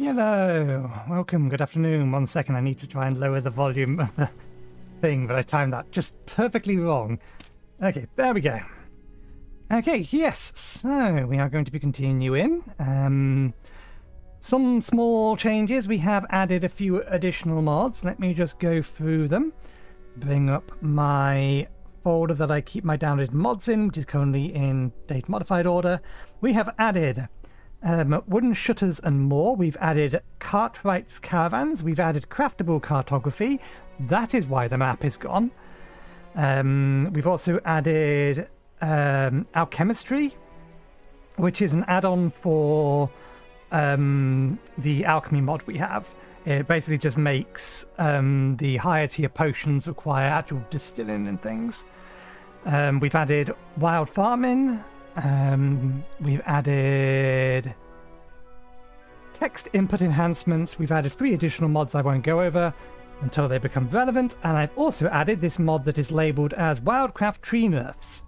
Hello, welcome, good afternoon. 1 second, I need to try and lower the volume of the thing, but I timed that just perfectly wrong. Okay, there we go. Okay, yes, so we are going to be continuing. Some small changes. We have added a few additional mods. Let me just go through them. Bring up my folder that I keep my downloaded mods in, which is currently in date modified order. We have added wooden shutters and more. We've added Cartwright's caravans. We've added craftable cartography. That is why the map is gone. We've also added alchemistry, which is an add-on for the alchemy mod we have. It basically just makes the higher tier potions require actual distilling and things. We've added wild farming. We've added text input enhancements. We've added 3 additional mods I won't go over until they become relevant, and I've also added this mod that is labelled as Wildcraft Tree Nerfs.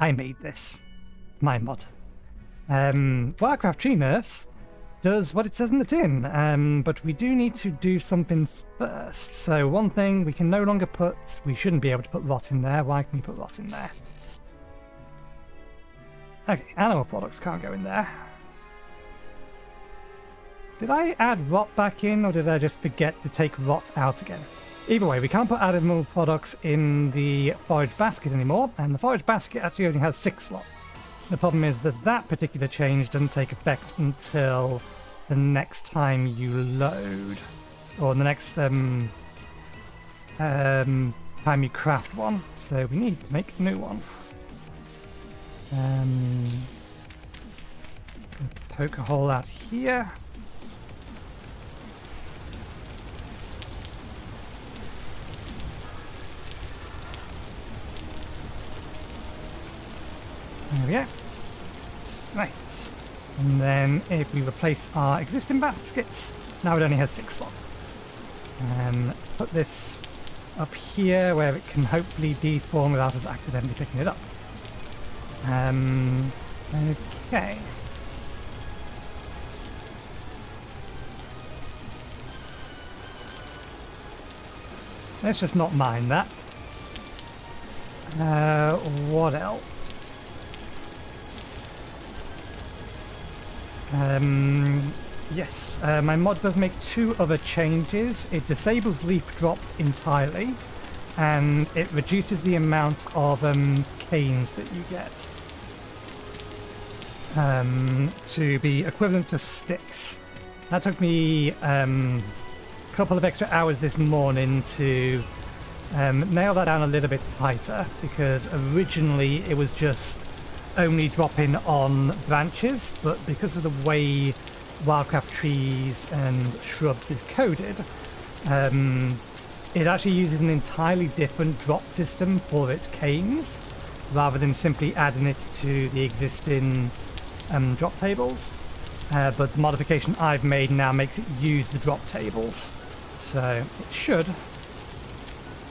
I made this. My mod. Wildcraft Tree Nerfs does what it says in the tin, but we do need to do something first. So one thing, we can no longer we shouldn't be able to put rot in there. Why can we put rot in there? Okay, animal products can't go in there. Did I add rot back in, or did I just forget to take rot out again? Either way, we can't put animal products in the forage basket anymore, and the forage basket actually only has 6 slots. The problem is that that particular change doesn't take effect until the next time you load, or the next time you craft one, so we need to make a new one. Poke a hole out here. There we go. Right. And then if we replace our existing baskets, now it only has 6 slots. Let's put this up here where it can hopefully despawn without us accidentally picking it up. Okay. Let's just not mind that. What else? Yes, my mod does make 2 other changes. It disables leaf dropped entirely, and it reduces the amount of canes that you get to be equivalent to sticks. That took me a couple of extra hours this morning to nail that down a little bit tighter, because originally it was just only dropping on branches, but because of the way Wildcraft trees and shrubs is coded, it actually uses an entirely different drop system for its canes, rather than simply adding it to the existing drop tables. But the modification I've made now makes it use the drop tables, so it should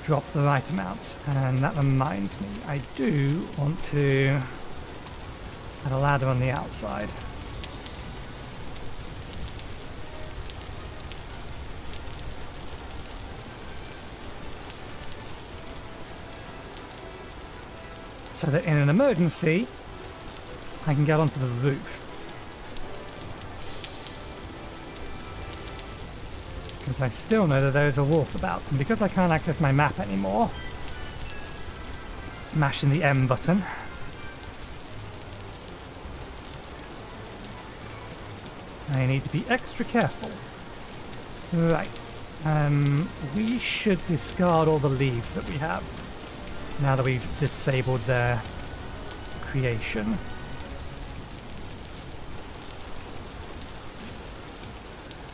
drop the right amount. And that reminds me, I do want to add a ladder on the outside. So that in an emergency, I can get onto the roof. Because I still know that there's a wolf about, and because I can't access my map anymore, mashing the M button, I need to be extra careful. Right. We should discard all the leaves that we have, now that we've disabled their creation.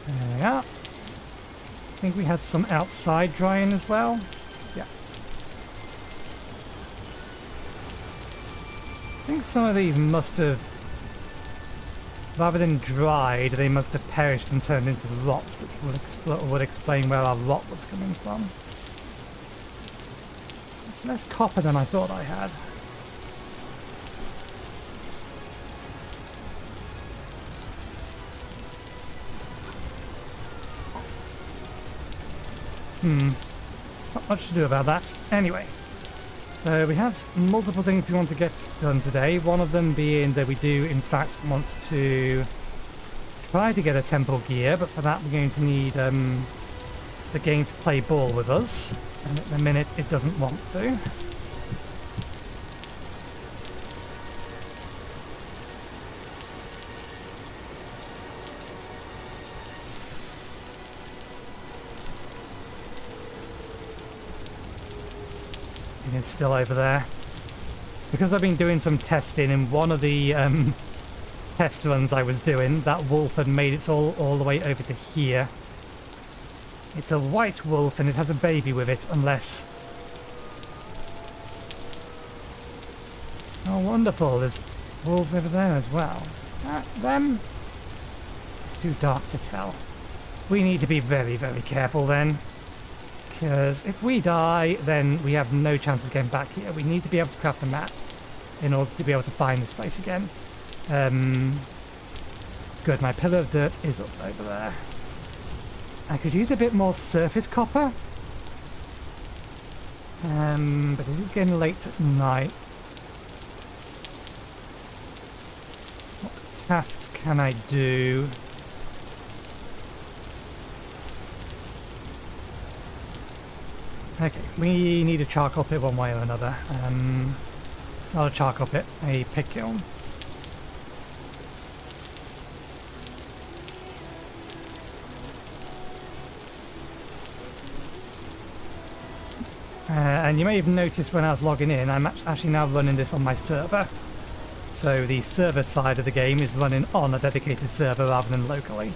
There we are. I think we had some outside drying as well. Yeah. I think some of these must have, rather than dried, they must have perished and turned into rot, which would explain where our rot was coming from. It's less copper than I thought I had. Not much to do about that. Anyway, so we have multiple things we want to get done today. One of them being that we do, in fact, want to try to get a temple gear, but for that we're going to need the game to play ball with us, and at the minute it doesn't want to. It's still over there. Because I've been doing some testing in one of the test runs I was doing, that wolf had made it all the way over to here. It's a white wolf and it has a baby with it, unless... Oh, wonderful. There's wolves over there as well. Is that them? Too dark to tell. We need to be very, very careful then. Because if we die, then we have no chance of getting back here. We need to be able to craft a map in order to be able to find this place again. Good, my pillar of dirt is up over there. I could use a bit more surface copper. But it is getting late at night. What tasks can I do? Okay, we need a charcoal pit one way or another. Not a charcoal pit, a pig kiln. And you may have noticed when I was logging in, I'm actually now running this on my server. So the server side of the game is running on a dedicated server rather than locally.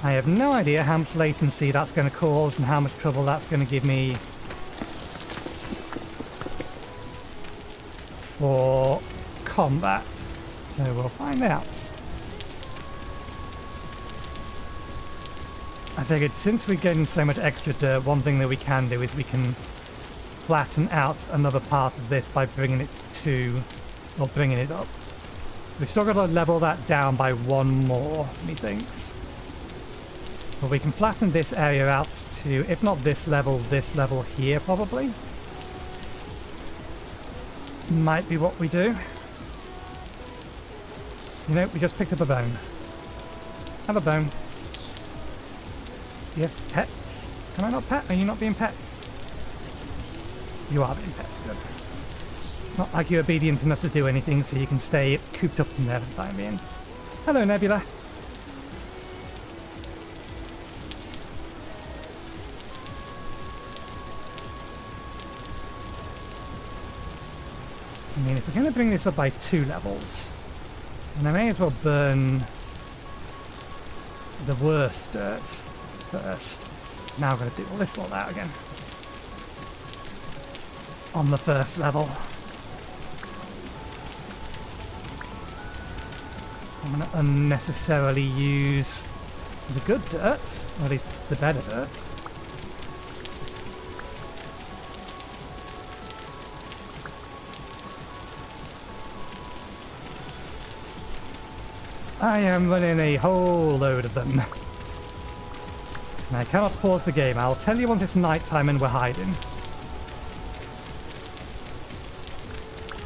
I have no idea how much latency that's going to cause and how much trouble that's going to give me for combat. So we'll find out. I figured since we're getting so much extra dirt, one thing that we can do is we can flatten out another part of this by bringing it to, or bringing it up. We've still got to level that down by one more, methinks. But we can flatten this area out to, if not this level here probably. Might be what we do. You know, we just picked up a bone. Have a bone. Do you have pets? Can I not pet? Are you not being pets? You are being pets, good. Not like you're obedient enough to do anything, so you can stay cooped up in there for the time being. Hello, Nebula. I mean, if we're going to bring this up by 2 levels, then I may as well burn the worst dirt first. Now I've got to do all this lot out again. On the first level. I'm going to unnecessarily use the good dirt, or at least the better dirt. I am running a whole load of them. And I cannot pause the game. I'll tell you once it's night time and we're hiding.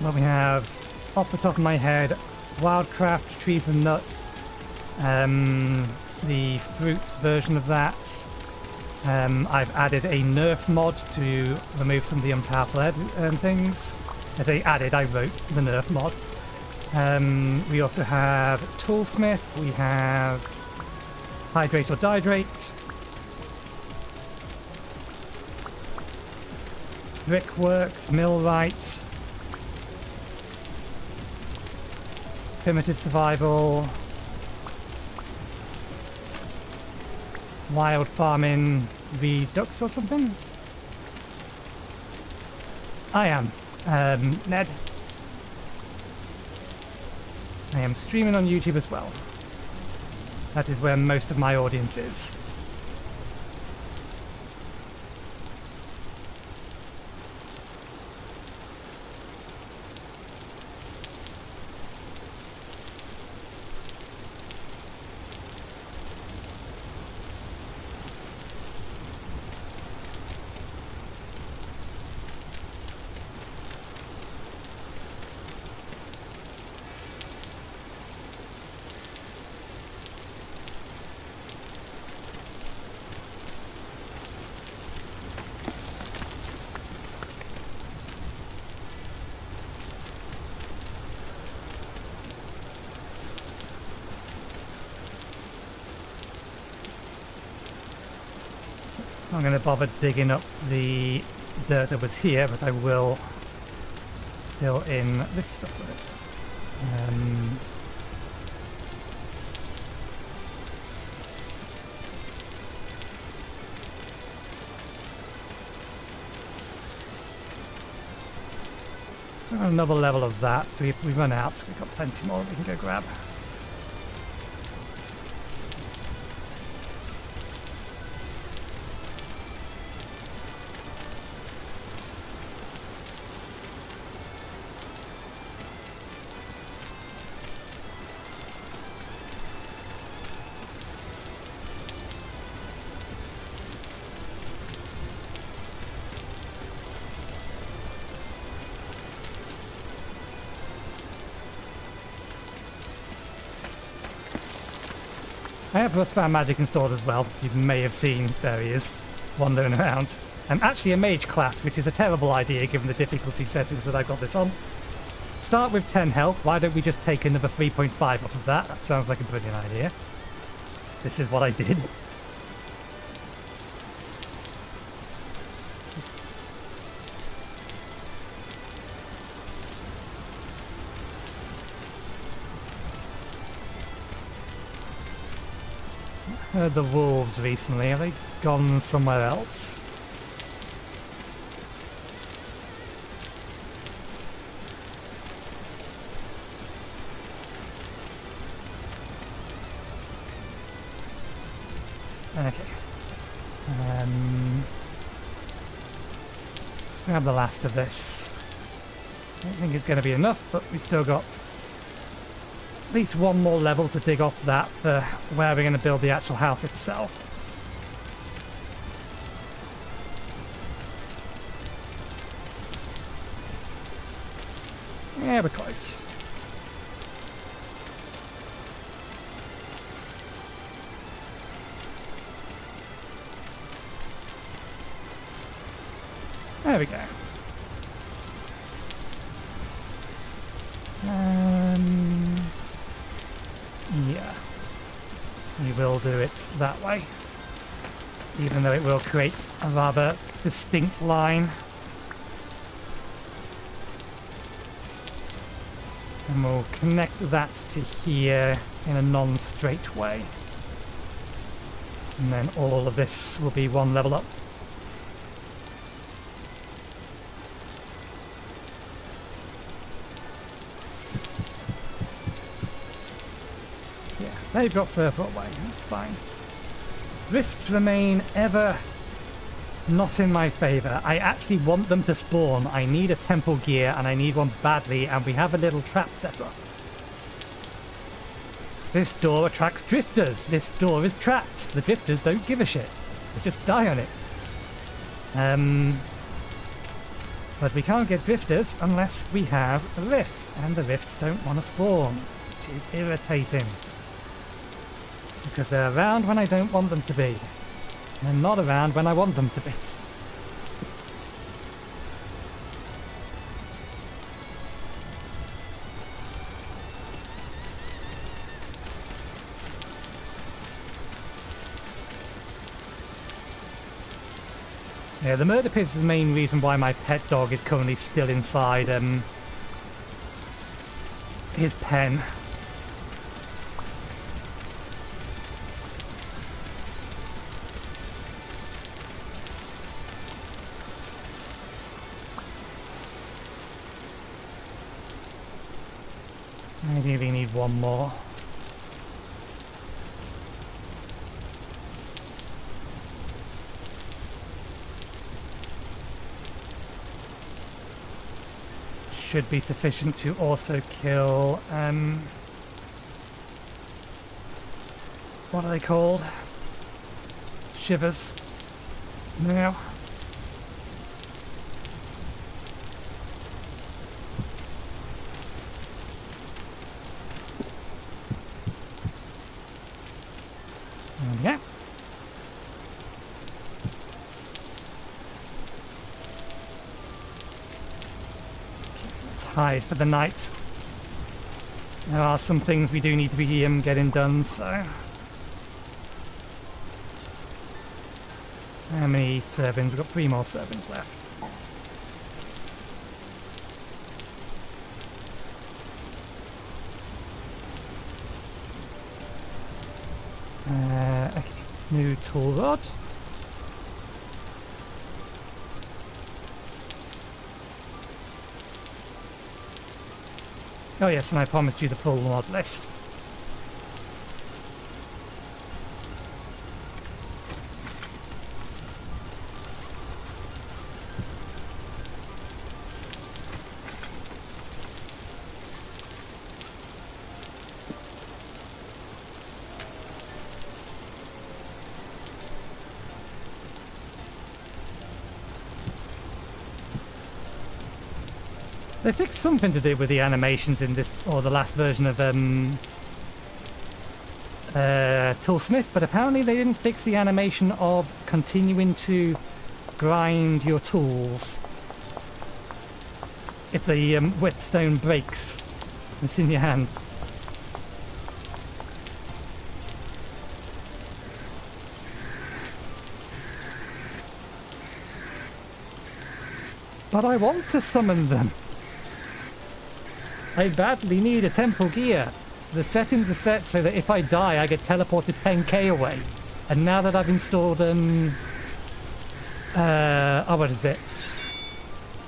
What we have, off the top of my head, Wildcraft, Trees and Nuts, the fruits version of that. I've added a nerf mod to remove some of the unpowerful things. I say added, I wrote the nerf mod. We also have Toolsmith, we have Hydrate or Dihydrate, Brickworks, Millwright, Primitive Survival, Wild Farming Redux or something? I am, Ned. I am streaming on YouTube as well. That is where most of my audience is. I'm going to bother digging up the dirt that was here, but I will fill in this stuff with it. Still got another level of that, so if we run out, we've got plenty more we can go grab. I have Rustbound Magic installed as well. You may have seen, there he is, wandering around. I'm actually a mage class, which is a terrible idea given the difficulty settings that I've got this on. Start with 10 health. Why don't we just take another 3.5 off of that? That sounds like a brilliant idea. This is what I did. Heard the wolves recently. Have they gone somewhere else? Okay. Let's grab the last of this. I don't think it's going to be enough, but we still got at least one more level to dig off that for where we're going to build the actual house itself. Yeah, we're close. There we go. Yeah. We will do it that way. Even though it will create a rather distinct line. And we'll connect that to here in a non-straight way. And then all of this will be one level up. They've got further away, that's fine. Rifts remain ever not in my favour. I actually want them to spawn. I need a temple gear and I need one badly, and we have a little trap set up. This door attracts drifters. This door is trapped. The drifters don't give a shit. They just die on it. But we can't get drifters unless we have a rift, and the rifts don't want to spawn, which is irritating. Because they're around when I don't want them to be. And not around when I want them to be. Yeah, the murder pit is the main reason why my pet dog is currently still inside his pen. Maybe we need one more. Should be sufficient to also kill, what are they called? Shivers. Now. Yeah. Let's hide for the night. There are some things we do need to be getting done, so... How many servants? We've got 3 more servants left. Okay, new tool rod. Oh yes, and I promised you the full mod list. They fixed something to do with the animations in this, or the last version of Toolsmith, but apparently they didn't fix the animation of continuing to grind your tools if the whetstone breaks. It's in your hand. But I want to summon them. I badly need a temple gear. The settings are set so that if I die, I get teleported 10k away. And now that I've installed, what is it?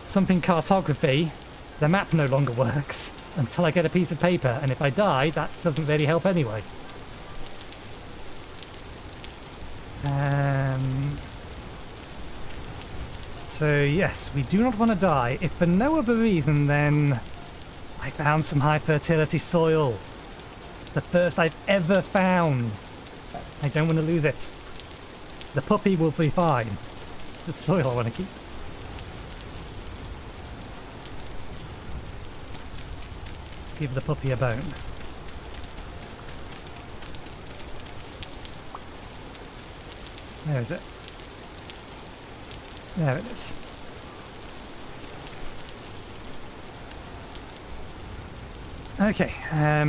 Something cartography, the map no longer works until I get a piece of paper. And if I die, that doesn't really help anyway. So yes, we do not want to die. If for no other reason, then I found some high fertility soil. It's the first I've ever found. I don't want to lose it. The puppy will be fine. The soil I want to keep. Let's give the puppy a bone. Where is it? There it is. Okay, I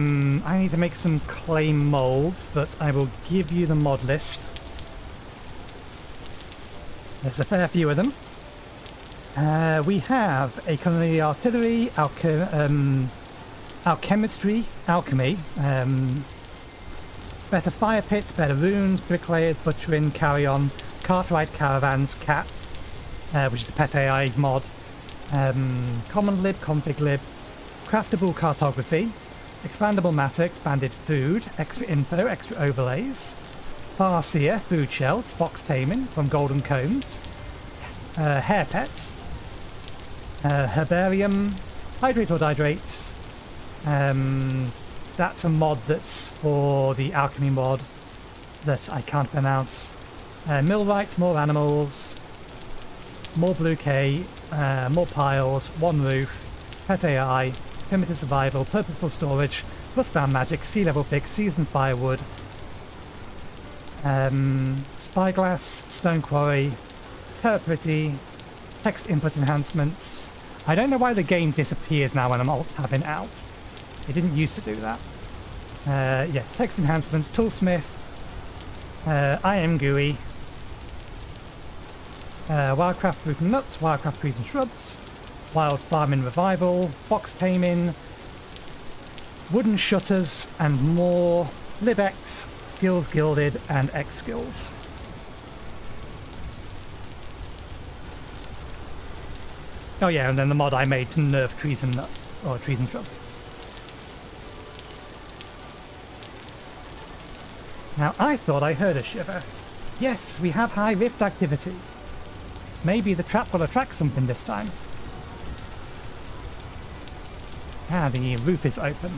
need to make some clay molds, but I will give you the mod list. There's a fair few of them. We have a culinary artillery, alchemy, better fire pits, better runes, bricklayers, butchering, carry-on, cartwright caravans, cat, which is a pet AI mod, common lib, config lib, craftable cartography, expandable matter, expanded food, extra info, extra overlays, farseer, food shells, fox taming from golden combs, hair pet, herbarium, hydrate or dihydrate. That's a mod that's for the alchemy mod that I can't pronounce. Millwright, more animals, more blue K, more piles, one roof, pet AI, primitive survival, purposeful storage, rust-bound magic, sea level fix, seasoned firewood, spyglass, stone quarry, terra pretty, text input enhancements. I don't know why the game disappears now when I'm alt-tabbing out. It didn't used to do that. Yeah, text enhancements, toolsmith, I am GUI, wildcraft fruit and nuts, wildcraft trees and shrubs, wild farming revival, fox taming, wooden shutters, and more libx, skills gilded, and X skills. Oh yeah, and then the mod I made to nerf trees and nuts, or trees and shrubs. Now I thought I heard a shiver. Yes, we have high rift activity. Maybe the trap will attract something this time. Ah, the roof is open.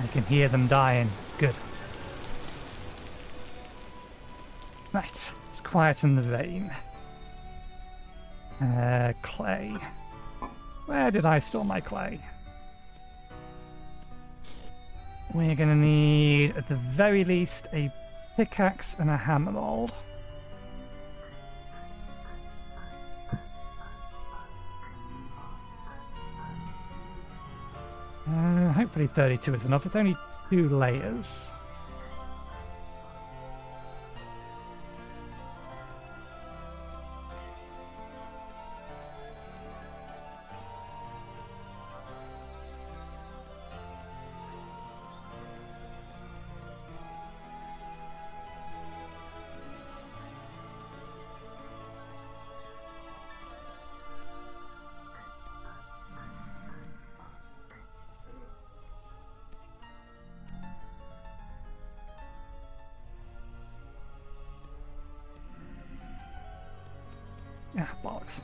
I can hear them dying. Good. Right, let's quieten the rain. Clay. Where did I store my clay? We're gonna need, at the very least, a pickaxe and a hammer mold. Hopefully hopefully 32 is enough. It's only 2 layers. Ah, bollocks.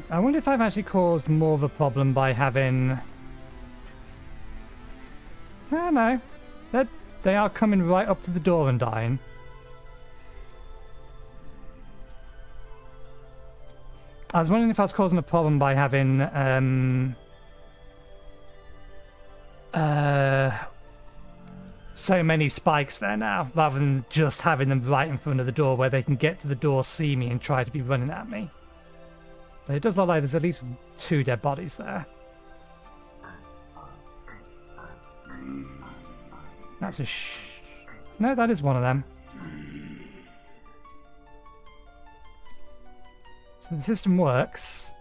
I wonder if I've actually caused more of a problem by having... I don't know. They are coming right up to the door and dying. I was wondering if I was causing a problem by having... so many spikes there now, rather than just having them right in front of the door where they can get to the door, see me, and try to be running at me. But it does look like there's at least 2 dead bodies there. That's a No, that is one of them. So the system works.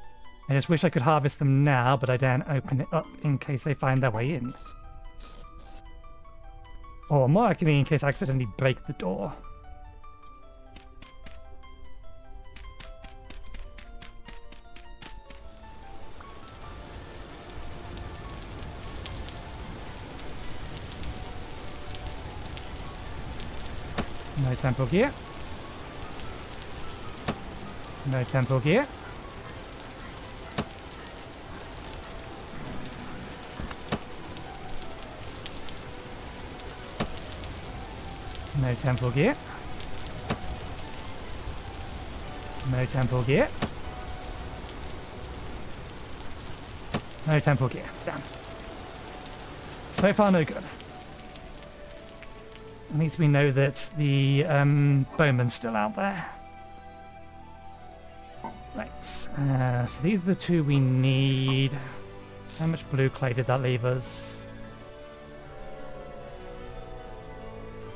I just wish I could harvest them now, but I daren't open it up in case they find their way in. Or more likely in case I accidentally break the door. No temporal gear. No temporal gear. No temporal gear. No temporal gear. No temporal gear. Damn. So far, no good. At least we know that the bowman's still out there. Right. So these are the 2 we need. How much blue clay did that leave us?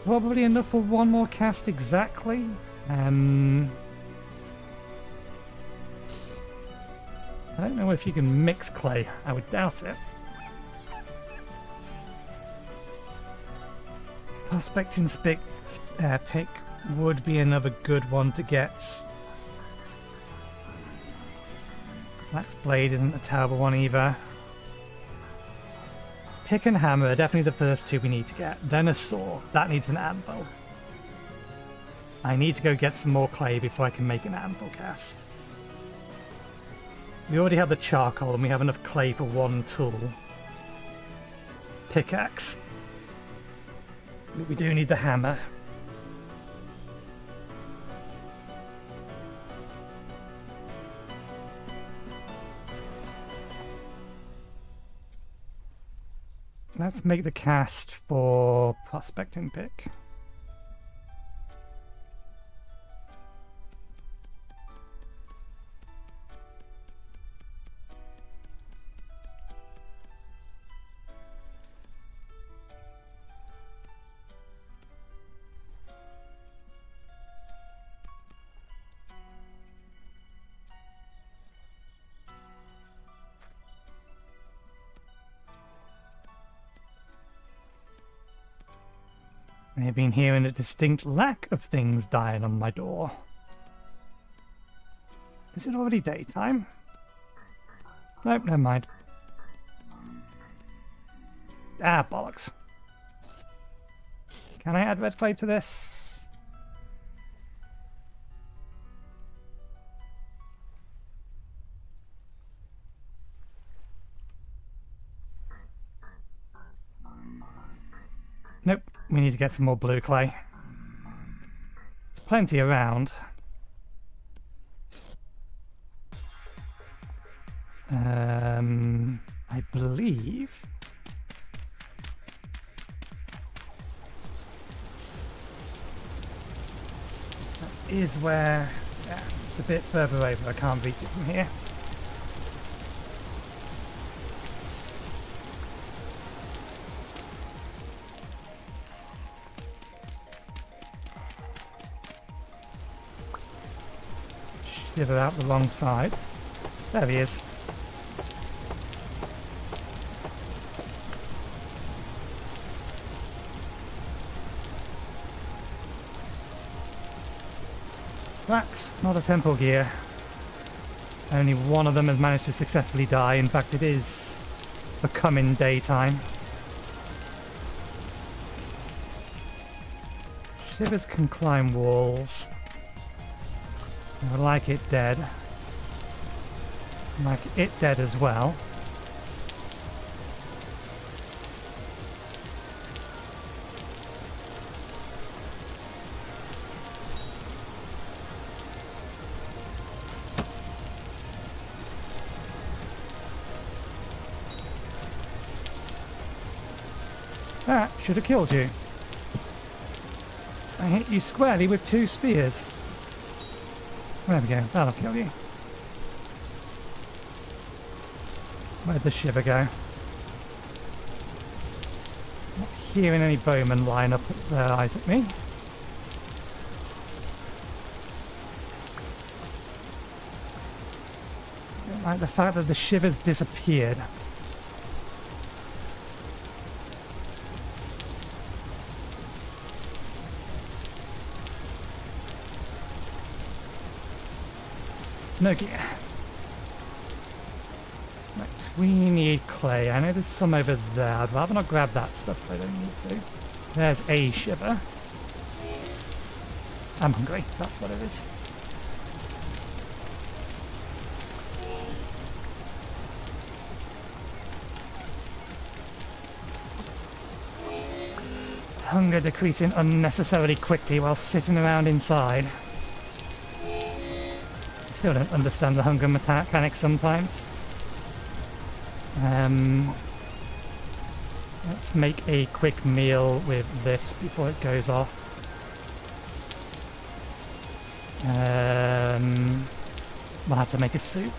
Probably enough for 1 more cast exactly. I don't know if you can mix clay. I would doubt it. Prospecting pick would be another good one to get. Black's blade isn't a terrible one either. Pick and hammer are definitely the first 2 we need to get. Then a saw. That needs an anvil. I need to go get some more clay before I can make an anvil cast. We already have the charcoal and we have enough clay for 1 tool. Pickaxe. But we do need the hammer. Let's make the cast for prospecting pick. I've been hearing a distinct lack of things dying on my door. Is it already daytime? Nope, never mind. Ah, bollocks. Can I add red clay to this? Nope, we need to get some more blue clay. There's plenty around. I believe... that is where... yeah, it's a bit further over, I can't reach it from here. Shiver out the wrong side. There he is. That's not a temple gear. Only one of them has managed to successfully die. In fact, it is becoming daytime. Shivers can climb walls. I like it dead. I like it dead as well. That should have killed you. I hit you squarely with 2 spears. There we go, that'll kill you. Where'd the shiver go? Not hearing any bowmen line up their eyes at me. I don't like the fact that the shiver's disappeared. No gear. Right, we need clay. I know there's some over there. I'd rather not grab that stuff if I don't need to. There's a shiver. I'm hungry, that's what it is. Hunger decreasing unnecessarily quickly while sitting around inside. Still don't understand the hunger mechanics sometimes. Let's make a quick meal with this before it goes off. We'll have to make a soup.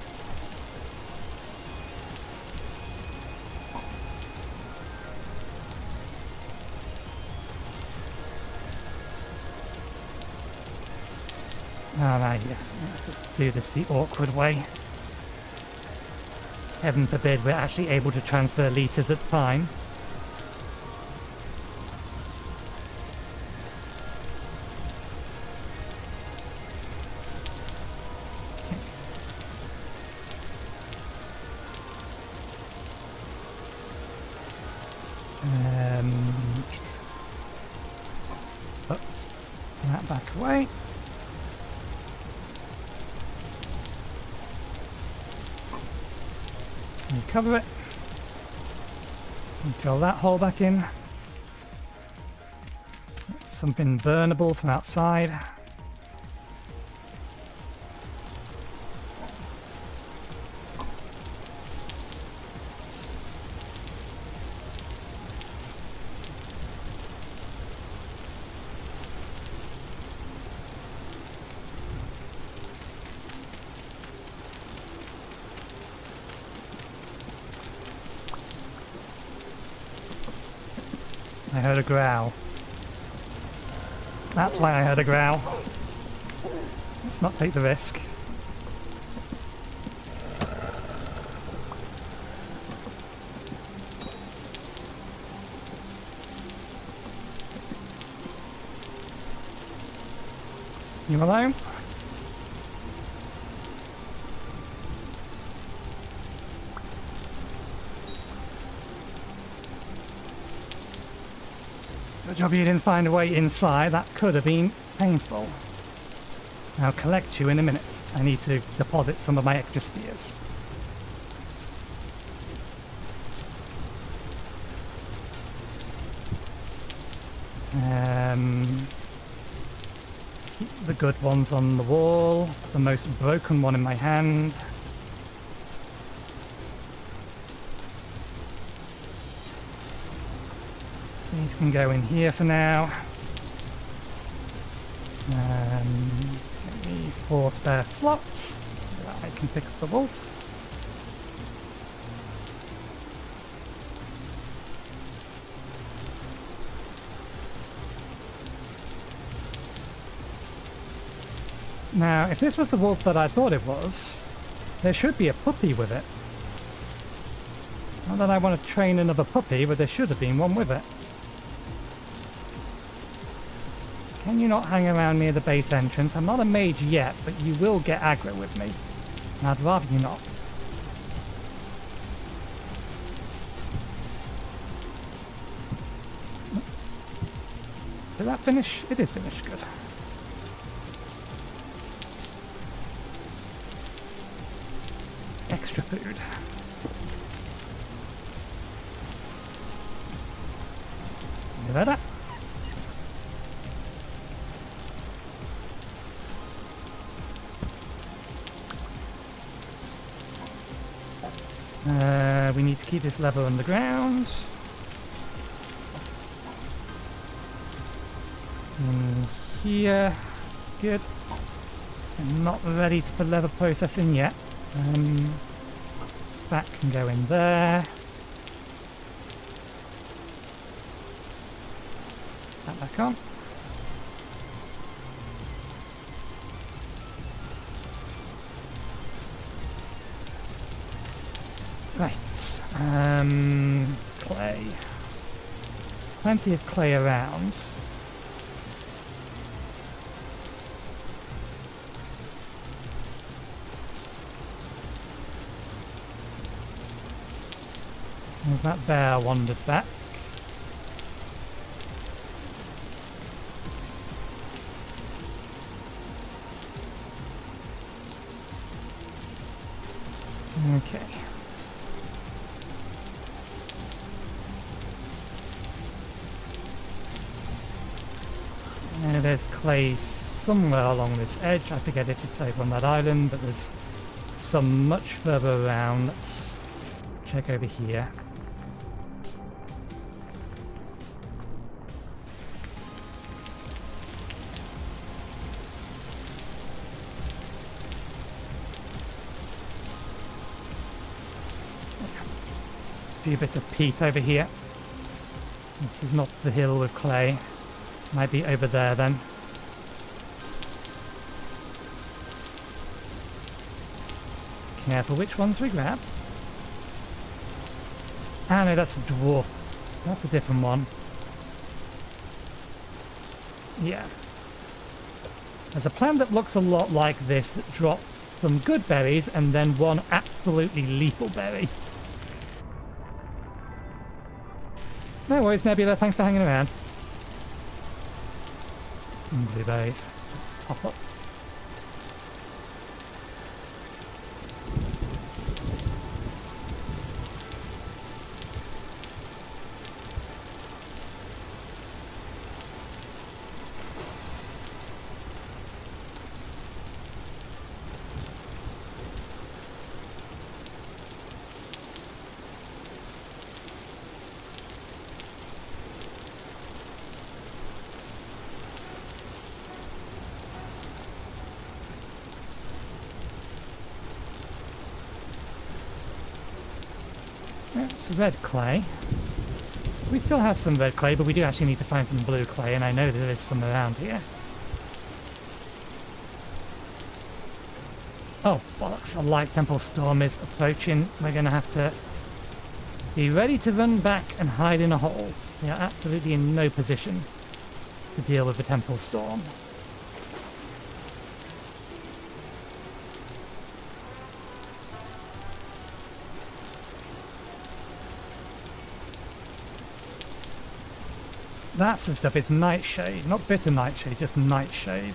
Alright, yeah. Do this the awkward way. Heaven forbid we're actually able to transfer litres at a time. Put that back away. Cover it and fill that hole back in. That's something burnable from outside. I heard a growl. That's why I heard a growl. Let's not take the risk. You alone? Good job you didn't find a way inside. That could have been painful. I'll collect you in a minute. I need to deposit some of my extra spears. Keep the good ones on the wall. The most broken one in my hand. These can go in here for now. Give me 4 spare slots so that I can pick up the wolf. Now, if this was the wolf that I thought it was, there should be a puppy with it. Not that I want to train another puppy, but there should have been one with it. Can you not hang around near the base entrance? I'm not a mage yet, but you will get aggro with me. And I'd rather you not. Did that finish? It did finish, good. Extra food. See that? We need to keep this lever underground. In here. Good. I'm not ready for lever processing yet. That can go in there. That back on. Right. Clay. There's plenty of clay around. As that bear wandered back. Okay. Now there's clay somewhere along this edge. I forget if it's over on that island, but there's some much further around. Let's check over here. A bit of peat over here. This is not the hill with clay. Might be over there then. Careful which ones we grab. Ah no, that's a dwarf. That's a different one. Yeah. There's a plant that looks a lot like this that drops some good berries and then one absolutely lethal berry. No worries, Nebula. Thanks for hanging around. Some blueberries. Just to top up. That's red clay. We still have some red clay, but we do actually need to find some blue clay, and I know there is some around here. Oh, bollocks, a light temple storm is approaching. We're going to have to be ready to run back and hide in a hole. We are absolutely in no position to deal with the temple storm. That's the stuff, it's nightshade. Not bitter nightshade, just nightshade.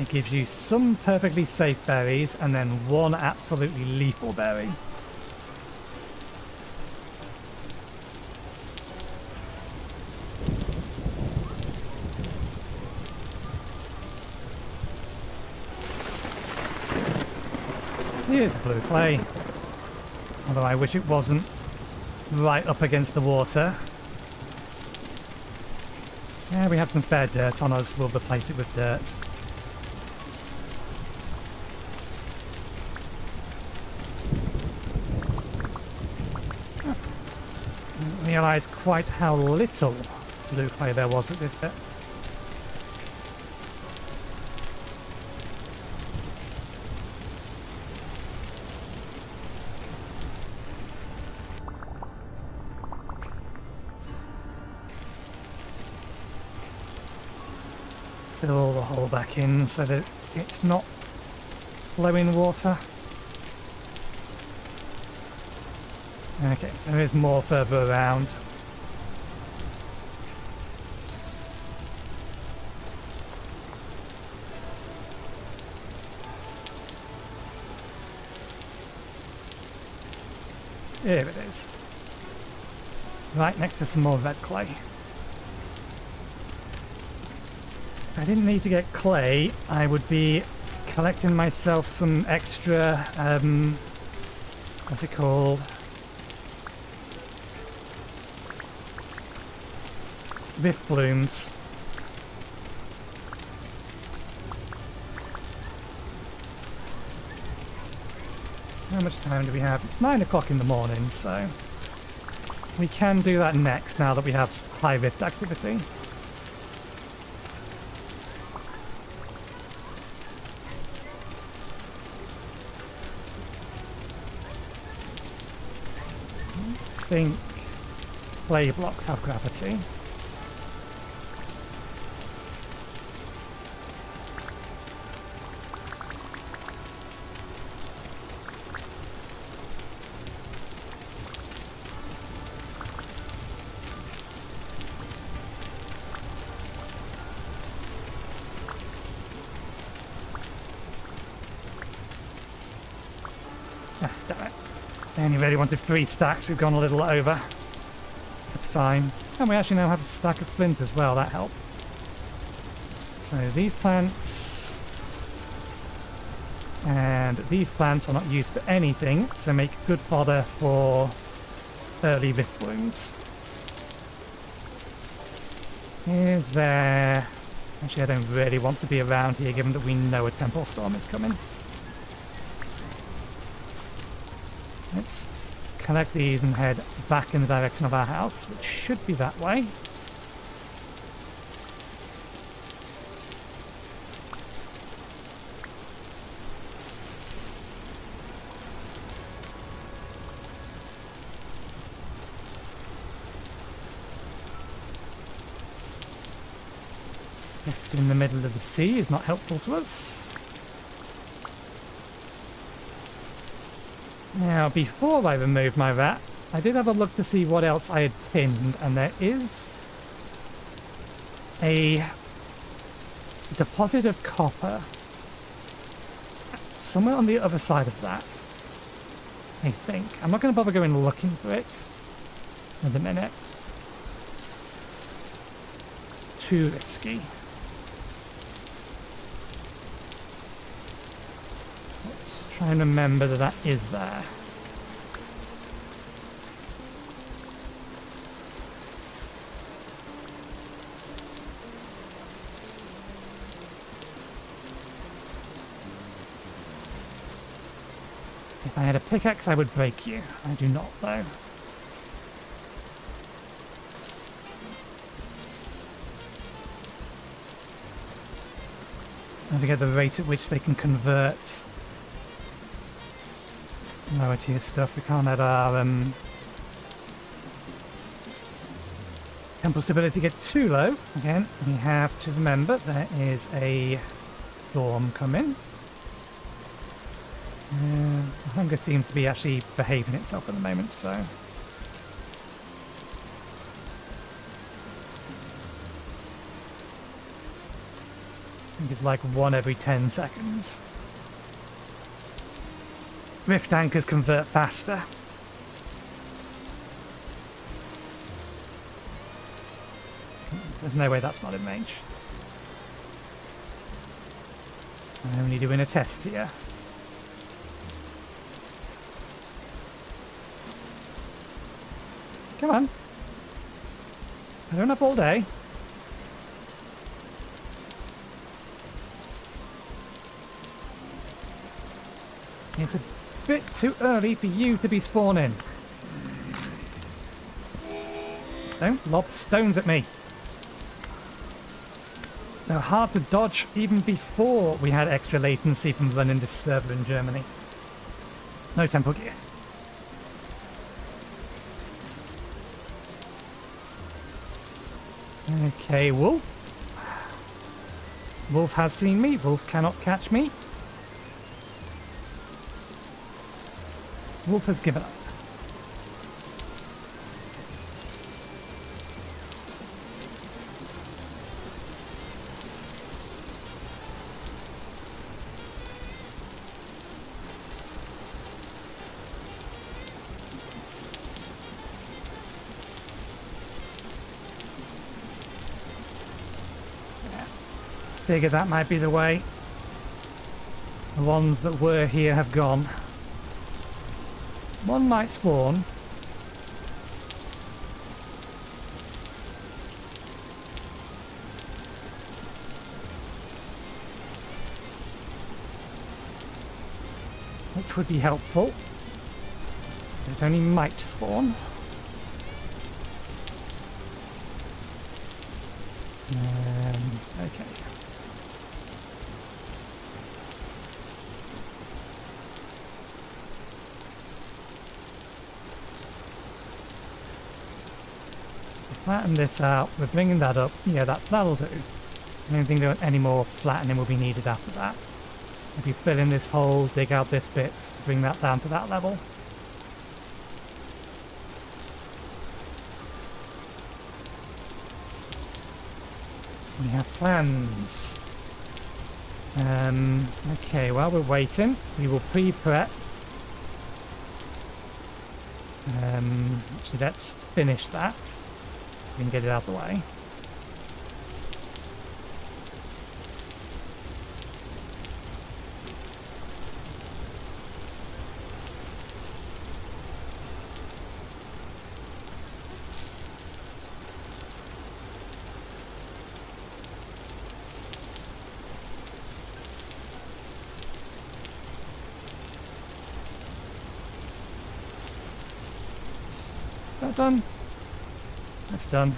It gives you some perfectly safe berries and then one absolutely lethal berry. Here's the blue clay. Although I wish it wasn't right up against the water. Yeah, we have some spare dirt on us. We'll replace it with dirt. I didn't realise quite how little blue clay there was at this bit. Fill the hole back in so that it's not flowing water. Okay, there is more further around. Here it is. Right next to some more red clay. If I didn't need to get clay, I would be collecting myself some extra, what's it called? Rift blooms. How much time do we have? It's 9 o'clock in the morning, so we can do that next now that we have high rift activity. I think clay blocks have gravity. Ah, damn it. I only really wanted 3 stacks, we've gone a little over. That's fine. And we actually now have a stack of flint as well, that helped. So these plants and these plants are not used for anything, so make good fodder for early rift blooms. Is there... Actually, I don't really want to be around here given that we know a temporal storm is coming. Let's collect these and head back in the direction of our house, which should be that way. Left in the middle of the sea is not helpful to us. Now, before I removed my rat, I did have a look to see what else I had pinned, and there is a deposit of copper somewhere on the other side of that, I think. I'm not going to bother going looking for it in a minute. Too risky. Let's try and remember that that is there. If I had a pickaxe, I would break you. I do not, though. I forget the rate at which they can convert lower tier stuff. We can't let our temporal stability get too low. Again, we have to remember there is a storm coming. The hunger seems to be actually behaving itself at the moment, so... think it's like 1 every 10 seconds. Rift anchors convert faster. There's no way that's not in range. I'm only doing a test here. Come on. I don't have all day. It's a bit too early for you to be spawning. Don't lob stones at me. They're hard to dodge even before we had extra latency from running this server in Germany. No tempo gear. Okay, Wolf. Wolf has seen me. Wolf cannot catch me. Wolf has given up. Figured that might be the way. The ones that were here have gone. One might spawn. Which would be helpful. It only might spawn. Okay. Flatten this out. We're bringing that up. Yeah, that'll do. I don't think any more flattening will be needed after that. If you fill in this hole, dig out this bit to bring that down to that level. We have plans. Okay, while we're waiting, we will pre-prep. Actually, let's finish that. We can get it out of the way. Is that done? That's done.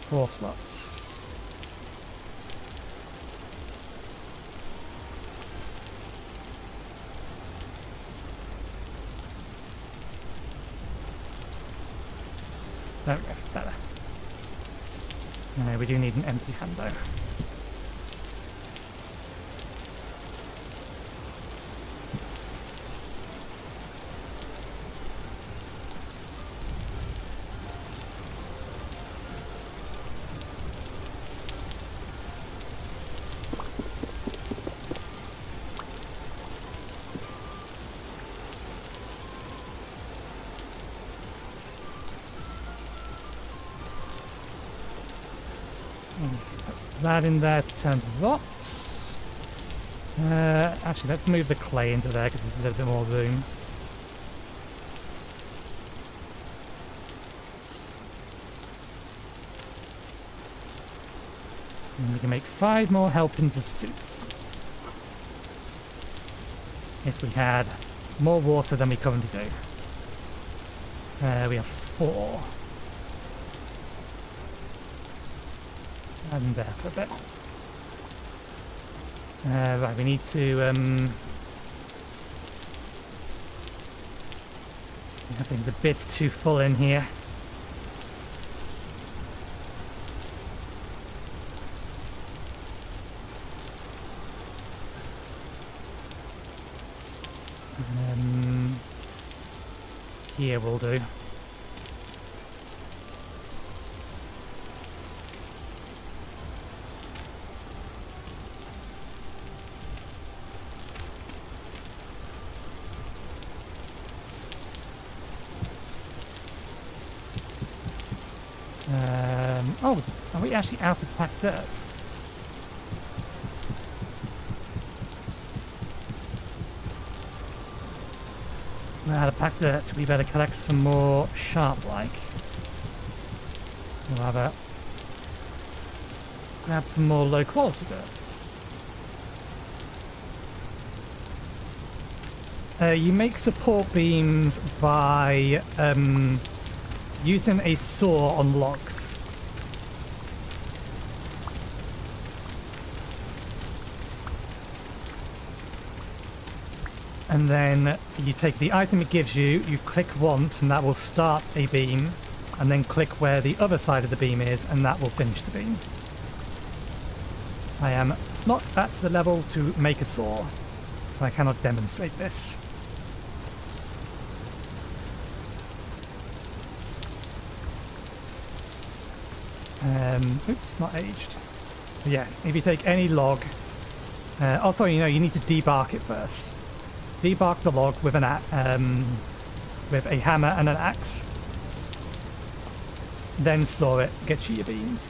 4 slots. There we go, better. No, we do need an empty hand though. That in there to turn to rot. Actually, let's move the clay into there because there's a little bit more room. And we can make 5 more helpings of soup. If we had more water than we currently do. We have 4. And there for a bit. Right, we need to everything's a bit too full in here. Here will do. we actually out of packed dirt? We're out of packed dirt. We better collect some more sharp-like. We'll have a... grab some more low-quality dirt. You make support beams by using a saw on logs. And then you take the item it gives you, you click once and that will start a beam, and then click where the other side of the beam is and that will finish the beam. I am not at the level to make a saw, so I cannot demonstrate this. Oops, not aged. But yeah, if you take any log... also, you know, you need to debark it first. Debark the log with with a hammer and an axe. Then saw it, get you your beams.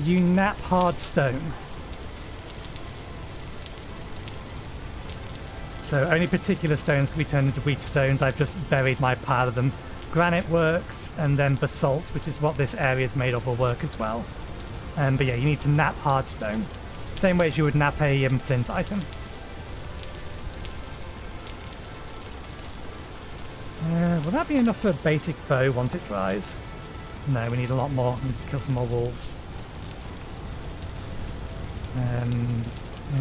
You nap hard stone. So only particular stones can be turned into wheat stones. I've just buried my pile of them. Granite works, and then basalt, which is what this area is made of, will work as well. But yeah, you need to nap hard stone. Same way as you would nap a flint item. Will that be enough for a basic bow once it dries? No, we need a lot more. We need to kill some more wolves.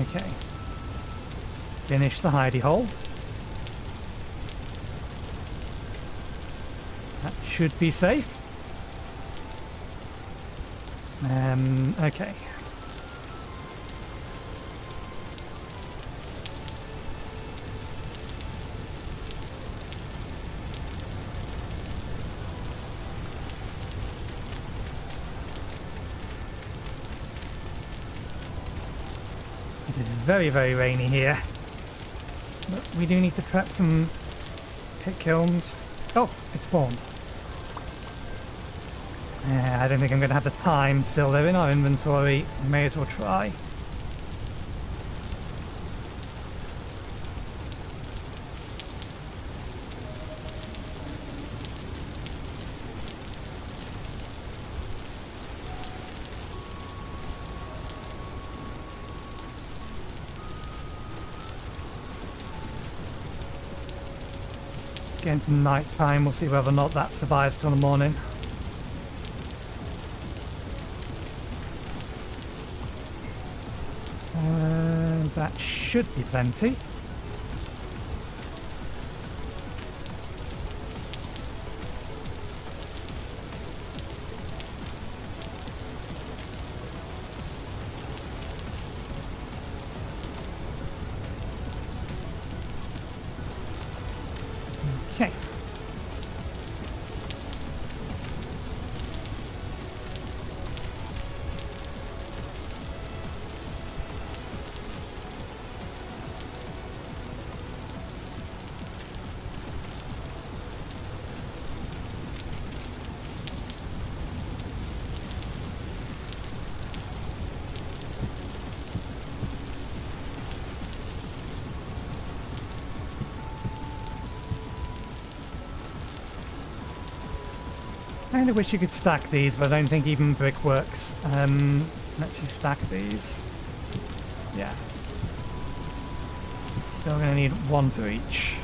Okay. Finish the hidey hole. That should be safe. Okay. It is very, very rainy here. But we do need to prep some pit kilns. Oh, it spawned. I don't think I'm going to have the time still. They're in our inventory. May as well try. Getting to night time, we'll see whether or not that survives till the morning. That should be plenty. Okay. I kind of wish you could stack these, but I don't think even brick works. Let's you stack these. Yeah. Still going to need one for each.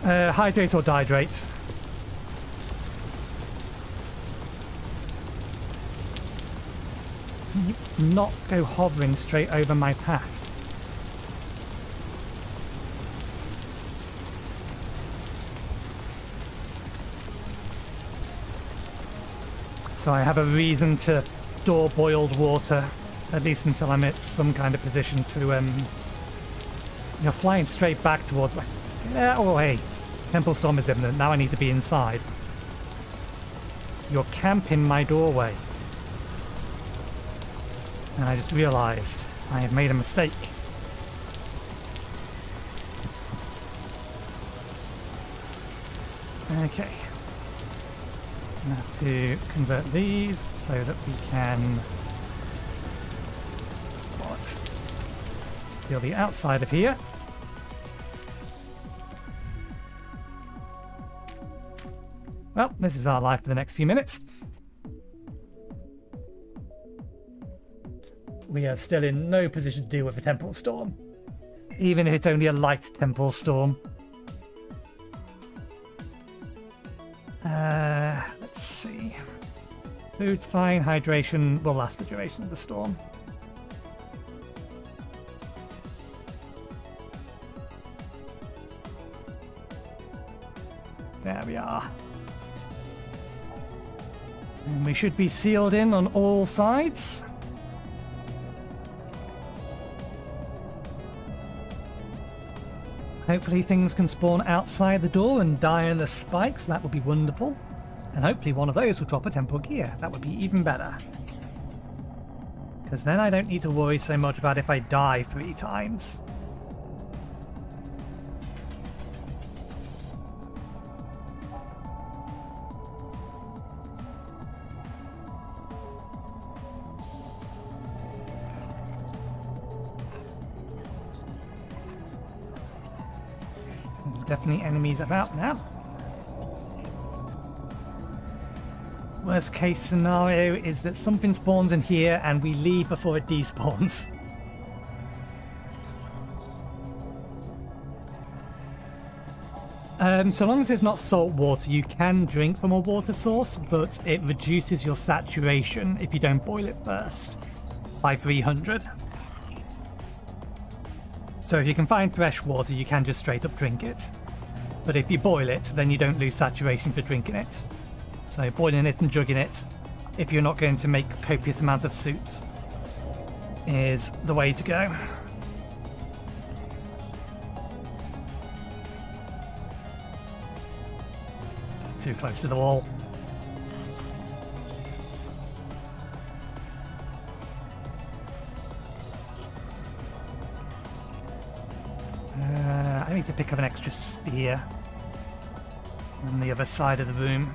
Hydrate or dihydrate. Not go hovering straight over my path. So I have a reason to store boiled water At least until I'm at some kind of position to, you're flying straight back towards my... Yeah, oh, hey. Temple Storm is imminent. Now I need to be inside. You're camping my doorway. And I just realised I have made a mistake. Okay. I have to convert these so that we can seal the outside of here. Well, this is our life for the next few minutes. We are still in no position to deal with a temporal storm, even if it's only a light temporal storm. Let's see. Food's fine, hydration will last the duration of the storm. There we are. And we should be sealed in on all sides. Hopefully things can spawn outside the door and die in the spikes. That would be wonderful. And hopefully one of those will drop a temporal gear. That would be even better. Because then I don't need to worry so much about if I die 3 times. There's definitely enemies about now. Worst case scenario is that something spawns in here and we leave before it despawns. So long as it's not salt water, you can drink from a water source, but it reduces your saturation if you don't boil it first by 300. So if you can find fresh water, you can just straight up drink it. But if you boil it, then you don't lose saturation for drinking it. So boiling it and jugging it, if you're not going to make copious amounts of soups, is the way to go. Too close to the wall. I need to pick up an extra spear on the other side of the room.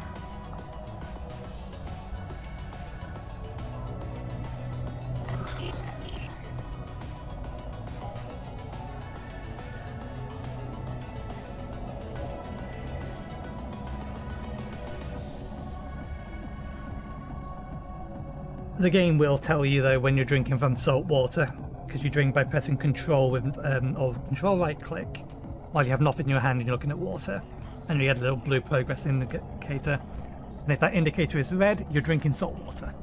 The game will tell you though when you're drinking from salt water, because you drink by pressing control with, or control right click while you have nothing in your hand and you're looking at water, and you get a little blue progress indicator, and if that indicator is red, you're drinking salt water.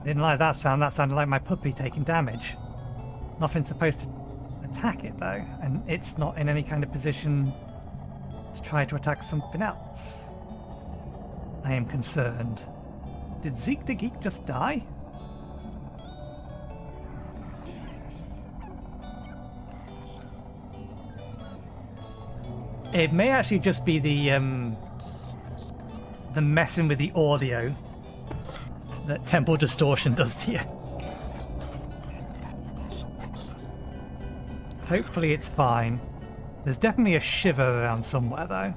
Didn't like that sound. That sounded like my puppy taking damage. Nothing's supposed to attack it though, and it's not in any kind of position to try to attack something else. I am concerned. Did Zeke the Geek just die? It may actually just be the messing with the audio that temporal distortion does to you. Hopefully it's fine. There's definitely a shiver around somewhere though.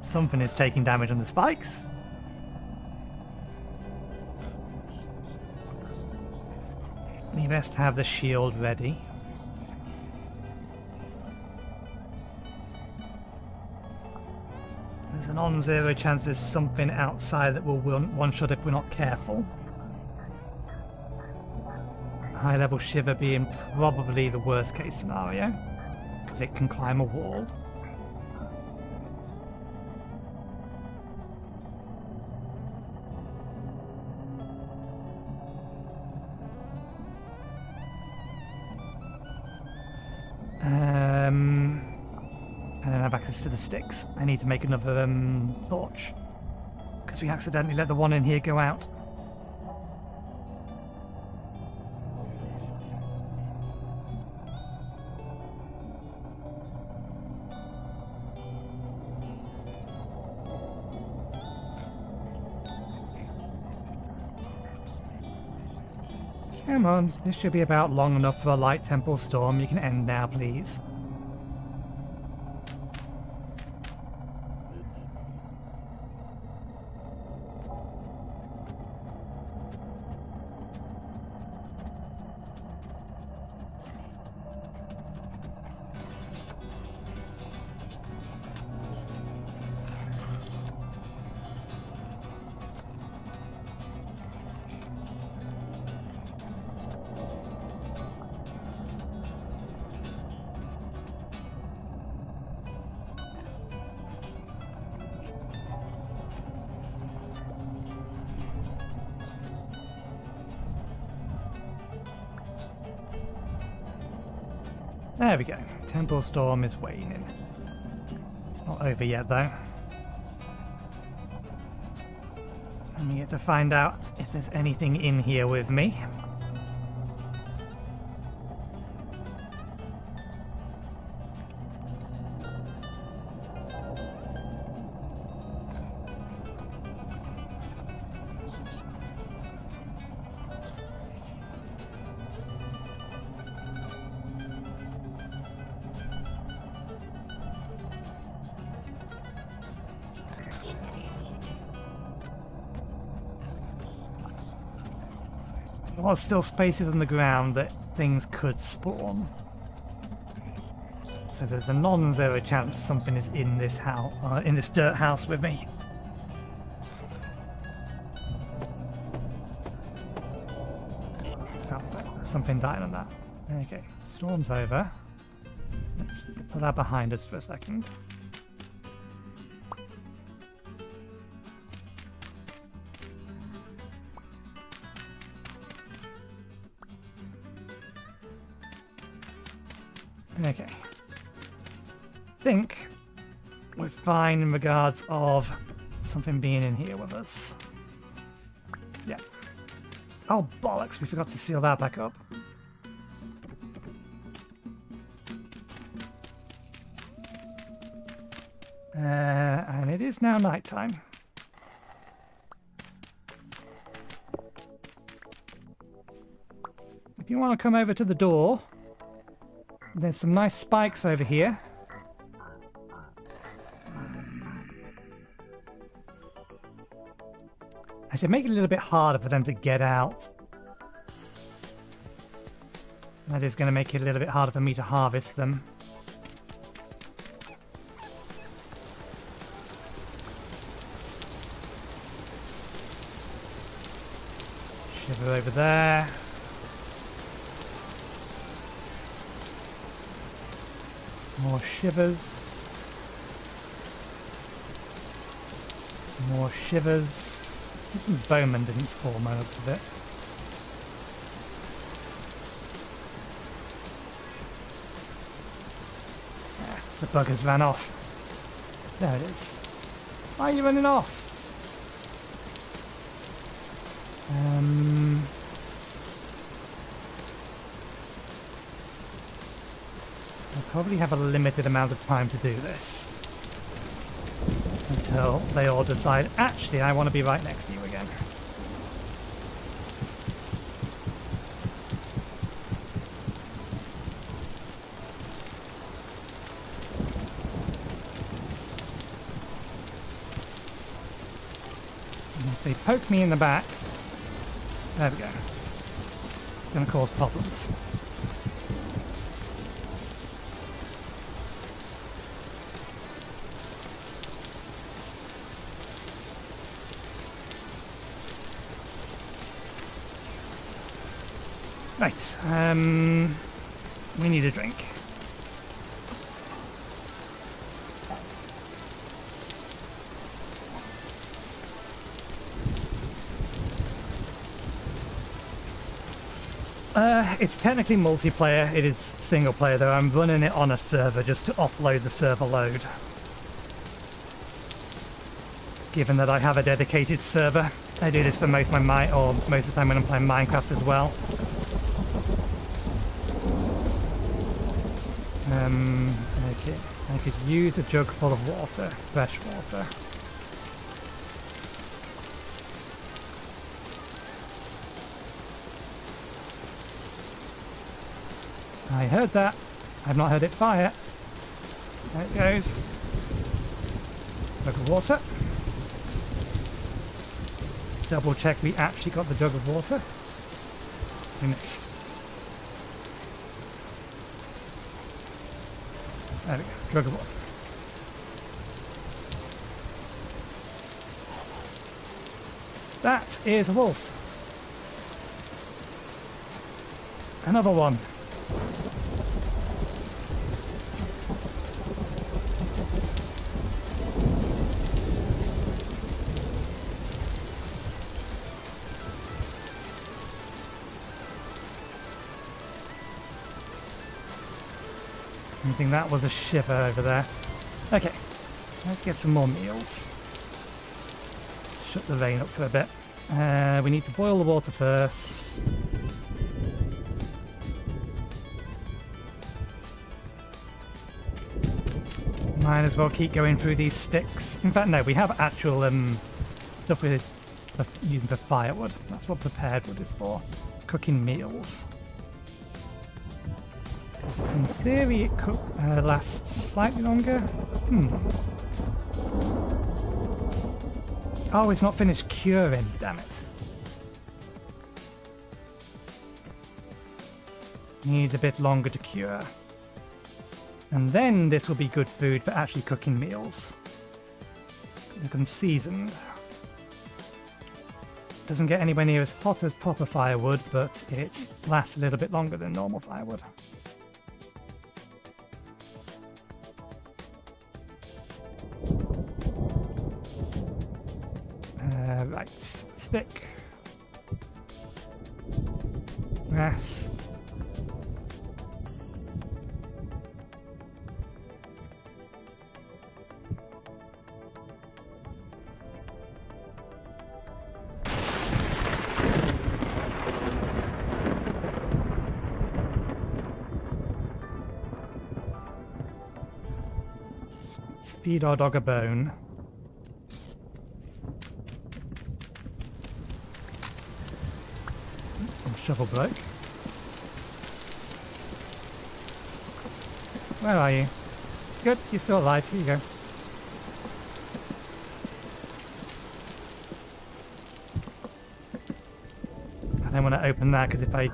Something is taking damage on the spikes. You best have the shield ready. There's an on-zero chance there's something outside that will one-shot if we're not careful. High-level shiver being probably the worst-case scenario, because it can climb a wall. I don't have access to the sticks. I need to make another torch, because we accidentally let the one in here go out. Come on, this should be about long enough for a light temple storm. You can end now, please. There we go. Temple Storm is waning. It's not over yet, though. And we get to find out if there's anything in here with me. There are still spaces on the ground that things could spawn. So there's a non-zero chance something is in this house, in this dirt house with me. Oh, something died on that. Okay, storm's over. Let's put that behind us for a second. Okay. I think we're fine in regards of something being in here with us. Yeah. Oh, bollocks, we forgot to seal that back up. And it is now nighttime. If you want to come over to the door, there's some nice spikes over here. I should make it a little bit harder for them to get out. That is going to make it a little bit harder for me to harvest them. Shiver over there. More shivers. More shivers. Some bowmen didn't spawn by the looks of it. The buggers ran off. There it is. Why are you running off? I probably have a limited amount of time to do this. Until they all decide, actually, I want to be right next to you again. And if they poke me in the back, there we go. It's going to cause problems. Right, we need a drink. It's technically multiplayer. It is single player though. I'm running it on a server just to offload the server load. Given that I have a dedicated server, I do this for most of most of the time when I'm playing Minecraft as well. Okay, I could use a jug full of water, fresh water. I heard that. I've not heard it fire. There it goes. Jug of water. Double check we actually got the jug of water. We missed. There we go. Jug of water. That is a wolf. Another one. I think that was a shiver over there. Okay, let's get some more meals. Shut the vein up for a bit. We need to boil the water first. Might as well keep going through these sticks. In fact, no, we have actual stuff we're using for firewood. That's what prepared wood is for. Cooking meals. So in theory, it could last slightly longer. Oh, it's not finished curing, damn it. Needs a bit longer to cure. And then this will be good food for actually cooking meals. Look and seasoned. Doesn't get anywhere near as hot as proper firewood, but it lasts a little bit longer than normal firewood. Right, stick. Grass. Let's feed our dog a bone. Shovel broke. Where are you? Good, you're still alive. Here you go. I don't want to open that because if I...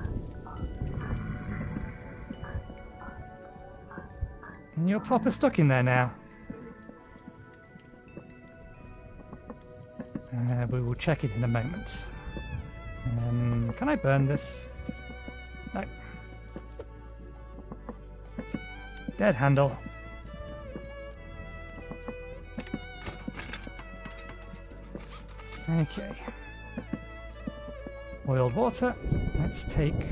And you're proper stuck in there now. We will check it in a moment. Can I burn this? No. Dead handle. Okay. Boiled water. Let's take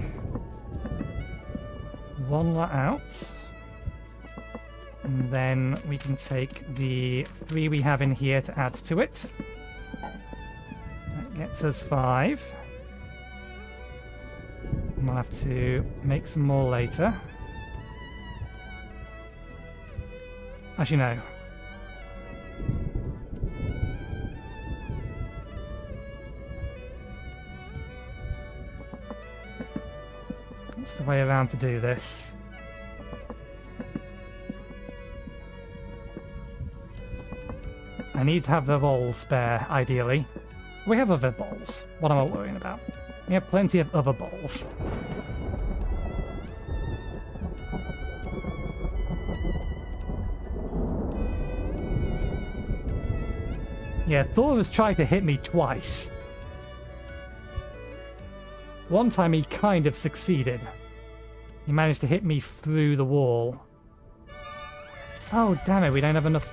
one lot out. And then we can take the 3 we have in here to add to it. That gets us 5. We'll have to make some more later. Actually, no. What's the way around to do this? I need to have the bowl spare, ideally. We have other bowls. What am I worrying about? We have plenty of other bowls. Yeah, Thor has tried to hit me twice. One time he kind of succeeded. He managed to hit me through the wall. Oh, damn it, we don't have enough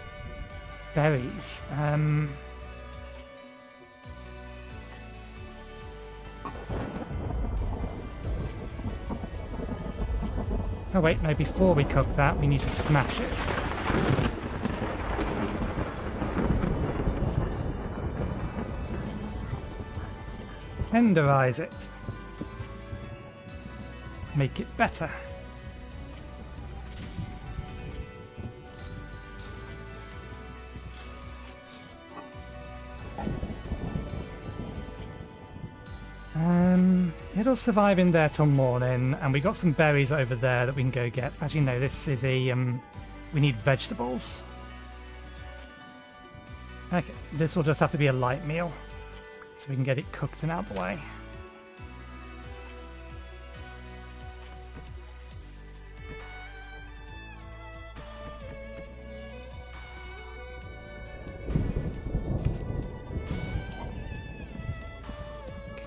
berries. Oh wait, no, before we cook that, we need to smash it. Tenderize it. Make it better. It'll survive in there till morning, and we got some berries over there that we can go get. As you know, this is a we need vegetables. Okay, this will just have to be a light meal, so we can get it cooked and out of the way.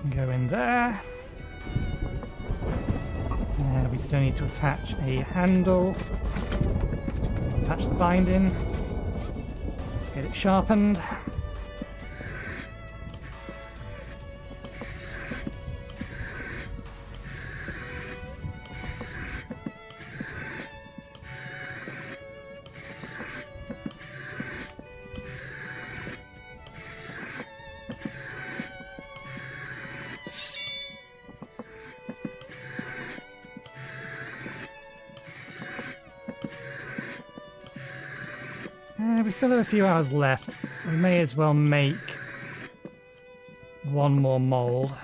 Can go in there. We still need to attach a handle. Attach the binding. Let's get it sharpened. We still have a few hours left. We may as well make one more mold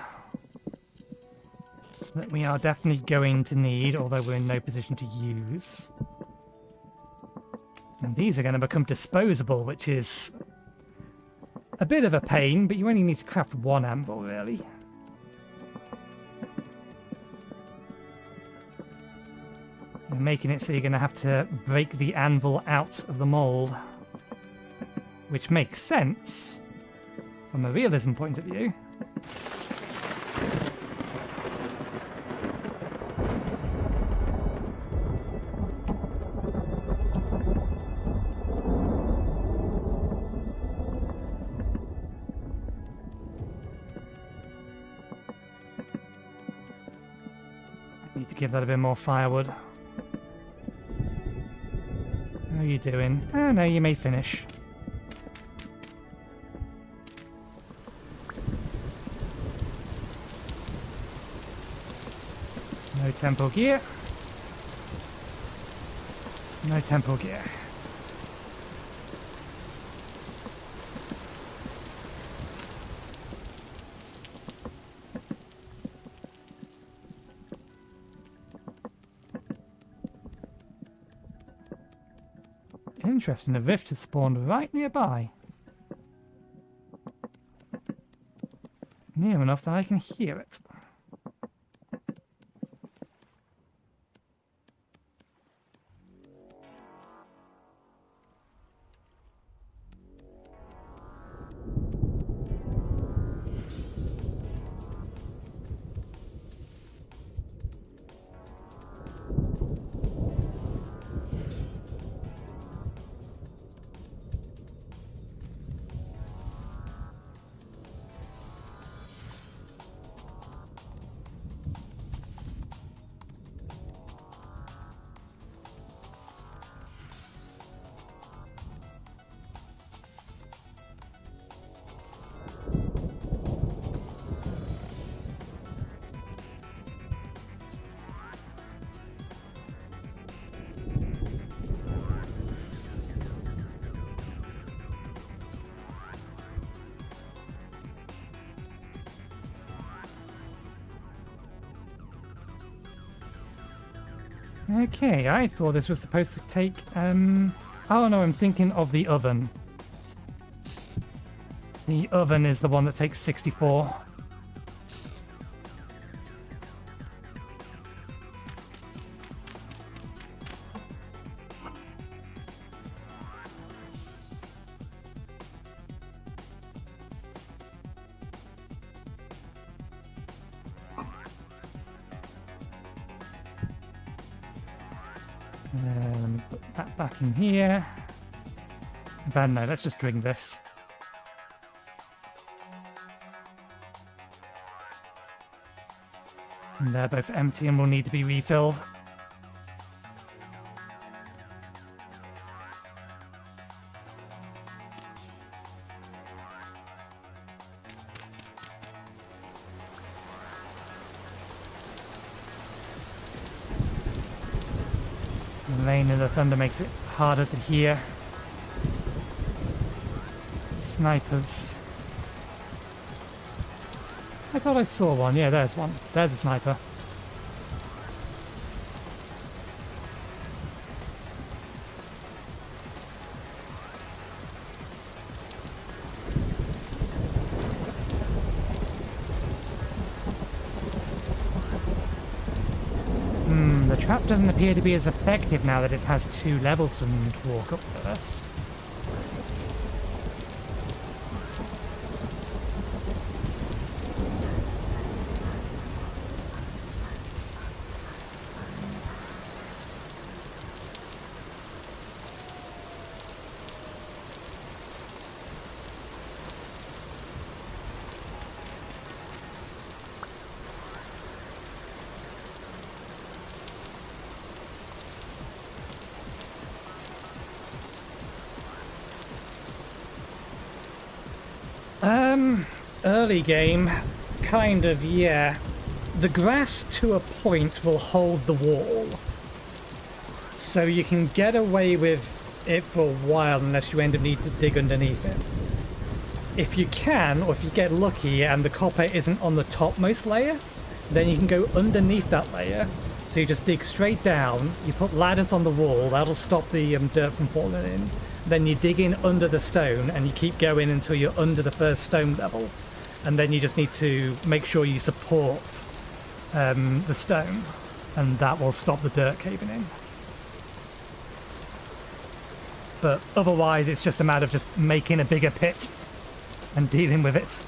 that we are definitely going to need, although we're in no position to use. And these are going to become disposable, which is a bit of a pain, but you only need to craft one anvil, really. You're making it so you're going to have to break the anvil out of the mold. Which makes sense from a realism point of view. I need to give that a bit more firewood. How are you doing? Oh no, you may finish. No tempo gear. No tempo gear. Interesting, a rift has spawned right nearby. Near enough that I can hear it. Okay, I thought this was supposed to take, oh no, I'm thinking of the oven. The oven is the one that takes 64. Let me put that back in here. But no, let's just drink this. And they're both empty and will need to be refilled. Rain and the thunder makes it harder to hear. Snipers. I thought I saw one. Yeah, there's one. There's a sniper. The trap doesn't appear to be as effective now that it has 2 levels for me to walk up first. Early game, kind of, yeah. The grass to a point will hold the wall. So you can get away with it for a while unless you end up needing to dig underneath it. If you can, or if you get lucky and the copper isn't on the topmost layer, then you can go underneath that layer. So you just dig straight down, you put ladders on the wall, that'll stop the dirt from falling in. Then you dig in under the stone and you keep going until you're under the first stone level. And then you just need to make sure you support the stone, and that will stop the dirt caving in. But otherwise it's just a matter of just making a bigger pit and dealing with it.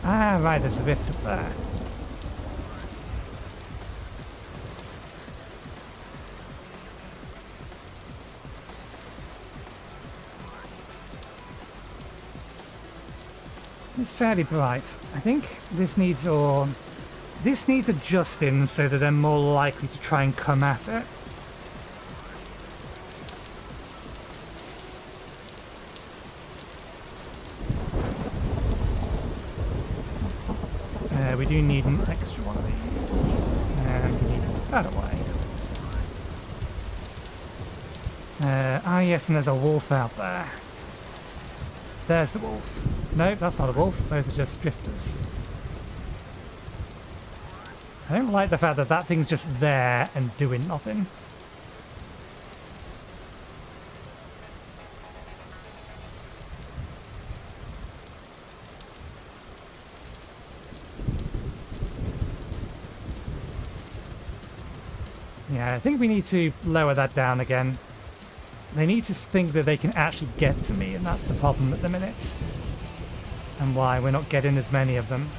Ah, right, there's a rift up there. It's fairly bright. I think this needs adjusting so that they're more likely to try and come at it. We do need an extra one of these, and we need to put that away. Yes, and there's a wolf out there. There's the wolf. No, that's not a wolf. Those are just drifters. I don't like the fact that that thing's just there and doing nothing. Yeah, I think we need to lower that down again. They need to think that they can actually get to me, and that's the problem at the minute. And why we're not getting as many of them.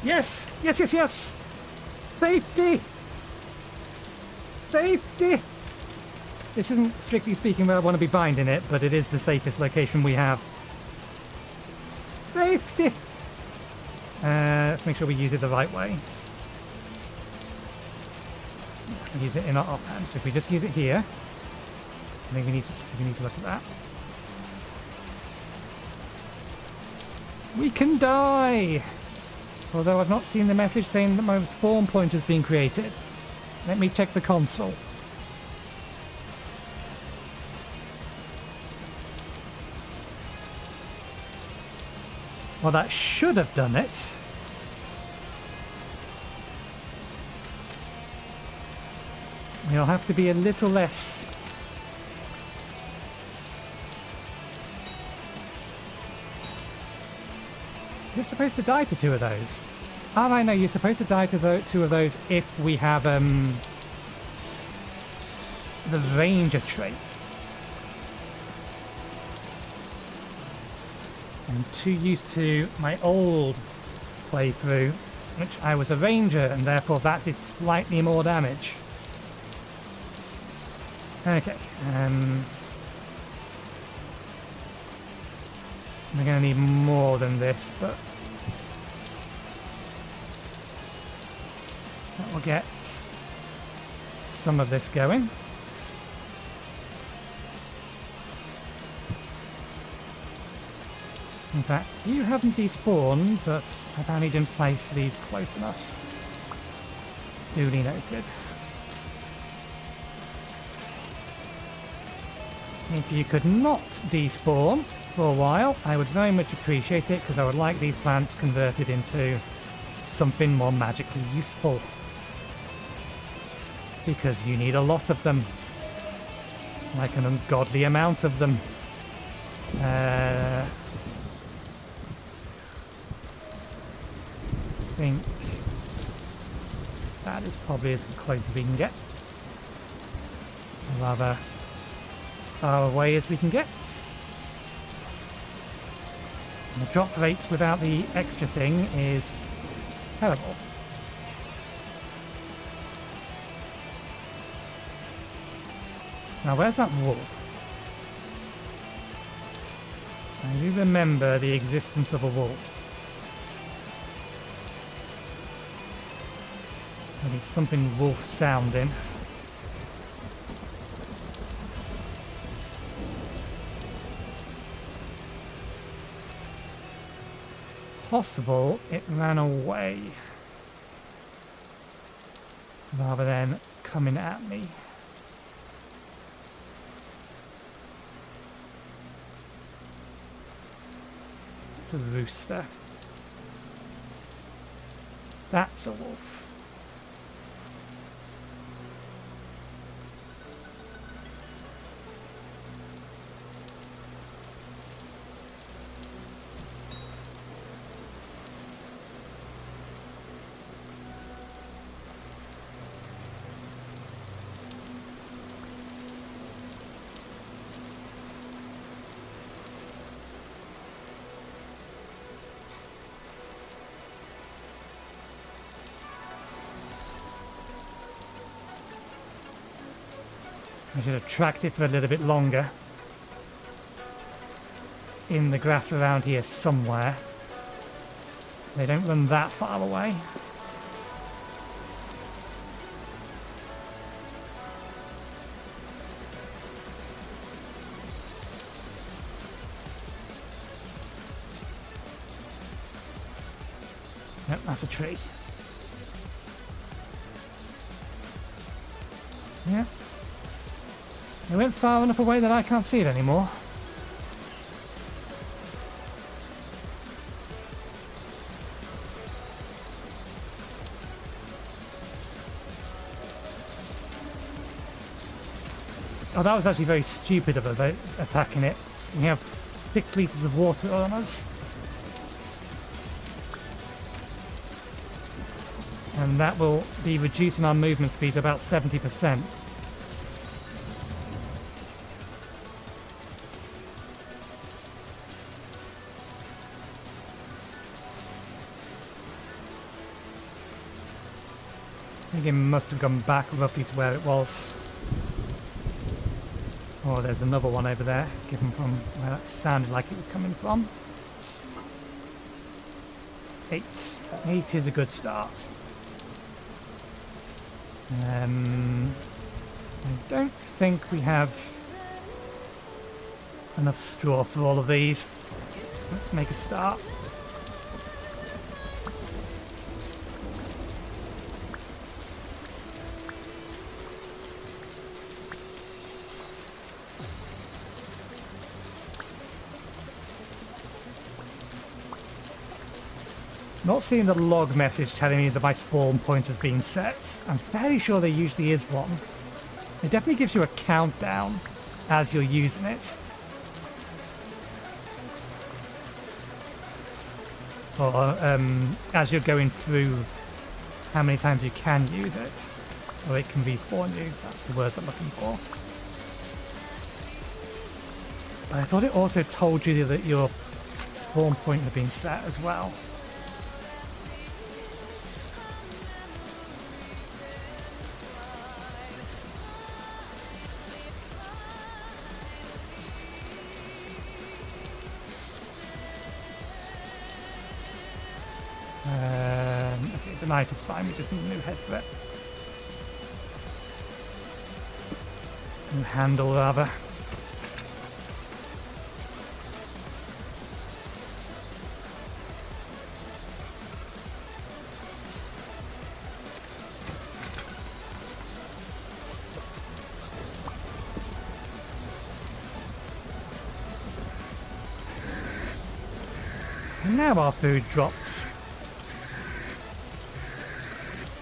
Yes! Yes, yes, yes! Safety! Safety! This isn't, strictly speaking, where I want to be binding it, but it is the safest location we have. Safety! Let's make sure we use it the right way. Use it in our offhand. So if we just use it here, I think we need to look at that. We can die! Although I've not seen the message saying that my spawn point has been created. Let me check the console. Well, that should have done it. We'll have to be a little less... You're supposed to die to 2 of those. Oh, I know, you're supposed to die to 2 of those if we have the ranger trait. I'm too used to my old playthrough which I was a ranger, and therefore that did slightly more damage. Okay, we're going to need more than this, but that will get some of this going. In fact, you haven't despawned, but I apparently didn't place these close enough. Duly noted. If you could not despawn for a while, I would very much appreciate it, because I would like these plants converted into something more magically useful. Because you need a lot of them. Like an ungodly amount of them. I think that is probably as close as we can get. Rather as far away as we can get. And the drop rates without the extra thing is terrible. Now where's that wolf? I do remember the existence of a wolf. I need something wolf sounding. It's possible it ran away rather than coming at me. It's a rooster. That's a wolf. I should have tracked it for a little bit longer. It's in the grass around here somewhere. They don't run that far away. Nope, that's a tree. Yeah. It went far enough away that I can't see it anymore. Oh, that was actually very stupid of us, attacking it. We have 6 litres of water on us. And that will be reducing our movement speed to about 70%. I think it must have gone back roughly to where it was. Oh, there's another one over there, given from where that sounded like it was coming from. 8. 8 is a good start. I don't think we have enough straw for all of these. Let's make a start. Not seeing the log message telling me that my spawn point has been set. I'm fairly sure there usually is one. It definitely gives you a countdown as you're using it. Or as you're going through how many times you can use it. Or it can respawn you, that's the words I'm looking for. But I thought it also told you that your spawn point had been set as well. Okay, the knife is fine. We just need a new head for it. New handle, rather. And now our food drops.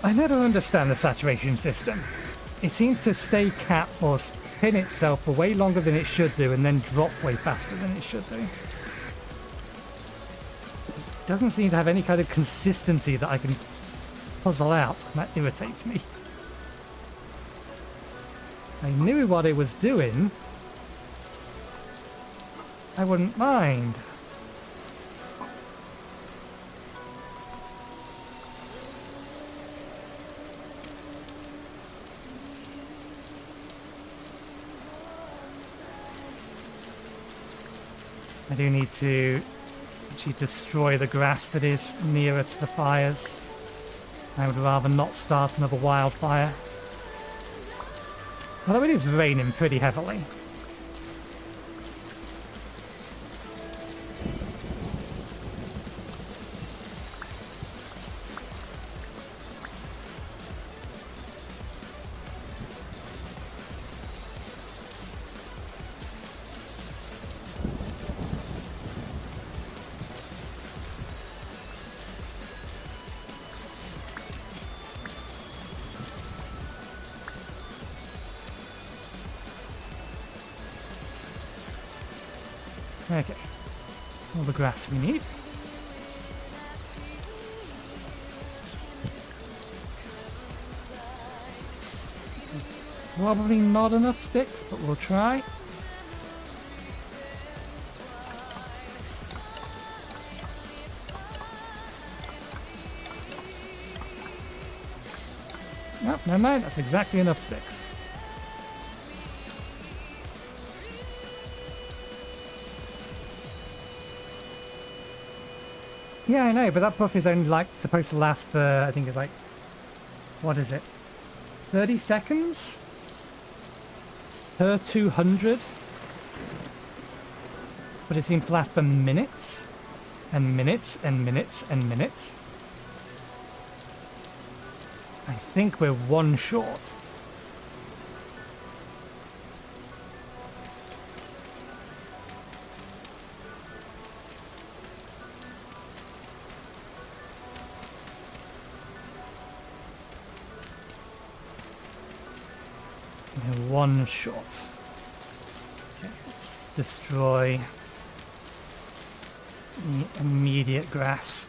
I never understand the saturation system. It seems to stay capped or pin itself for way longer than it should do and then drop way faster than it should do. It doesn't seem to have any kind of consistency that I can puzzle out, and that irritates me. I knew what it was doing. I wouldn't mind. I do need to actually destroy the grass that is nearer to the fires. I would rather not start another wildfire. Although it is raining pretty heavily. Okay, that's all the grass we need. Probably not enough sticks, but we'll try. Nope, never mind, that's exactly enough sticks. Yeah, I know, but that buff is only like supposed to last for, I think it's like, what is it? 30 seconds? Per 200? But it seems to last for minutes. And minutes and minutes and minutes. I think we're one short. One shot. Okay, let's destroy the immediate grass.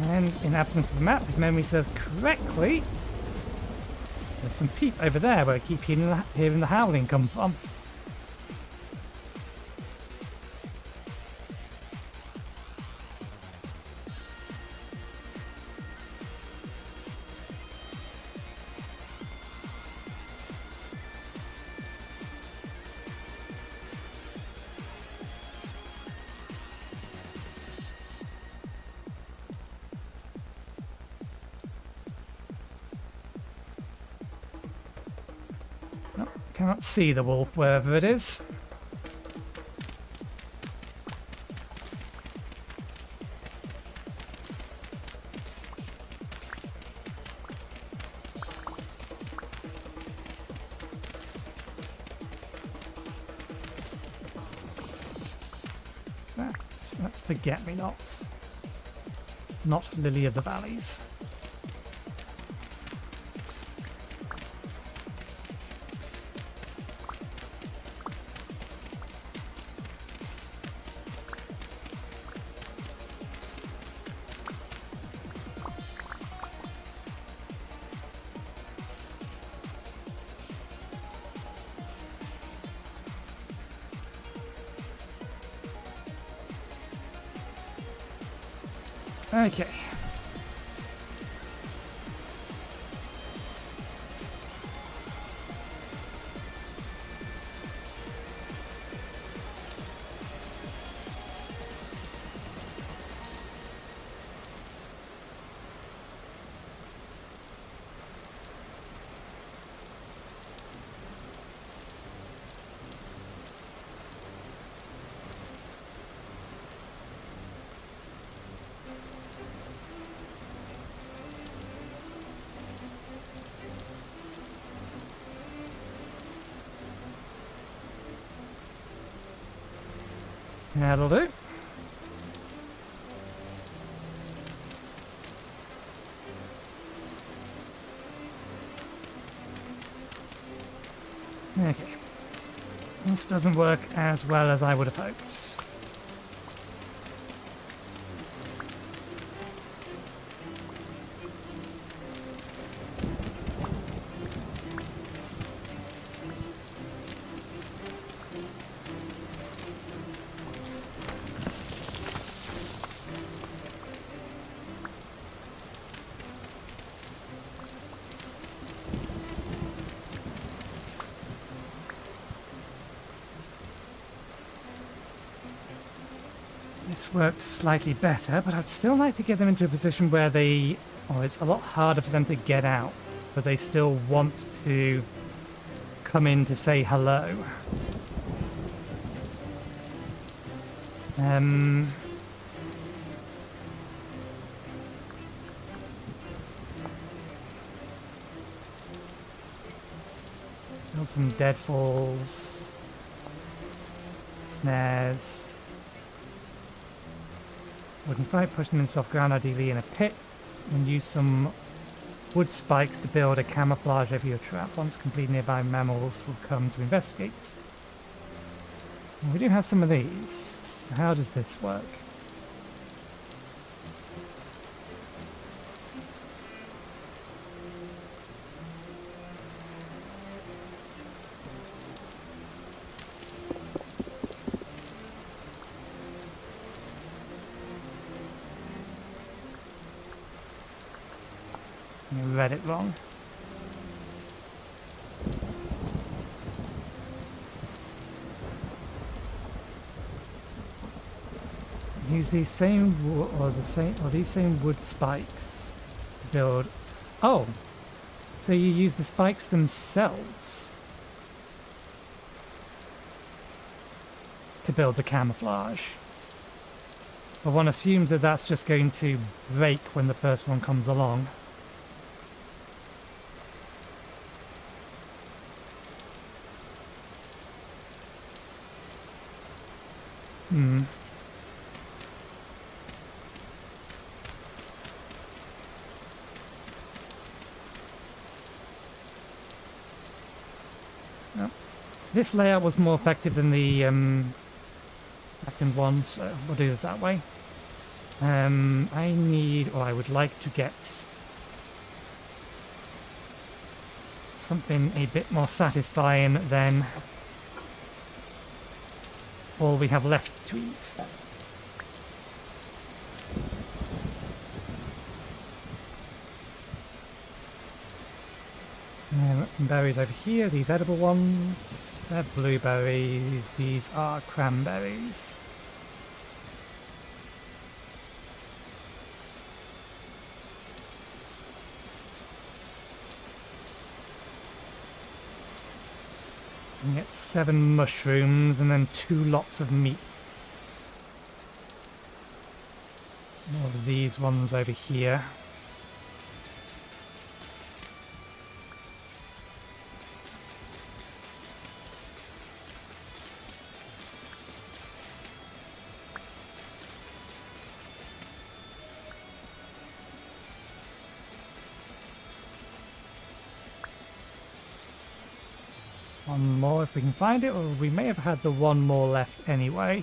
And in absence of a map, if memory serves correctly, there's some peat over there where I keep hearing the howling come from. Can't see the wolf wherever it is. That's Forget-Me-Not. Not Lily of the Valleys. Okay. That'll do. Okay. This doesn't work as well as I would have hoped. This worked slightly better, but I'd still like to get them into a position where they... Oh, it's a lot harder for them to get out, but they still want to come in to say hello. Build some deadfalls, snares. Wooden spike, push them in soft ground, ideally in a pit, and use some wood spikes to build a camouflage over your trap. Once complete, nearby mammals will come to investigate. And we do have some of these, so how does this work? I read it wrong. Use these same these same wood spikes to build. Oh, so you use the spikes themselves to build the camouflage. But one assumes that that's just going to break when the first one comes along. Well, this layout was more effective than the second one, so we'll do it that way. I need, or I would like to get something a bit more satisfying than all we have left to eat. Got some berries over here, these edible ones. They're blueberries, these are cranberries. You get 7 mushrooms and then 2 lots of meat. More of these ones over here. One more if we can find it, or we may have had the one more left anyway.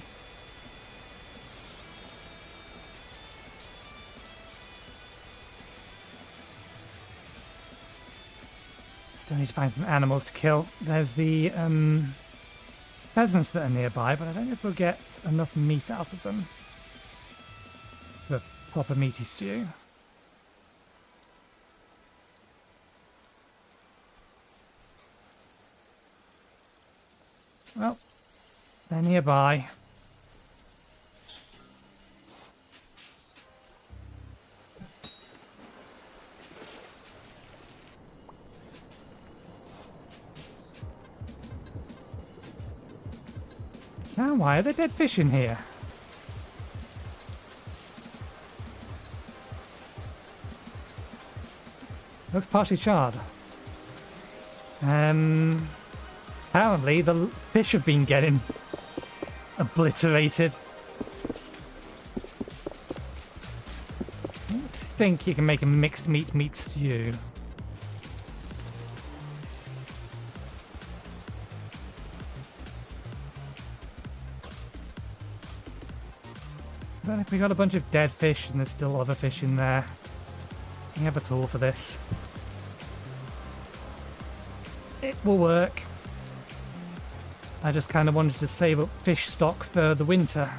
Still need to find some animals to kill. There's the pheasants that are nearby, but I don't know if we'll get enough meat out of them. The proper meaty stew. Well, they're nearby. Now, why are there dead fish in here? Looks partially charred. Apparently the fish have been getting obliterated. I think you can make a mixed meat stew. But if we got a bunch of dead fish and there's still other fish in there, we have a tool for this. It will work. I just kind of wanted to save up fish stock for the winter.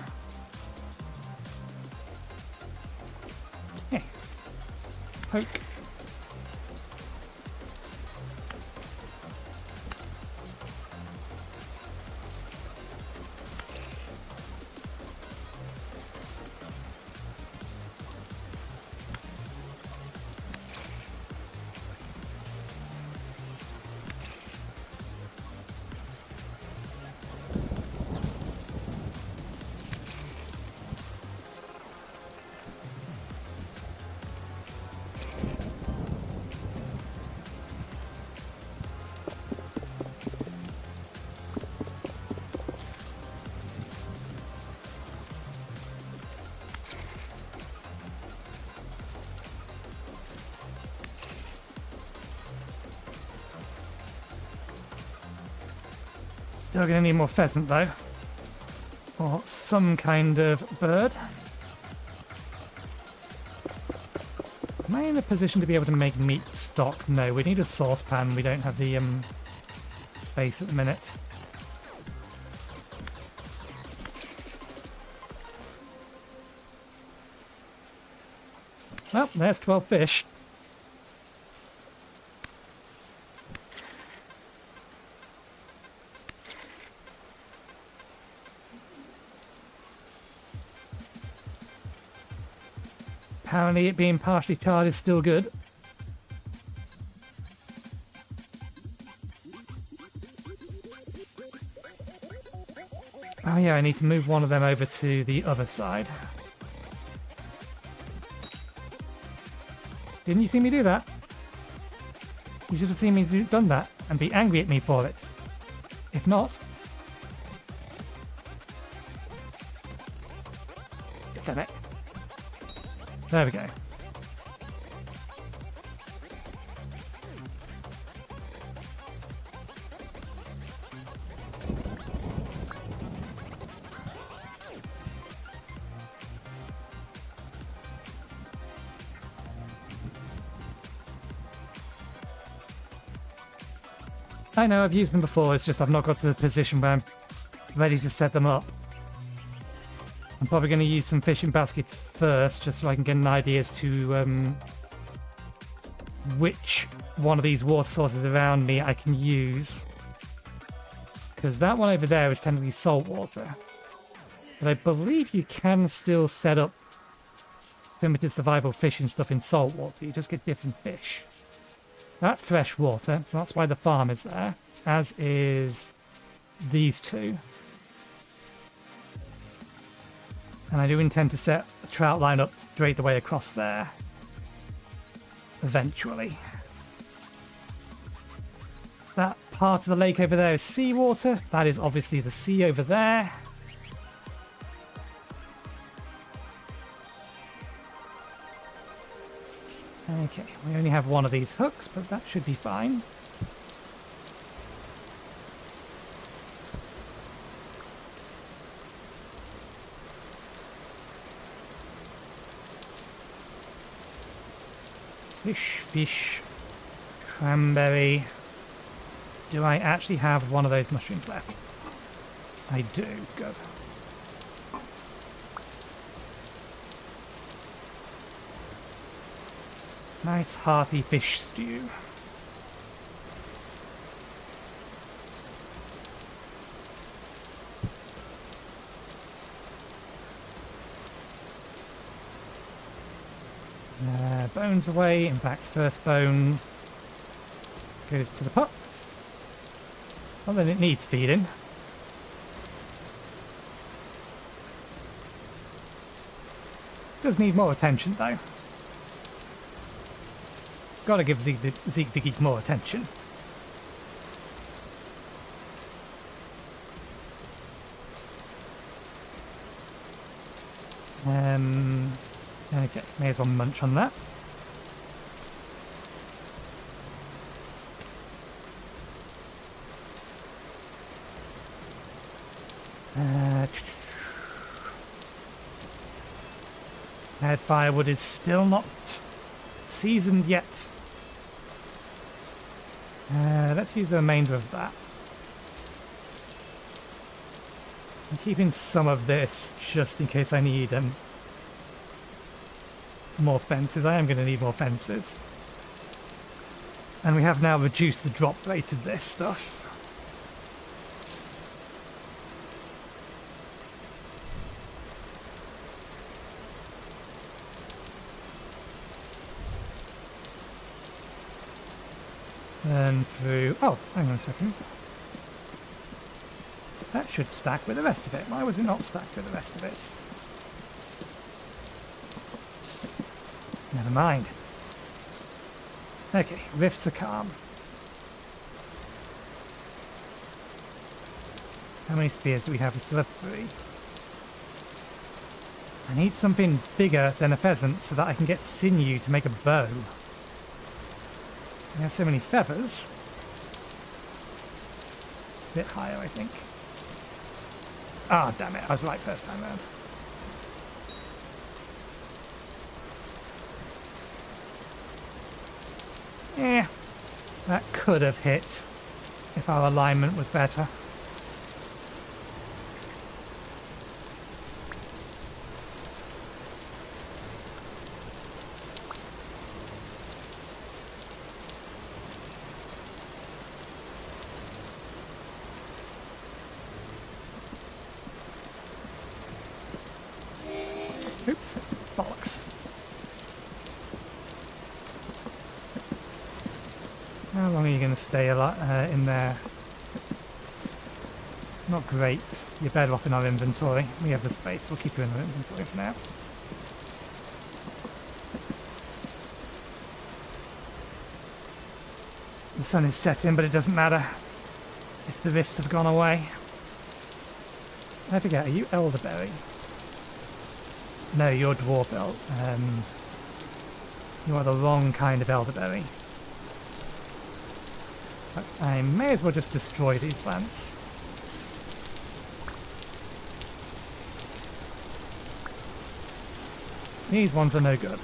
Yeah. Poke. Still gonna need more pheasant though. Or some kind of bird. Am I in a position to be able to make meat stock? No, we need a saucepan. We don't have the space at the minute. Well, there's 12 fish. Apparently it being partially charred is still good. Oh yeah, I need to move one of them over to the other side. Didn't you see me do that? You should have seen me done that and be angry at me for it. If not... Damn it. There we go. I know, I've used them before, it's just I've not got to the position where I'm ready to set them up. I'm probably going to use some fishing baskets first, just so I can get an idea as to which one of these water sources around me I can use. Because that one over there is technically salt water. But I believe you can still set up primitive survival fishing stuff in salt water, you just get different fish. That's fresh water, so that's why the farm is there, as is these two. And I do intend to set a trout line up straight the way across there. Eventually. That part of the lake over there is seawater. That is obviously the sea over there. Okay, we only have one of these hooks, but that should be fine. Fish, cranberry. Do I actually have one of those mushrooms left? I do. Good. Nice hearty fish stew. Bones away. In fact, first bone goes to the pup. Well, then it needs feeding. Does need more attention, though. Gotta give Zeke the Geek more attention. Okay, may as well munch on that. Head firewood is still not seasoned yet. Let's use the remainder of that. I'm keeping some of this just in case I need more fences. I am going to need more fences. And we have now reduced the drop rate of this stuff. Turn through... Oh, hang on a second. That should stack with the rest of it. Why was it not stacked with the rest of it? Never mind. Okay, rifts are calm. How many spears do we have? We still have 3. I need something bigger than a pheasant so that I can get sinew to make a bow. We have so many feathers. A bit higher, I think. Ah, damn it, I was right first time round. Yeah, that could have hit if our alignment was better. Oops, bollocks. How long are you going to stay in there? Not great. You're better off in our inventory. We have the space. We'll keep you in our inventory for now. The sun is setting, but it doesn't matter if the rifts have gone away. I forget, are you elderberry? No, you're dwarf and you are the wrong kind of elderberry. But I may as well just destroy these plants. These ones are no good.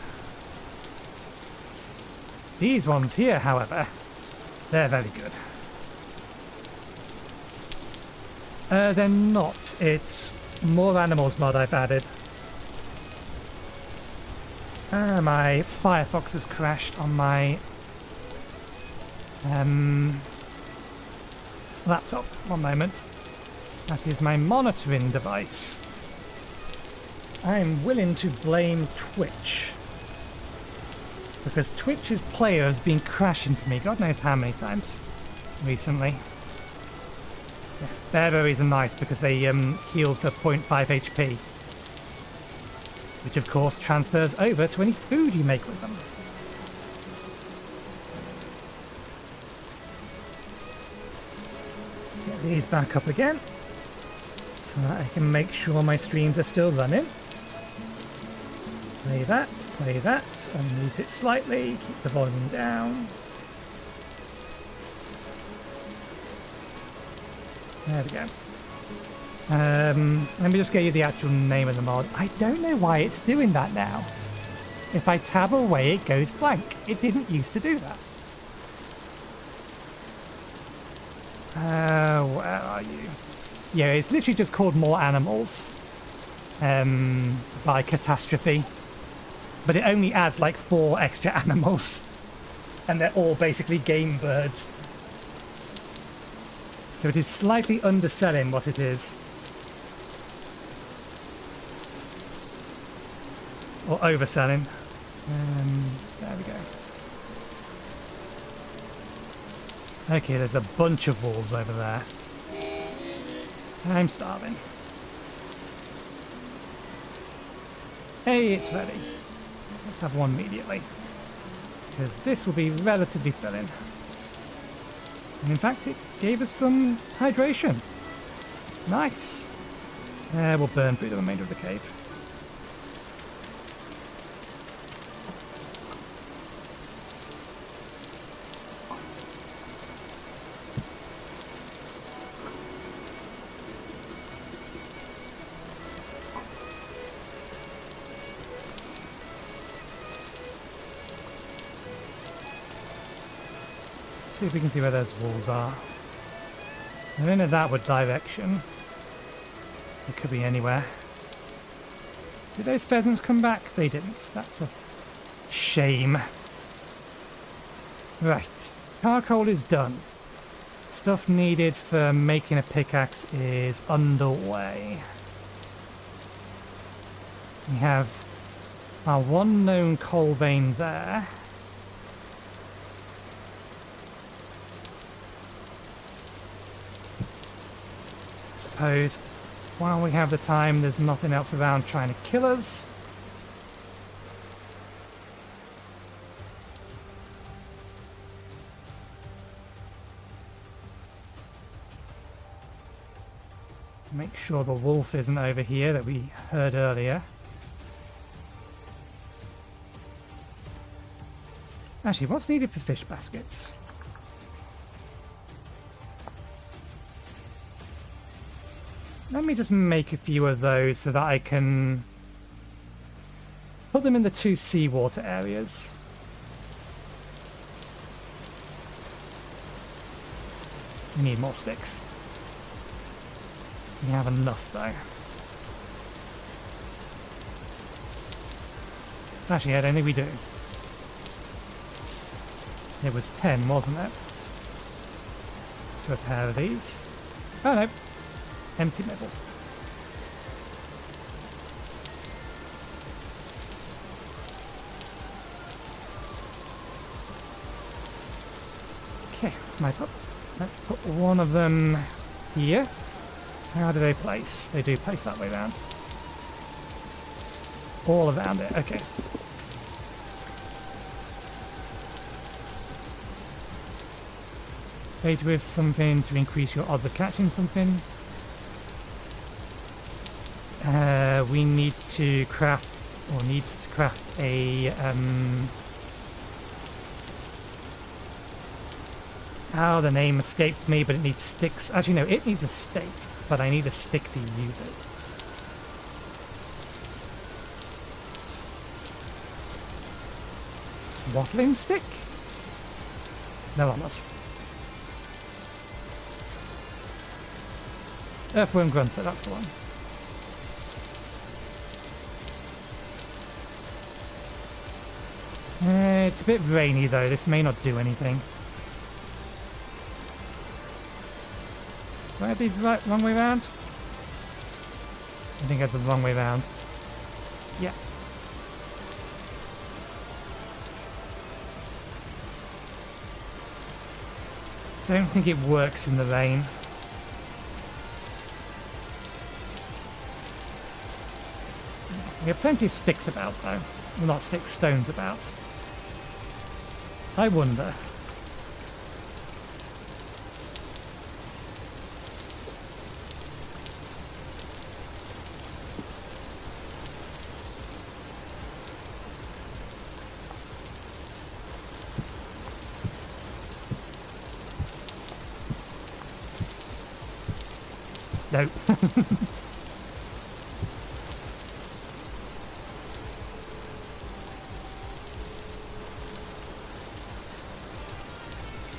These ones here, however, they're very good. They're not. It's more animals mod I've added. My Firefox has crashed on my laptop. One moment. That is my monitoring device. I'm willing to blame Twitch. Because Twitch's player has been crashing for me God knows how many times recently. Yeah, their berries are nice because they heal for 0.5 HP. Which of course transfers over to any food you make with them. Let's get these back up again so that I can make sure my streams are still running. Play that, unmute it slightly, keep the volume down. There we go. Let me just get you the actual name of the mod. I don't know why it's doing that now. If I tab away, it goes blank. It didn't used to do that. Where are you? Yeah, it's literally just called More Animals by Catastrophe. but it only adds like 4 extra animals, and they're all basically game birds. So it is slightly underselling what it is. Or overselling. There we go. Okay, there's a bunch of wolves over there. I'm starving. Hey, it's ready. Let's have one immediately, because this will be relatively filling. And in fact, it gave us some hydration. Nice. We'll burn through the remainder of the cave. See if we can see where those walls are. They're in a thatward direction. It could be anywhere. Did those pheasants come back? They didn't. That's a shame. Right. Charcoal is done. Stuff needed for making a pickaxe is underway. We have our one known coal vein there. Suppose while we have the time, there's nothing else around trying to kill us. Make sure the wolf isn't over here that we heard earlier. Actually, what's needed for fish baskets? Let me just make a few of those so that I can put them in the 2 seawater areas. We need more sticks. We have enough though. Actually, I don't think we do. It was 10, wasn't it? To a pair of these. Oh no. Empty level. Okay, that's my put. Let's put one of them here. How do they place? They do place that way round. All around it, okay. Trade with something to increase your odds of catching something. We need to craft, or needs to craft a, oh, the name escapes me, but it needs sticks. Actually, no, it needs a stake, but I need a stick to use it. Watling stick? No on us. Earthworm grunter, that's the one. It's a bit rainy though, this may not do anything. Were these right, wrong way round? I think I had the wrong way round. Yeah. Don't think it works in the rain. We have plenty of sticks about though. Well, not sticks, stones about. I wonder. No.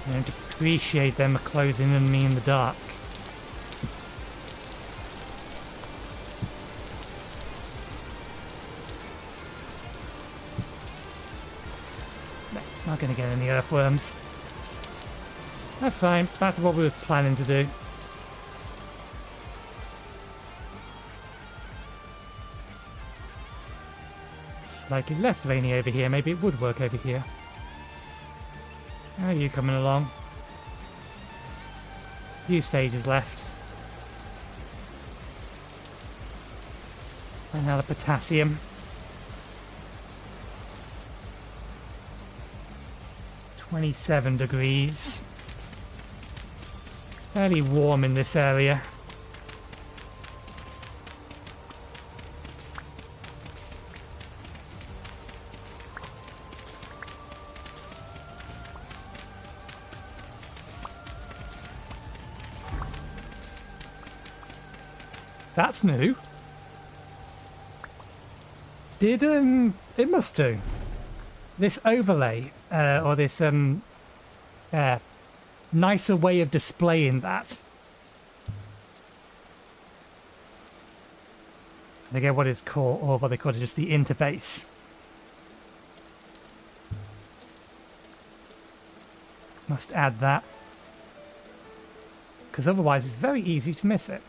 I don't appreciate them closing in me in the dark. get any earthworms. That's fine. That's what we were planning to do. Slightly less rainy over here. Maybe it would work over here. How are you coming along? Few stages left. Another potassium. 27 degrees. It's fairly warm in this area. That's new. Did it must do. This overlay or this nicer way of displaying that. I forget what it's called, or what they call it, just the interface. Must add that, because otherwise it's very easy to miss it.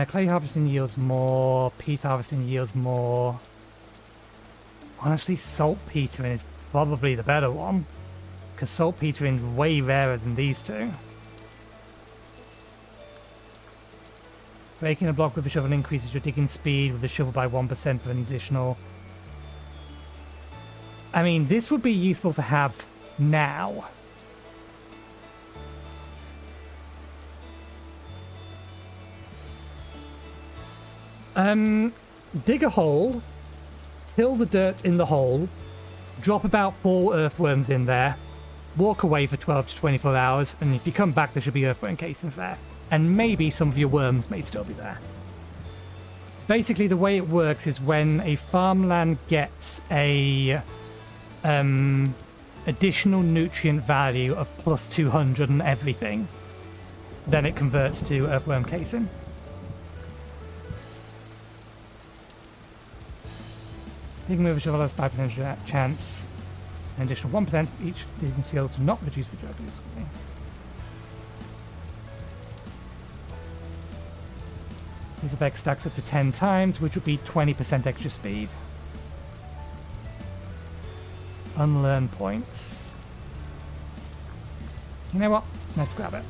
Clay harvesting yields more, peat harvesting yields more. Honestly, saltpeter is probably the better one, because saltpeter is way rarer than these two. Breaking a block with a shovel increases your digging speed with the shovel by 1% for an additional. I mean, this would be useful to have now. Dig a hole, till the dirt in the hole, drop about 4 earthworms in there, walk away for 12 to 24 hours, and if you come back there should be earthworm casings there. And maybe some of your worms may still be there. Basically the way it works is when a farmland gets a additional nutrient value of plus 200 and everything, then it converts to earthworm casing. Digging with a shovel has 5% chance, an additional 1% each digging skill to not reduce the durability. This effect stacks up to 10 times, which would be 20% extra speed. Unlearn points. You know what? Let's grab it.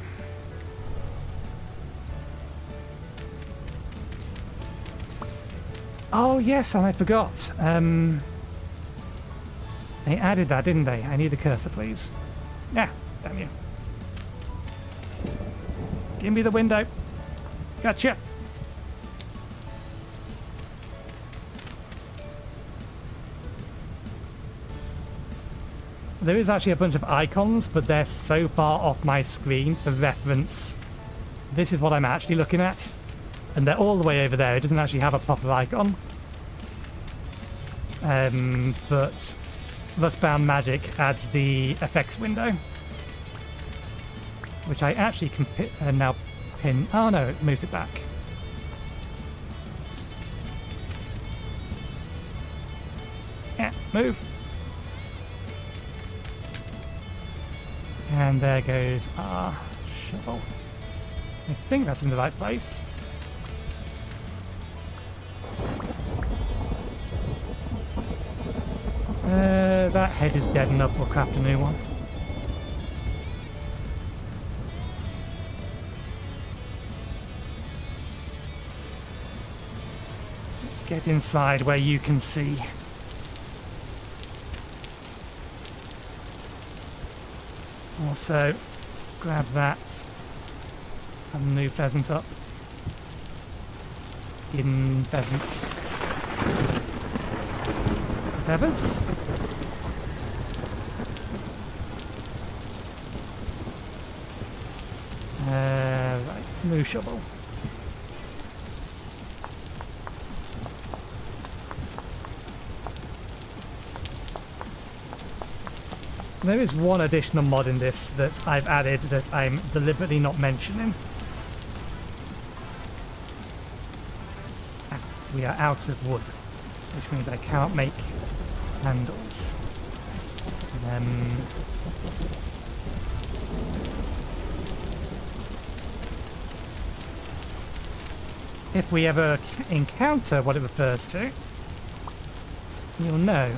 Oh yes, and I forgot. They added that, didn't they? I need the cursor, please. Yeah, damn you. Give me the window. Gotcha. There is actually a bunch of icons, but they're so far off my screen for reference. This is what I'm actually looking at. And they're all the way over there. It doesn't actually have a proper icon. But Rustbound Magic adds the effects window, which I actually can now pin. Oh no, it moves it back. Yeah, move. And there goes our shovel. I think that's in the right place. That head is dead enough. We'll craft a new one. Let's get inside where you can see. Also, grab that. Have a new pheasant up. Hidden pheasant. Feathers. Right, new shovel. There is one additional mod in this that I've added that I'm deliberately not mentioning. We are out of wood, which means I cannot make handles. If we ever encounter what it refers to, you'll know.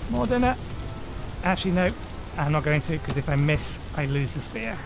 More dinner. Actually, no, I'm not going to, because if I miss, I lose the spear.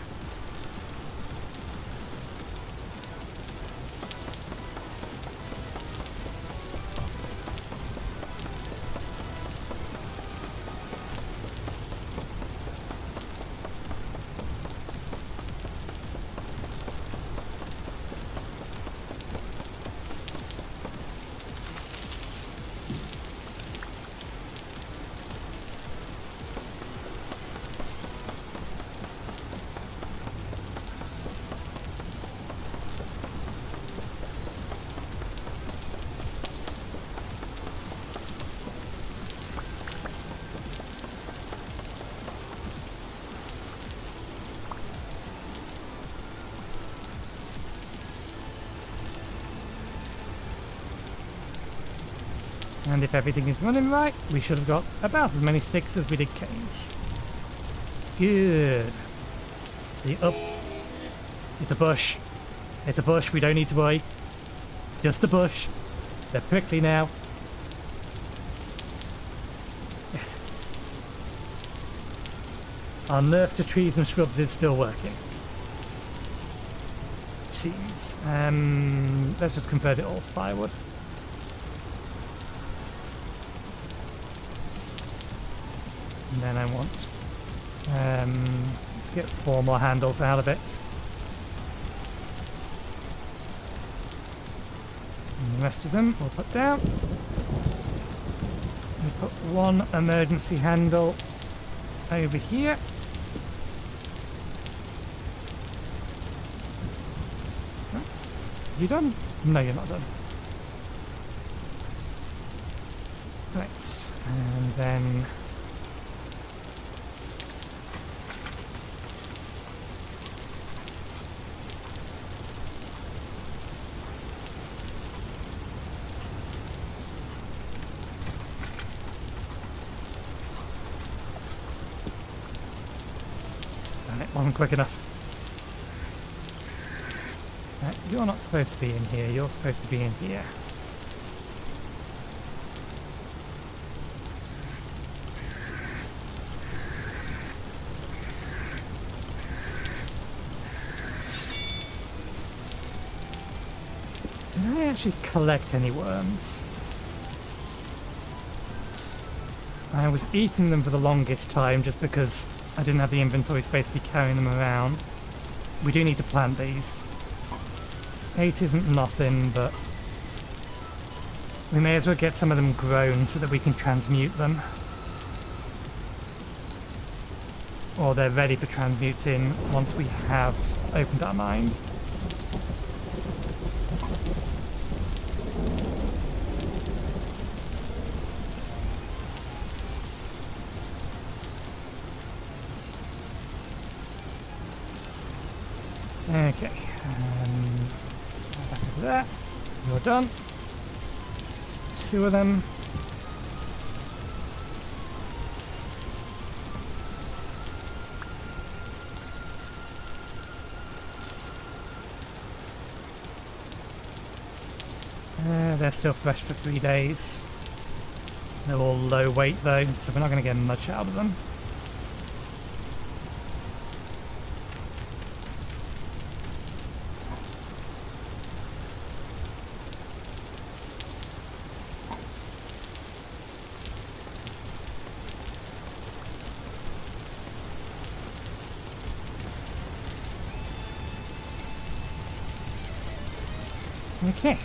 And if everything is running right, we should have got about as many sticks as we did canes. Good. It's a bush. It's a bush, we don't need to worry. Just a bush. They're prickly now. Our nerf to trees and shrubs is still working. It seems. Let's just convert it all to firewood. And then I want, let's get 4 more handles out of it. And the rest of them we'll put down. We put 1 emergency handle over here. Huh? You done? No, you're not done. Right, and then wasn't quick enough. You're not supposed to be in here, you're supposed to be in here. Did I actually collect any worms? I was eating them for the longest time just because I didn't have the inventory space to be carrying them around. We do need to plant these. 8 isn't nothing, but we may as well get some of them grown so that we can transmute them. Or they're ready for transmuting once we have opened our mind. Okay, back over there. You're done. It's 2 of them. They're still fresh for 3 days. They're all low weight though, so we're not going to get much out of them. Okay.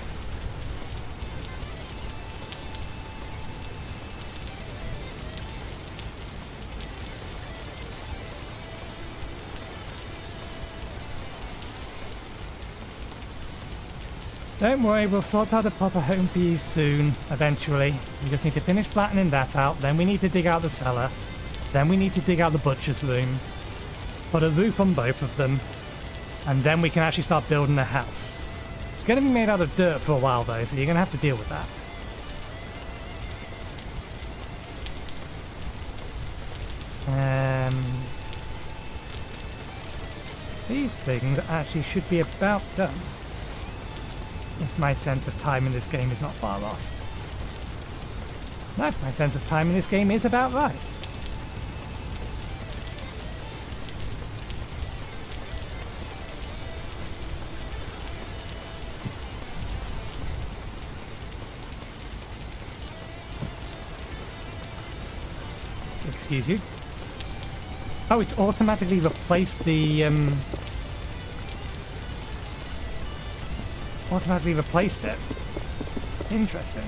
Don't worry, we'll sort out a proper home for you soon, eventually. We just need to finish flattening that out, then we need to dig out the cellar, then we need to dig out the butcher's room, put a roof on both of them, And then we can actually start building a house. It's going to be made out of dirt for a while though, so you're going to have to deal with that. These things actually should be about done. If my sense of time in this game is not far off. No, my sense of time in this game is about right. Excuse you. Oh, it's automatically replaced the automatically replaced it. Interesting.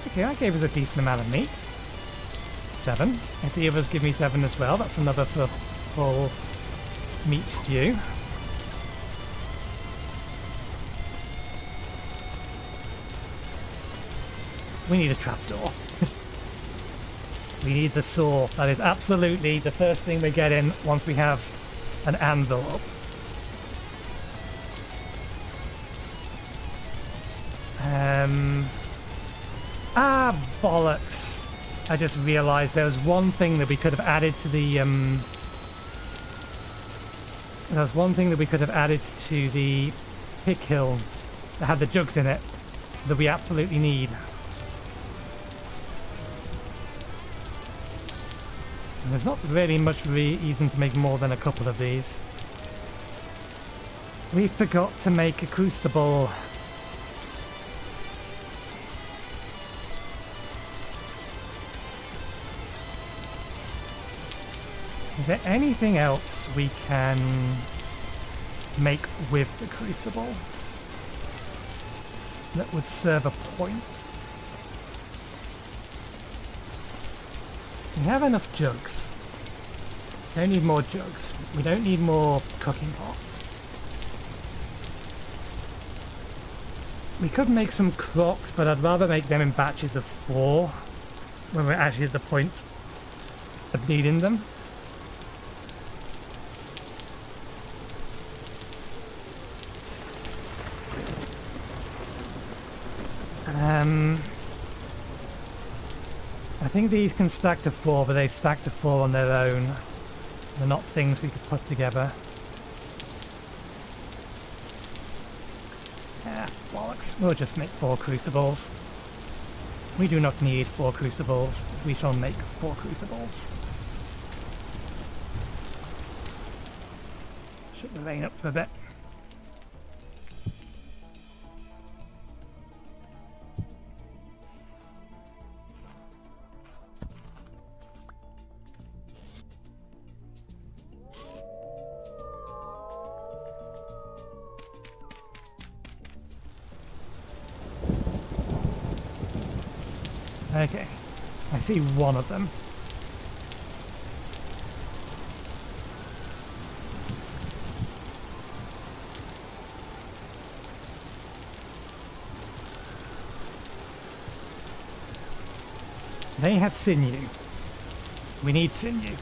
Okay, that gave us a decent amount of meat. 7. If the others give me 7 as well, that's another full meat stew. We need a trapdoor. We need the saw. That is absolutely the first thing we get in once we have an anvil up. Bollocks. I just realised there was one thing that we could have added to the there was one thing that we could have added to the pick hill that had the jugs in it that we absolutely need. And there's not really much reason to make more than a couple of these. We forgot to make a crucible. Is there anything else we can make with the crucible that would serve a point? We have enough jugs. We don't need more jugs. We don't need more cooking pot. We could make some crocks, but I'd rather make them in batches of 4 when we're actually at the point of needing them. I think these can stack to 4, but they stack to 4 on their own. They're not things we could put together. Bollocks. We'll just make 4 crucibles. We do not need 4 crucibles. We shall make 4 crucibles. Shut the rain up for a bit. Okay, I see one of them. They have sinew. We need sinew.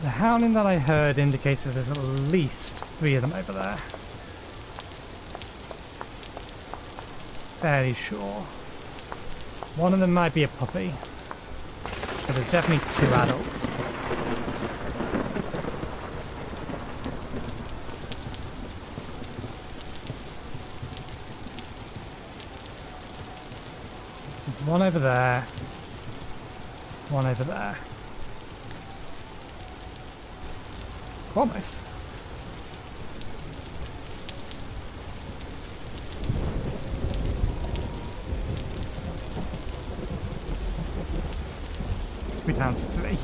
The howling that I heard indicates that there's at least 3 of them over there. Fairly sure. One of them might be a puppy, but there's definitely 2 adults. There's one over there, one over there. Almost. We're down to 3.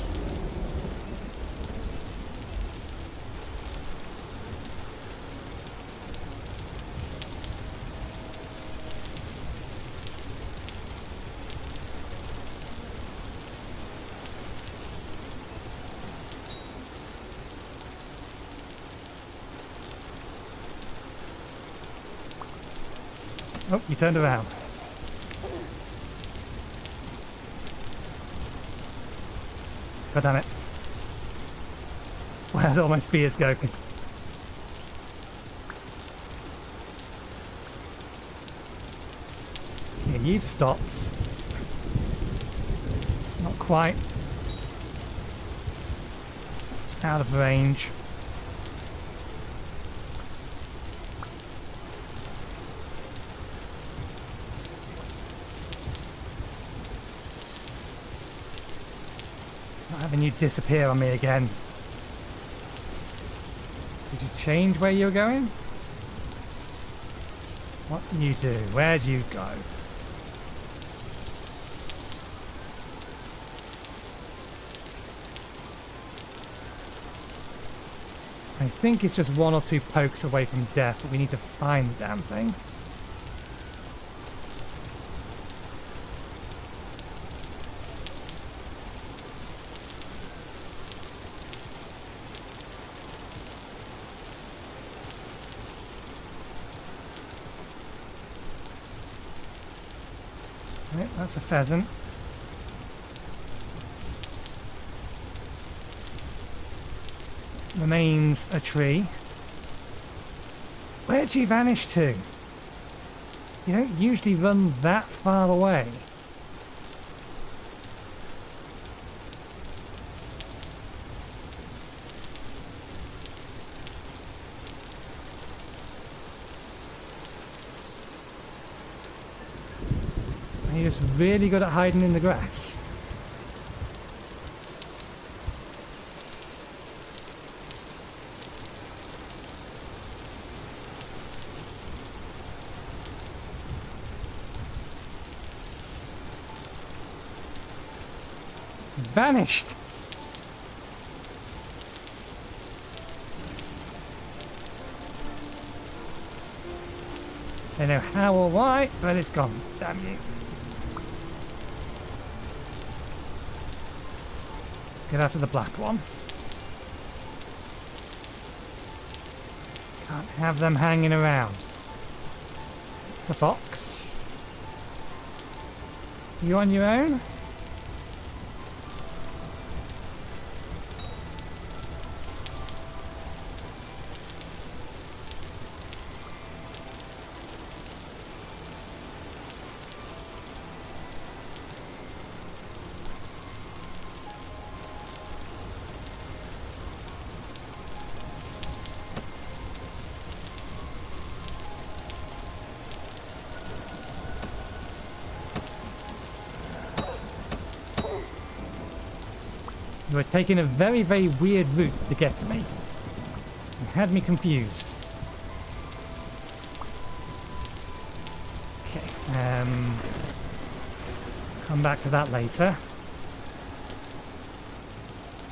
Oh, you turned around. God damn it. Where'd all my spears go? Okay, you've stopped. Not quite. It's out of range. Not having you disappear on me again. Did you change where you were going? What do you do? Where'd you go? I think it's just 1 or 2 pokes away from death, but we need to find the damn thing. Right, that's a pheasant. Remains a tree. Where'd you vanish to? You don't usually run that far away. Are you just really good at hiding in the grass? Vanished. I don't know how or why, but it's gone. Damn you. Let's get after the black one. Can't have them hanging around. It's a fox. You on your own? You were taking a very, very weird route to get to me. You had me confused. Okay, come back to that later.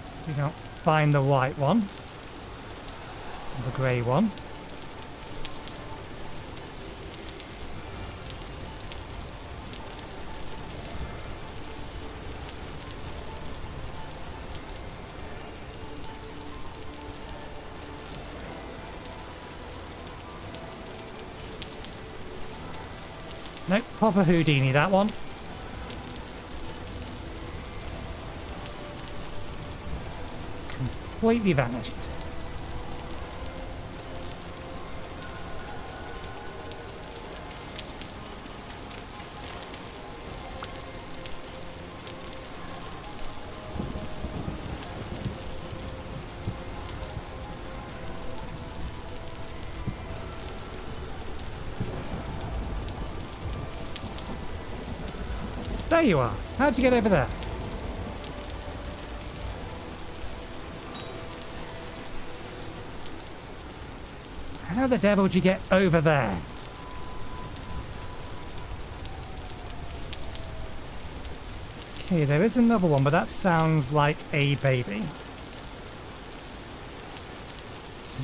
So we don't find the white one. Or the grey one. Nope, proper Houdini, that one. Completely vanished. There you are. How'd you get over there? How the devil did you get over there? Okay, there is another one, but that sounds like a baby.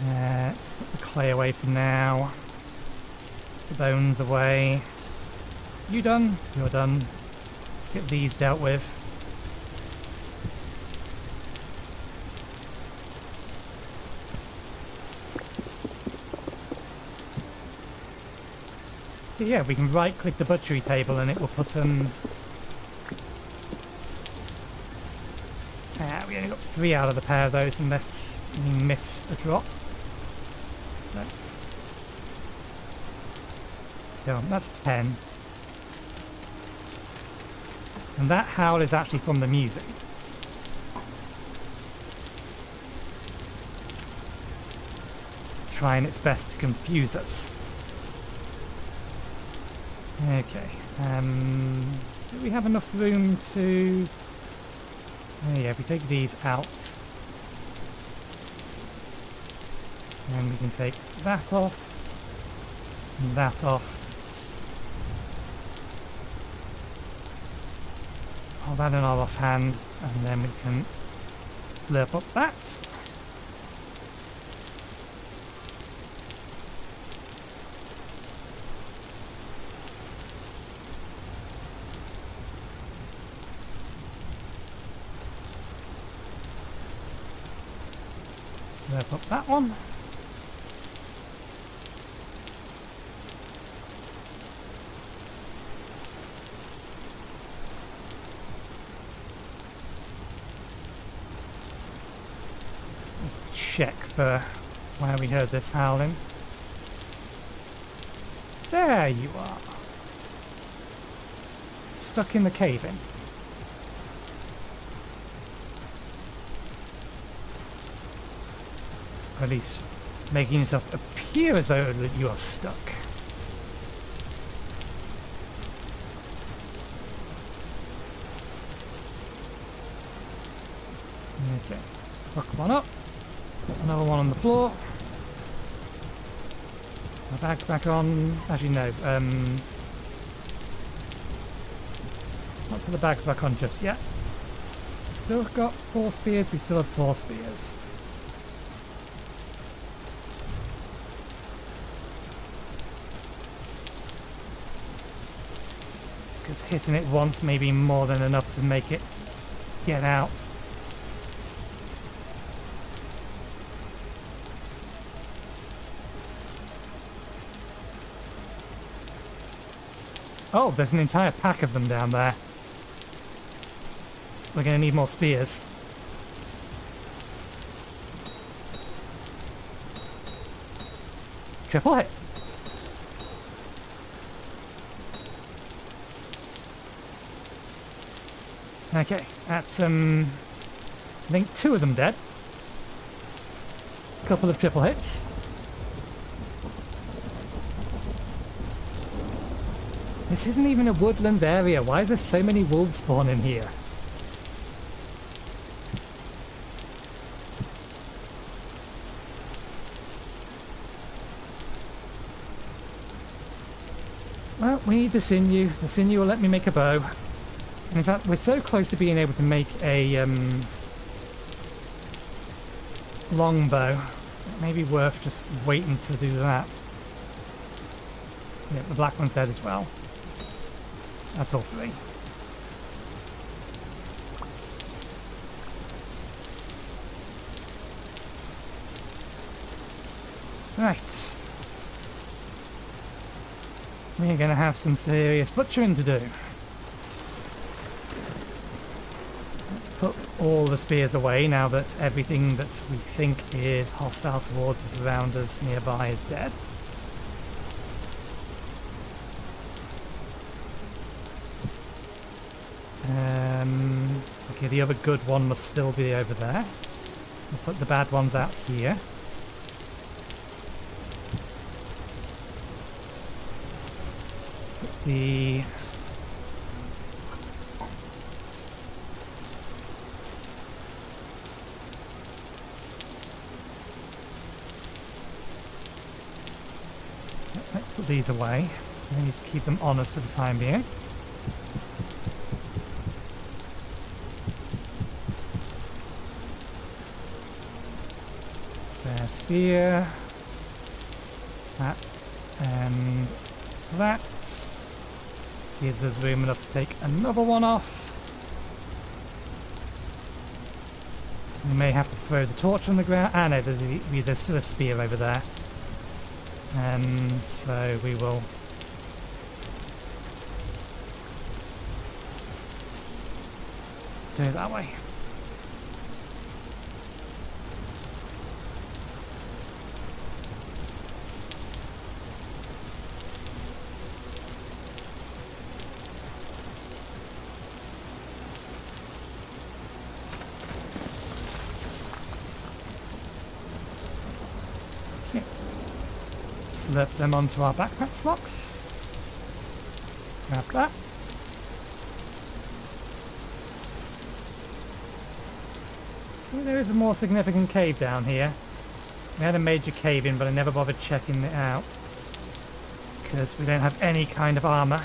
Let's put the clay away for now. The bones away. You done? You're done. Let's get these dealt with. Yeah, we can right-click the butchery table and it will put we only got 3 out of the pair of those unless we missed a drop. No. Still, that's 10. And that howl is actually from the music. Trying its best to confuse us. Okay. Do we have enough room to... Oh yeah, if we take these out, and we can take that off, and that off. Hold that in our offhand, and then we can slurp up that. Slurp up that one. Let's check for where we heard this howling. There you are. Stuck in the cave-in. Or at least making yourself appear as though that you are stuck. Okay, hook one up. Another one on the floor. My bag's back on. Actually, no. Let's not put the bags back on just yet. Still got 4 spears. We still have 4 spears. Because hitting it once may be more than enough to make it get out. Oh, there's an entire pack of them down there. We're going to need more spears. Triple hit. Okay, that's I think 2 of them dead. A couple of triple hits. This isn't even a woodlands area. Why is there so many wolves spawning here? Well, we need the sinew. The sinew will let me make a bow. In fact, we're so close to being able to make a longbow. It may be worth just waiting to do that. Yeah, the black one's dead as well. That's all 3. Right. We're going to have some serious butchering to do. Let's put all the spears away now that everything that we think is hostile towards us around us nearby is dead. Okay, the other good one must still be over there. We'll put the bad ones out here. Let's put the... Let's put these away. I need to keep them on us for the time being. Spare spear. That and that. Gives us room enough to take another one off. We may have to throw the torch on the ground. Ah no, there's still a spear over there. And so we will do it that way. Slip them onto our backpack slots. Grab that. Well, there is a more significant cave down here. We had a major cave in, but I never bothered checking it out because we don't have any kind of armor.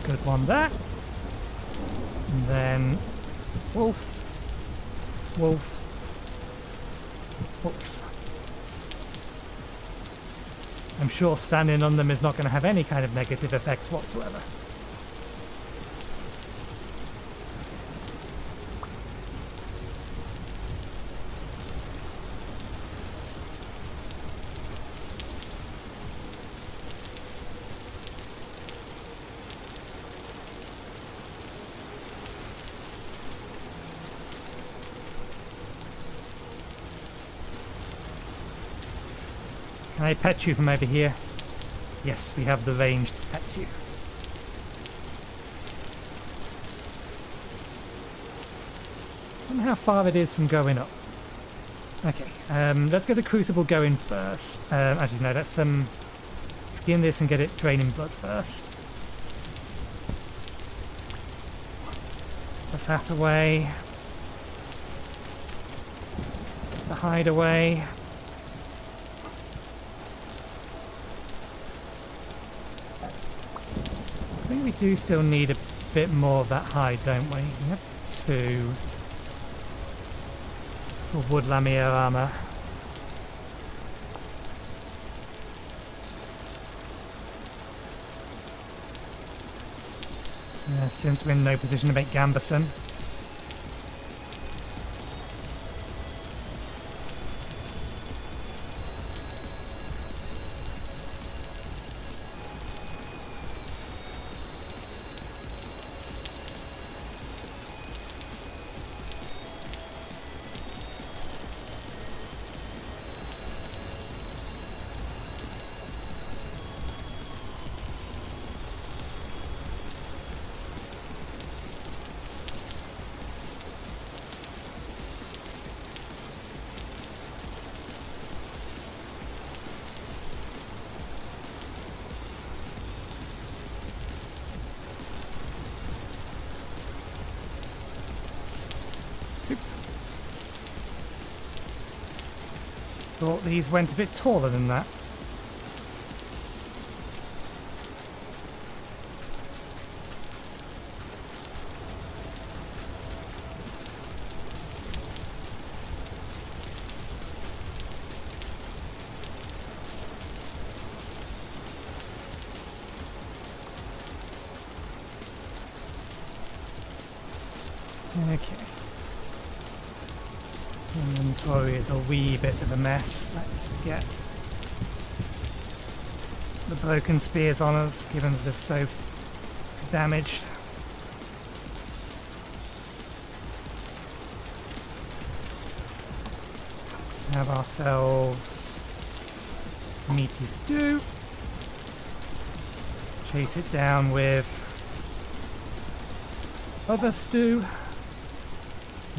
Good one there. And then wolf, wolf, wolf. I'm sure standing on them is not going to have any kind of negative effects whatsoever. Can I pet you from over here? Yes, we have the range to pet you. I don't know how far it is from going up. Okay, let's get the crucible going first. Actually, no, let's skin this and get it draining blood first. The fat away. The hide away. I think we do still need a bit more of that hide, don't we? We have 2 for wood lamier armor. Since we're in no position to make gambeson. Oops. Thought these went a bit taller than that. Okay. Inventory is a wee bit of a mess. Let's get the broken spears on us, given that they're so damaged. Have ourselves meaty stew. Chase it down with other stew,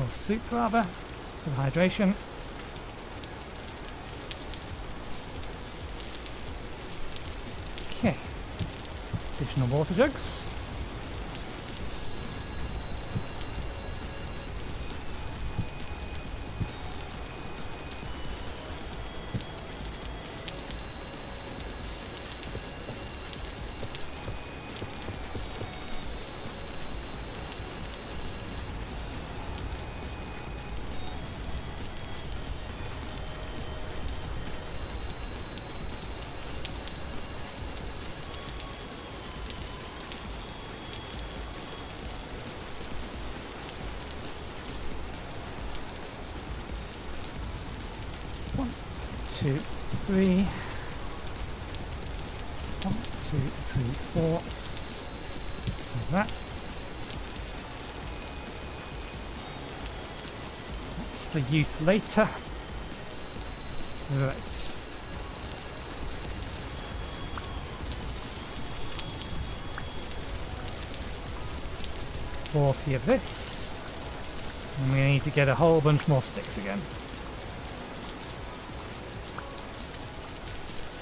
or soup rather, for hydration. Okay. Additional water jugs. One, two, three. 1, 2, 3, 4. Save that. That's for use later. Right. $40 of this. And we need to get a whole bunch more sticks again.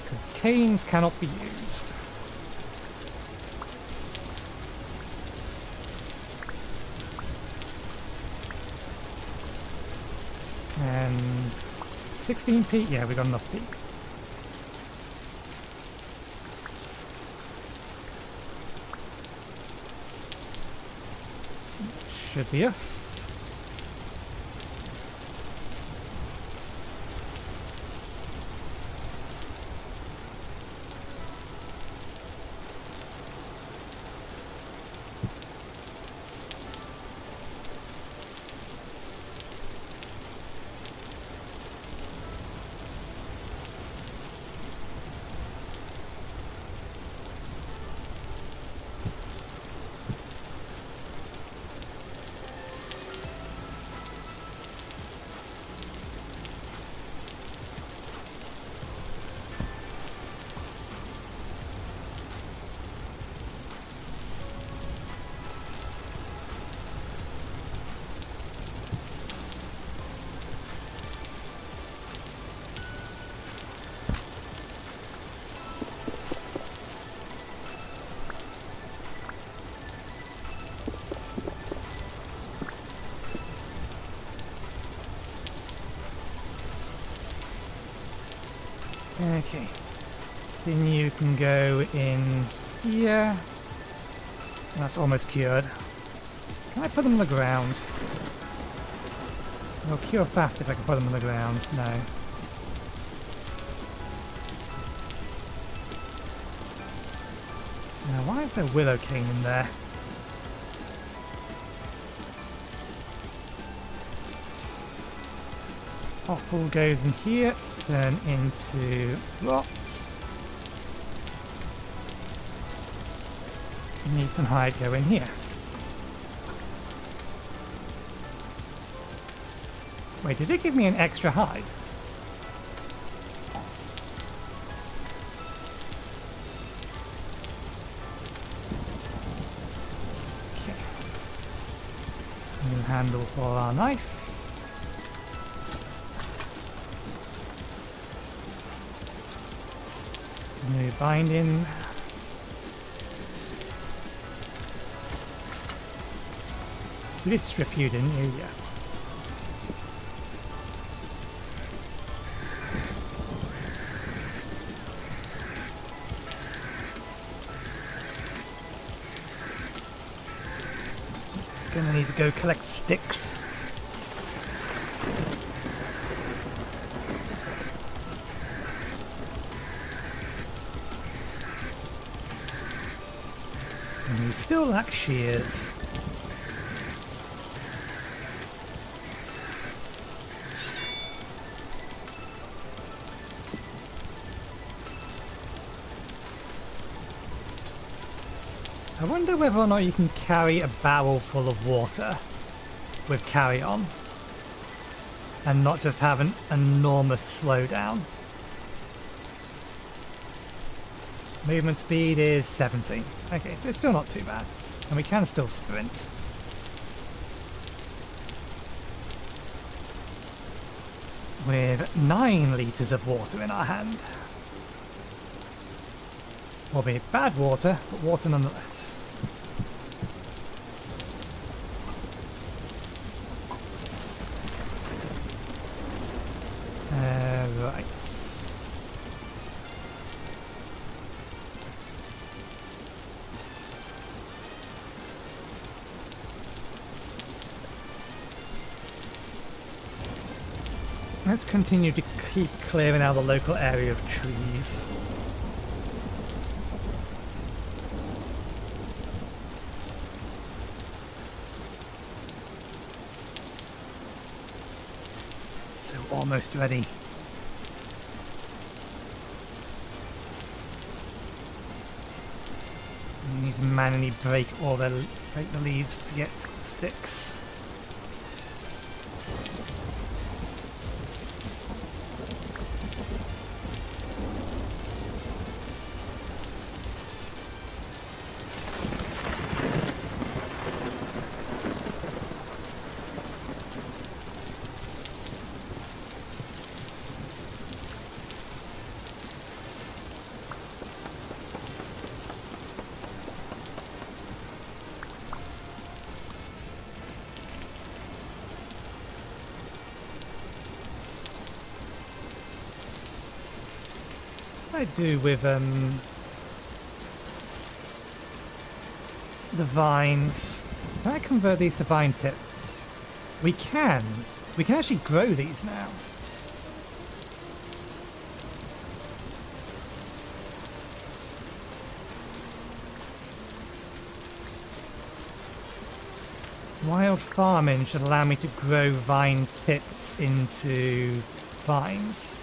Because canes cannot be used. And 16 peat? Yeah, we got enough peat. Should be it. Okay, then you can go in here. That's almost cured. Can I put them on the ground? They'll cure fast if I can put them on the ground. No. Now, why is there willow cane in there? Offal goes in here, turn into rocks. Meat and hide go in here. Wait, did it give me an extra hide? Okay. New handle for our knife. New binding. You did strip you, didn't you? Yeah. Gonna need to go collect sticks. And we still lack shears. I wonder whether or not you can carry a barrel full of water with carry-on and not just have an enormous slowdown. Movement speed is 70. Okay, so it's still not too bad. And we can still sprint. With 9 litres of water in our hand. Albeit bad water, but water nonetheless. Right. Let's continue to keep clearing out the local area of trees. So almost ready. You need to manually break the leaves to get sticks. I do with the vines. Can I convert these to vine tips? We can. We can actually grow these now. Wild farming should allow me to grow vine tips into vines.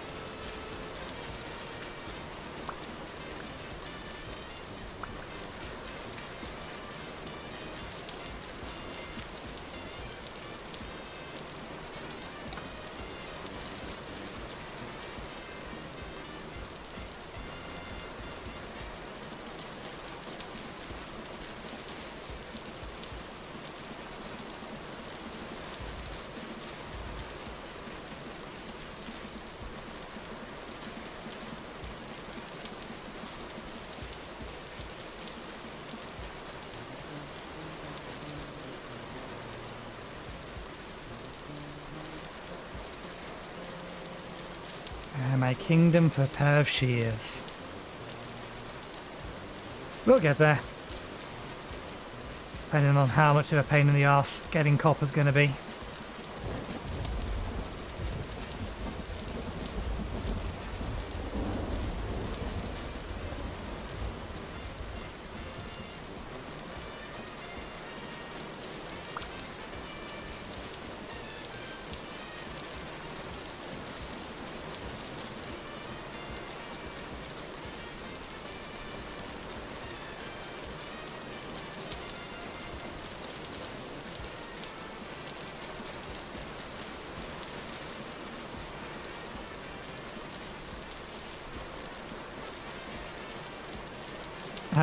My kingdom for a pair of shears. We'll get there. Depending on how much of a pain in the arse getting copper's going to be.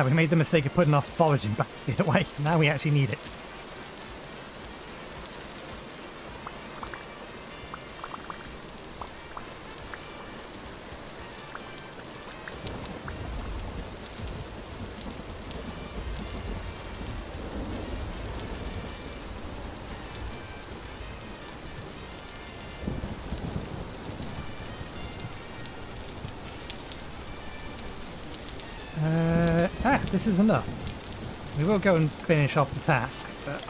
We made the mistake of putting our foraging basket away. Now we actually need it. This is enough. We will go and finish off the task, but...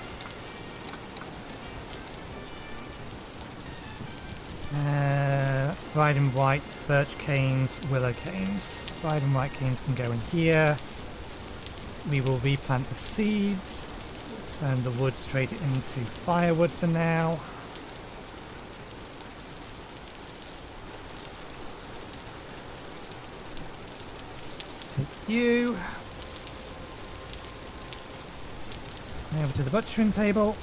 that's bright and white, birch canes, willow canes. Bright and white canes can go in here. We will replant the seeds. Turn the wood straight into firewood for now. Take you. Over to the butchering table.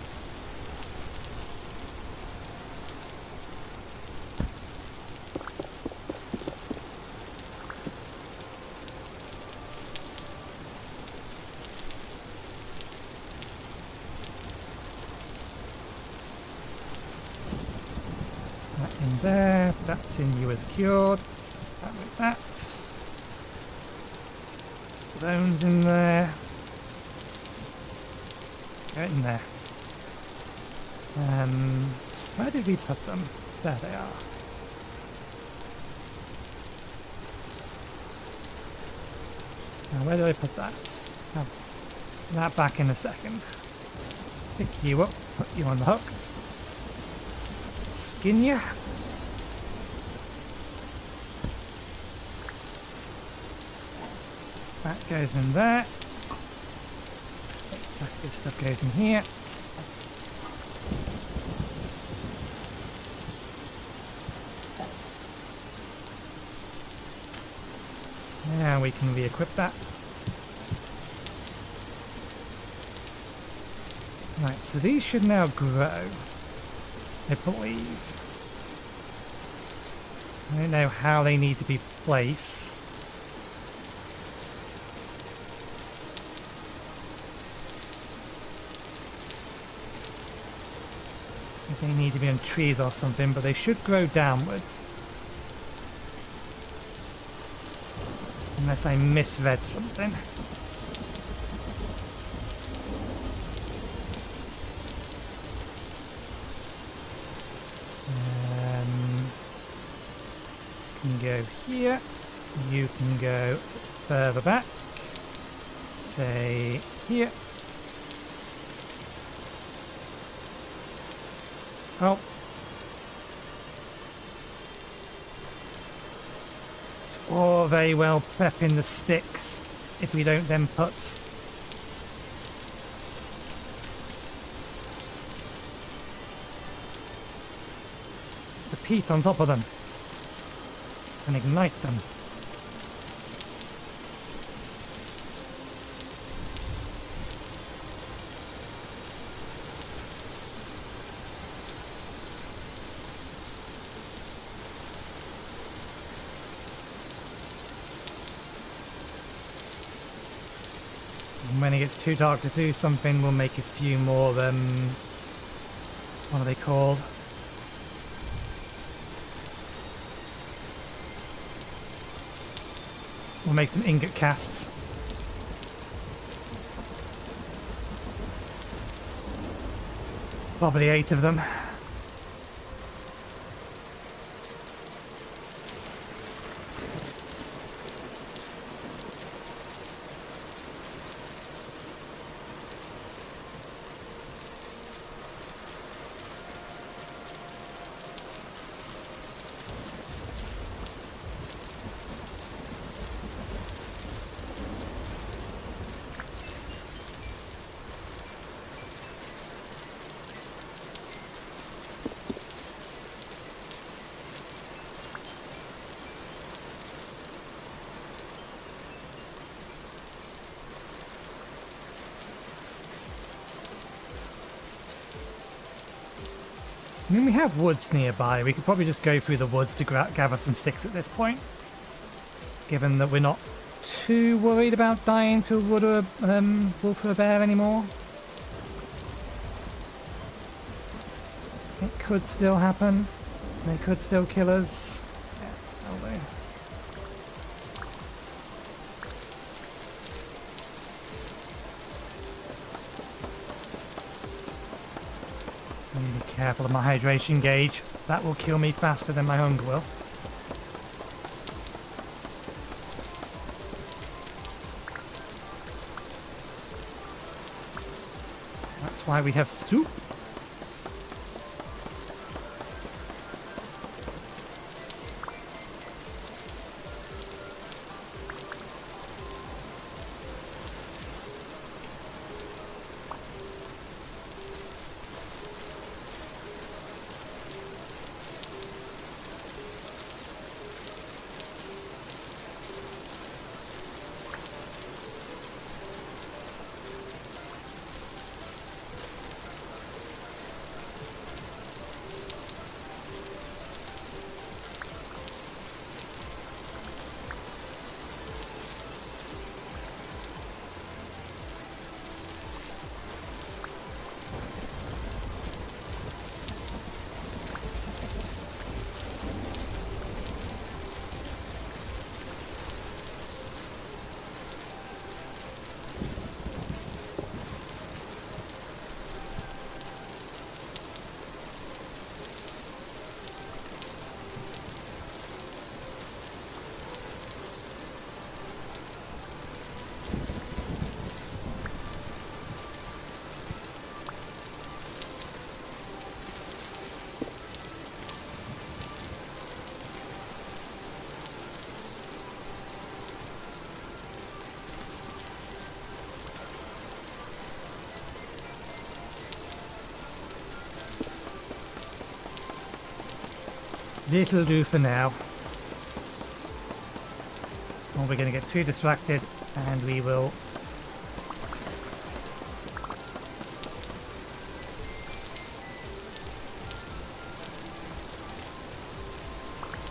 That in there. That's in you as cured. Split that with that. Bones in there. Go in there. Where did we put them? There they are. Now where do I put that? Oh, that back in a second. Pick you up, put you on the hook. Skin you. That goes in there. The rest of this stuff goes in here. Now we can re-equip that. Right, so these should now grow, I believe. I don't know how they need to be placed. If they need to be on trees or something, but they should grow downward. Unless I misread something. You can go here. You can go further back. Say here. Oh. It's all very well prepping the sticks if we don't then put the peat on top of them and ignite them. When it gets too dark to do something, we'll make a few more, what are they called? We'll make some ingot casts. Probably 8 of them. I mean, we have woods nearby. We could probably just go through the woods to gather some sticks at this point. Given that we're not too worried about dying to a wood or a wolf or a bear anymore. It could still happen. They could still kill us. Yeah, that'll do. I need to be careful of my hydration gauge. That will kill me faster than my hunger will. That's why we have soup. This'll do for now. Or we're going to get too distracted and we will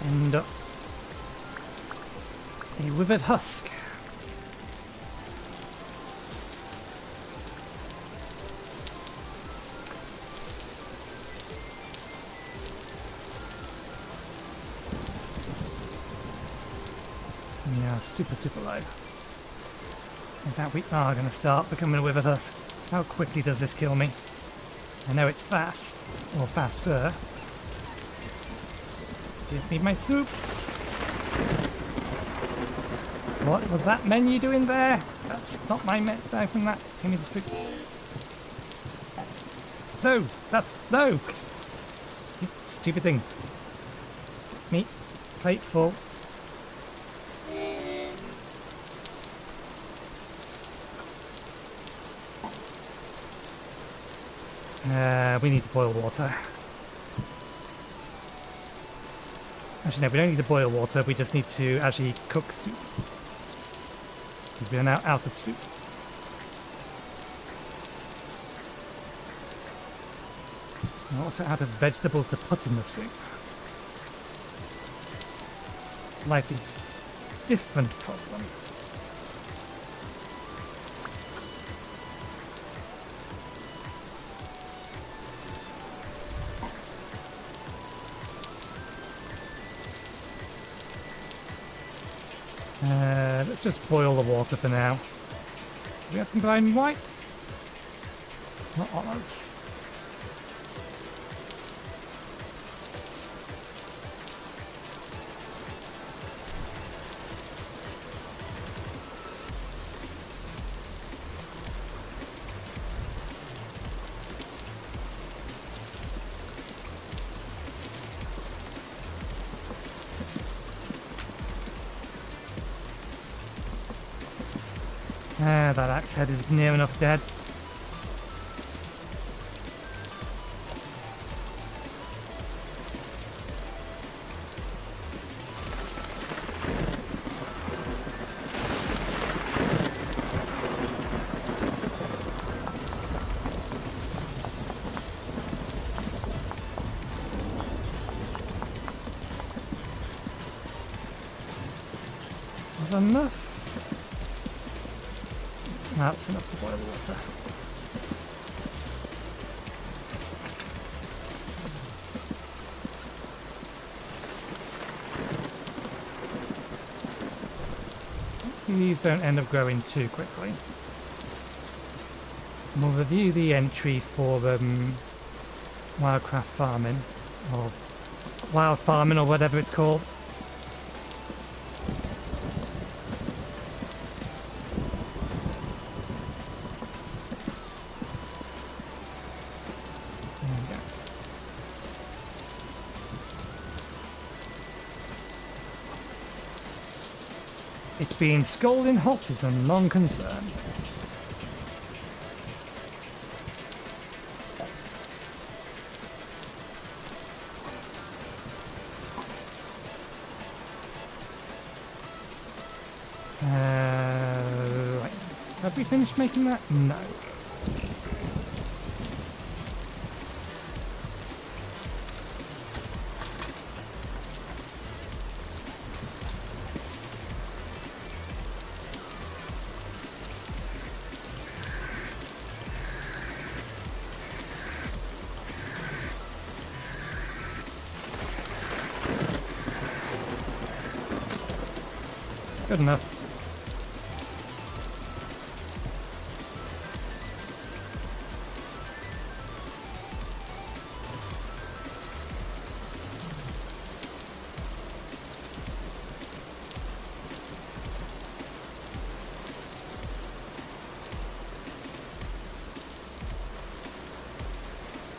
end up a withered husk. Yeah, super low. In fact, we are going to start becoming a withered husk. How quickly does this kill me? I know it's fast, or faster. Give me my soup. What was that menu doing there? That's not my menu from that. Give me the soup. No, that's no. Stupid thing. Meat, plate full. We need to boil water. Actually, no, we don't need to boil water. We just need to actually cook soup. Because we are now out of soup. We're also out of vegetables to put in the soup. Slightly different problem. Let's just boil the water for now. Do we have some brown white? Not on us. That axe head is near enough dead. Was that enough? That's enough to boil the water. These don't end up growing too quickly. We'll review the entry for wildcraft farming, or wild farming, or whatever it's called. It's being scalding hot is a non-concern. Right. Have we finished making that? No. Good enough.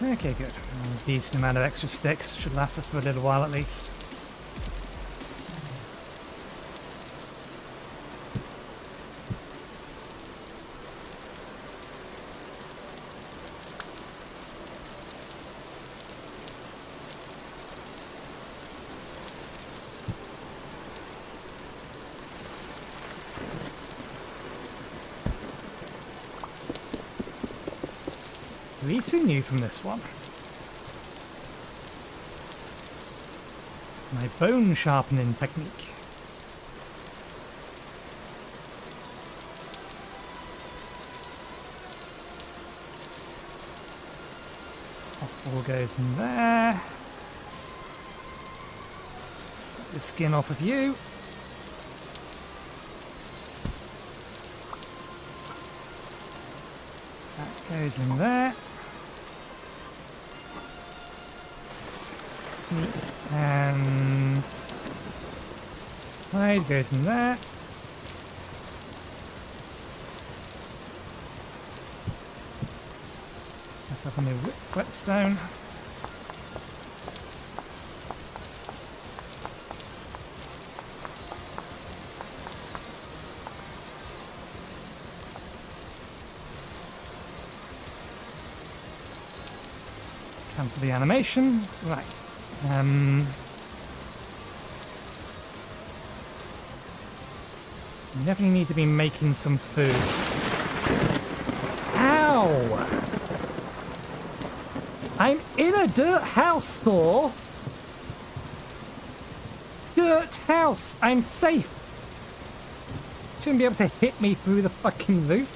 Okay, good. A decent amount of extra sticks should last us for a little while at least. 3 sinew from this one. My bone sharpening technique. All goes in there. Let's get the skin off of you. That goes in there. Meat and hide goes in there. That's up on the whetstone. Cancel the animation. Right. You definitely need to be making some food. Ow! I'm in a dirt house, Thor! Dirt house! I'm safe! Shouldn't be able to hit me through the fucking roof.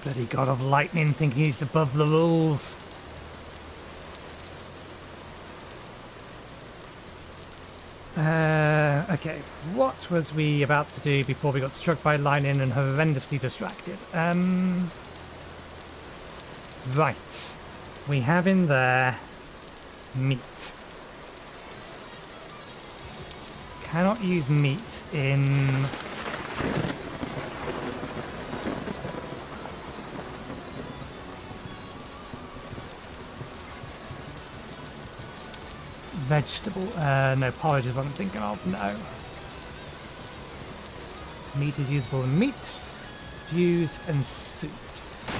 Bloody god of lightning thinking he's above the rules. Okay, what was we about to do before we got struck by lightning and horrendously distracted? Right. We have in there meat. Cannot use meat in... vegetable, no, porridge is what I'm thinking of, no. Meat is usable in meat, stews and soups.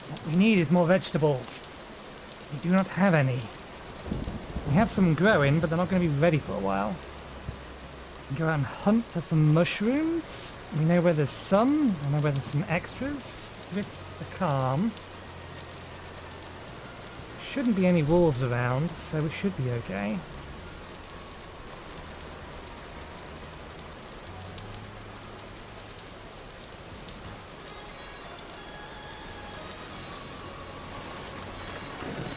What we need is more vegetables. We do not have any. We have some growing, but they're not going to be ready for a while. Go out and hunt for some mushrooms. We know where there's some. I know where there's some extras. Rifts the calm. Shouldn't be any wolves around, so we should be okay.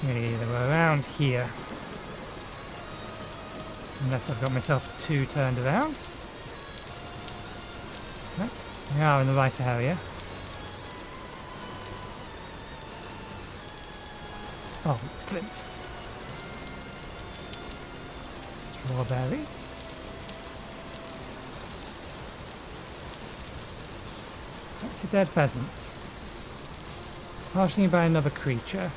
Yeah, they were around here. Unless I've got myself too turned around. No, we are in the right area. Oh, it's flint. Strawberries. That's a dead pheasant. Partially by another creature.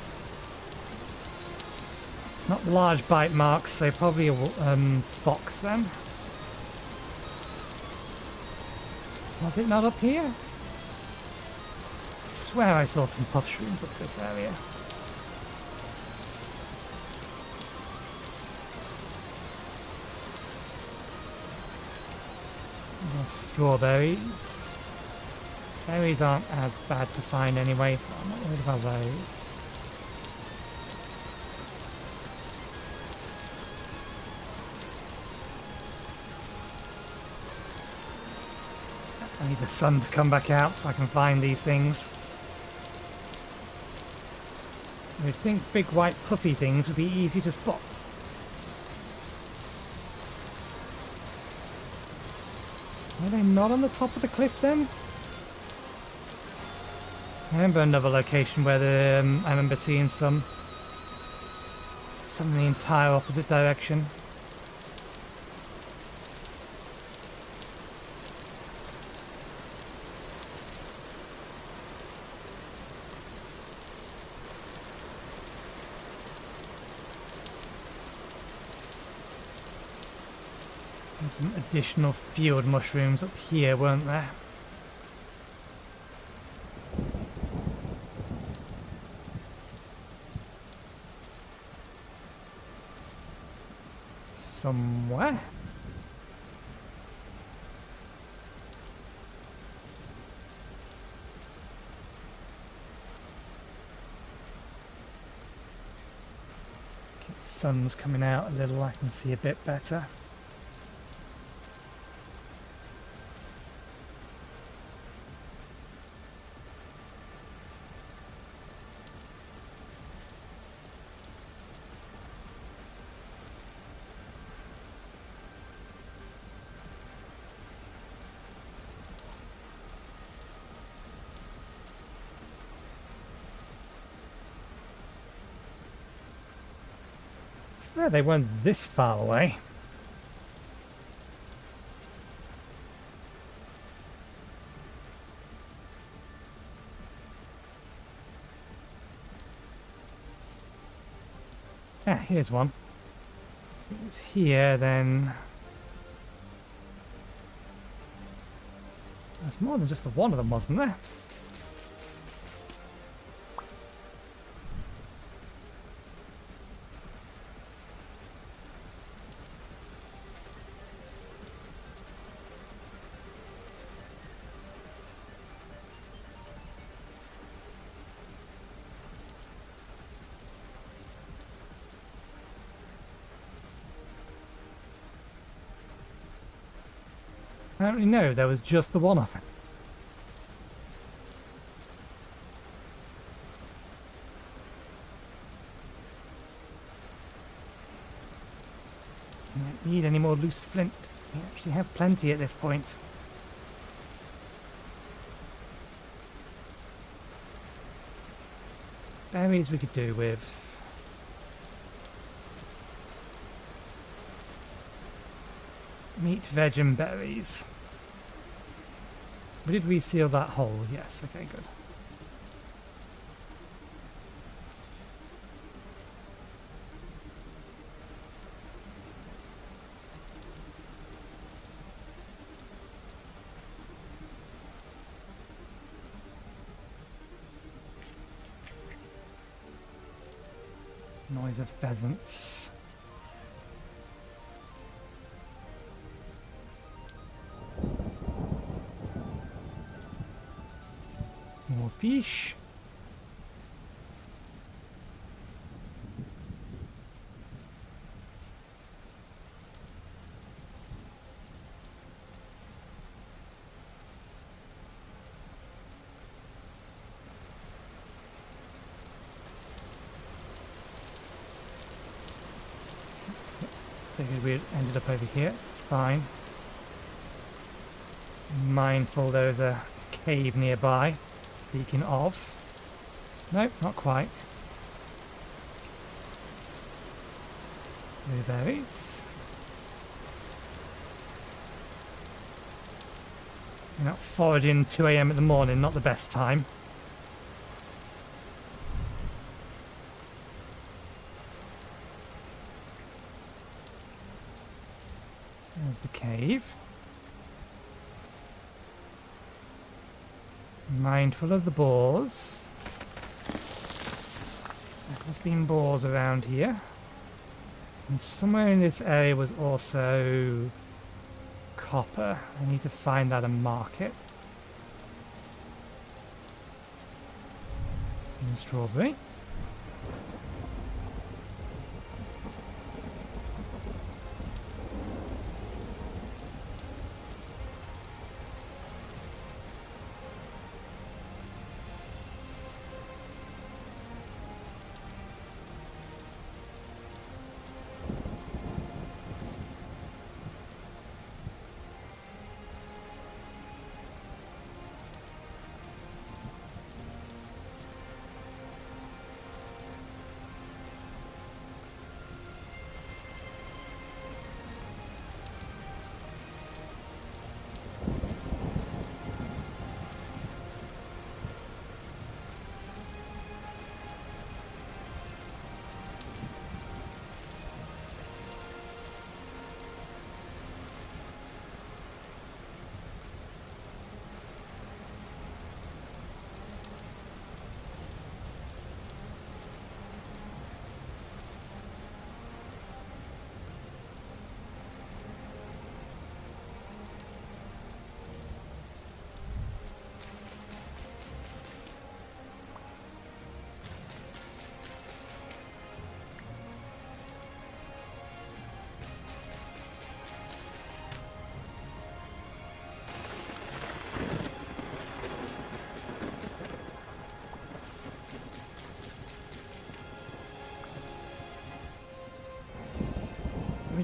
Not large bite marks, so probably a fox then. Was it not up here? I swear I saw some puff shrooms up this area. More strawberries. Berries aren't as bad to find anyway, so I'm not worried about those. I need the sun to come back out so I can find these things. I would think big white puffy things would be easy to spot. Are they not on the top of the cliff then? I remember another location where I remember seeing some in the entire opposite direction. And some additional field mushrooms up here, weren't there? Somewhere. The sun's coming out a little, I can see a bit better. I swear they weren't this far away. Ah, here's one. If it's here, then there's more than just the one of them, wasn't there? Apparently no, there was just the one of them. I don't need any more loose flint. We actually have plenty at this point. Berries we could do with. Meat, veg and berries. We did reseal that hole, yes, okay, good. Noise of pheasants. More fish. Figured we ended up over here. It's fine. Mindful there's a cave nearby. Speaking of. Nope, not quite. Blueberries. You're not foraging 2 AM in the morning, not the best time. There's the cave. Mindful of the boars. There's been boars around here. And somewhere in this area was also copper. I need to find that and mark it. And strawberry.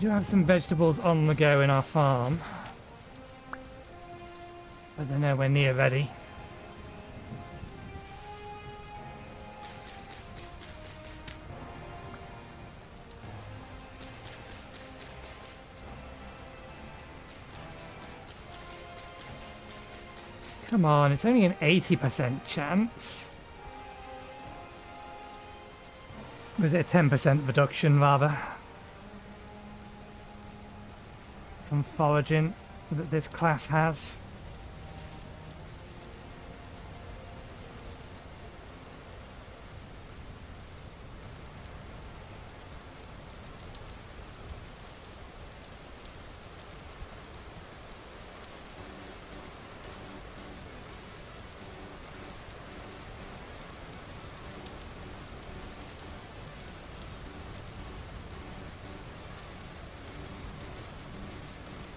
do have some vegetables on the go in our farm, but they're nowhere near ready. Come on, it's only an 80% chance. Was it a 10% reduction, rather? From foraging that this class has.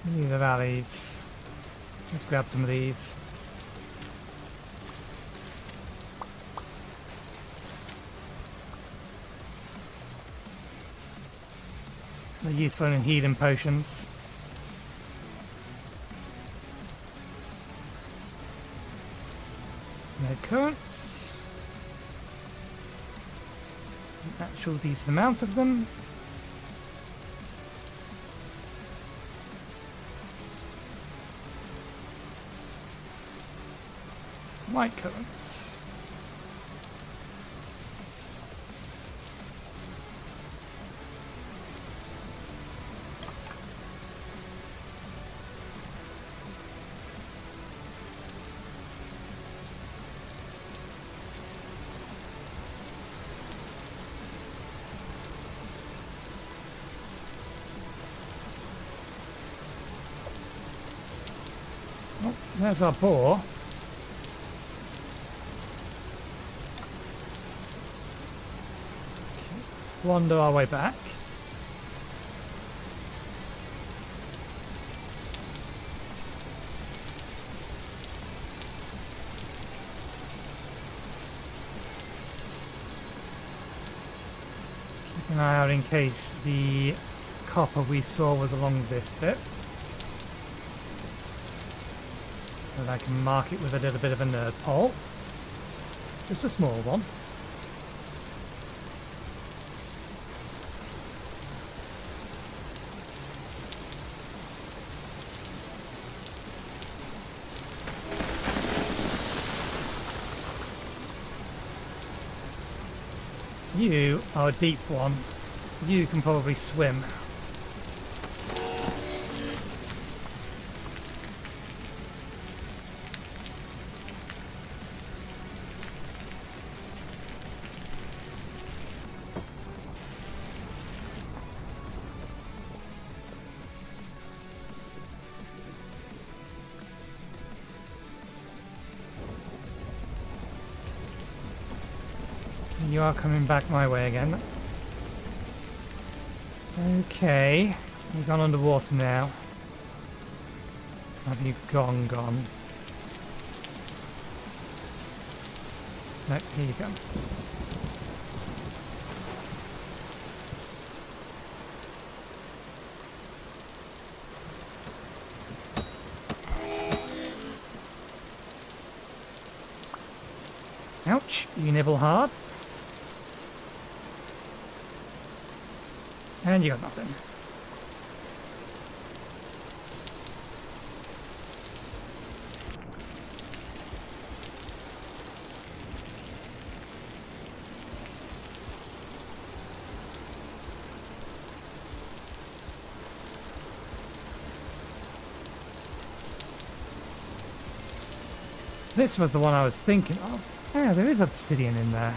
Neither are these. Let's grab some of these. They're useful in healing potions. No currants. An actual decent amount of them. White currants. Oh, there's our boar. Wander our way back. Keep an eye out in case the copper we saw was along this bit. So that I can mark it with a little bit of a nerd pole. Just a small one. You are a deep one. You can probably swim. You are coming back my way again. Okay, we've gone underwater now. Have you gone? No, here you go. Ouch, you nibble hard. And you got nothing. This was the one I was thinking of. Yeah, there is obsidian in there.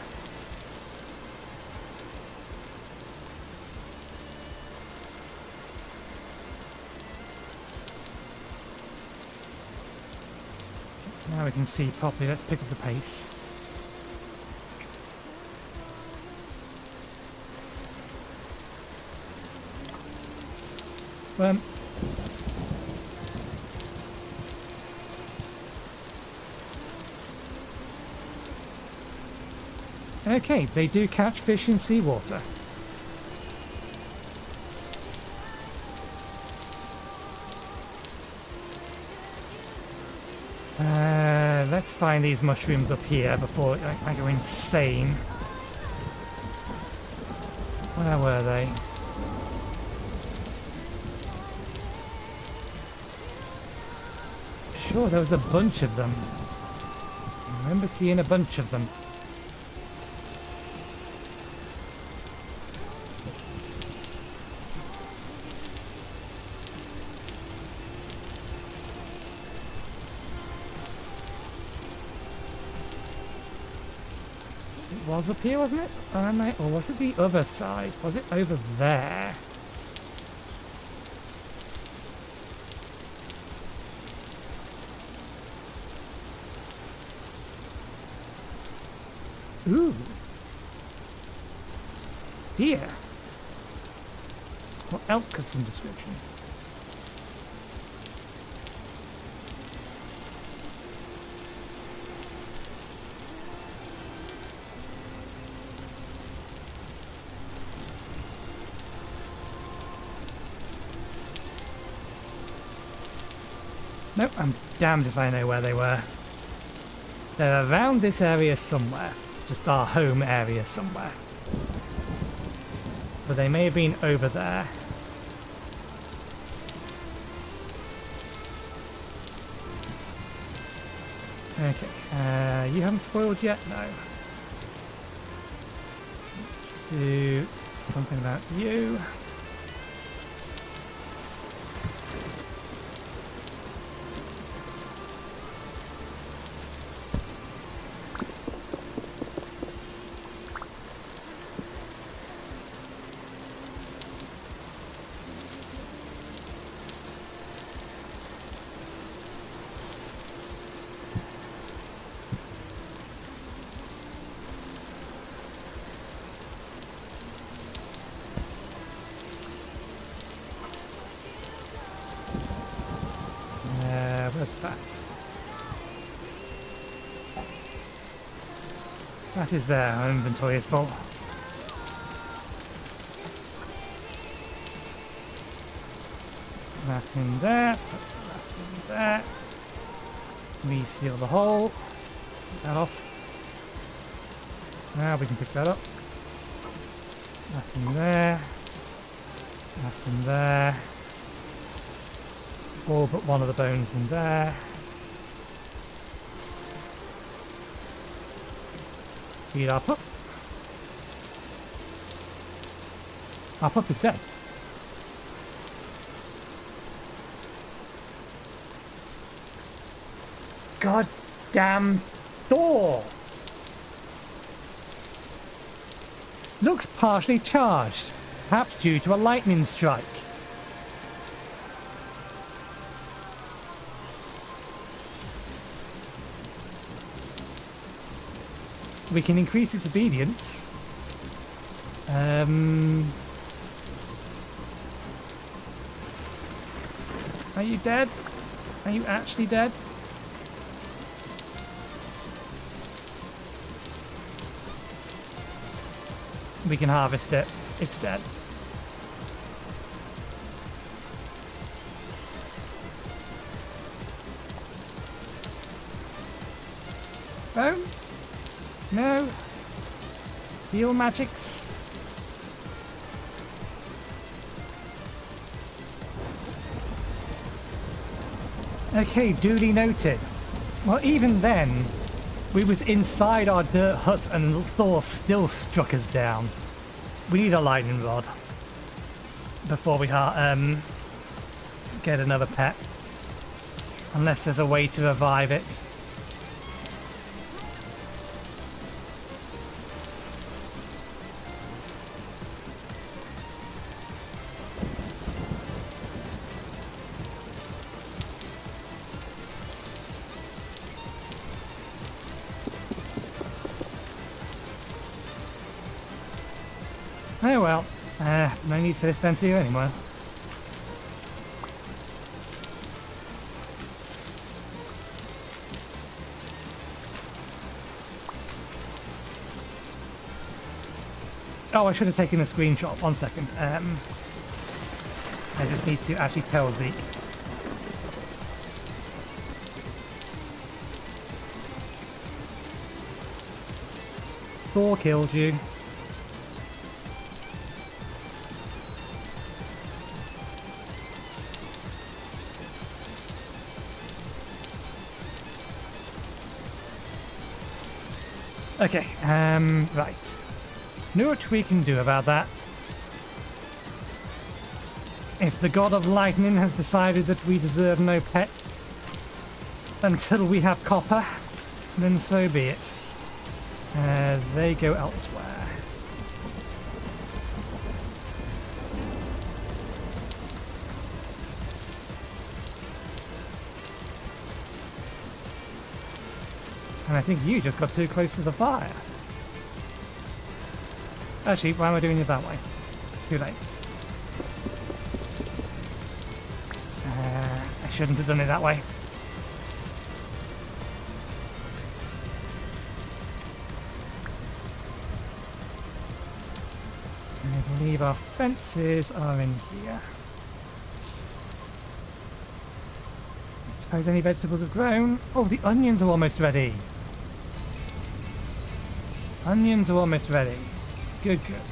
Now we can see properly. Let's pick up the pace. Okay, they do catch fish in seawater. Let's find these mushrooms up here before I go insane. Where were they? Sure, there was a bunch of them. I remember seeing a bunch of them. It was up here, wasn't it? Or was it the other side? Was it over there? Ooh. Deer. Or elk of some description. Nope, I'm damned if I know where they were. They're around this area somewhere. Just our home area somewhere. But they may have been over there. Okay, you haven't spoiled yet? No. Let's do something about you. Where's that? That is there. Our inventory is full. That in there. Put that in there. Reseal the hole. Take that off. Now we can pick that up. That in there. That in there. All but one of the bones in there. Feed our pup. Our pup is dead. God damn door! Looks partially charged, perhaps due to a lightning strike. We can increase its obedience. Are you dead? Are you actually dead? We can harvest it. It's dead. Bone? No. Heal magics. Okay, duly noted. Well, even then, we was inside our dirt hut and Thor still struck us down. We need a lightning rod before we get another pet. Unless there's a way to revive it. Oh well, no need for this fence here anymore. Oh, I should have taken a screenshot. 1 second. I just need to actually tell Zeke. Thor killed you. Okay, right. Know what we can do about that. If the god of lightning has decided that we deserve no pet until we have copper, then so be it. They go elsewhere. And I think you just got too close to the fire. Actually, why am I doing it that way? Too late. I shouldn't have done it that way. I believe our fences are in here. I suppose any vegetables have grown. Oh, the onions are almost ready. Onions are almost ready. Good, good.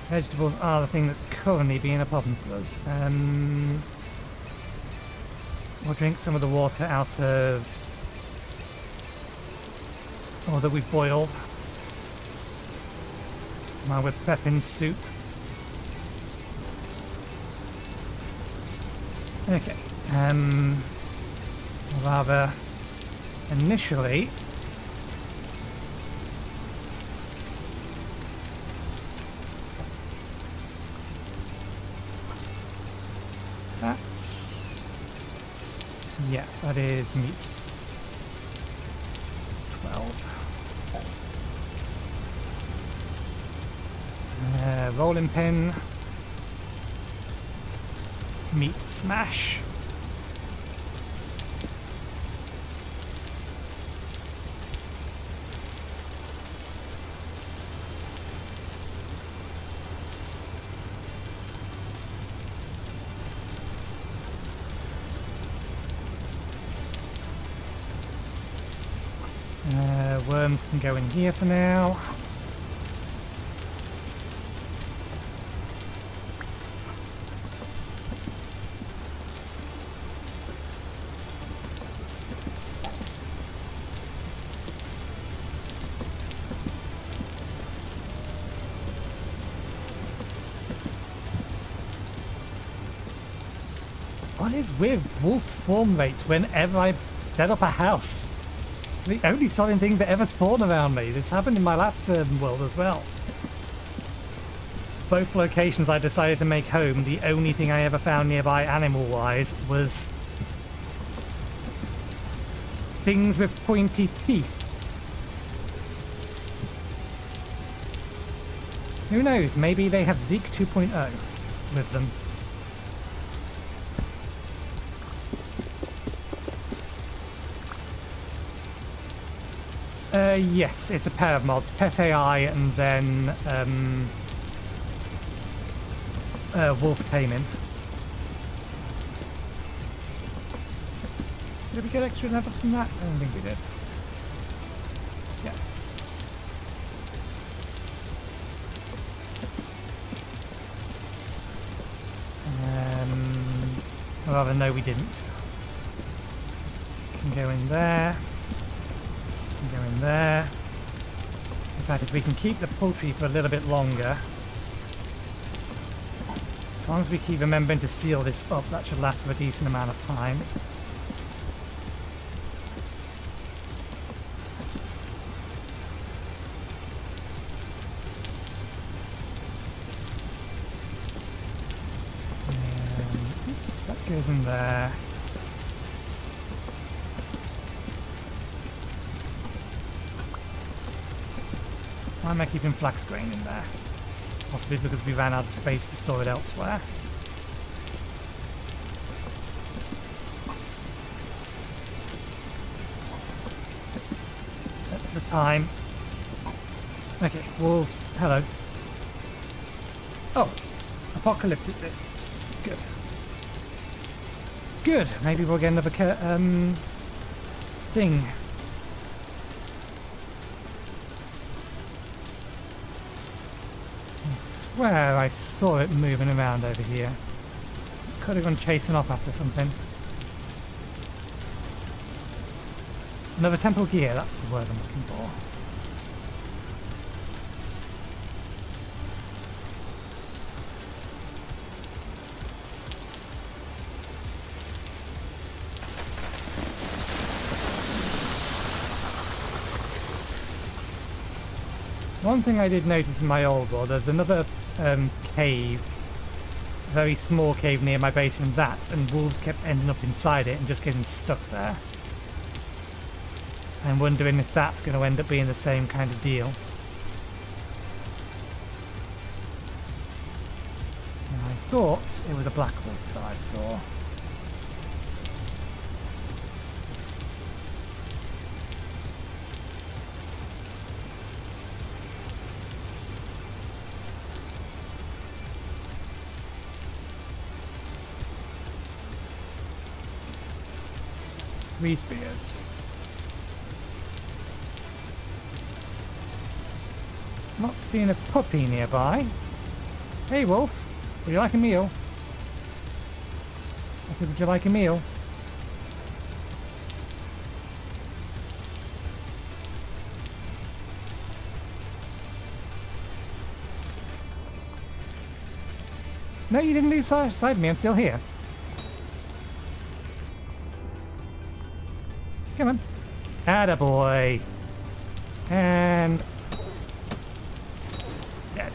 Vegetables are the thing that's currently being a problem for us. We'll drink some of the water out of... or that we've boiled. While we're prepping soup. Okay. Rather initially... that's... yeah, that is meat. 12. Rolling pin. Meat smash. Worms can go in here for now. What is with wolf spawn rates whenever I set up a house? The only solid thing that ever spawned around me. This happened in my last world as well. Both locations I decided to make home, the only thing I ever found nearby animal-wise was things with pointy teeth. Who knows, maybe they have Zeke 2.0 with them. Yes, it's a pair of mods. Pet AI and then wolf taming. Did we get extra level from that? I don't think we did. Yeah. Or rather, no, we didn't. Can go in there. Go in there. In fact, if we can keep the poultry for a little bit longer, as long as we keep remembering to seal this up, that should last for a decent amount of time. Oops, that goes in there. Why am I keeping flax grain in there? Possibly because we ran out of space to store it elsewhere. At the time. Okay, wolves. Hello. Oh, apocalyptic bits. Good. Good. Maybe we'll get another thing. swear I saw it moving around over here. Could have gone chasing off after something. Another temporal gear, that's the word I'm looking for. One thing I did notice in my old world, there's another cave, a very small cave near my base in that, and wolves kept ending up inside it and just getting stuck there. I'm wondering if that's going to end up being the same kind of deal. And I thought it was a black wolf that I saw. Three spears. Not seeing a puppy nearby. Hey wolf, would you like a meal? I said, would you like a meal? No, you didn't lose sight of me, I'm still here. Come on. Attaboy. And... dead.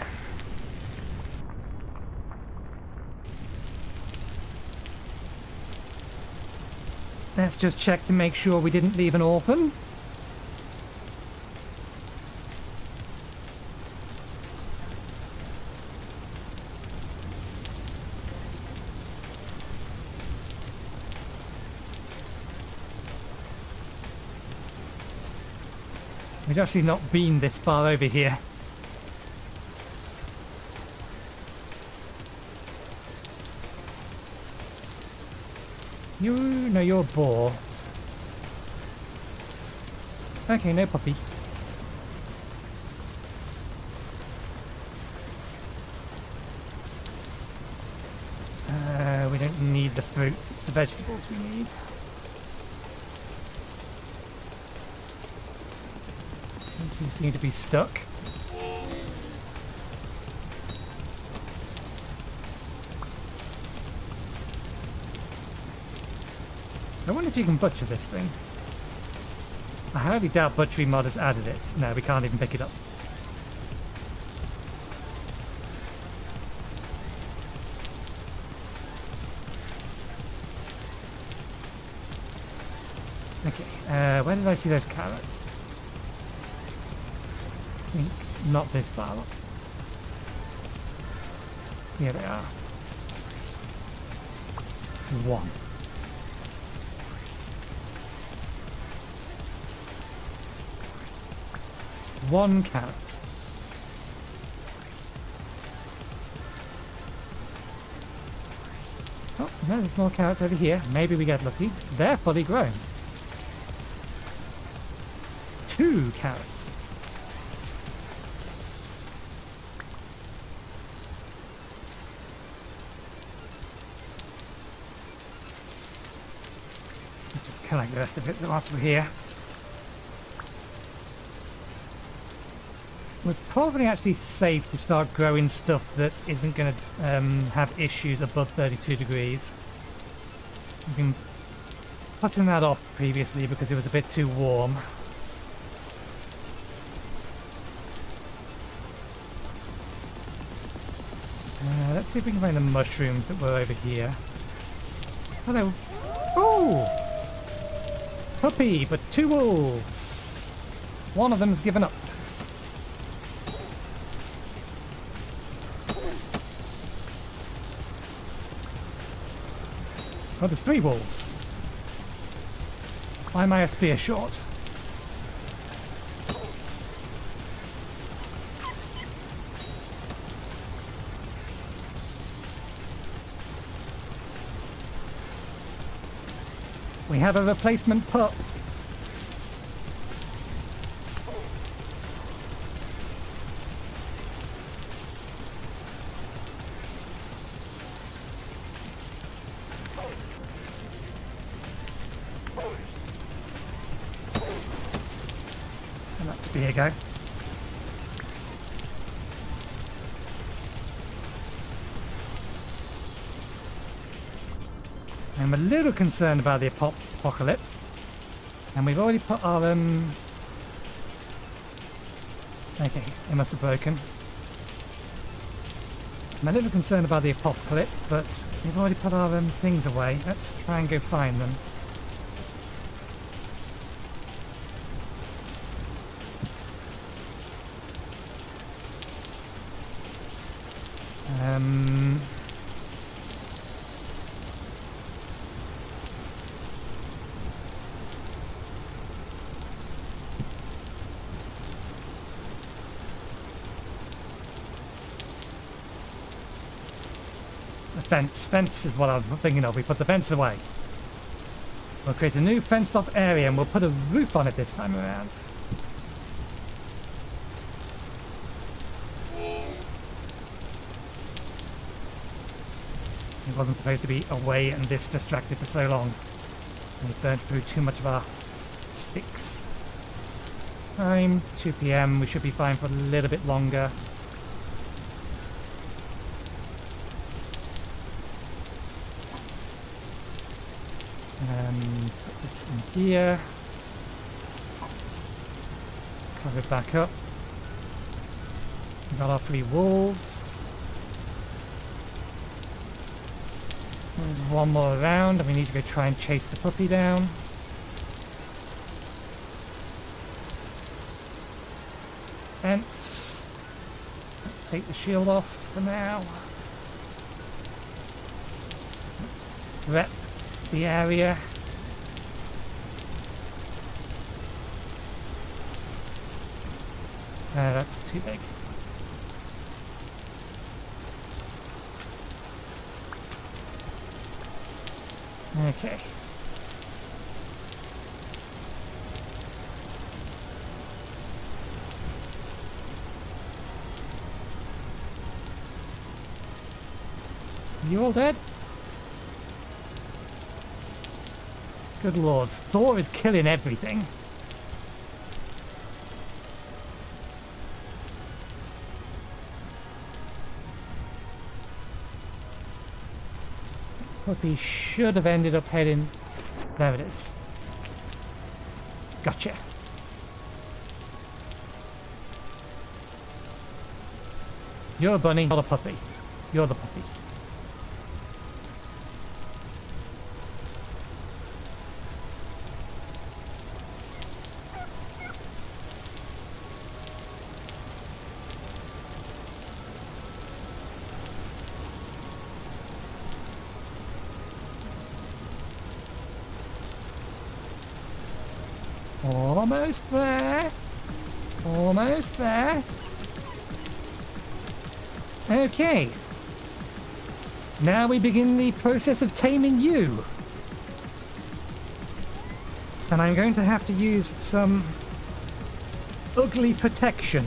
Let's just check to make sure we didn't leave an orphan. We've actually not been this far over here. No, you're a boar. Okay, no puppy. We don't need the fruit, the vegetables we need. You seem to be stuck. I wonder if you can butcher this thing. I highly doubt butchery mod has added it. No, we can't even pick it up. Okay, where did I see those carrots? I think not this far up. Here they are. One. One carrot. Oh, no, there's more carrots over here. Maybe we get lucky. They're fully grown. 2 carrots. Let's just collect the rest of it whilst we're here. We're probably actually safe to start growing stuff that isn't going to have issues above 32 degrees. We've been putting that off previously because it was a bit too warm. Let's see if we can find the mushrooms that were over here. Hello. Oh! Puppy, but 2 wolves. One of them's given up. Oh, there's 3 wolves. Why am I a spear short? We have a replacement pup. Let's be a go. I'm a little concerned about the apocalypse. And we've already put our, okay, it must have broken. I'm a little concerned about the apocalypse, but we've already put our things away. Let's try and go find them. Fence is what I was thinking of. We put the fence away. We'll create a new fenced off area and we'll put a roof on it this time around. It wasn't supposed to be away and this distracted for so long. We burnt through too much of our sticks. Time 2 PM. We should be fine for a little bit longer. Put this in here. Cover it back up. We've got our 3 wolves. There's one more around and we need to go try and chase the puppy down. Fence. Let's take the shield off for now. Let's prep the area. That's too big. Okay. You all dead? Good lords, Thor is killing everything. Puppy should have ended up heading... There it is. Gotcha. You're a bunny, not a puppy. You're the puppy. Almost there. Almost there. Okay. Now we begin the process of taming you. And I'm going to have to use some ugly protection.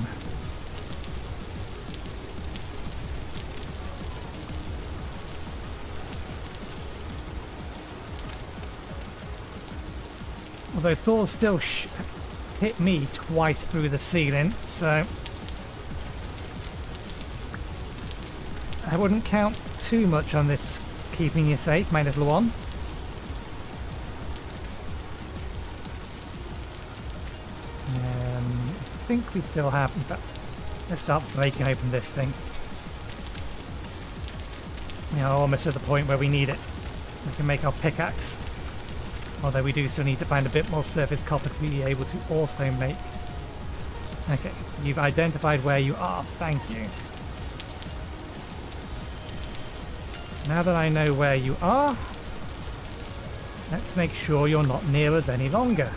Although Thor still hit me twice through the ceiling, so I wouldn't count too much on this keeping you safe, my little one. I think we still have... In fact, let's start breaking open this thing. We are almost at the point where we need it. We can make our pickaxe. Although we do still need to find a bit more surface copper to be able to also make... Okay, you've identified where you are. Thank you. Now that I know where you are, let's make sure you're not near us any longer.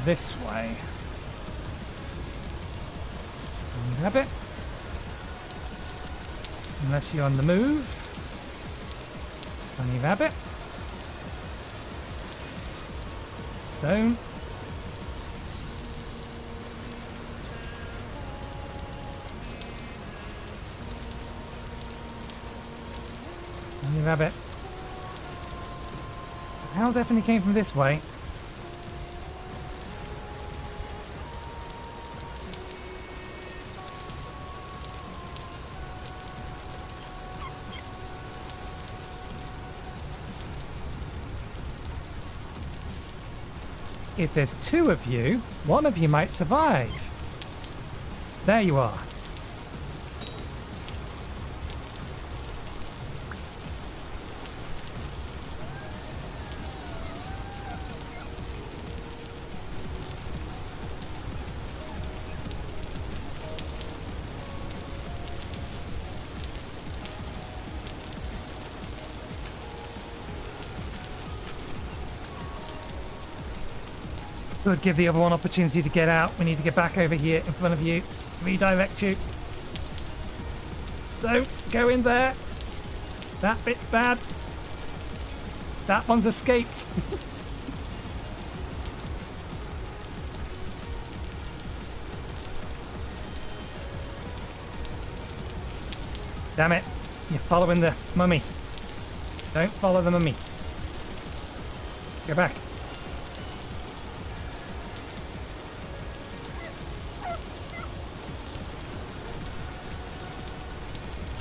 This way. Grab it. Unless you're on the move. Bunny rabbit. Stone. You rabbit. The hell definitely came from this way. If there's two of you, one of you might survive. There you are. Could give the other one opportunity to get out. We need to get back over here in front of you. Redirect you. Don't go in there. That bit's bad. That one's escaped. Damn it. You're following the mummy. Don't follow the mummy. Go back.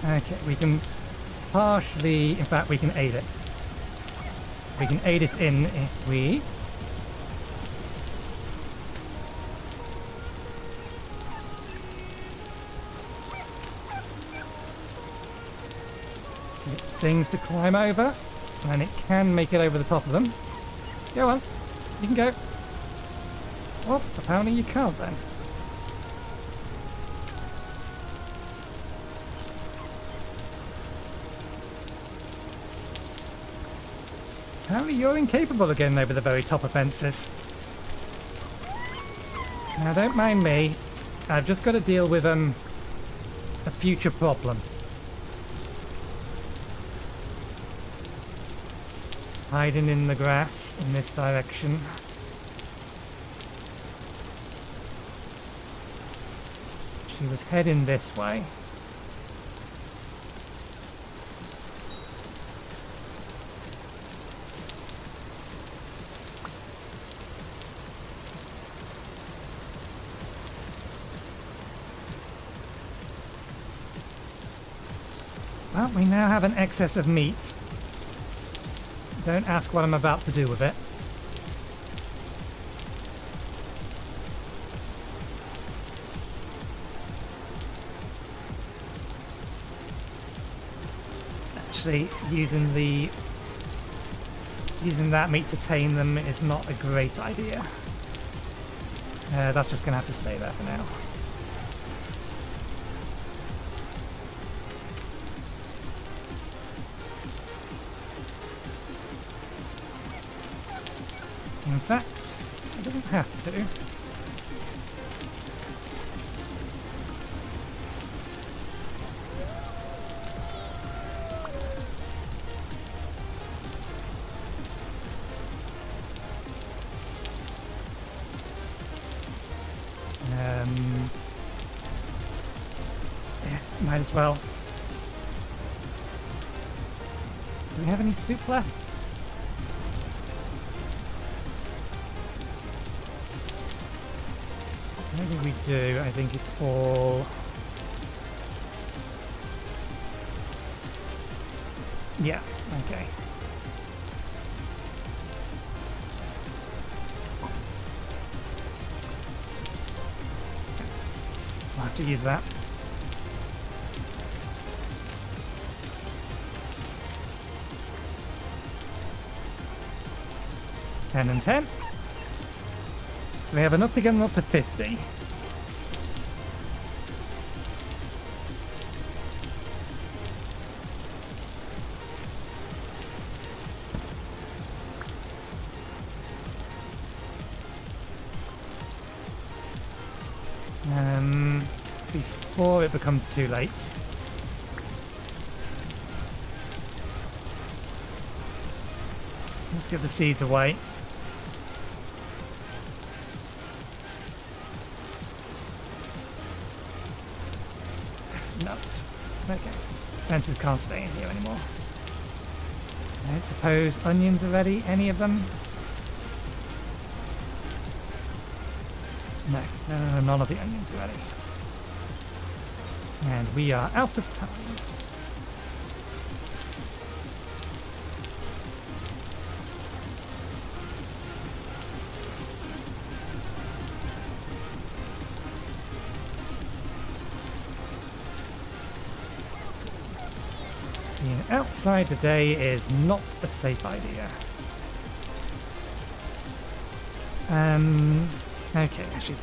Okay, we can partially, in fact, we can aid it. We can aid it in if we... get things to climb over, and it can make it over the top of them. Go on, you can go. Oh, apparently you can't then. Apparently you're incapable of getting over the very top of fences. Now don't mind me, I've just got to deal with a future problem. Hiding in the grass in this direction. She was heading this way. Well, we now have an excess of meat. Don't ask what I'm about to do with it. Actually, using that meat to tame them is not a great idea. That's just going to have to stay there for now. In fact, it doesn't have to. Yeah, might as well. Do we have any soup left? Maybe we do. I think it's all... Yeah, okay. I'll have to use that. $10 and $10. We have enough to get them up to 50. Before it becomes too late. Let's give the seeds away. Nuts. Okay. Fences can't stay in here anymore. I don't suppose onions are ready, any of them? No, none of the onions are ready. And we are out of time. Being outside today is not a safe idea. Okay, actually.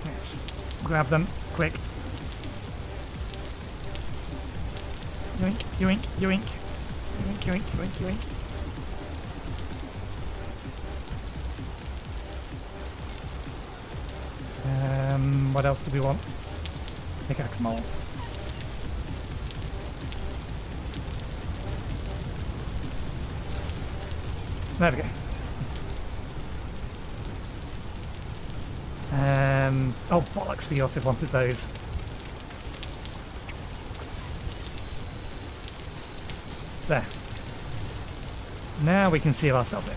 Let's grab them, quick. Yoink, yoink, yoink. Yoink, yoink, yoink, yoink. What else do we want? Pickaxe mold. There we go. Oh bollocks, we also wanted those. There. Now we can seal ourselves in.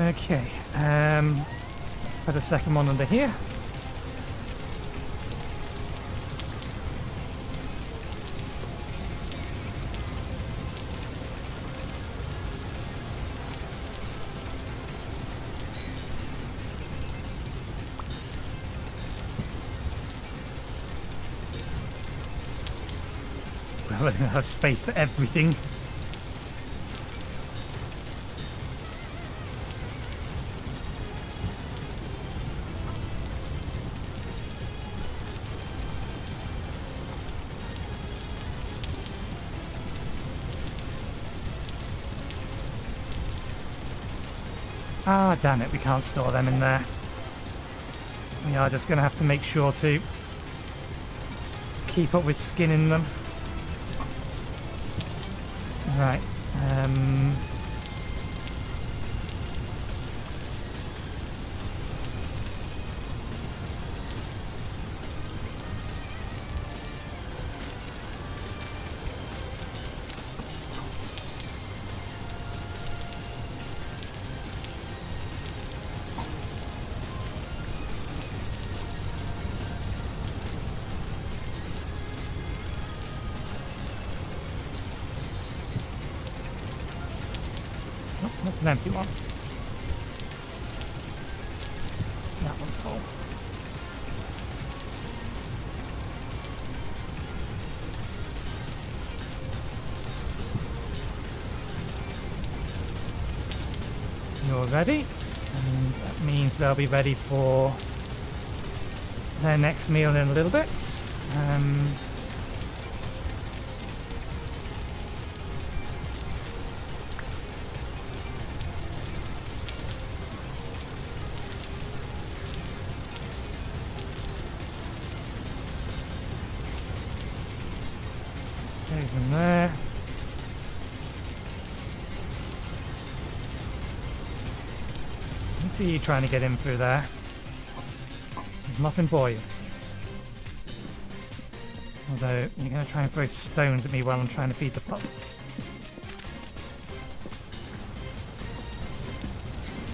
Okay, let's put a second one under here. We're going to have space for everything. Ah, damn it, we can't store them in there. We are just going to have to make sure to keep up with skinning them. Right. Oh, that's an empty one. That one's full. You're ready, and that means they'll be ready for their next meal in a little bit. There's in there. Let's see you trying to get in through there. There's nothing for you. Although, you're going to try and throw stones at me while I'm trying to feed the pups.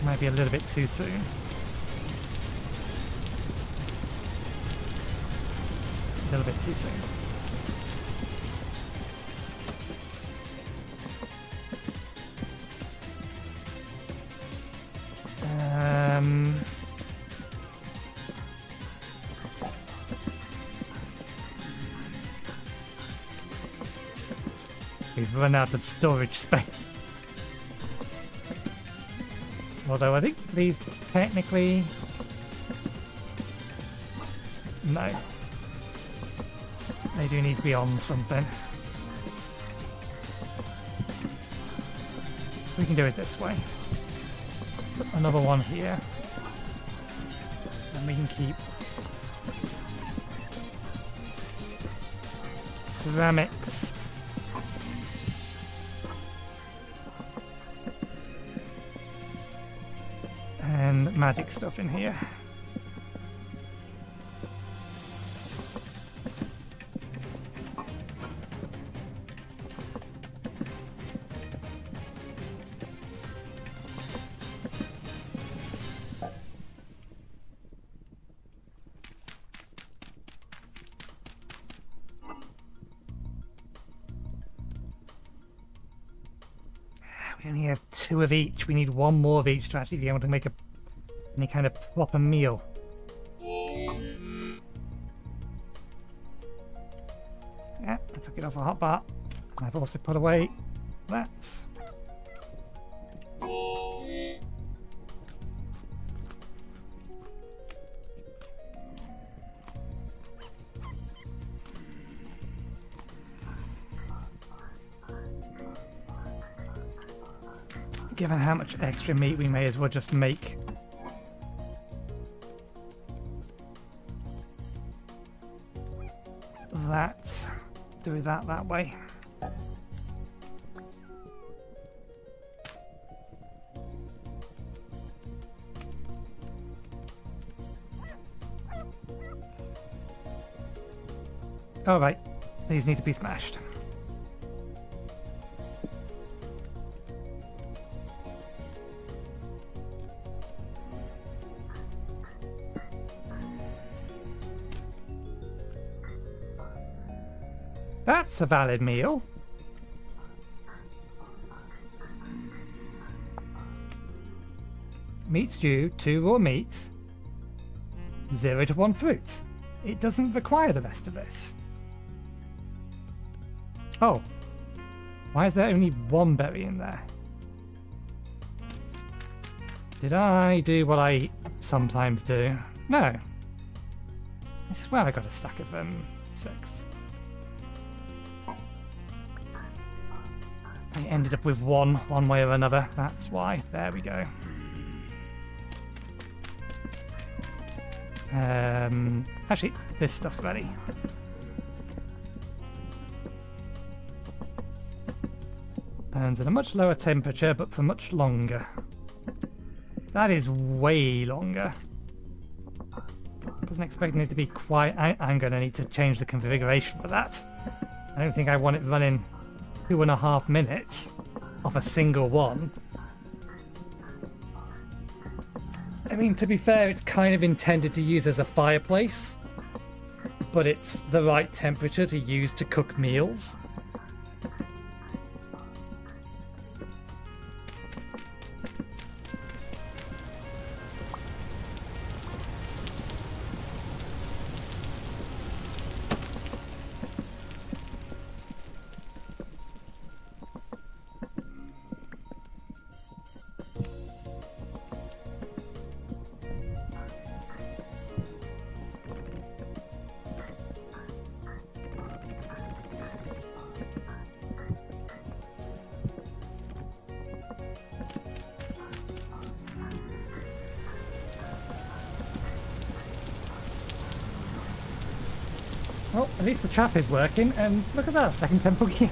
Might be a little bit too soon. A little bit too soon. We've run out of storage space. Although I think these technically... No. They do need to be on something. We can do it this way. Let's put another one here. And we can keep ceramics. And magic stuff in here. We only have 2 of each. We need 1 more of each to actually be able to make any kind of proper meal. Yeah, I took it off a hot bar. And I've also put away that. Given how much extra meat, we may as well just make that. Do that way. All right, these need to be smashed. That's a valid meal. Meat stew, 2 raw meat, 0 to 1 fruit. It doesn't require the rest of this. Oh. Why is there only 1 berry in there? Did I do what I sometimes do? No. I swear I got a stack of 6. I ended up with one way or another. That's why. There we go. Actually, this stuff's ready. Burns at a much lower temperature, but for much longer. That is way longer. Wasn't expecting it to be quite... I'm going to need to change the configuration for that. I don't think I want it running 2.5 minutes off a single one. I mean, to be fair, it's kind of intended to use as a fireplace, but it's the right temperature to use to cook meals. Well, at least the trap is working, and look at that, second temple gear.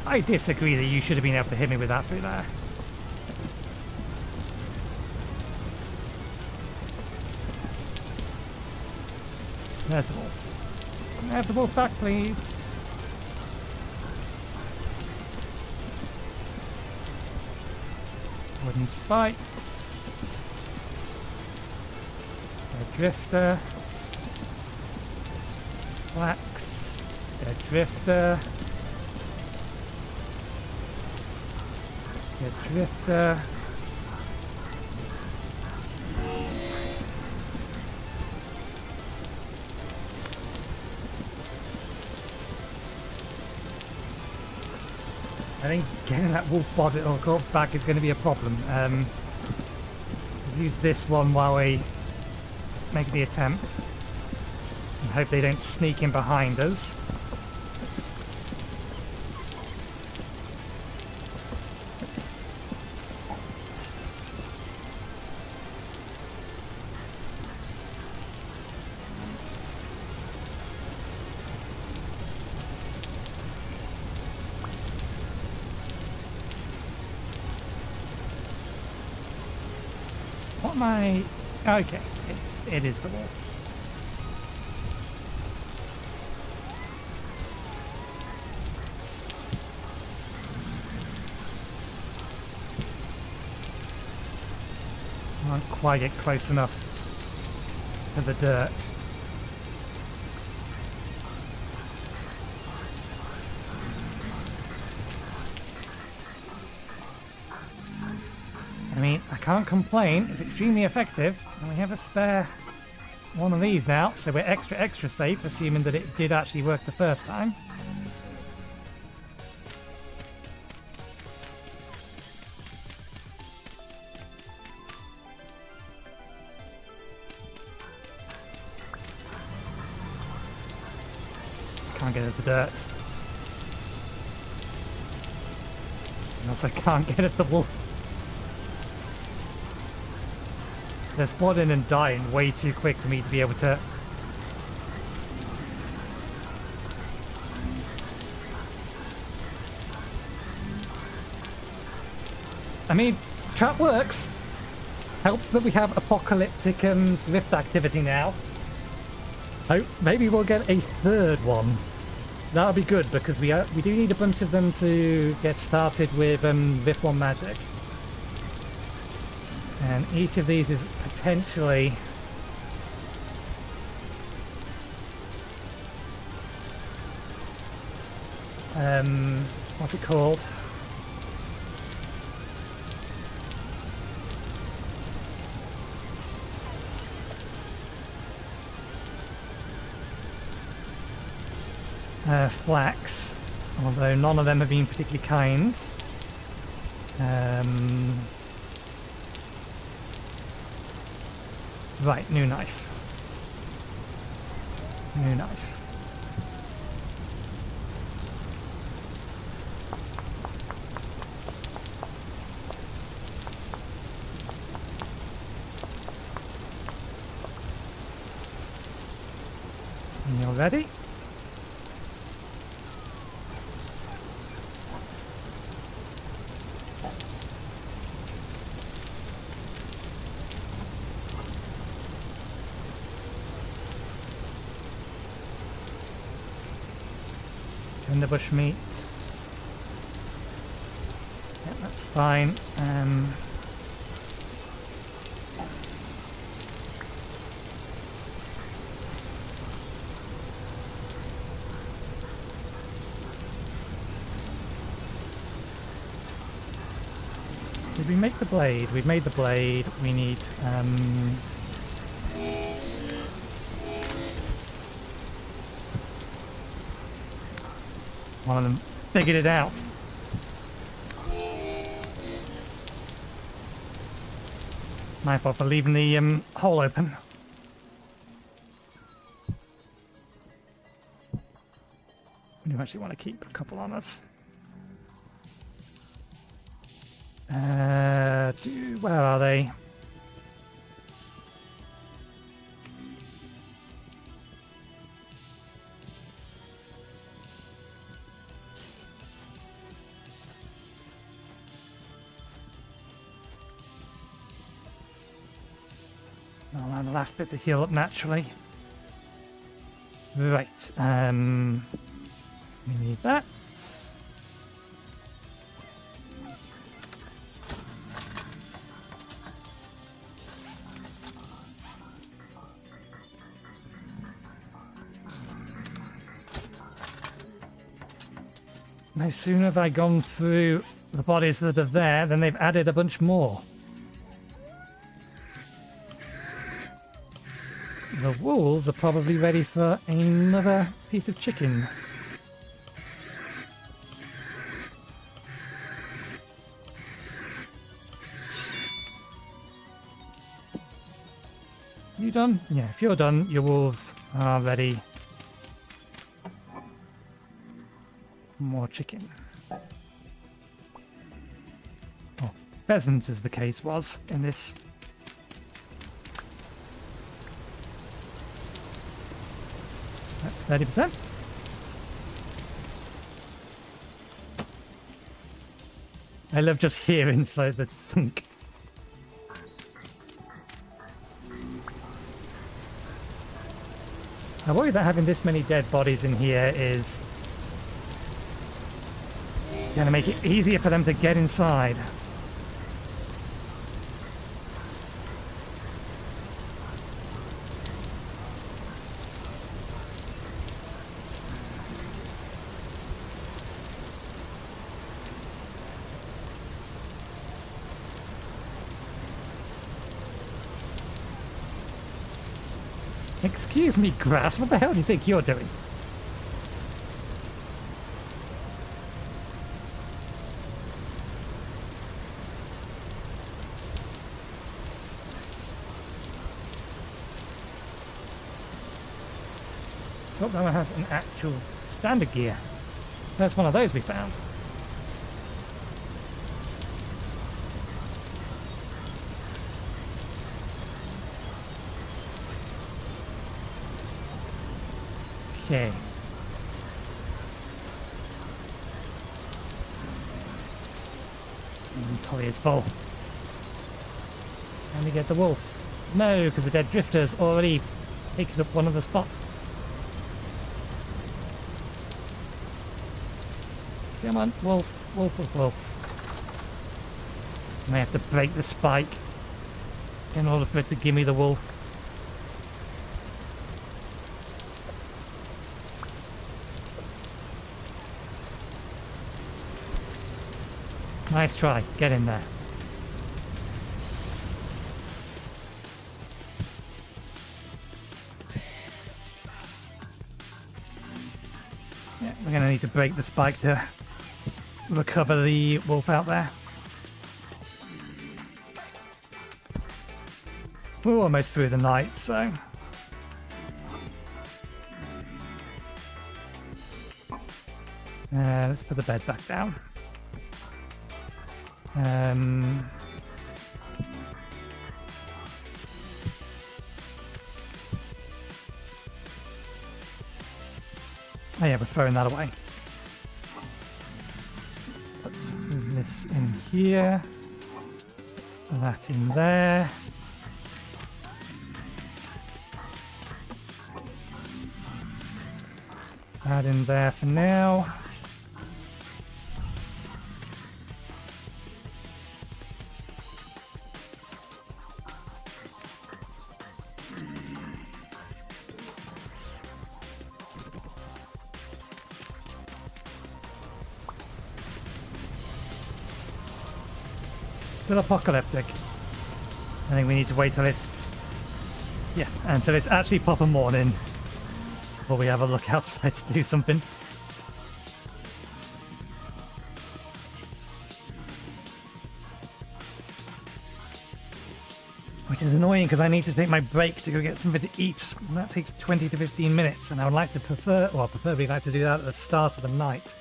I disagree that you should have been able to hit me with that through there. There's the wolf. Can I have the wolf back, please? Wooden spikes. A drifter. Flax. A drifter. A drifter. I think getting that wolf body or corpse back is going to be a problem. Let's use this one while we make the attempt. And hope they don't sneak in behind us. What am I... Okay, it is the wolf. I can't quite get close enough to the dirt. I mean, I can't complain. It's extremely effective, and we have a spare one of these now, so we're extra safe, assuming that it did actually work the first time. Can't get at the dirt. And also can't get at the wolf. They're spawning and dying way too quick for me to be able to... I mean, trap works. Helps that we have apocalyptic and rift activity now. Oh, maybe we'll get a third one. That'll be good because we do need a bunch of them to get started with Rift 1 magic. And each of these is potentially what's it called? Flax, although none of them have been particularly kind. Right, new knife. New knife. And you're ready? In the bush meats. Yeah, that's fine. Did we make the blade? We've made the blade. We need one of them figured it out. My fault for leaving the hole open. We do actually want to keep a couple on us. Where are they? I'll allow the last bit to heal up naturally. Right, we need that. No sooner have I gone through the bodies that are there than they've added a bunch more. The wolves are probably ready for another piece of chicken. You done? Yeah, if you're done, your wolves are ready. More chicken. Oh, pheasant as the case was in this. That's 30%. I love just hearing so the thunk. I worry that having this many dead bodies in here is going to make it easier for them to get inside. Excuse me, grass, what the hell do you think you're doing? Oh, that one has an actual standard gear. That's one of those we found. Okay. Inventory is full. Can we get the wolf? No, because the dead drifter's already taken up one of the spots. Come on, wolf, wolf, wolf, wolf. I may have to break the spike in order for it to give me the wolf. Nice try, get in there. Yeah, we're going to need to break the spike to recover the wolf out there. We're almost through the night, so... let's put the bed back down. Oh yeah, we're throwing that away. Let's move this in here. Let's put that in there. That in there for now. Still apocalyptic. I think we need to wait till it's... yeah, until it's actually proper morning before we have a look outside to do something. Which is annoying because I need to take my break to go get something to eat. And that takes 20 to 15 minutes, and I would like to preferably like to do that at the start of the night,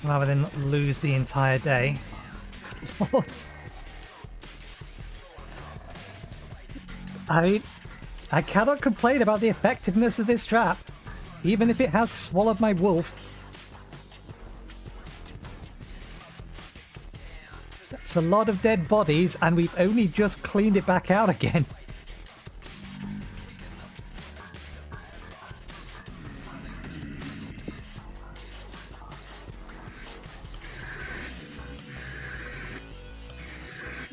rather than lose the entire day. I cannot complain about the effectiveness of this trap, even if it has swallowed my wolf. That's That's a lot of dead bodies, and we've only just cleaned it back out again.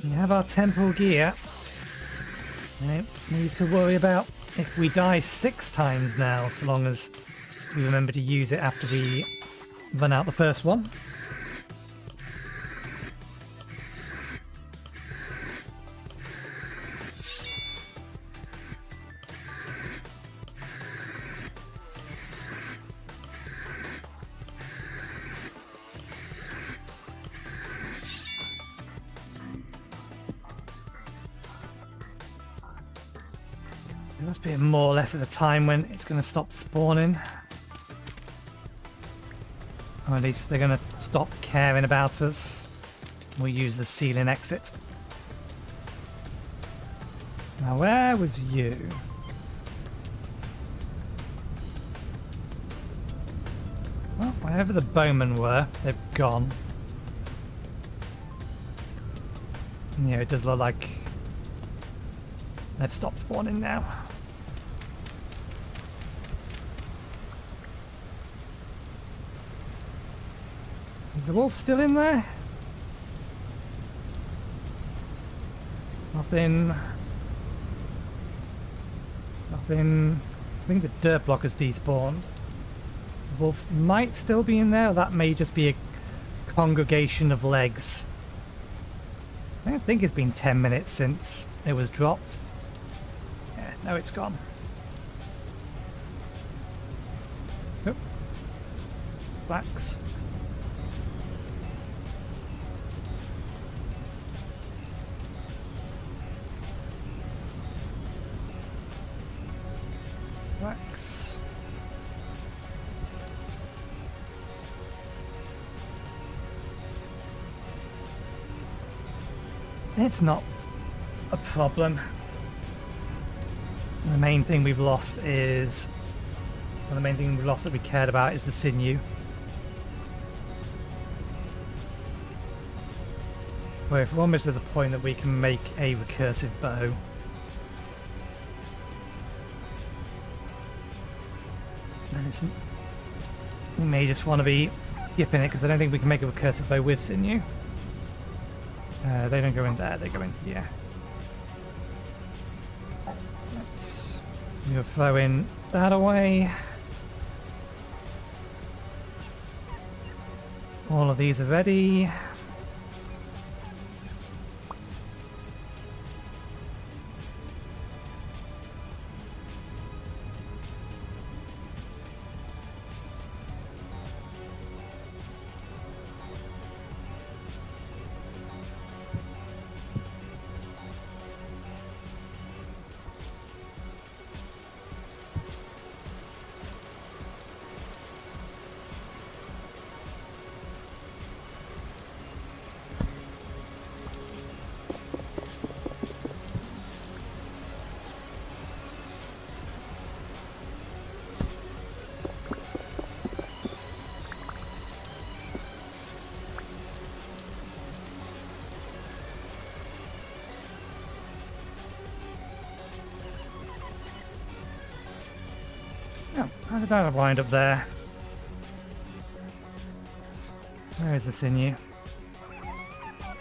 We have our temporal gear. We don't need to worry about if we die 6 times now, so long as we remember to use it after we run out the first one. It must be more or less at the time when it's going to stop spawning. Or at least they're going to stop caring about us. We'll use the ceiling exit. Now, where was you? Well, wherever the bowmen were, they've gone. Yeah, it does look like they've stopped spawning now. Is the wolf still in there? Nothing. Nothing. I think the dirt block has despawned. The wolf might still be in there, or that may just be a congregation of legs. I don't think it's been 10 minutes since it was dropped. Yeah, no, it's gone. Oh. Flax. Flax. It's not a problem. The main thing we've lost is... well, the main thing we've lost that we cared about is the sinew. We're almost at the point that we can make a recursive bow. And it's... we may just want to be skipping it because I don't think we can make a recursive bow with sinew. They don't go in there, they go in here. We'll throw in that away. All of these are ready. Oh, how did that wind up there? Where is the sinew?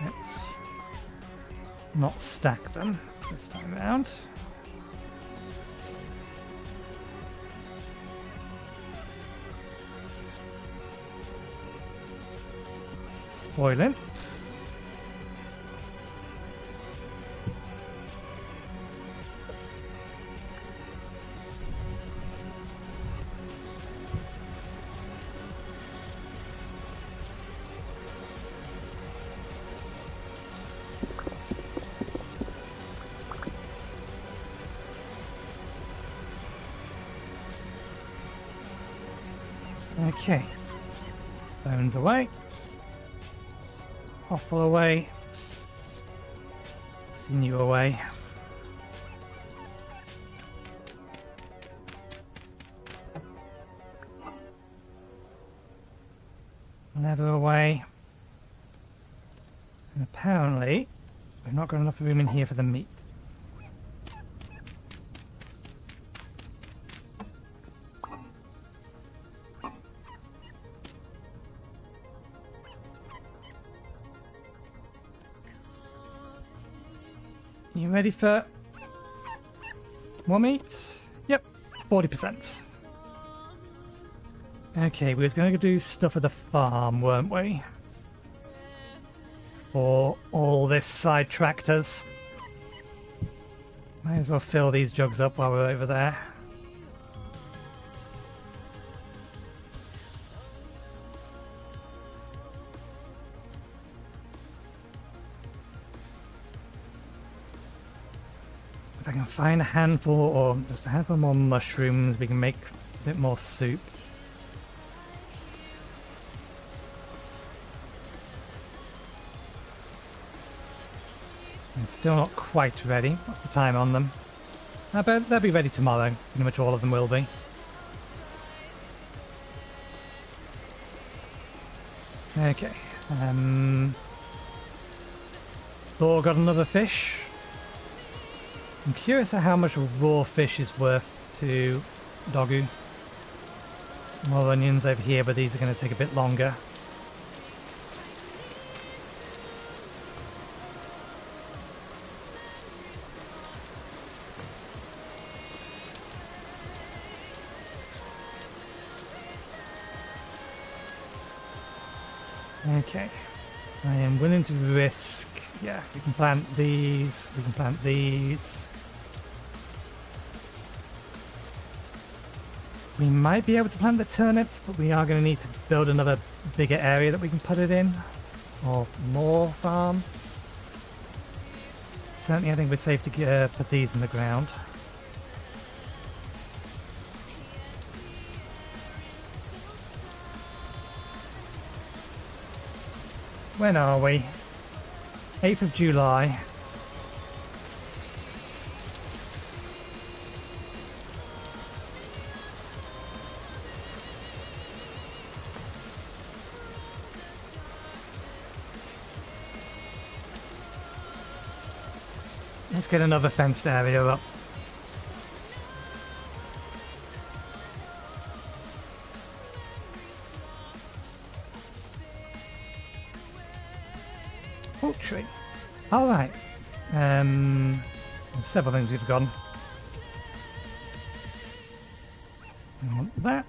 Let's not stack them this time around. It's spoiling. Okay, bones away, offal away, sinew away. Leather away. And apparently, we've not got enough room in here for the meat. You ready for more meat? Yep, 40%. Okay, we was going to do stuff at the farm, weren't we? For all this sidetracked us. Might as well fill these jugs up while we're over there. If I can find a handful or just a handful more mushrooms, we can make a bit more soup. And still not quite ready. What's the time on them? I bet they'll be ready tomorrow. Pretty much all of them will be. Okay. Thor got another fish. I'm curious at how much raw fish is worth to Dogu. More onions over here, but these are going to take a bit longer. Okay. I am willing to risk. Yeah, we can plant these. We can plant these. We might be able to plant the turnips, but we are going to need to build another bigger area that we can put it in. Or more farm. Certainly I think we're safe to put these in the ground. When are we? 8th of July. Let's get another fenced area up. Poultry. Alright. There's several things we've forgotten. I want that.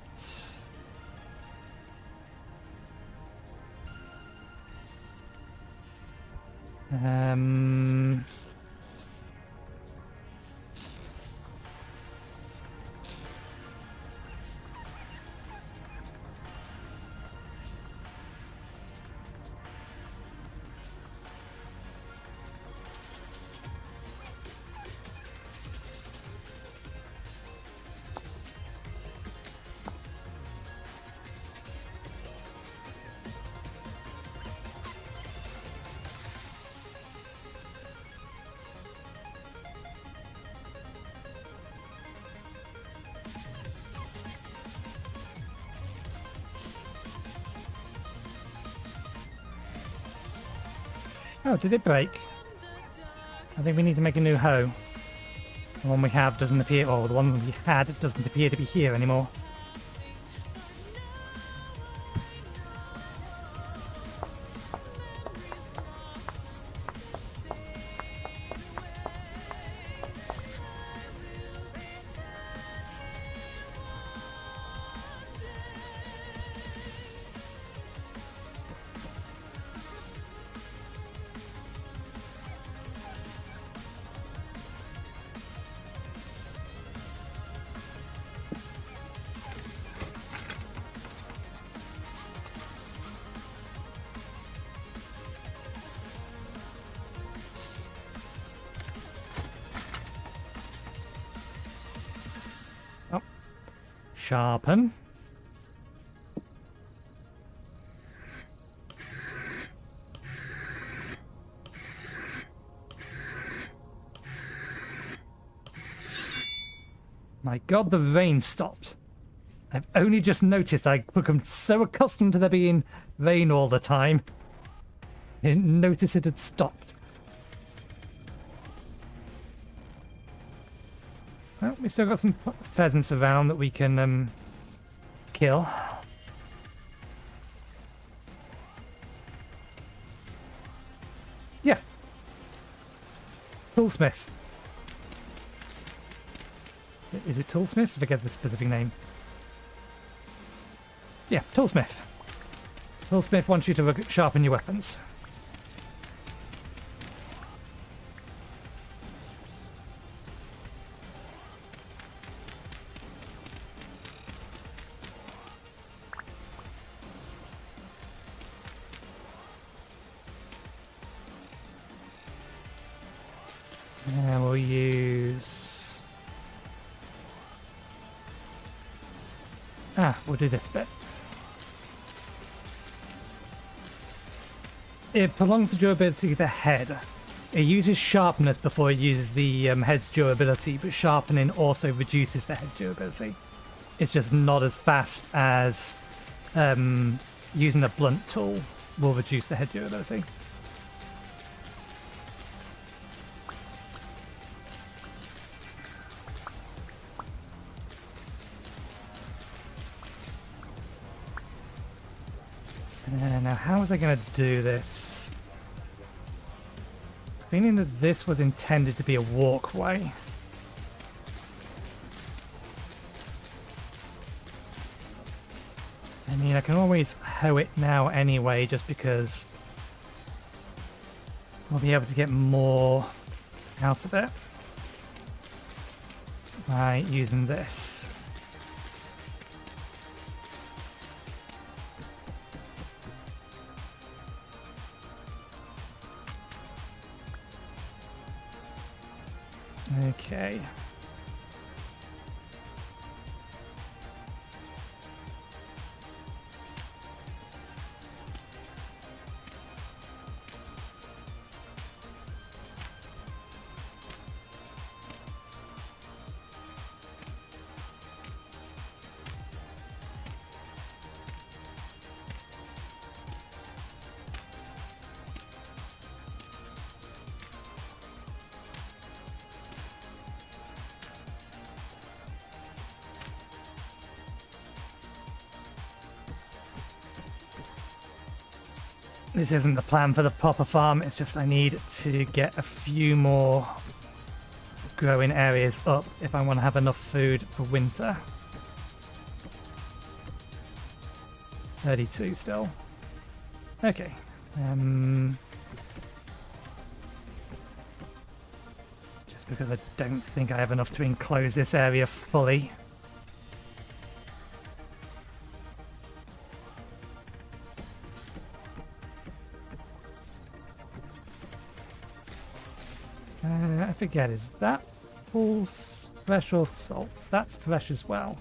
Oh, did it break? I think we need to make a new hoe. The one we have doesn't appear, or the one we had doesn't appear to be here anymore. Sharpen. My God, the rain stopped. I've only just noticed. I've become so accustomed to there being rain all the time. I didn't notice it had stopped. Well, we still got some pheasants around that we can kill. Yeah. Toolsmith. Is it Toolsmith? I forget the specific name. Yeah, Toolsmith. Toolsmith wants you to sharpen your weapons. And we'll use... we'll do this bit. It prolongs the durability of the head. It uses sharpness before it uses the head's durability, but sharpening also reduces the head durability. It's just not as fast as using a blunt tool will reduce the head durability. Now, how was I going to do this? Feeling that this was intended to be a walkway. I mean, I can always hoe it now anyway, just because I'll be able to get more out of it by using this. Okay. This isn't the plan for the proper farm, it's just I need to get a few more growing areas up if I want to have enough food for winter. 32 still. Okay. Just because I don't think I have enough to enclose this area fully. I forget, is that all fresh or salt? That's fresh as well.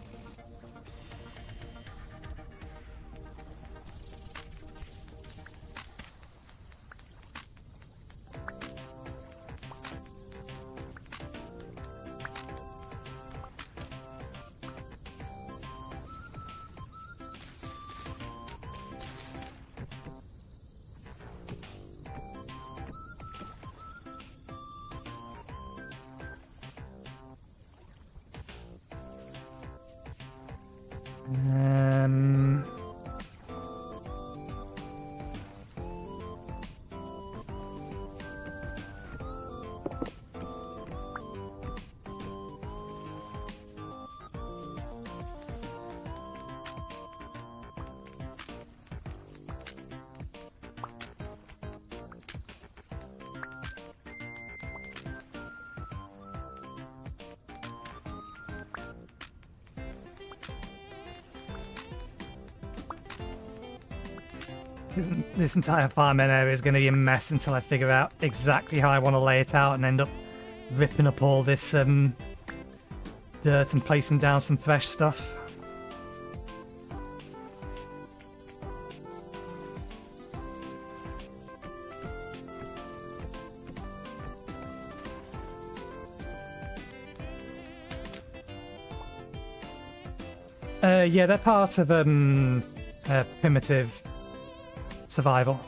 This entire farming area is going to be a mess until I figure out exactly how I want to lay it out and end up ripping up all this dirt and placing down some fresh stuff. Yeah, they're part of primitive survival.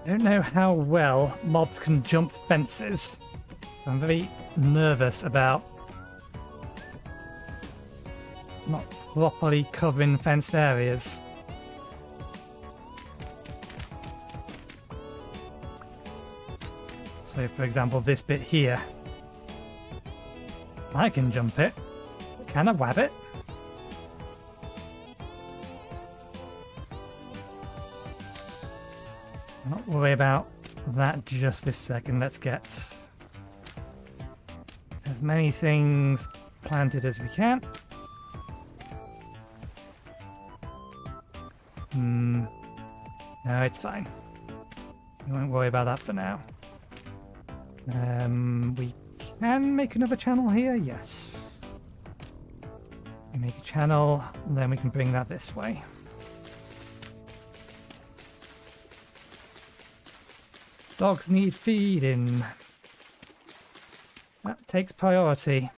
I don't know how well mobs can jump fences. I'm very nervous about not properly covering fenced areas. So, for example, this bit here. I can jump it. Can I wab it? Not worry about that just this second. Let's get as many things planted as we can. No, it's fine. We won't worry about that for now. We can make another channel here, yes. We make a channel, and then we can bring that this way. Dogs need feeding. That takes priority.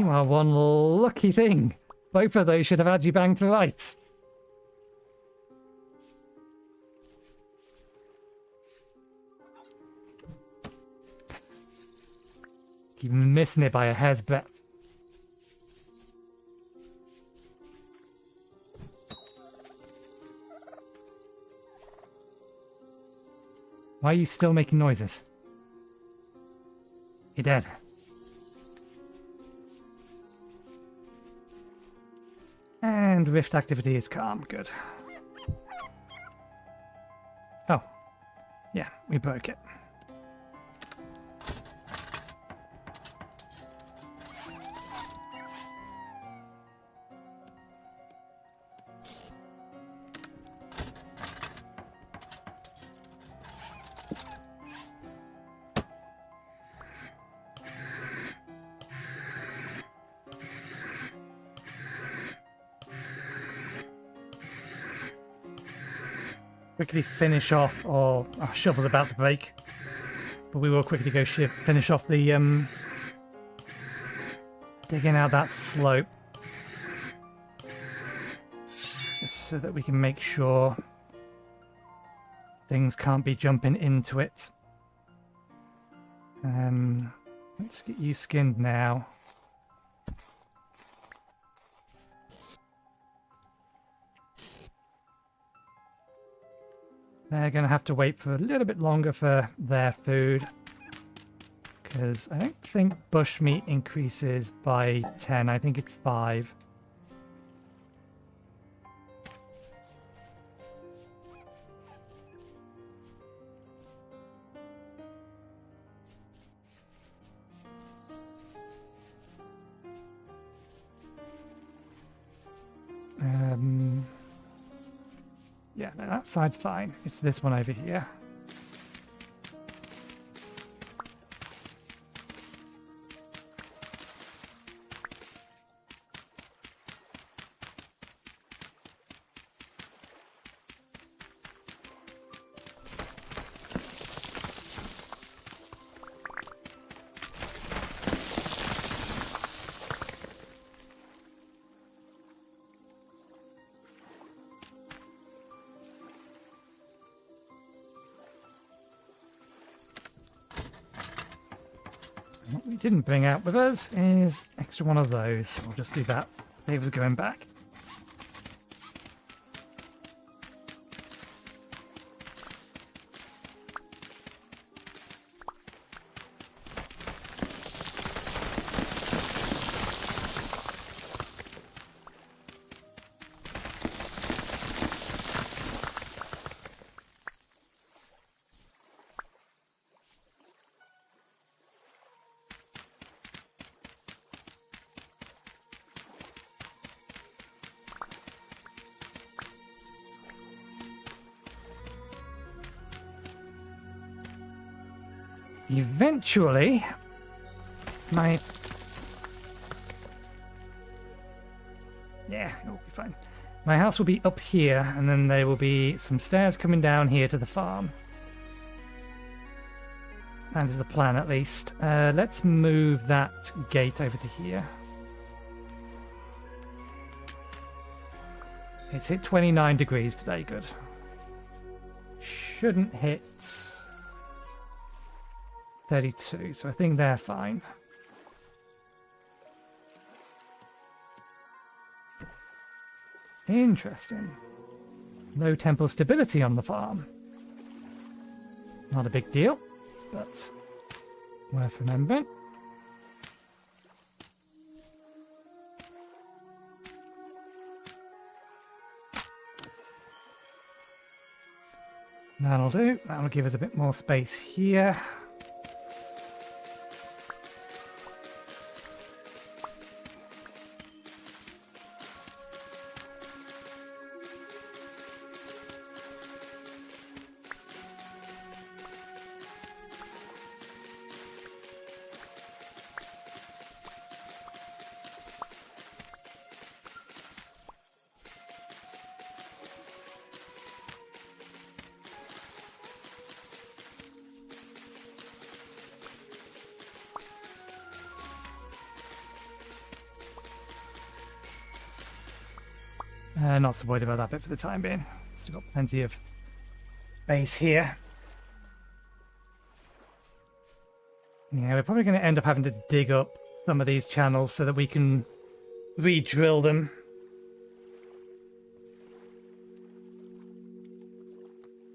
Well, one lucky thing. Both of those should have had you banged to rights. Keep missing it by a hair's breadth. Why are you still making noises? You're dead. And rift activity is calm. Good. Oh. Yeah, we broke it. Quickly finish off, or our shovel's about to break, but we will quickly go finish off the digging out that slope, just so that we can make sure things can't be jumping into it. Let's get you skinned now. They're going to have to wait for a little bit longer for their food, because I don't think bushmeat increases by 10. I think it's 5. Yeah, no, that side's fine. It's this one over here. What we didn't bring out with us is extra one of those. We'll just do that. Save us going back. Eventually, it'll be fine. My house will be up here, and then there will be some stairs coming down here to the farm. That is the plan, at least. Let's move that gate over to here. It's hit 29 degrees today, good. Shouldn't hit 32, so I think they're fine. Interesting. Low temporal stability on the farm. Not a big deal, but worth remembering. That'll do. That'll give us a bit more space here. Not so worried about that bit for the time being. Still got plenty of base here. Yeah, we're probably going to end up having to dig up some of these channels so that we can re-drill them.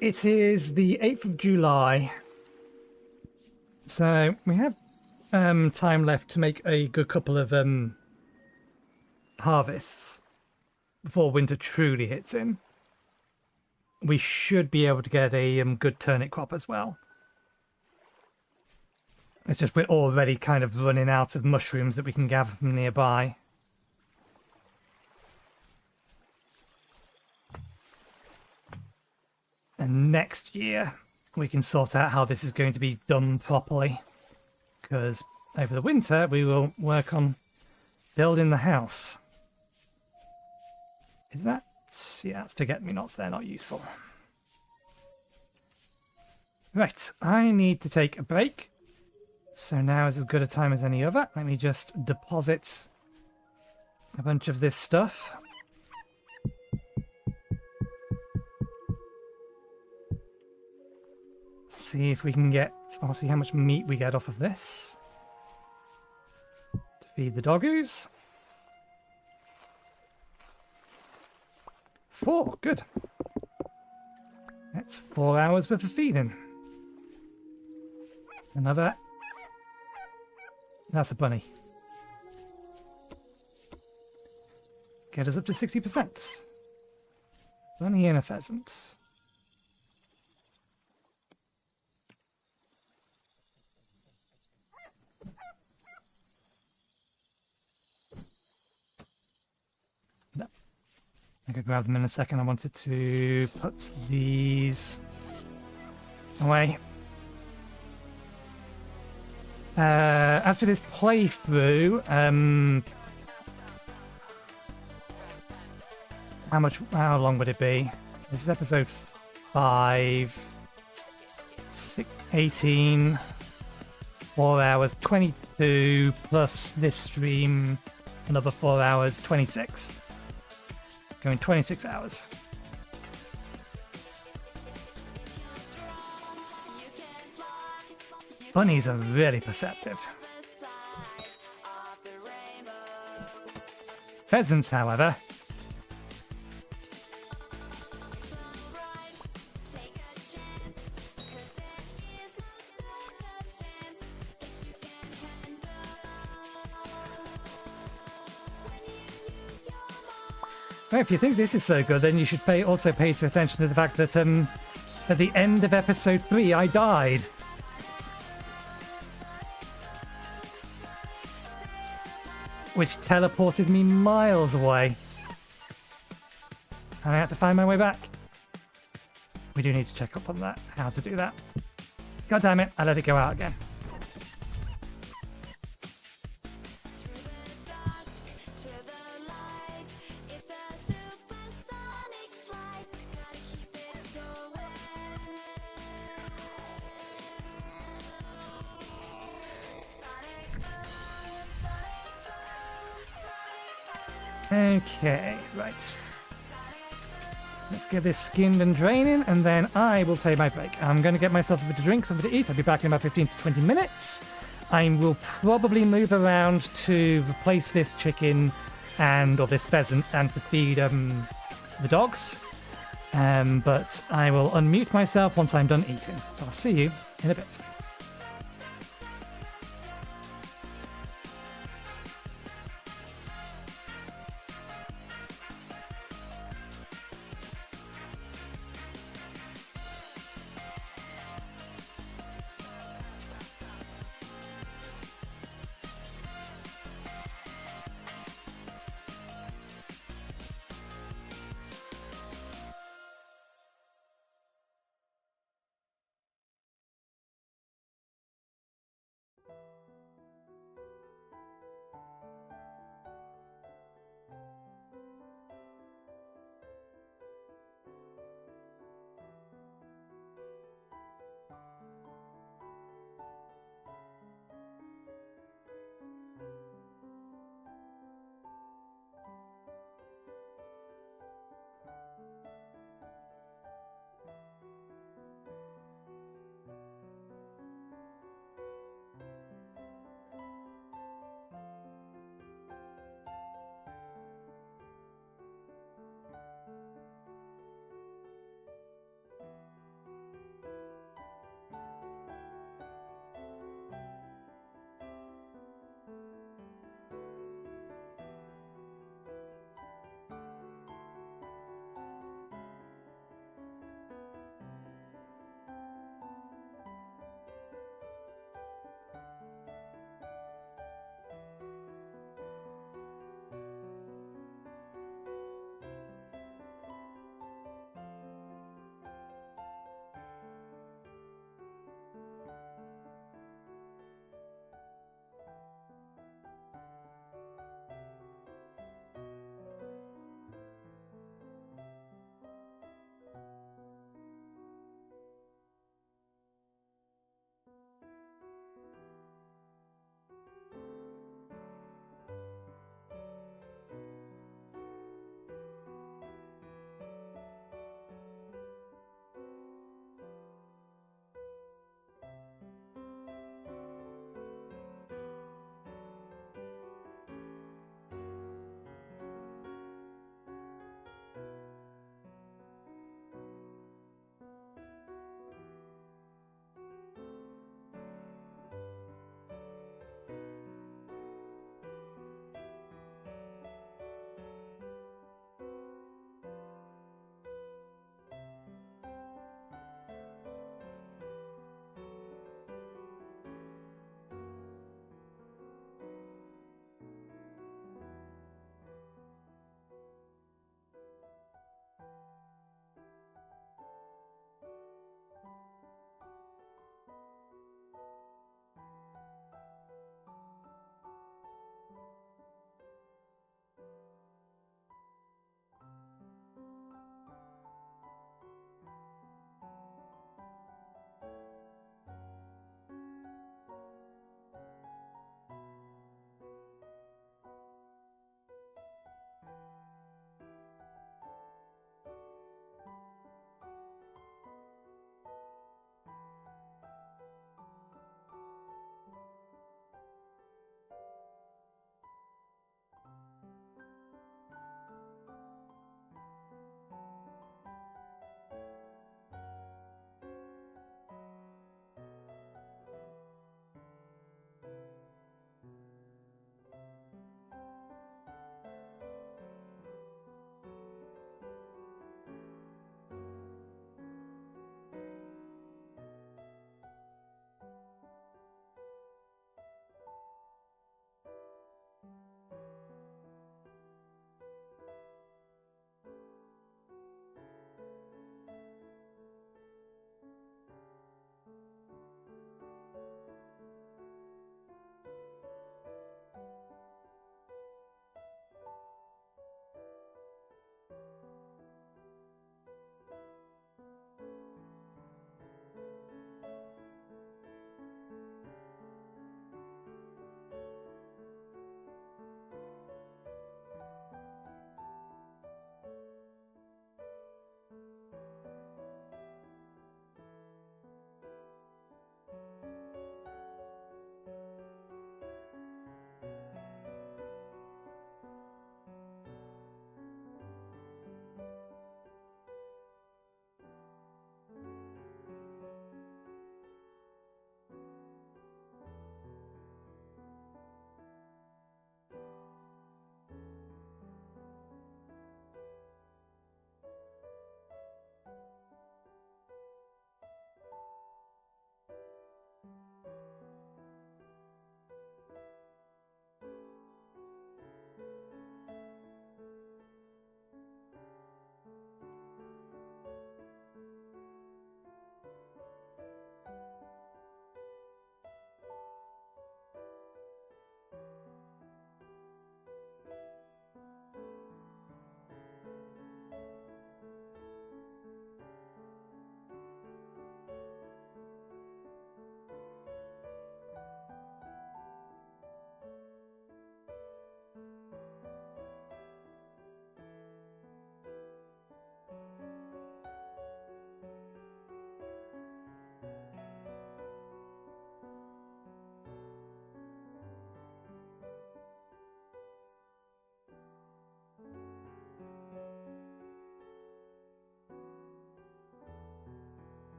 It is the 8th of July. So we have time left to make a good couple of harvests before winter truly hits in. We should be able to get a good turnip crop as well. It's just we're already kind of running out of mushrooms that we can gather from nearby. And next year we can sort out how this is going to be done properly. Because over the winter we will work on building the house. Is that... yeah, that's forget-me-nots. They're not useful. Right, I need to take a break. So now is as good a time as any other. Let me just deposit a bunch of this stuff. See if we can get... I'll see how much meat we get off of this. To feed the doggoos. 4, good. That's 4 hours worth of feeding. Another... That's a bunny. Get us up to 60%. Bunny and a pheasant. No. I could grab them in a second. I wanted to put these away. As for this playthrough, how long would it be? This is episode 5, 6, 18, 4 hours, 22, plus this stream, another 4 hours, 26. Going 26 hours. Bunnies are really perceptive. Pheasants, however, well, if you think this is so good, then you should also pay attention to the fact that at the end of episode 3, I died. Which teleported me miles away. And I had to find my way back. We do need to check up on that, how to do that. God damn it, I let it go out again. Okay, right. Let's get this skinned and draining, and then I will take my break. I'm going to get myself something to drink, something to eat. I'll be back in about 15 to 20 minutes. I will probably move around to replace this chicken or this pheasant and to feed the dogs. But I will unmute myself once I'm done eating. So I'll see you in a bit.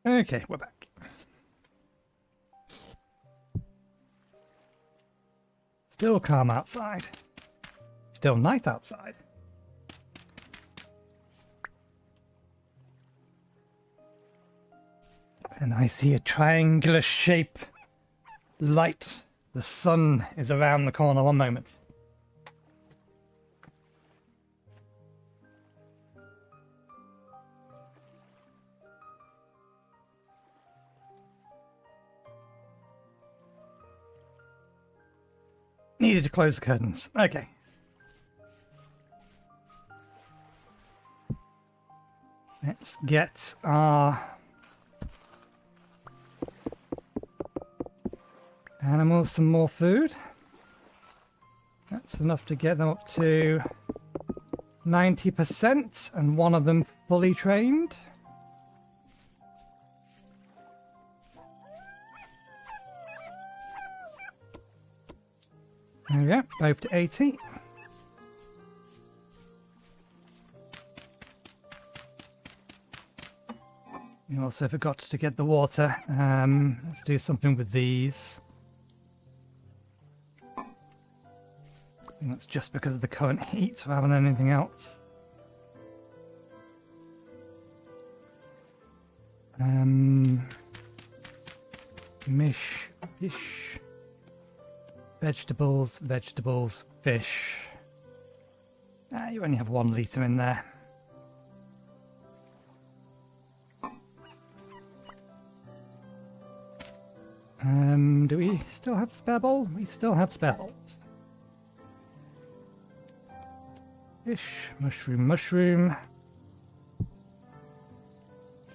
Okay, we're back. Still calm outside. Still night outside. And I see a triangular shape. Light. The sun is around the corner. One moment. Needed to close the curtains. Okay. Let's get our animals some more food. That's enough to get them up to 90% and one of them fully trained. There we go, both to 80. We also forgot to get the water. Let's do something with these. I think that's just because of the current heat rather than anything else. Fish. Vegetables, fish. You only have 1 litre in there. Do we still have spare bowl? We still have spare bowls. Fish, mushroom.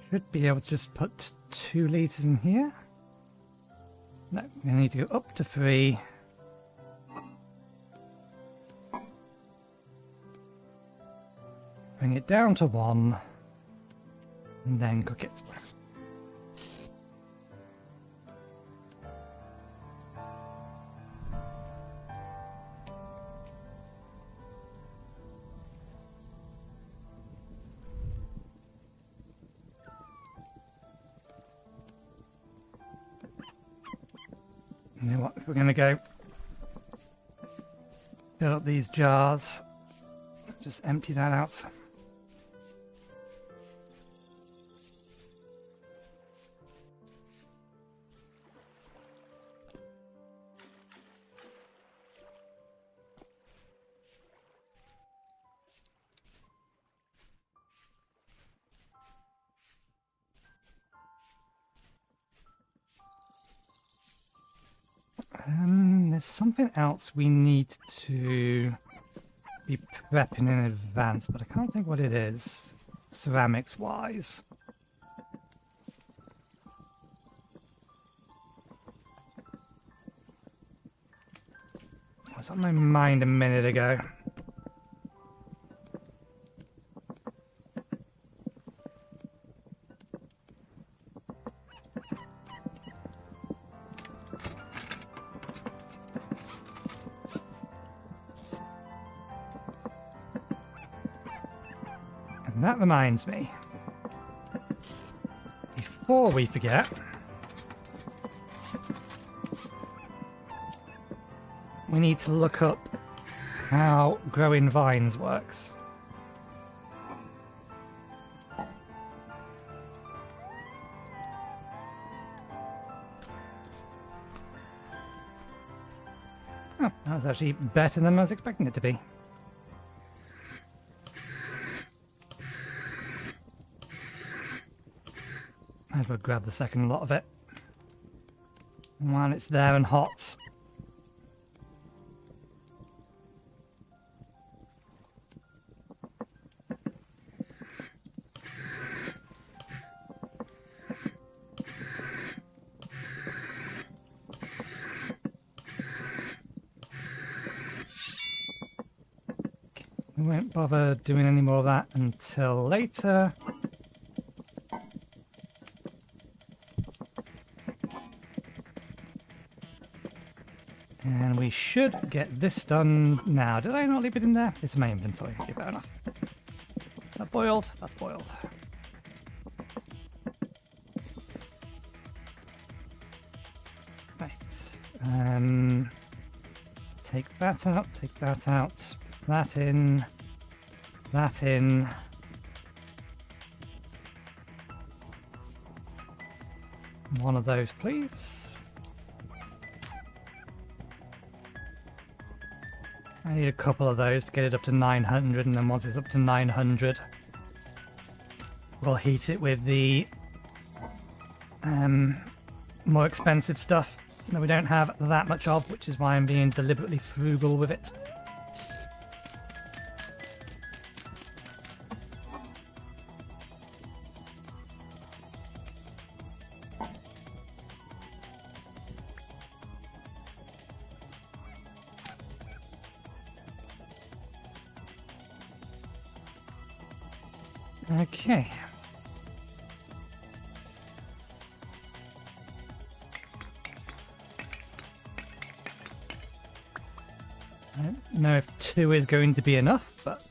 Should be able to just put 2 litres in here. No, we need to go up to 3. Bring it down to 1. And then cook it. You know what, if we're going to go fill up these jars, just empty that out. There's something else we need to be prepping in advance, but I can't think what it is, ceramics wise. It was on my mind a minute ago. And that reminds me, before we forget, we need to look up how growing vines works. Oh, that was actually better than I was expecting it to be. Might as well grab the second lot of it while it's there and hot. We won't bother doing any more of that until later. And we should get this done now. Did I not leave it in there? It's in my inventory. Okay, fair enough. That boiled? That's boiled. Take that out, take that out, that in, that in. One of those, please. I need a couple of those to get it up to 900, and then once it's up to 900, we'll heat it with the more expensive stuff that we don't have that much of, which is why I'm being deliberately frugal with it. Okay. I don't know if 2 is going to be enough, but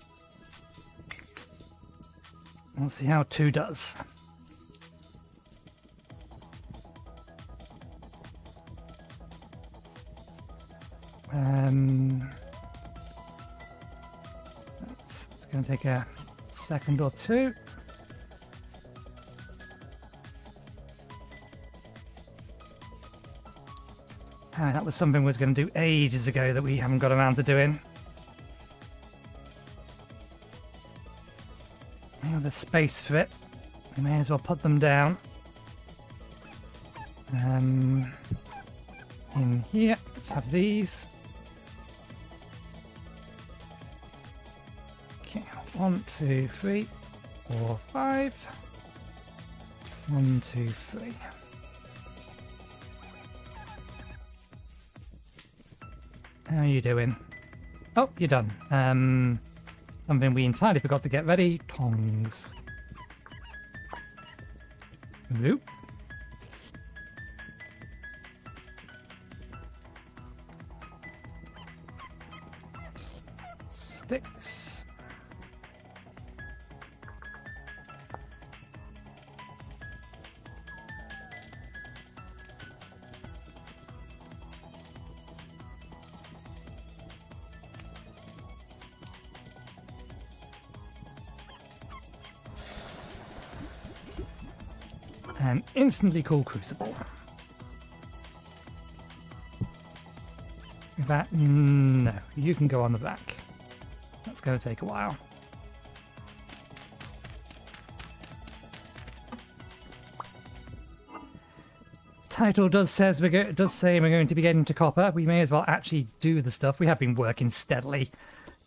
we'll see how 2 does. It's going to take a second or two. That was something we was going to do ages ago that we haven't got around to doing. Now there's space for it. We may as well put them down. In here, let's have these. Okay, 1, 2, 3, 4, 5. 1, 2, 3. How are you doing? Oh, you're done. Something we entirely forgot to get ready. Tongs. Oop. Sticks. An instantly cool crucible. That, no, you can go on the back. That's going to take a while. Title does say we're going to be getting to copper. We may as well actually do the stuff. We have been working steadily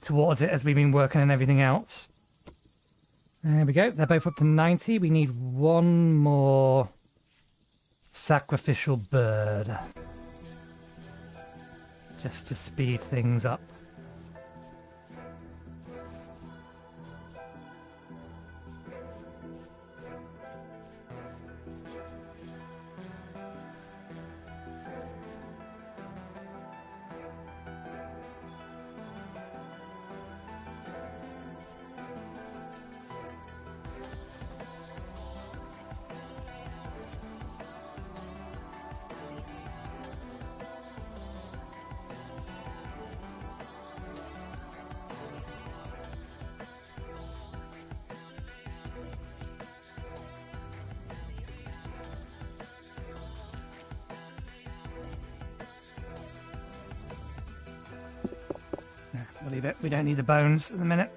towards it as we've been working on everything else. There we go. They're both up to 90. We need one more sacrificial bird. Just to speed things up. We'll leave it. We don't need the bones at the minute.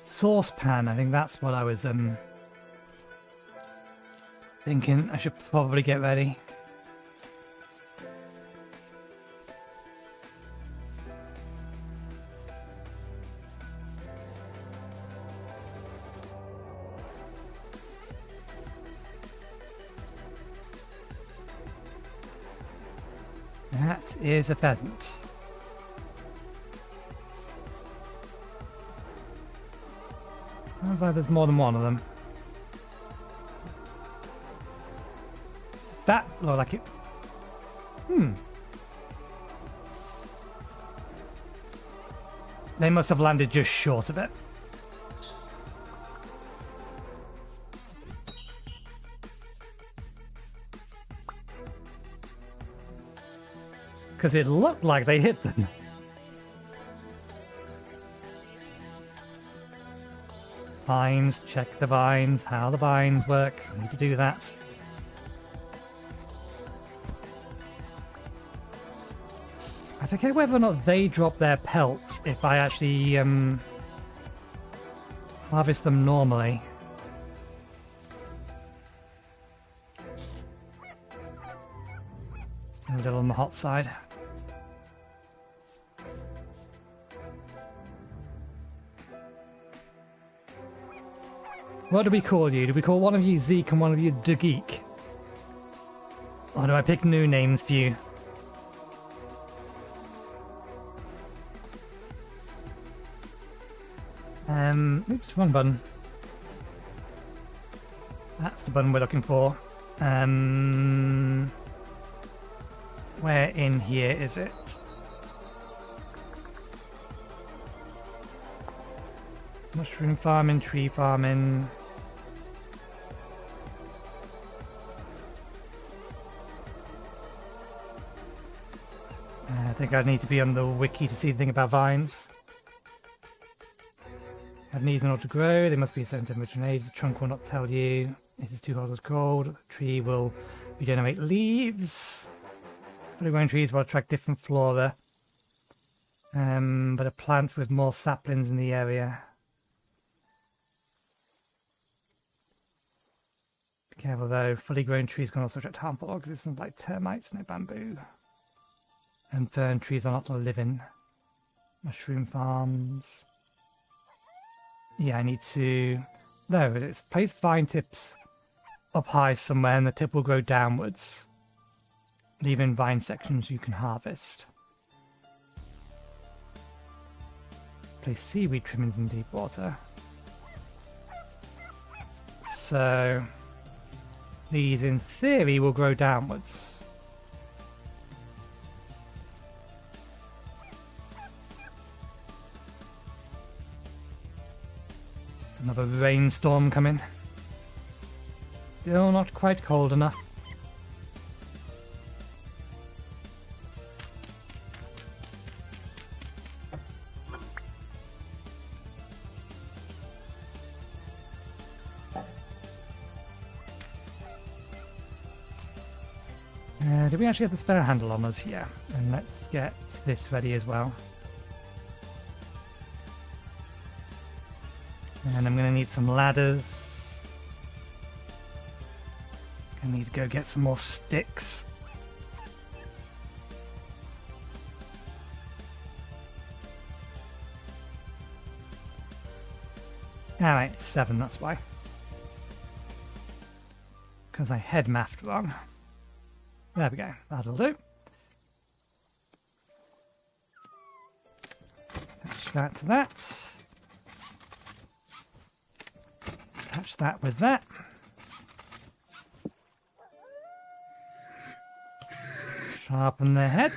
Saucepan, I think that's what I was thinking. I should probably get ready. That is a pheasant. Sounds like there's more than one of them. That looked like it. They must have landed just short of it. because it looked like they hit them. Vines, check the vines, how the vines work. I need to do that. I forget whether or not they drop their pelts if I actually harvest them normally. Still a little on the hot side. What do we call you? Do we call one of you Zeke and one of you the Geek? Or do I pick new names for you? Oops, wrong button. That's the button we're looking for. Where in here is it? Mushroom farming, tree farming. I think I need to be on the wiki to see the thing about vines. Have needs in order to grow, they must be a certain temperature and age. The trunk will not tell you. It is too hot or cold. The tree will regenerate leaves. Fully grown trees will attract different flora. But a plant with more saplings in the area. Be careful though, fully grown trees can also attract harmful organisms like termites, no bamboo. And fern trees are not to live in. Mushroom farms. Yeah, I need to... There it is. Place vine tips up high somewhere and the tip will grow downwards. Leaving vine sections you can harvest. Place seaweed trimmings in deep water. So... these, in theory, will grow downwards. Another rainstorm coming. Still not quite cold enough. Do we actually have the spare handle on us here? And let's get this ready as well. And I'm going to need some ladders. I need to go get some more sticks. Alright, 7, that's why. Because I head mathed wrong. There we go, that'll do. Attach that to that. Attach that with that. Sharpen the head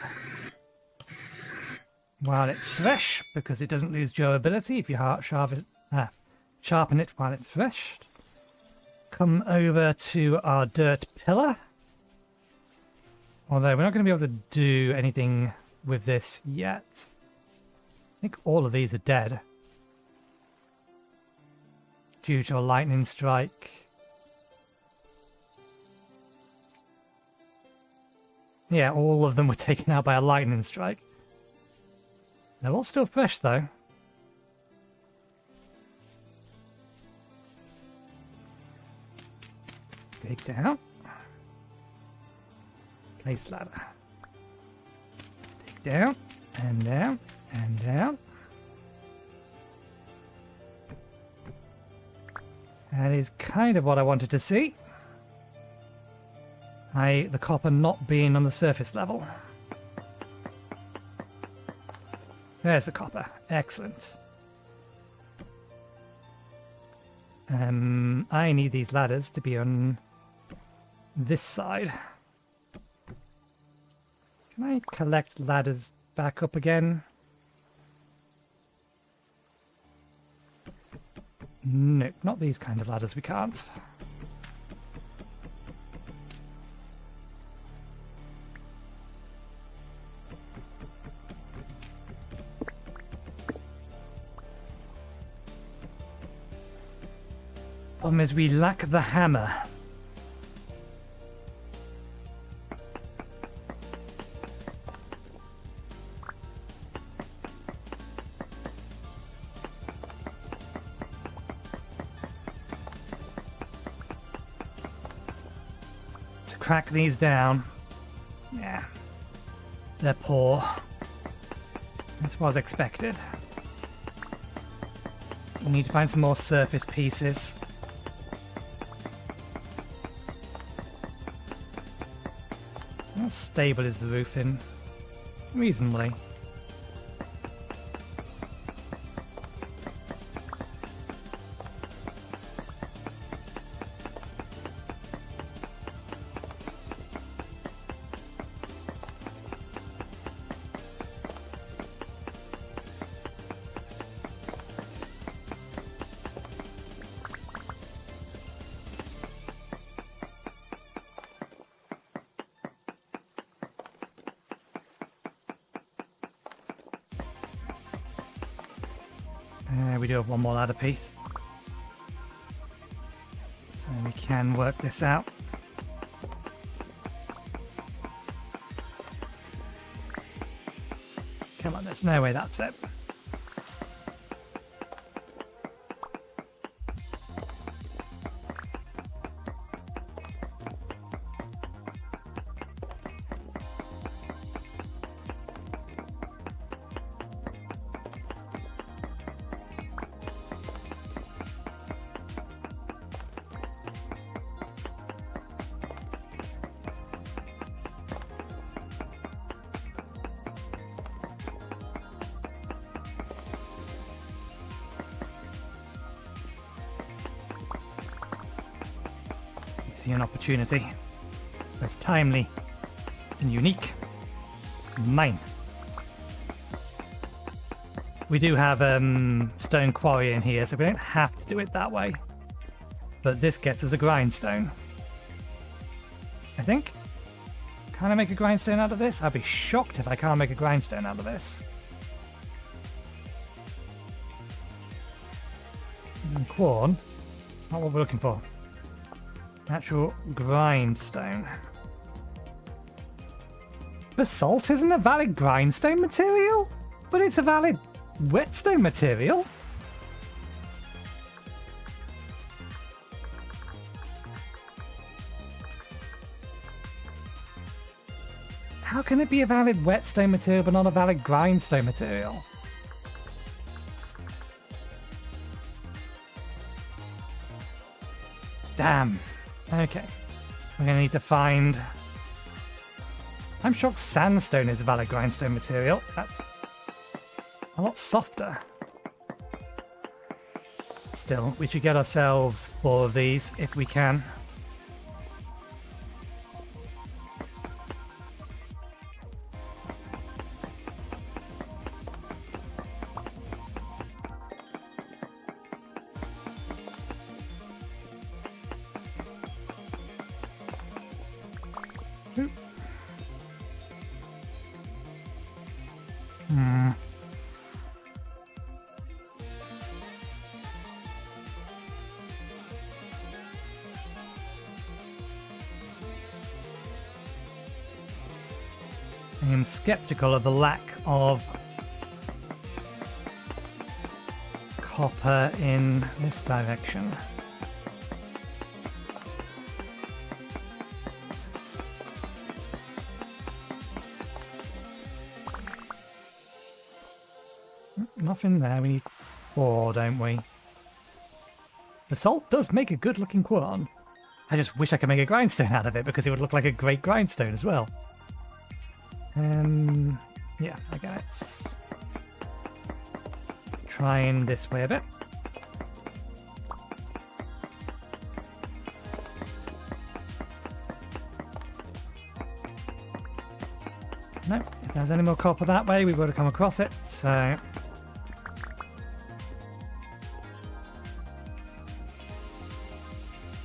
while it's fresh, because it doesn't lose durability if you sharpen it while it's fresh. Come over to our dirt pillar. Although we're not going to be able to do anything with this yet. I think all of these are dead. Due to a lightning strike. Yeah, all of them were taken out by a lightning strike. They're all still fresh though. Dig down. Place ladder. Dig down, and down, and down. That is kind of what I wanted to see. The copper not being on the surface level. There's the copper. Excellent. I need these ladders to be on this side. Can I collect ladders back up again? Nope, not these kind of ladders, we can't. Problem is we lack the hammer. To crack these down. Yeah. They're poor. That's what was expected. We need to find some more surface pieces. How stable is the roofing? Reasonably. We do have one more ladder piece. So we can work this out. Come on, there's no way that's it. See an opportunity, both timely and unique. Mine. We do have stone quarry in here, so we don't have to do it that way. But this gets us a grindstone. I think. Can I make a grindstone out of this? I'd be shocked if I can't make a grindstone out of this. And corn. It's not what we're looking for. Actual grindstone. Basalt isn't a valid grindstone material, but it's a valid whetstone material. How can it be a valid whetstone material but not a valid grindstone material? Damn. Okay. We're going to need to find... I'm shocked sandstone is a valid grindstone material. That's a lot softer. Still, we should get ourselves 4 of these if we can. I am skeptical of the lack of copper in this direction. Nothing there. We need 4, don't we? The salt does make a good looking quartz. I just wish I could make a grindstone out of it because it would look like a great grindstone as well. Yeah, okay, let's try in this way a bit. No, if there's any more copper that way, we would have come across it, so...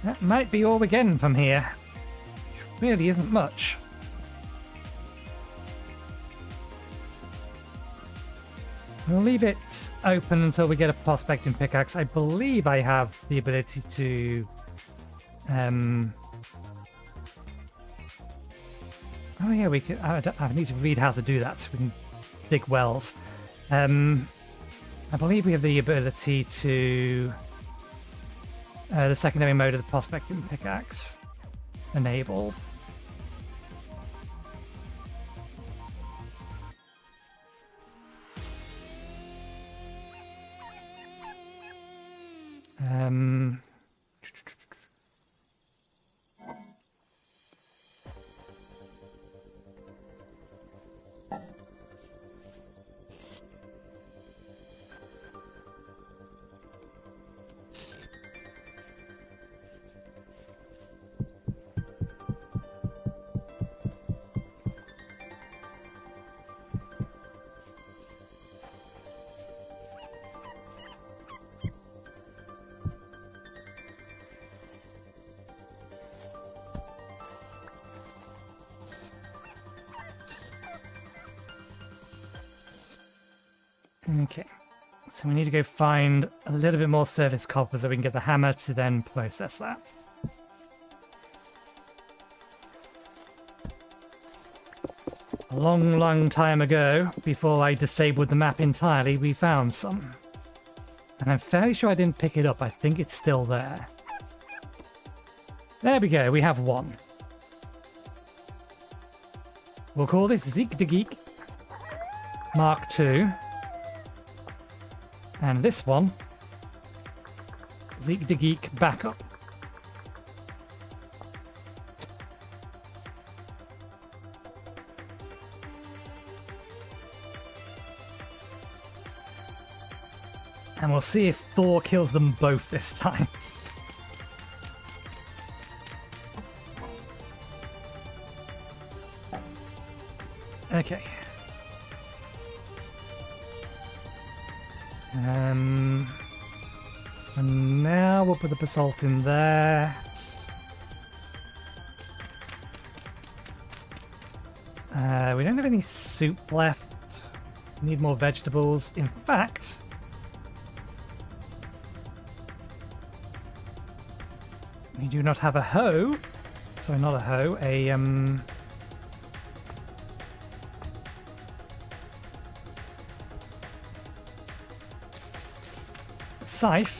That might be all we're getting from here. Which really isn't much. We'll leave it open until we get a prospecting pickaxe. I believe I have the ability to... Oh yeah, we could. I need to read how to do that so we can dig wells. I believe we have the ability to... the secondary mode of the prospecting pickaxe enabled. Okay, so we need to go find a little bit more surface copper so we can get the hammer to then process that. A long, long time ago, before I disabled the map entirely, we found some. And I'm fairly sure I didn't pick it up. I think it's still there. There we go, we have one. We'll call this Zeek de Geek Mark II. And this one, Zeek de Geek Backup. And we'll see if Thor kills them both this time. Okay. And now we'll put the basalt in there. We don't have any soup left. Need more vegetables. In fact, we do not have a hoe. Sorry, not a hoe. A scythe.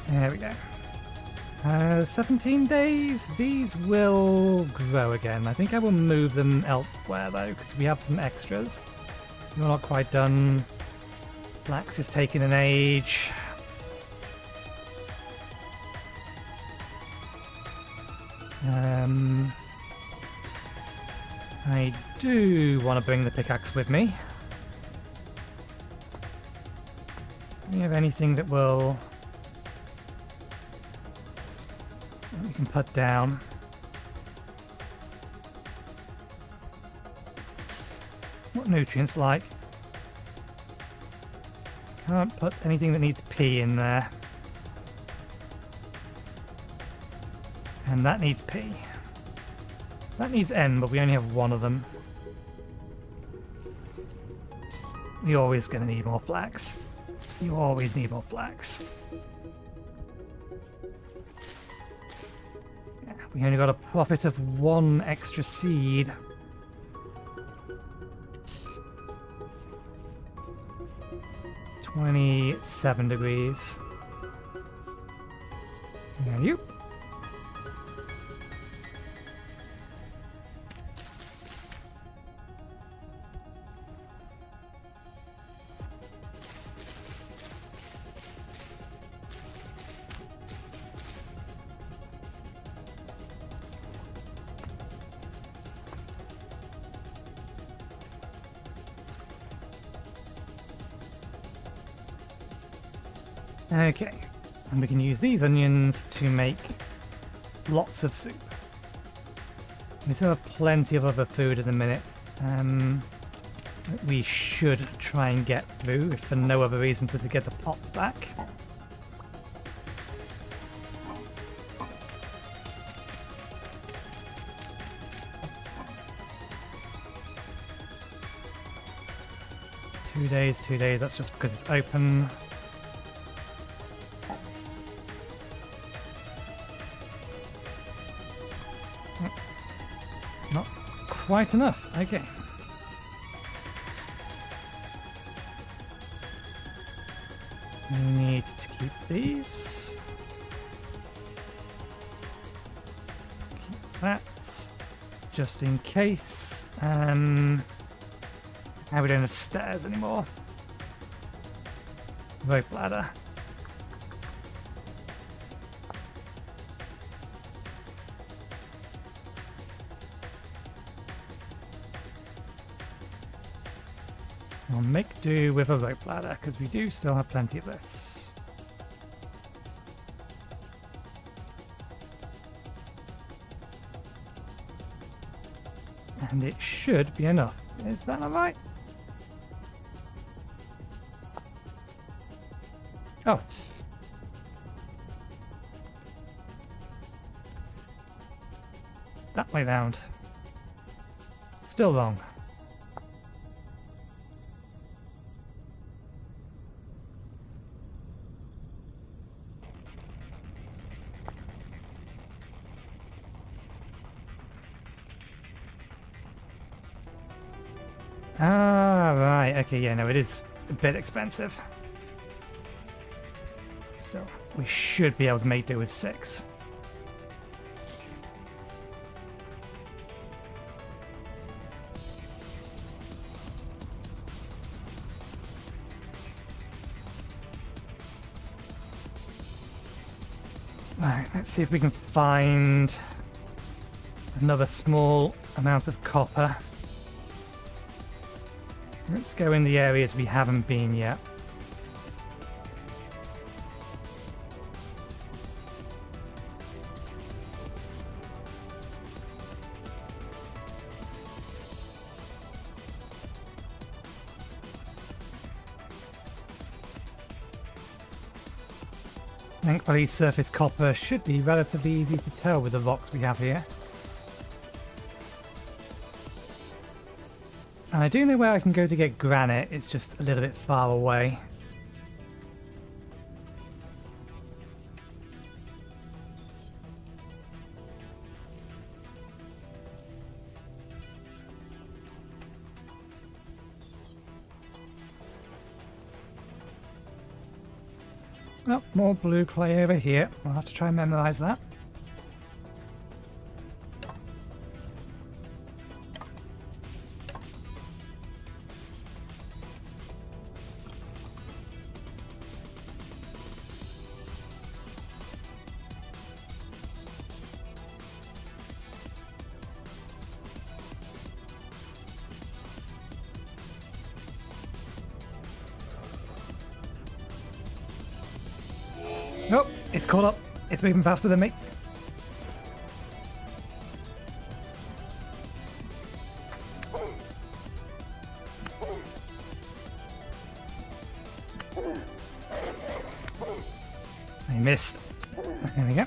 There we go. 17 days. These will grow again. I think I will move them elsewhere though, because we have some extras. We're not quite done. Flax is taking an age. I do want to bring the pickaxe with me. Do we have anything that will... that we can put down? What nutrients like? Can't put anything that needs P in there. And that needs P. That needs N, but we only have one of them. You're always going to need more flax. You always need more flax. Yeah, we only got a profit of 1 extra seed. $27 degrees. There you. Okay, and we can use these onions to make lots of soup. We still have plenty of other food at the minute. We should try and get through, if for no other reason to get the pots back. 2 days, 2 days. That's just because it's open. Not quite enough. Okay. We need to keep these. Keep that. Just in case. Now we don't have stairs anymore. Rope ladder. We'll make do with a rope ladder because we do still have plenty of this. And it should be enough. Is that not right? Oh. That way round. Still wrong. Ah, right. Okay, yeah, no, it is a bit expensive. So, we should be able to make do with 6. Right, let's see if we can find another small amount of copper. Let's go in the areas we haven't been yet. Thankfully, surface copper should be relatively easy to tell with the rocks we have here. And I do know where I can go to get granite, it's just a little bit far away. Oh, more blue clay over here. I'll have to try and memorize that. Oh, it's caught up. It's moving faster than me. I missed. There we go.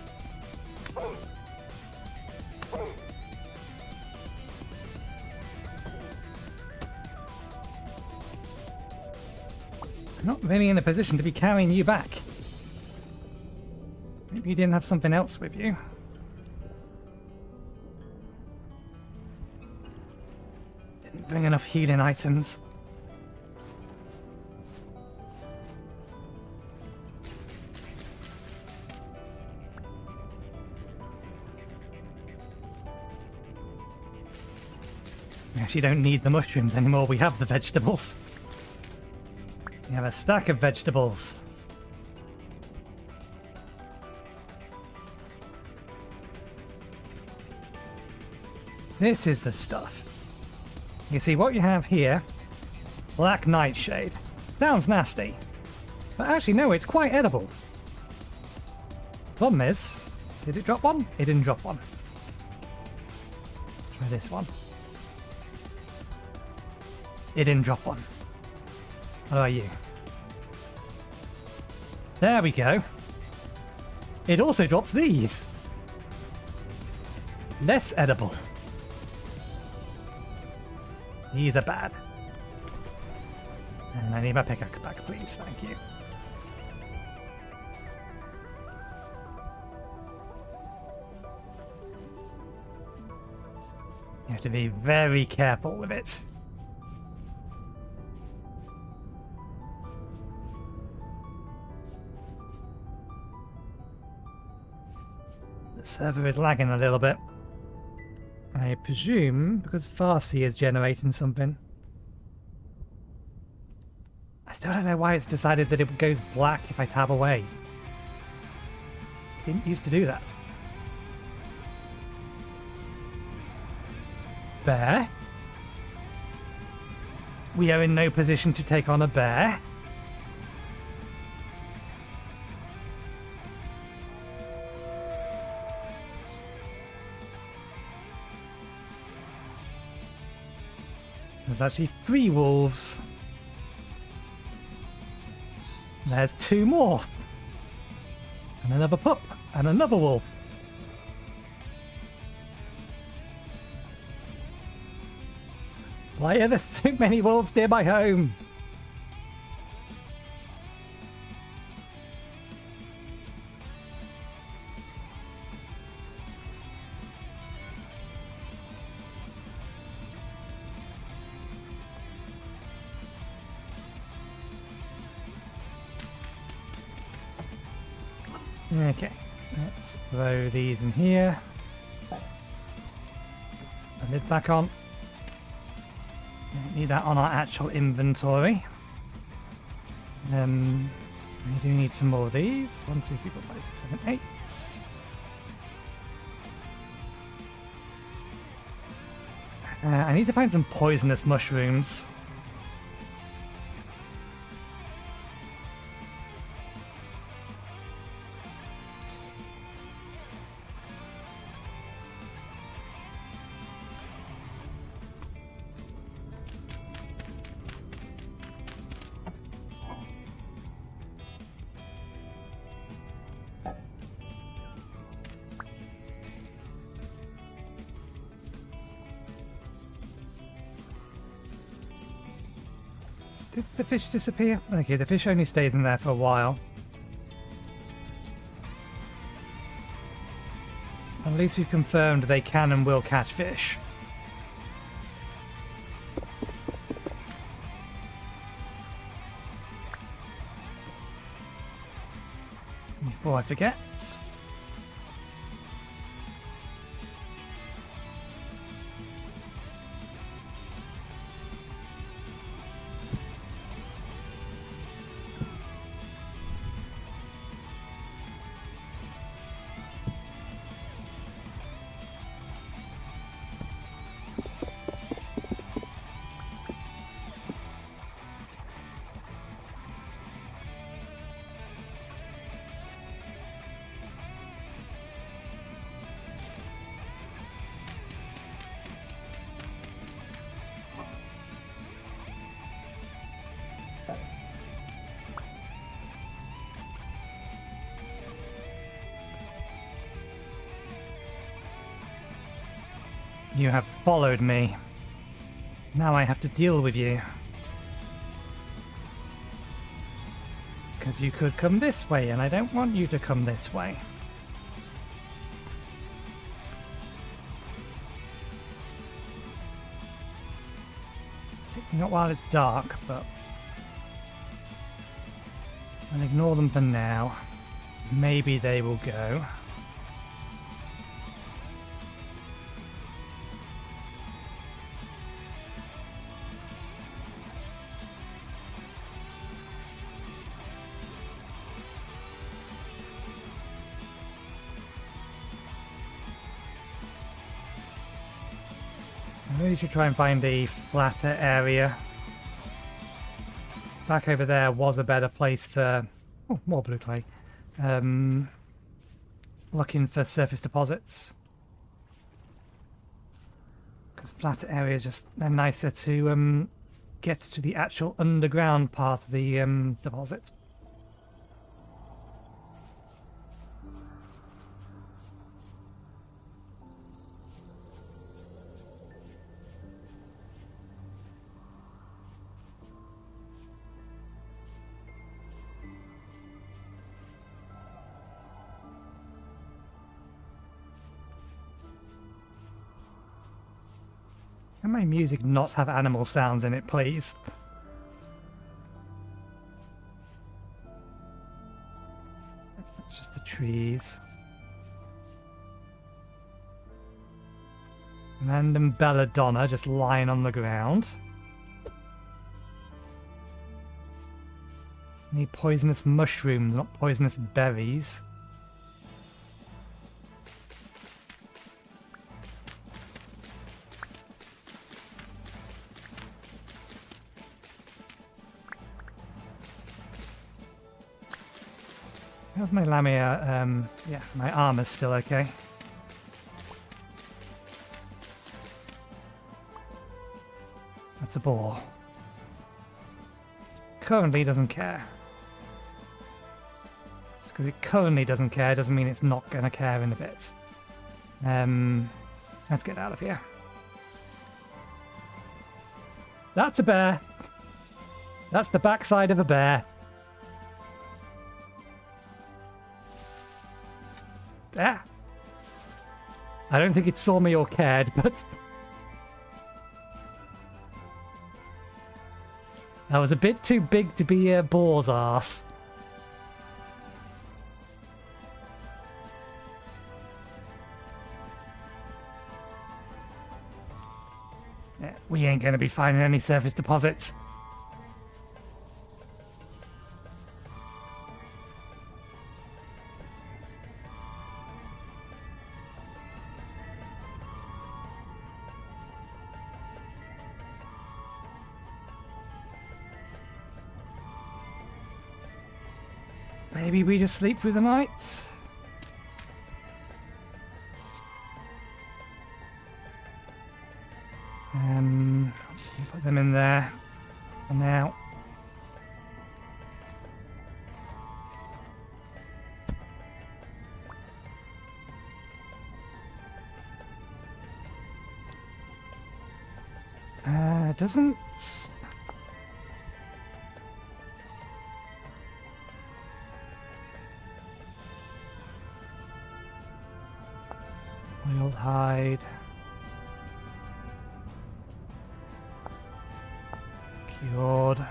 I'm not really in a position to be carrying you back. Maybe you didn't have something else with you. Didn't bring enough healing items. We actually don't need the mushrooms anymore, we have the vegetables. We have a stack of vegetables. This is the stuff. You see what you have here, black nightshade. Sounds nasty, but actually no, it's quite edible. Problem is, did it drop one? It didn't drop one. Try this one. It didn't drop one. What about you? There we go. It also drops these. Less edible. These are bad. And I need my pickaxe back, please. Thank you. You have to be very careful with it. The server is lagging a little bit. I presume because Farsi is generating something. I still don't know why it's decided that it goes black if I tab away. It didn't used to do that. Bear? We are in no position to take on a bear. So there's actually 3 wolves. There's 2 more. And another pup. And another wolf. Why are there so many wolves near my home? Okay, let's throw these in here. The lid back on. Don't need that on our actual inventory. We do need some more of these. 1, 2, 3, 4, 5, 6, 7, 8. I need to find some poisonous mushrooms. Did the fish disappear? Okay, the fish only stays in there for a while. At least we've confirmed they can and will catch fish. Before I forget. You have followed me. Now I have to deal with you. Because you could come this way, and I don't want you to come this way. Not while it's dark, but I'll ignore them for now. Maybe they will go. I really should try and find a flatter area. Back over there was a better place for... Oh, more blue clay. Looking for surface deposits. Because flatter areas just... they're nicer to get to the actual underground part of the deposit. Can my music not have animal sounds in it, please? It's just the trees. Random belladonna just lying on the ground. Need poisonous mushrooms, not poisonous berries. How's my lamia? Yeah, my armor's still okay. That's a boar. Currently doesn't care. Just because it currently doesn't care doesn't mean it's not going to care in a bit. Let's get out of here. That's a bear. That's the backside of a bear. Ah. I don't think it saw me or cared, but... that was a bit too big to be a boar's arse. Yeah, we ain't gonna be finding any surface deposits. Maybe we just sleep through the night? Put them in there for now. Doesn't... Oiled hide. Cured.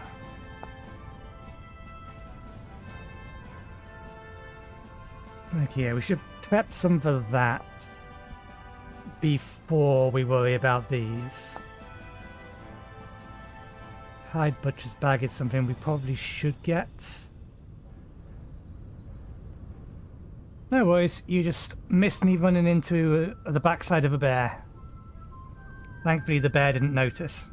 Okay, we should prep some for that before we worry about these. Hide butcher's bag is something we probably should get. No worries, you just missed me running into the backside of a bear. Thankfully the bear didn't notice.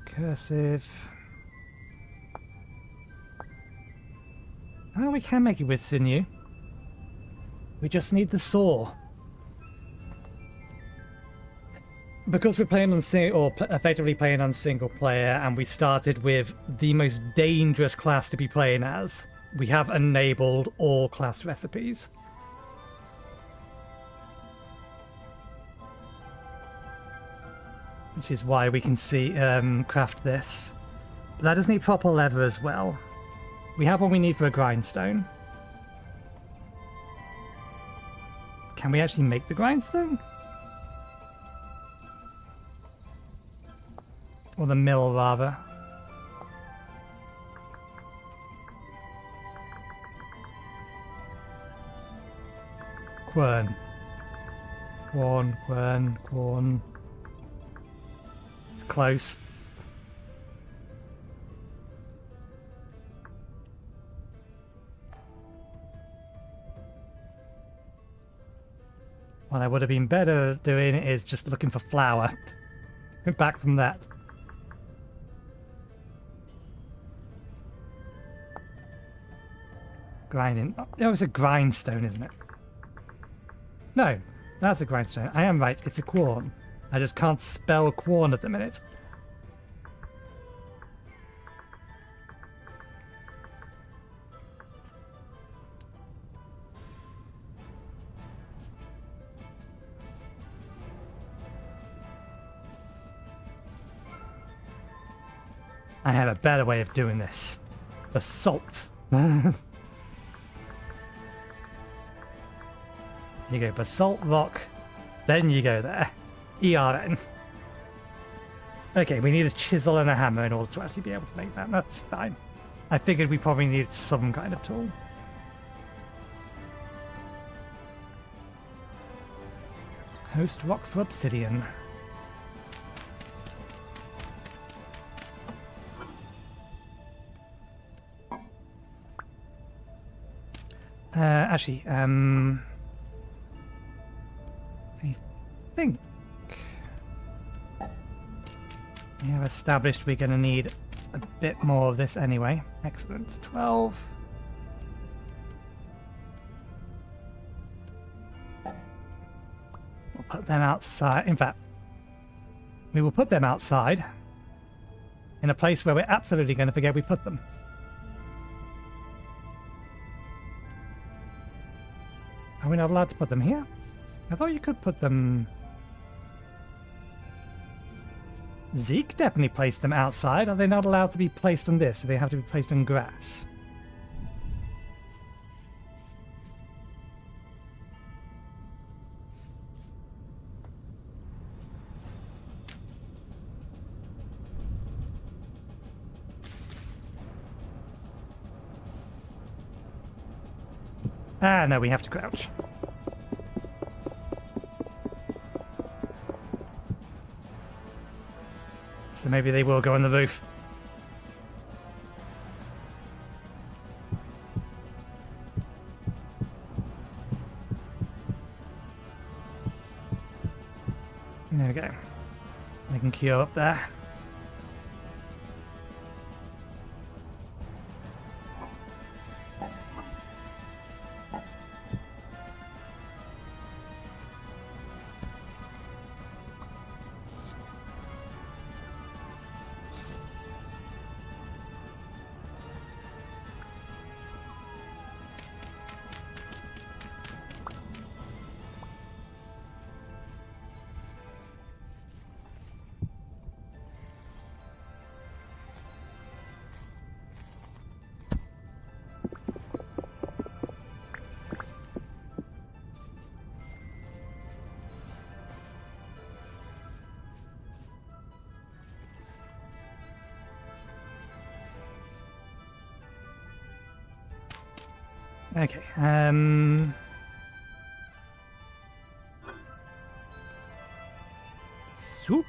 Cursive. Oh, we can make it with sinew. We just need the saw. Because we're playing on effectively playing on single player, and we started with the most dangerous class to be playing as, we have enabled all class recipes. Which is why we can see craft this. But that does need proper leather as well. We have what we need for a grindstone. Can we actually make the grindstone? Or the mill, rather. Quern. Quern, quern, quern. It's close. What I would have been better doing is just looking for flour. Back from that. Grinding. Oh, that was a grindstone, isn't it? No, that's a grindstone. I am right, it's a quorn. I just can't spell quorn at the minute. I have a better way of doing this. The salt. You go basalt rock, then you go there. ERN. Okay, we need a chisel and a hammer in order to actually be able to make that. That's fine. I figured we probably needed some kind of tool. Host rock for obsidian. Actually, I think we have established we're going to need a bit more of this anyway. Excellent. 12. We'll put them outside. In fact, we will put them outside in a place where we're absolutely going to forget we put them. Are we not allowed to put them here? I thought you could put them... Zeke definitely placed them outside. Are they not allowed to be placed on this? Do they have to be placed on grass? Ah, no, we have to crouch. So maybe they will go on the roof. There we go. I can queue up there. Okay, soup.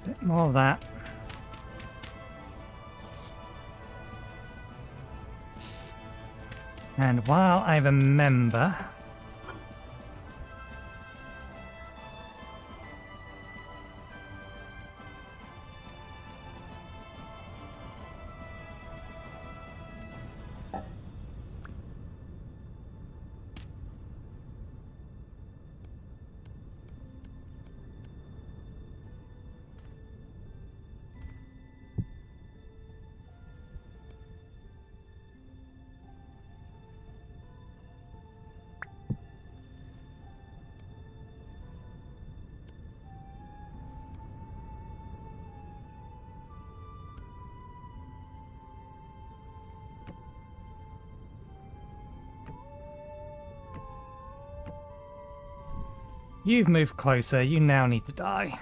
Bit more of that. And while I remember... You've moved closer, you now need to die.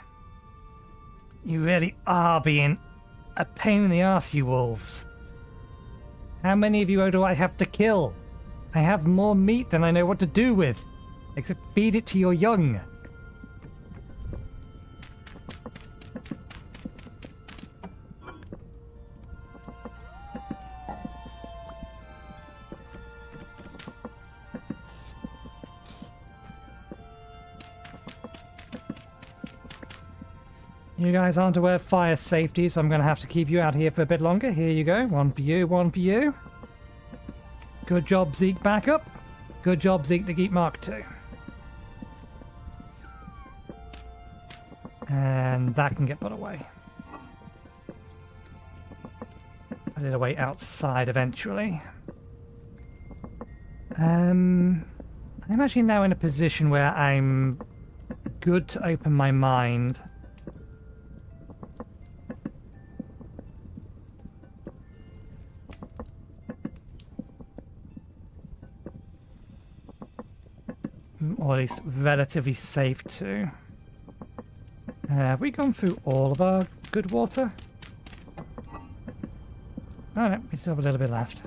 You really are being a pain in the ass, you wolves. How many of you do I have to kill? I have more meat than I know what to do with. Except feed it to your young. You guys aren't aware of fire safety, so I'm going to have to keep you out here for a bit longer. Here you go. One for you, one for you. Good job, Zeke, back up. Good job, Zeke, to keep Mark 2. And that can get put away. Put it away outside eventually. I'm actually now in a position where I'm good to open my mind. Or at least relatively safe to. Have we gone through all of our good water? Oh no, we still have a little bit left.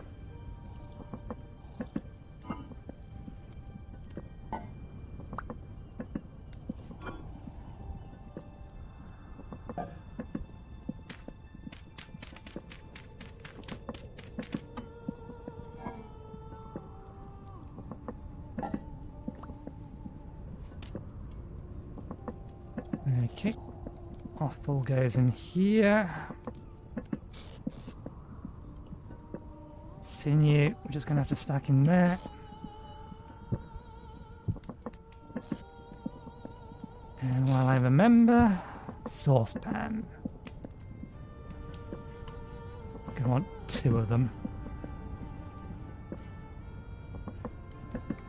Okay, offal goes in here. Sinew, we're just going to have to stack in there. And while I remember, saucepan. I'm going to want 2 of them.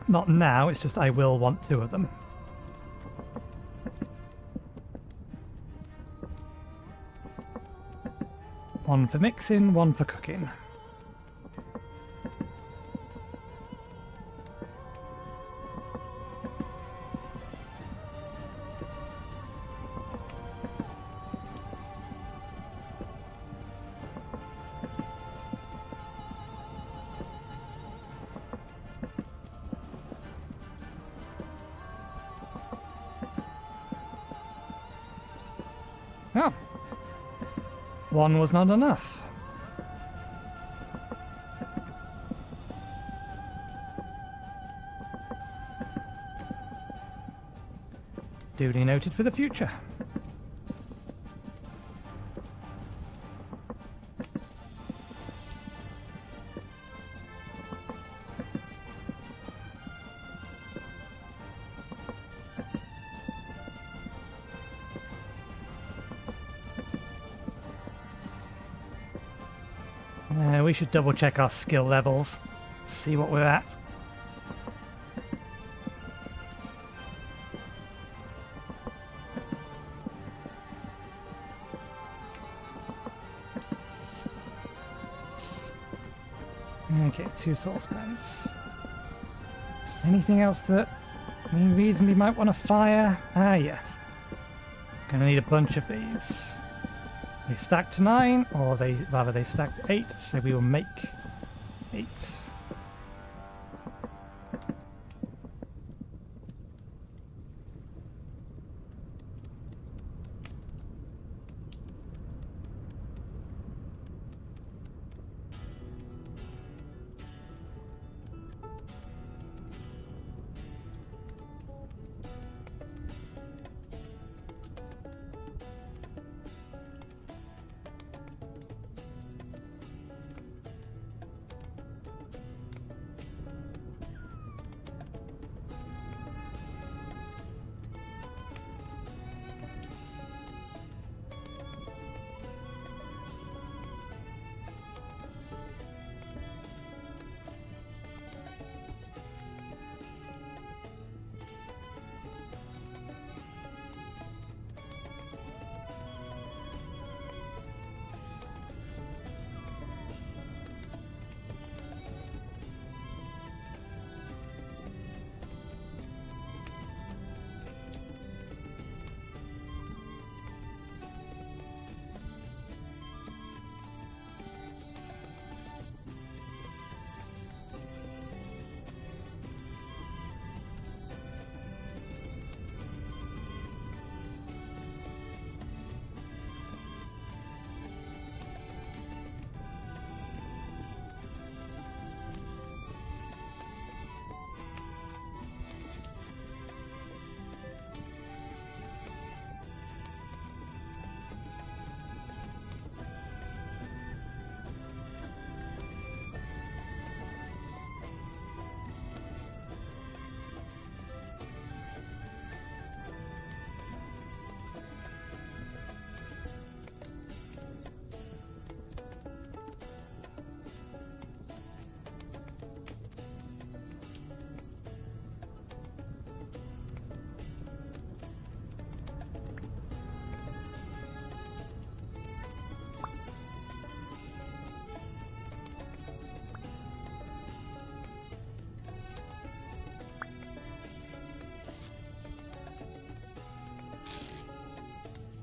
Not now, it's just I will want 2 of them. One for mixing, one for cooking. Oh. 1 was not enough. Duly noted for the future. We should double check our skill levels, see what we're at. Okay, 2 saucepans. Anything else that any reason we might want to fire? Ah, yes. Gonna need a bunch of these. They stack to 9, or they stack to 8, so we will make 8.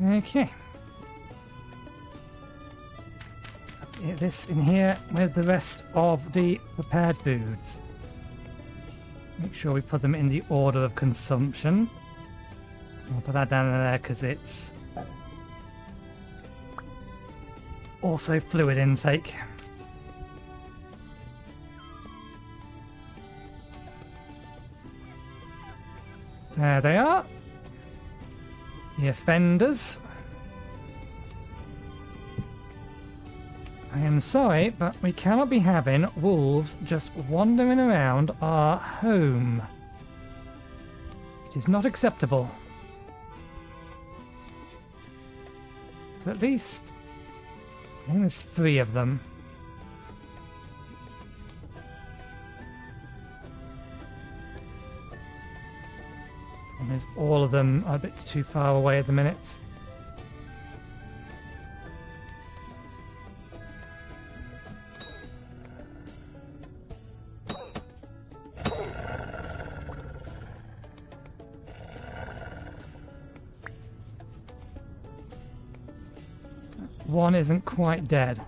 Okay. Get this in here with the rest of the prepared foods. Make sure we put them in the order of consumption. I'll put that down in there because it's also fluid intake. There they are. The offenders. I am sorry, but we cannot be having wolves just wandering around our home. It is not acceptable. So at least, I think there's 3 of them. And there's all of them are a bit too far away at the minute. One isn't quite dead.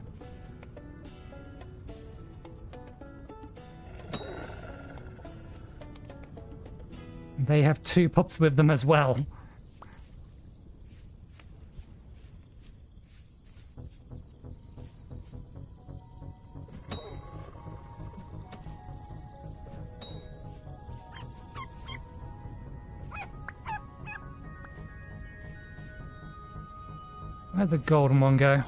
They have 2 pups with them as well. Where'd the golden one go?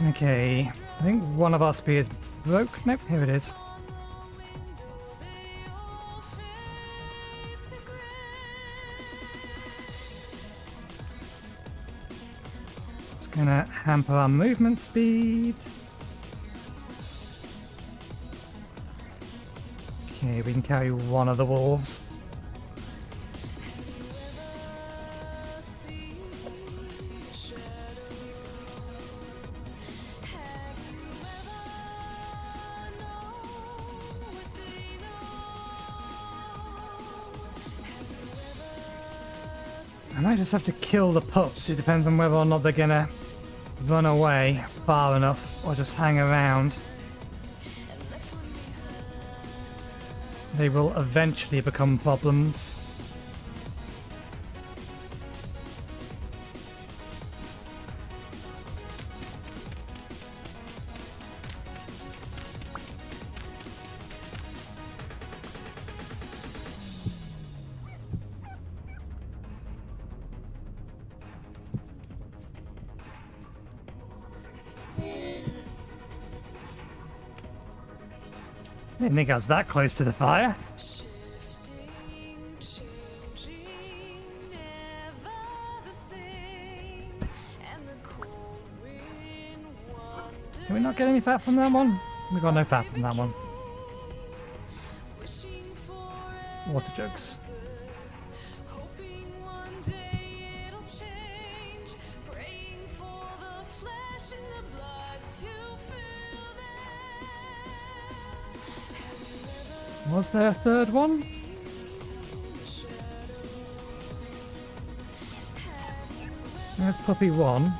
Okay, I think one of our spears broke. Nope, here it is. It's gonna hamper our movement speed. Okay, we can carry one of the wolves. I might just have to kill the pups. It depends on whether or not they're gonna run away far enough or just hang around. They will eventually become problems. I didn't think I was that close to the fire. Did we not get any fat from that one? We got no fat from that one. Water jugs. Was there a third one? There's puppy 1.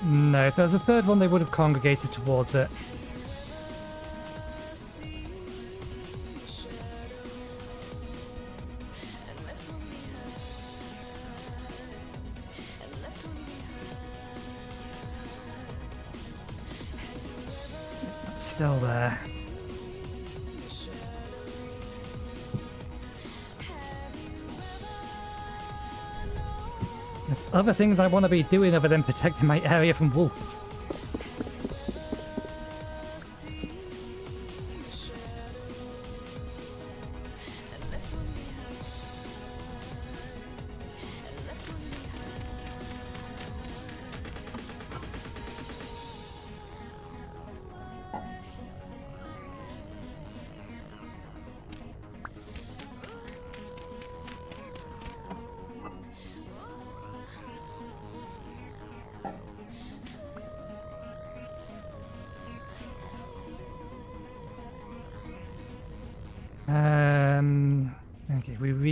No, if there was a third one, they would have congregated towards it. It's still there. There's other things I want to be doing other than protecting my area from wolves.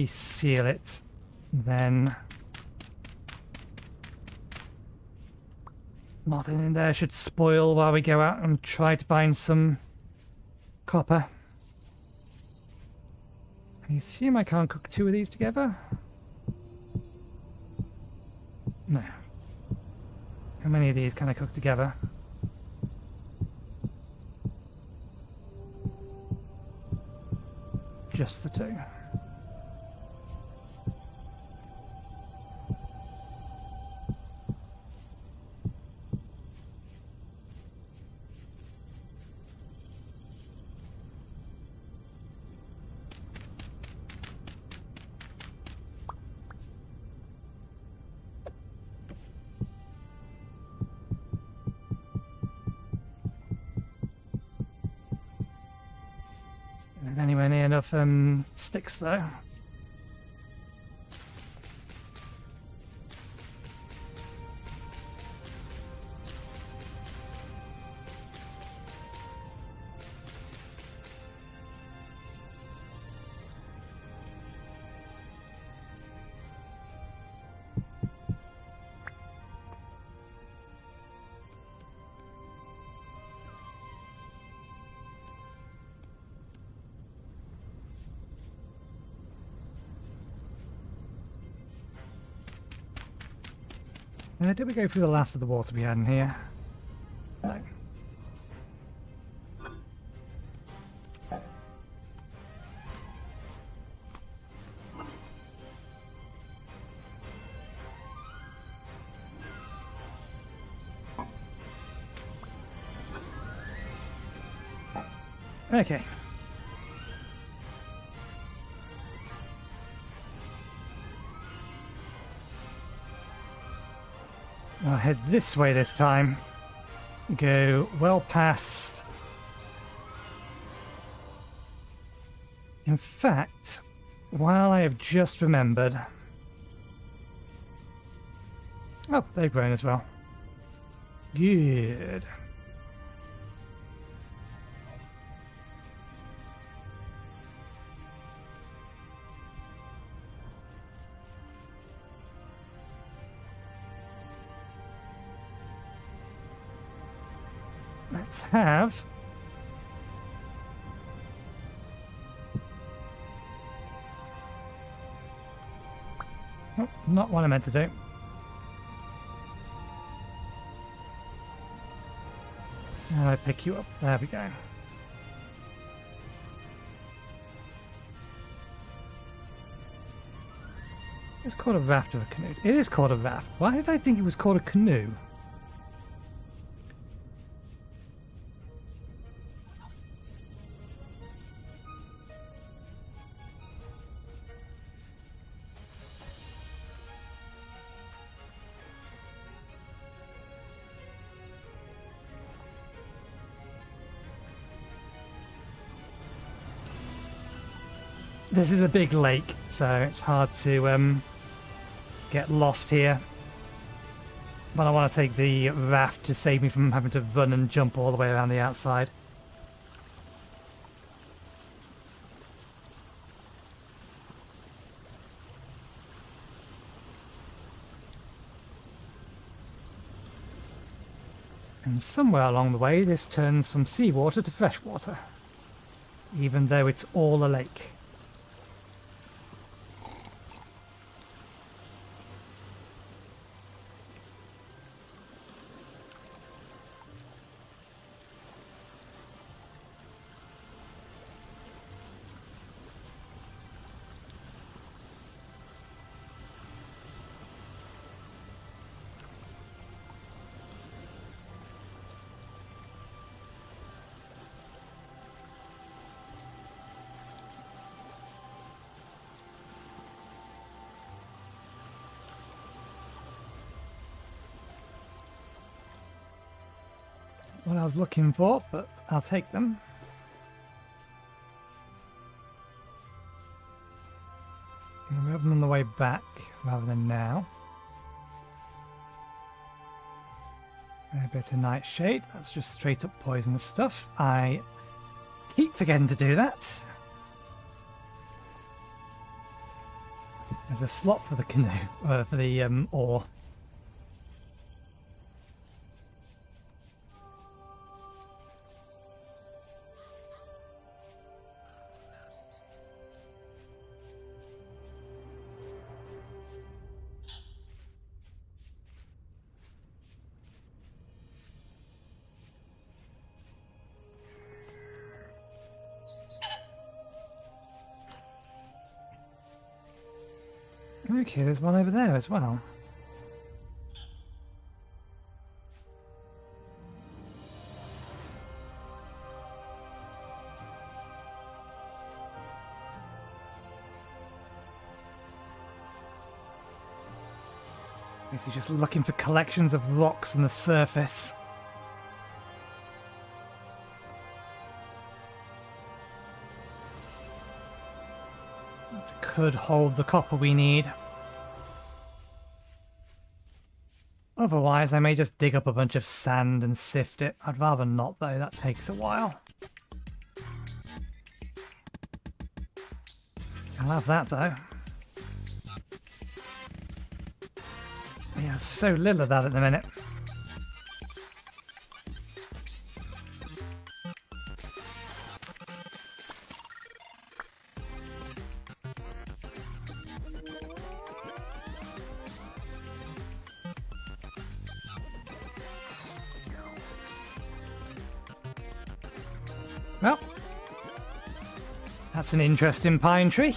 reseal it, then nothing in there should spoil while we go out and try to find some copper. I assume I can't cook 2 of these together? No. How many of these can I cook together? Just the 2. Anywhere near enough sticks though. Did we go through the last of the water we had in here? No. Okay. I'll head this way this time. Go well past. In fact, while I have just remembered... Oh, they've grown as well. Good. Let's have... Oh, not what I meant to do. And I pick you up. There we go. It's called a raft or a canoe. It is called a raft. Why did I think it was called a canoe? This is a big lake, so it's hard to get lost here. But I want to take the raft to save me from having to run and jump all the way around the outside. And somewhere along the way this turns from seawater to freshwater, even though it's all a lake. What I was looking for, but I'll take them. And we have them on the way back rather than now. A bit of nightshade. That's just straight up poisonous stuff. I keep forgetting to do that. There's a slot for the canoe, for the oar. Okay, there's one over there as well. Basically just looking for collections of rocks on the surface. Could hold the copper we need. Otherwise, I may just dig up a bunch of sand and sift it. I'd rather not, though. That takes a while. I'll have that, though. Yeah, so little of that at the minute. Well, that's an interesting pine tree.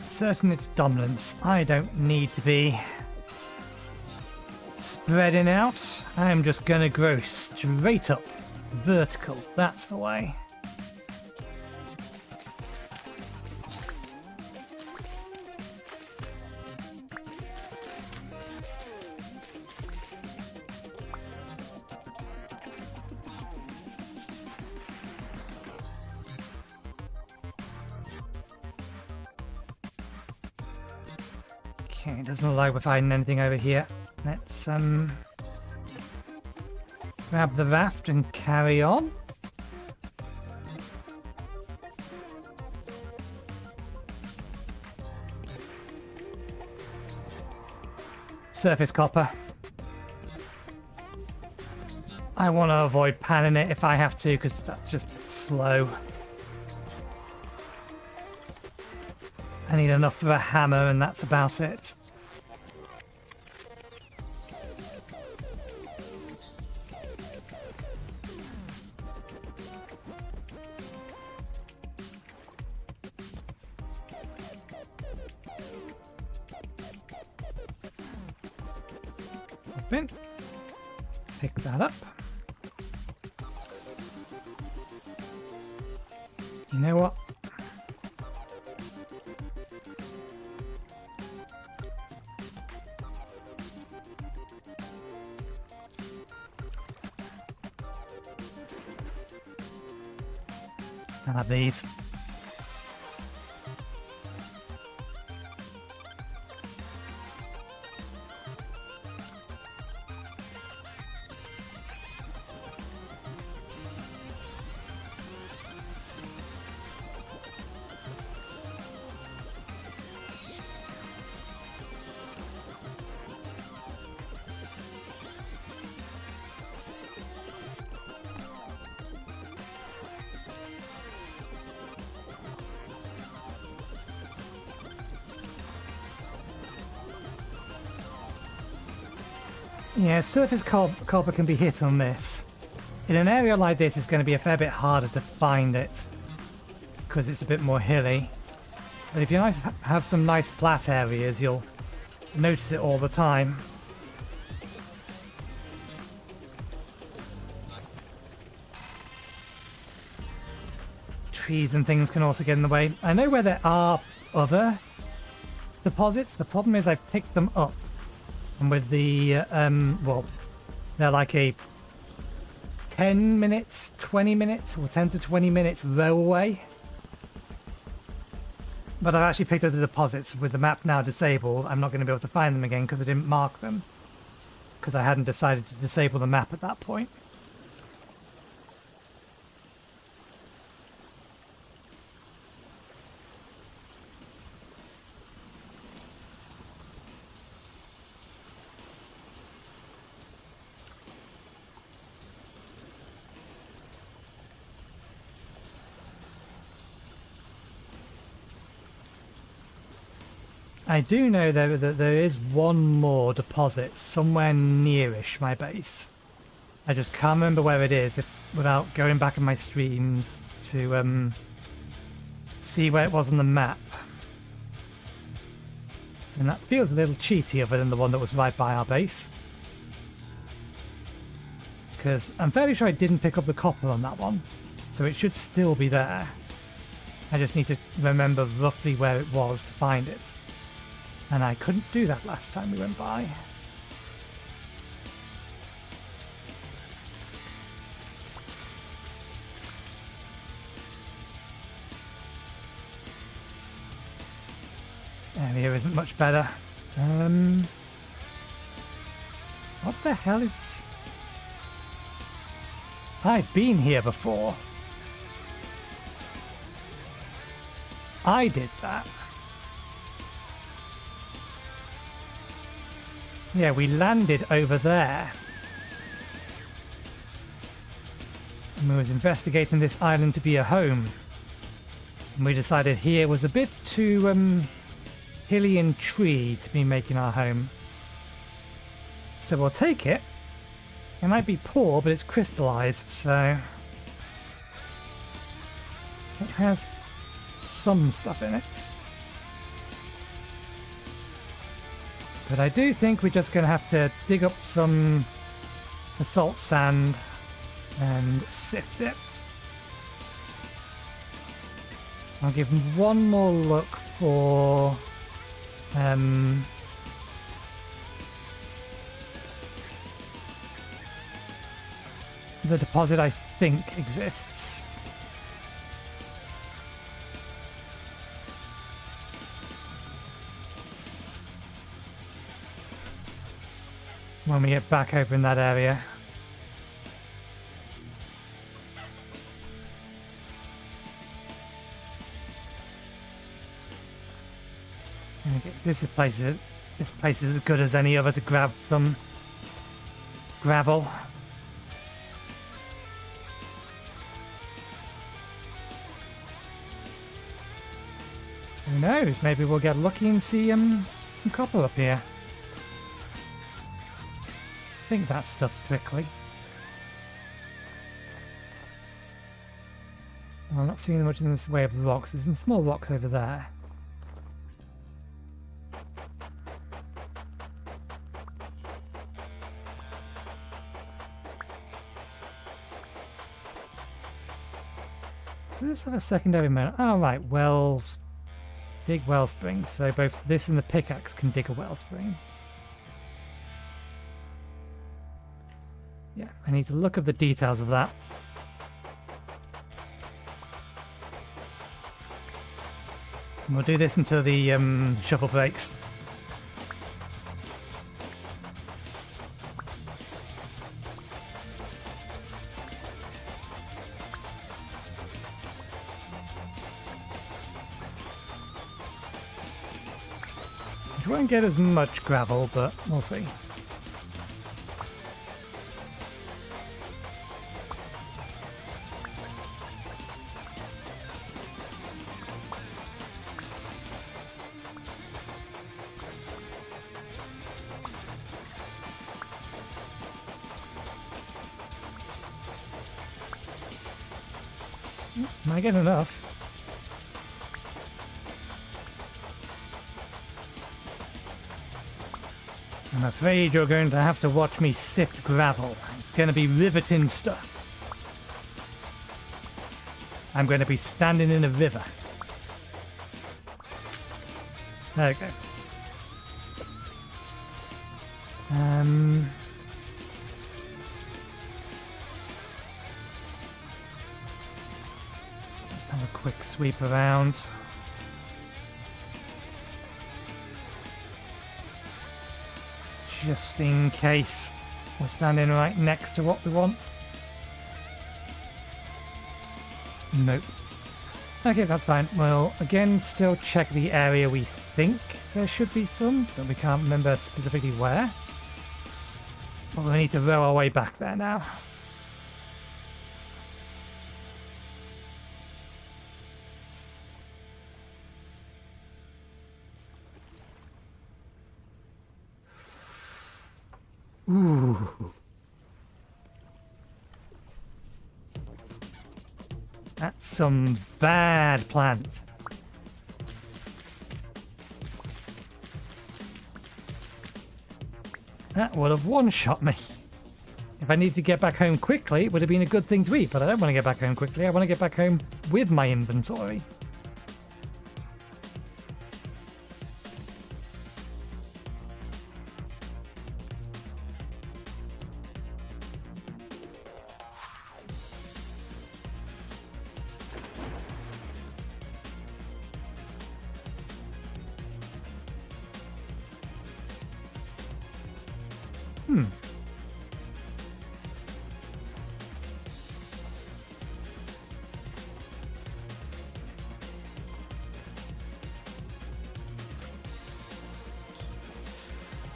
Certain its dominance. I don't need to be spreading out. I'm just gonna grow straight up. Vertical, that's the way. Okay, it doesn't look like we're finding anything over here. Let's grab the raft and carry on. Surface copper. I want to avoid panning it if I have to, because that's just slow. I need enough for a hammer and that's about it. Pick that up. You know what? I'll have these. Yeah, surface copper can be hit on this. In an area like this, it's going to be a fair bit harder to find it because it's a bit more hilly. But if you have some nice flat areas, you'll notice it all the time. Trees and things can also get in the way. I know where there are other deposits. The problem is I've picked them up. And with the, well, they're like a 10 minutes, 20 minutes, or 10 to 20 minutes row away. But I've actually picked up the deposits. With the map now disabled, I'm not going to be able to find them again because I didn't mark them. Because I hadn't decided to disable the map at that point. I do know though that there is one more deposit somewhere nearish my base. I just can't remember where it is without going back in my streams to see where it was on the map. And that feels a little cheatier than the one that was right by our base. Because I'm fairly sure I didn't pick up the copper on that one, so it should still be there. I just need to remember roughly where it was to find it. And I couldn't do that last time we went by. This area isn't much better. What the hell is... I've been here before. I did that. Yeah, we landed over there. And we was investigating this island to be a home. And we decided here was a bit too hilly and tree to be making our home. So we'll take it. It might be poor, but it's crystallized, so it has some stuff in it. But I do think we're just going to have to dig up some basalt sand and sift it. I'll give them one more look for the deposit I think exists. When we get back over in that area. Okay, this place is as good as any other to grab some gravel. Who knows? Maybe we'll get lucky and see some copper up here. I think that stuff's prickly. Well, I'm not seeing much in this way of rocks. There's some small rocks over there. Does this have a secondary mode? Oh, right. Wells. Dig wellspring. So both this and the pickaxe can dig a wellspring. Yeah, I need to look at the details of that. And we'll do this until the shovel breaks. We won't get as much gravel, but we'll see. I get enough. I'm afraid you're going to have to watch me sift gravel. It's going to be riveting stuff. I'm going to be standing in a river. There we go. Just have a quick sweep around. just in case we're standing right next to what we want. Nope. Okay, that's fine. We'll again still check the area we think there should be some, but we can't remember specifically where. Well, we need to row our way back there now. Ooh. That's some bad plants. That would have one-shot me. If I need to get back home quickly, it would have been a good thing to eat, but I don't want to get back home quickly. I want to get back home with my inventory.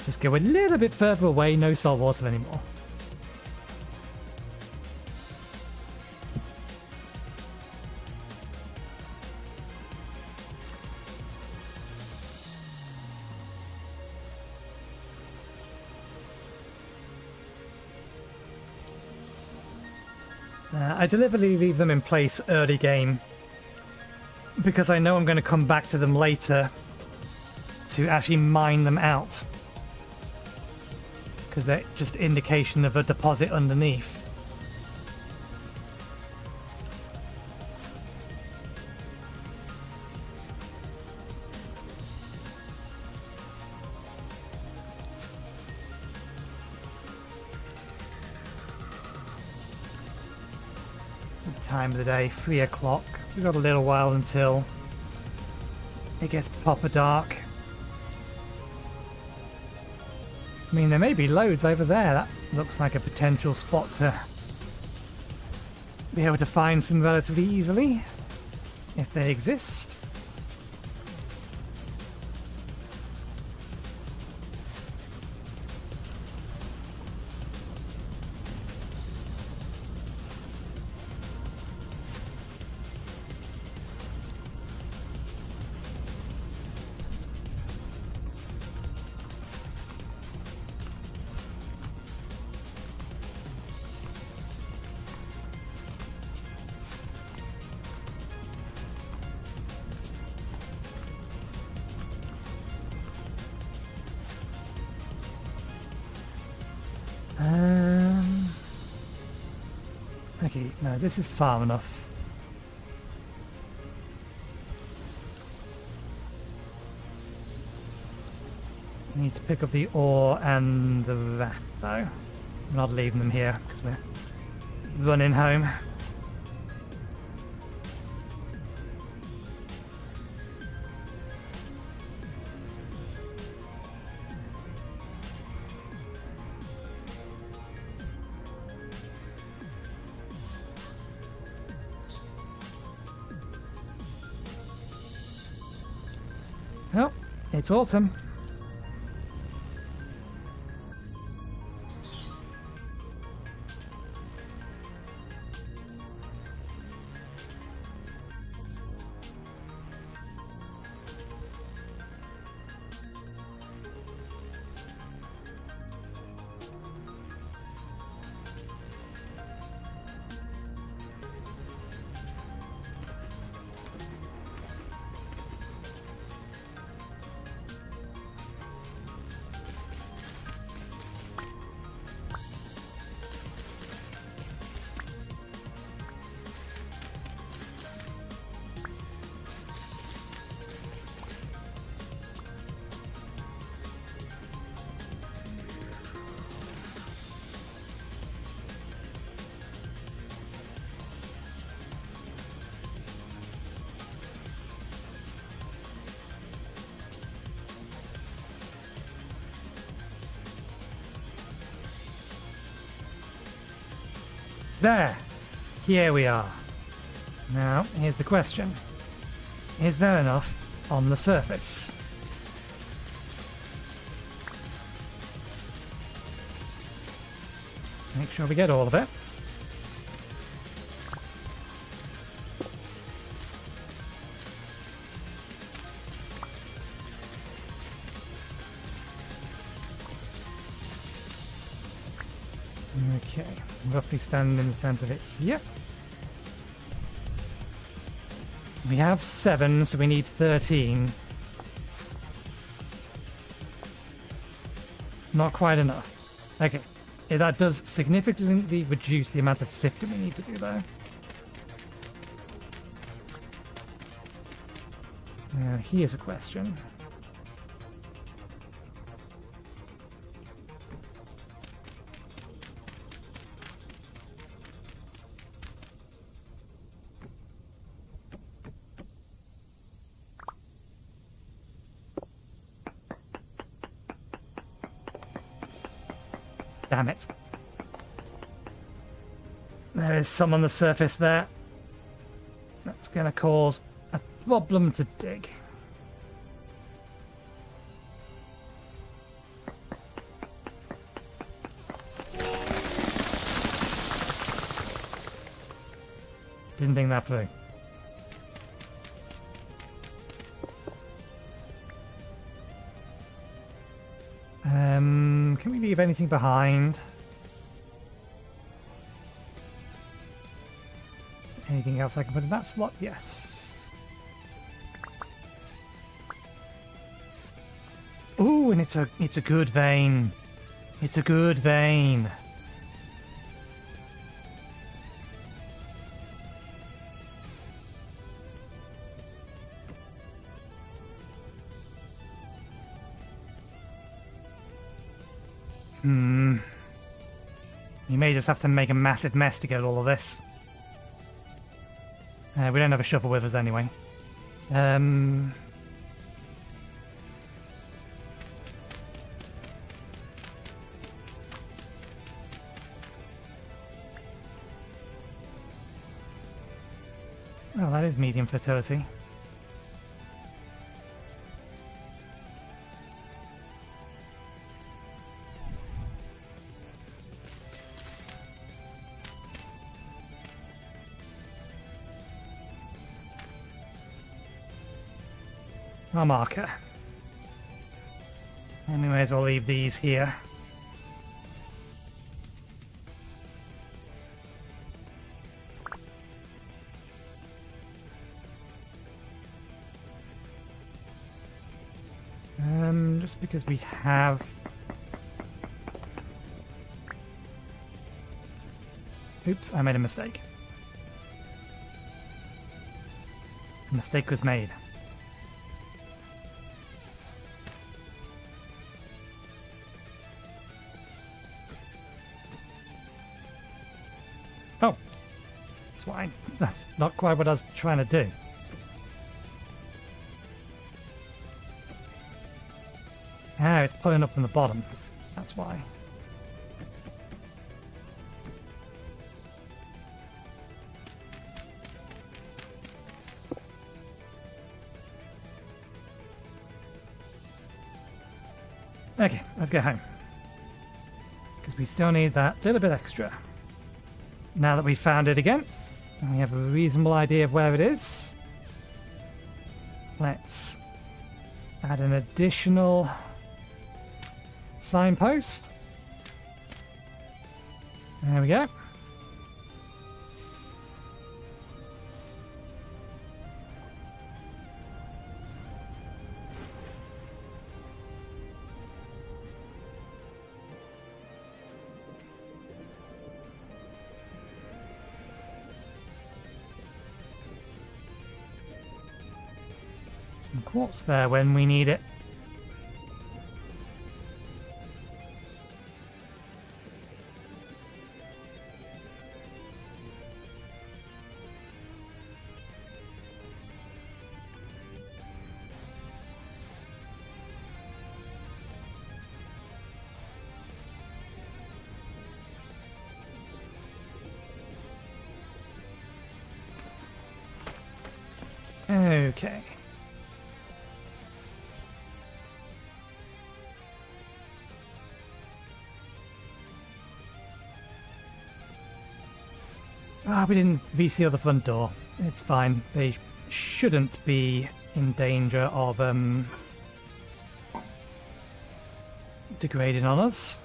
Just go a little bit further away, no salt water anymore. I deliberately leave them in place early game because I know I'm going to come back to them later to actually mine them out. Because they're just indication of a deposit underneath. Time of the day, 3 o'clock. We've got a little while until it gets proper dark. I mean, there may be loads over there. That looks like a potential spot to be able to find some relatively easily, if they exist. Okay, no, this is far enough. I need to pick up the ore and the rat, though. I'm not leaving them here because we're running home. Oh, it's autumn. There! Here we are. Now, here's the question. Is there enough on the surface? Let's make sure we get all of it. Okay, roughly standing in the center of it here. We have 7, so we need 13. Not quite enough. Okay, yeah, that does significantly reduce the amount of sifting we need to do though. Now here's a question. Damn it. There is some on the surface there. That's going to cause a problem to dig. Didn't think that through. Can we leave anything behind? Is there anything else I can put in that slot? Yes. Ooh, and it's a good vein. It's a good vein. You may just have to make a massive mess to get all of this. We don't have a shovel with us anyway. Oh, that is medium fertility. Our marker. Anyways, we'll leave these here. Just because we have... Oops, I made a mistake. A mistake was made. Oh, that's fine. That's not quite what I was trying to do. Ah, it's pulling up from the bottom. That's why. Okay, let's go home. Because we still need that little bit extra. Now that we've found it again, and we have a reasonable idea of where it is, let's add an additional signpost. There we go. Some quartz there when we need it. Okay. Ah, we didn't reseal the front door. It's fine. They shouldn't be in danger of degrading on us.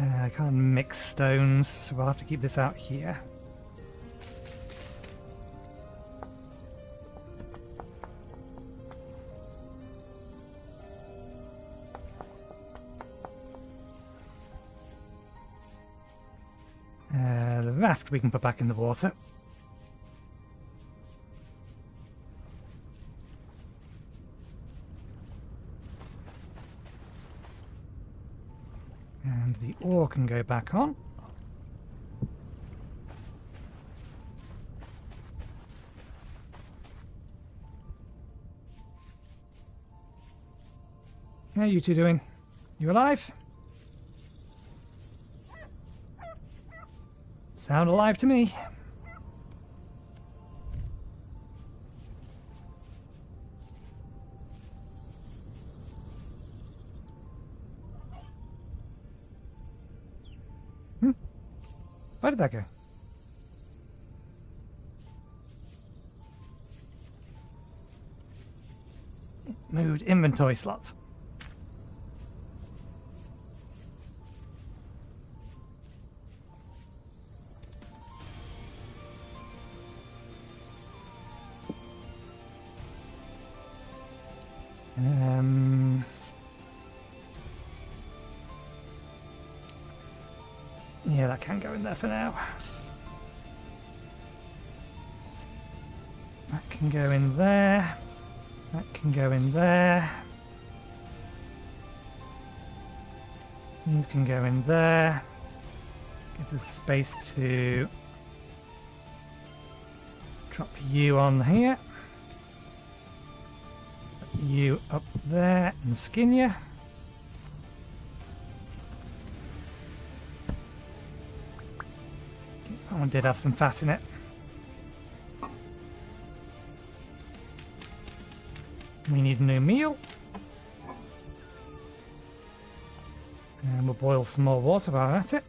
I can't mix stones, so we'll have to keep this out here. The raft we can put back in the water. And the ore can go back on. How are you two doing? You alive? Sound alive to me. Where did that go? It moved inventory slots. Yeah, that can go in there for now. That can go in there. That can go in there. These can go in there. Gives us space to drop you on here. Put you up there and skin you. That one did have some fat in it. We need a new meal. And we'll boil some more water while we're at it.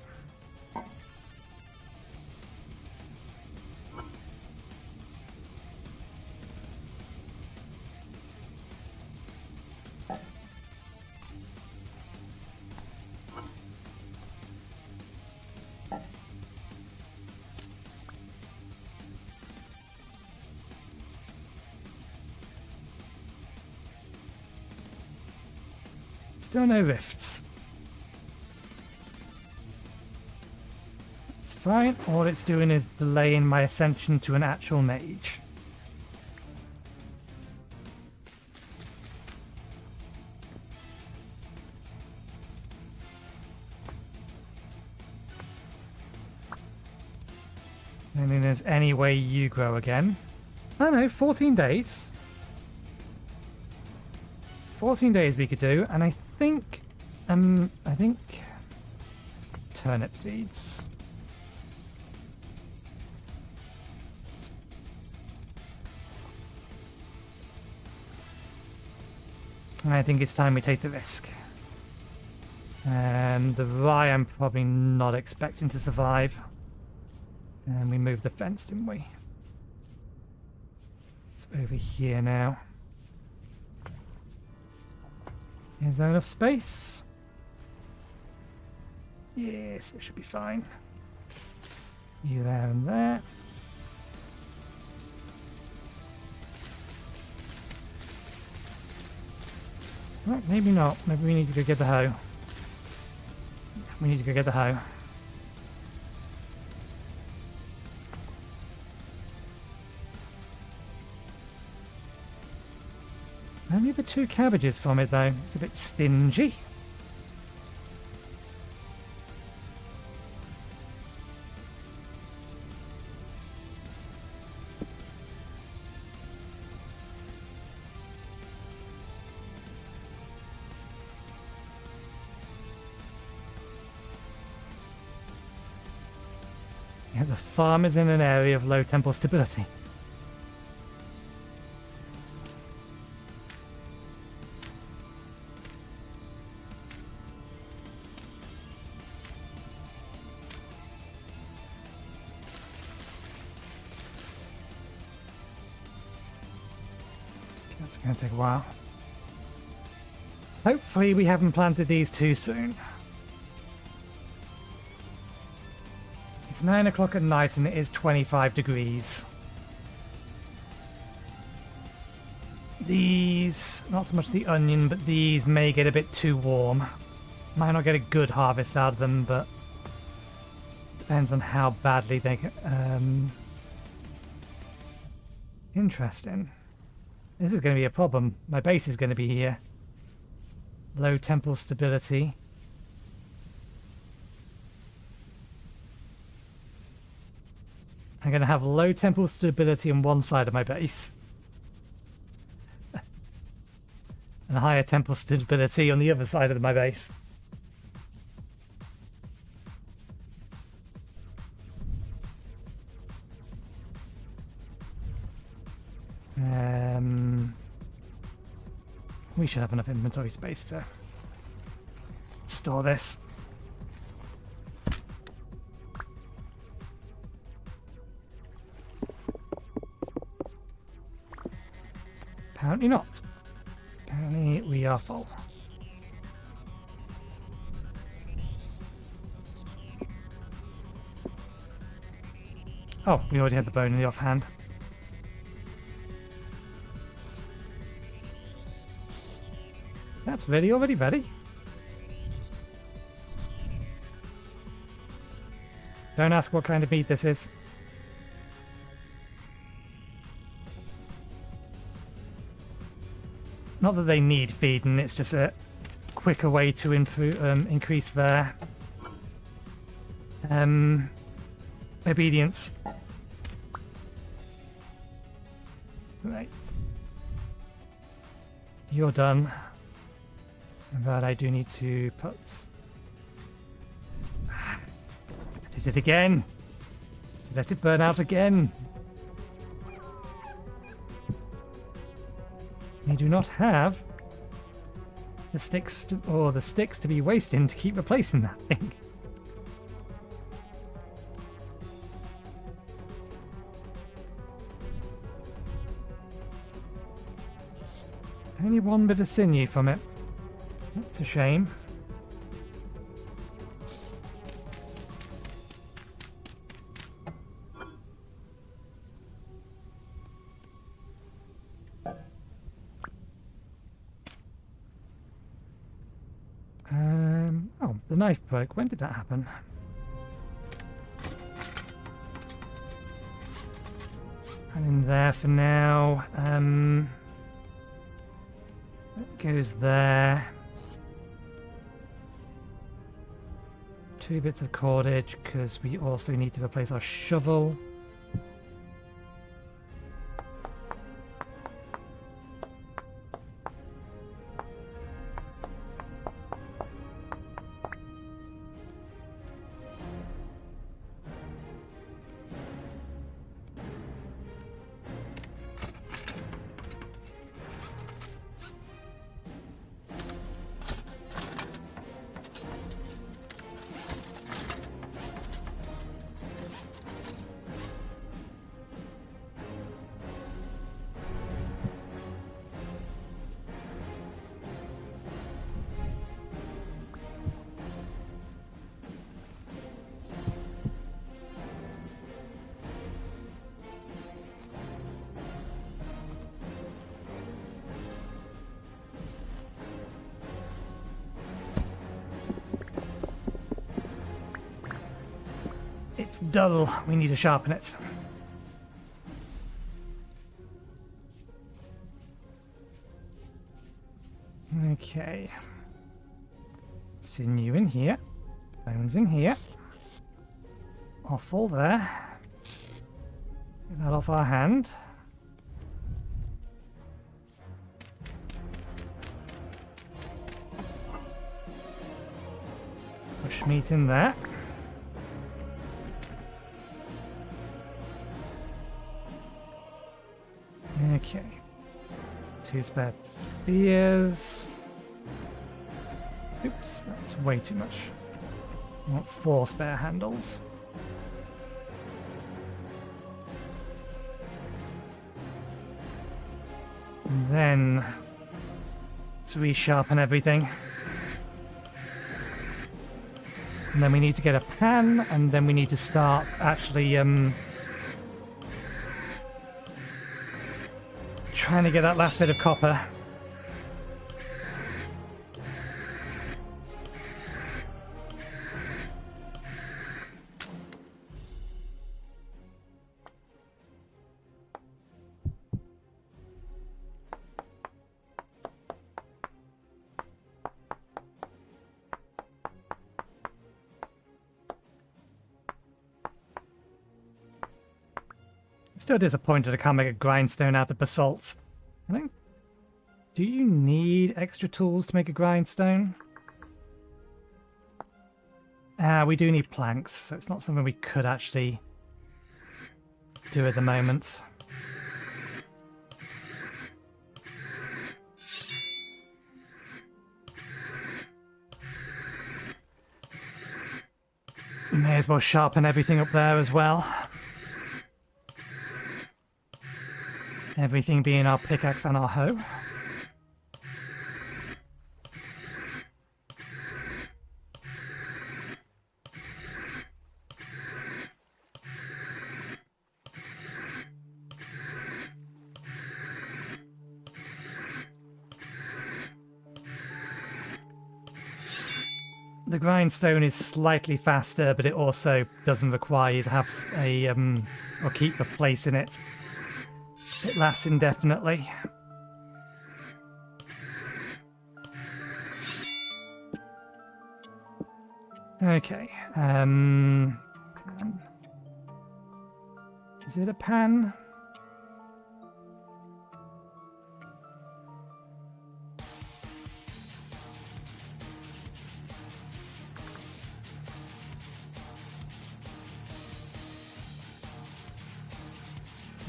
Still no rifts. It's fine. All it's doing is delaying my ascension to an actual mage. I don't think there's any way you grow again. I know, 14 days. 14 days we could do, and I think turnip seeds. I think it's time we take the risk. And the rye I'm probably not expecting to survive. And we moved the fence, didn't we? It's over here now. Is there enough space? Yes, that should be fine. You there and there. Right, maybe not. Maybe we need to go get the hoe. We need to go get the hoe. Only the 2 cabbages from it though. It's a bit stingy. Yeah, the farm is in an area of low temporal stability. That's going to take a while. Hopefully we haven't planted these too soon. It's 9 o'clock at night and it is 25 degrees. These, not so much the onion, but these may get a bit too warm. Might not get a good harvest out of them, but depends on how badly they can... Interesting. This is going to be a problem. My base is going to be here. Low temporal stability. I'm going to have low temporal stability on one side of my base. And higher temporal stability on the other side of my base. We should have enough inventory space to store this. Apparently not. Apparently we are full. Oh, we already had the bone in the offhand. That's really already ready. Don't ask what kind of meat this is. Not that they need feeding, it's just a quicker way to improve, increase their obedience. Right. You're done. But I do need to put... I did it again! Let it burn out again! We do not have the sticks to be wasting to keep replacing that thing. Only one bit of sinew from it. That's a shame. Oh, the knife broke. When did that happen? And in there for now. That goes there. 2 bits of cordage, because we also need to replace our shovel. It's dull. We need to sharpen it. Okay. Sinew in here. Bones in here. Offal there. Get that off our hand. Push meat in there. 2 spare spears. Oops, that's way too much. I want 4 spare handles. And then let's resharpen everything. And then we need to get a pan, and then we need to start actually trying to get that last bit of copper. Still disappointed I can't make a grindstone out of basalt. Do you need extra tools to make a grindstone? We do need planks, so it's not something we could actually do at the moment. May as well sharpen everything up there as well. Everything being our pickaxe and our hoe. The grindstone is slightly faster, but it also doesn't require you to have a or keep a place in it. It lasts indefinitely. Okay. Is it a pan?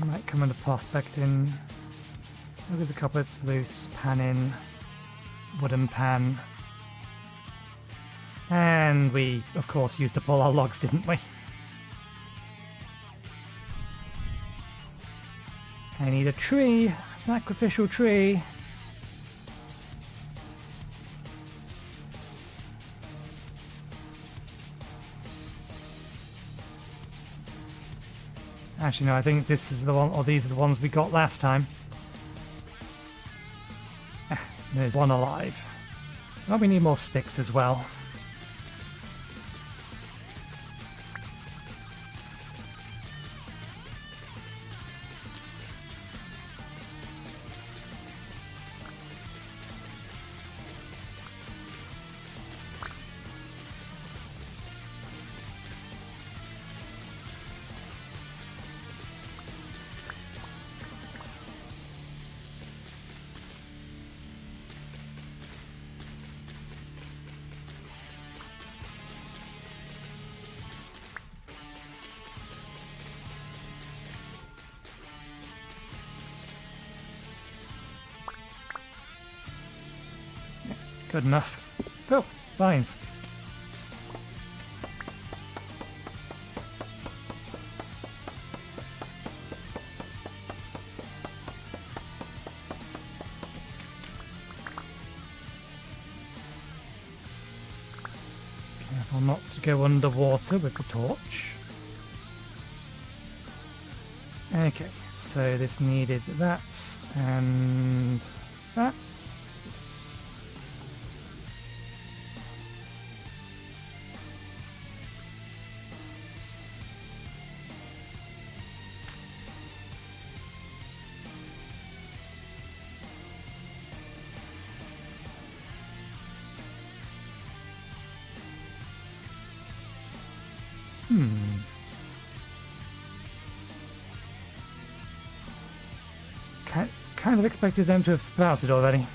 Might come under prospecting. Oh, there's a couple that's loose. Pan in. Wooden pan. And we, of course, used up all our logs, didn't we? I need a tree. A sacrificial tree. Actually, no, I think this is the one, or these are the ones we got last time. There's one alive. Oh, we need more sticks as well. Good enough. Oh, vines. Careful not to go underwater with the torch. Okay, so this needed that and that. Kind of expected them to have sprouted already.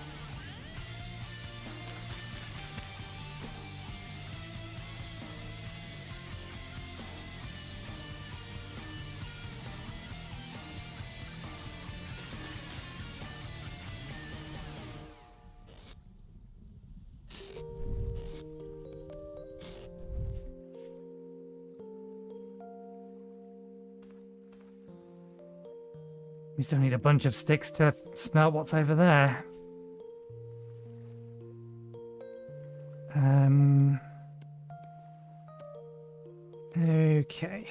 We still need a bunch of sticks to smelt what's over there. Okay.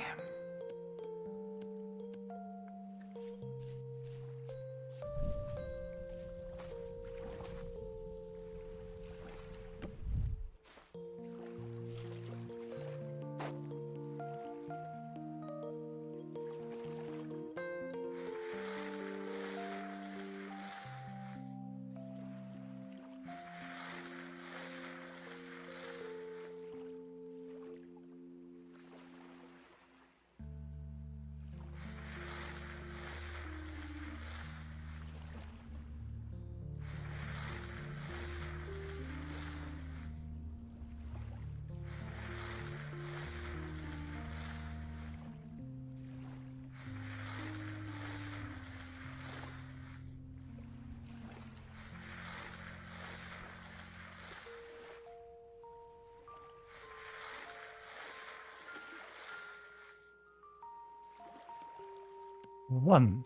One.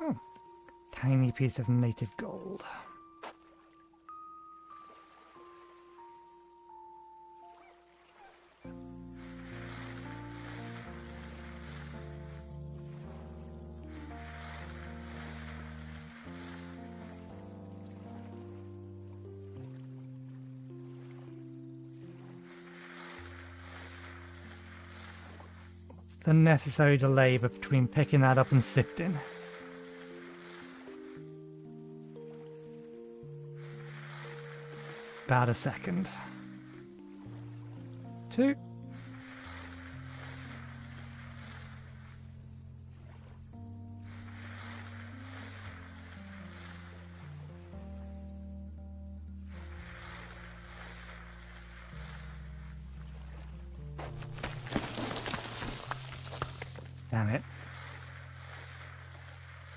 Oh, tiny piece of native gold. The necessary delay between picking that up and sifting. About a second. 2. Damn it.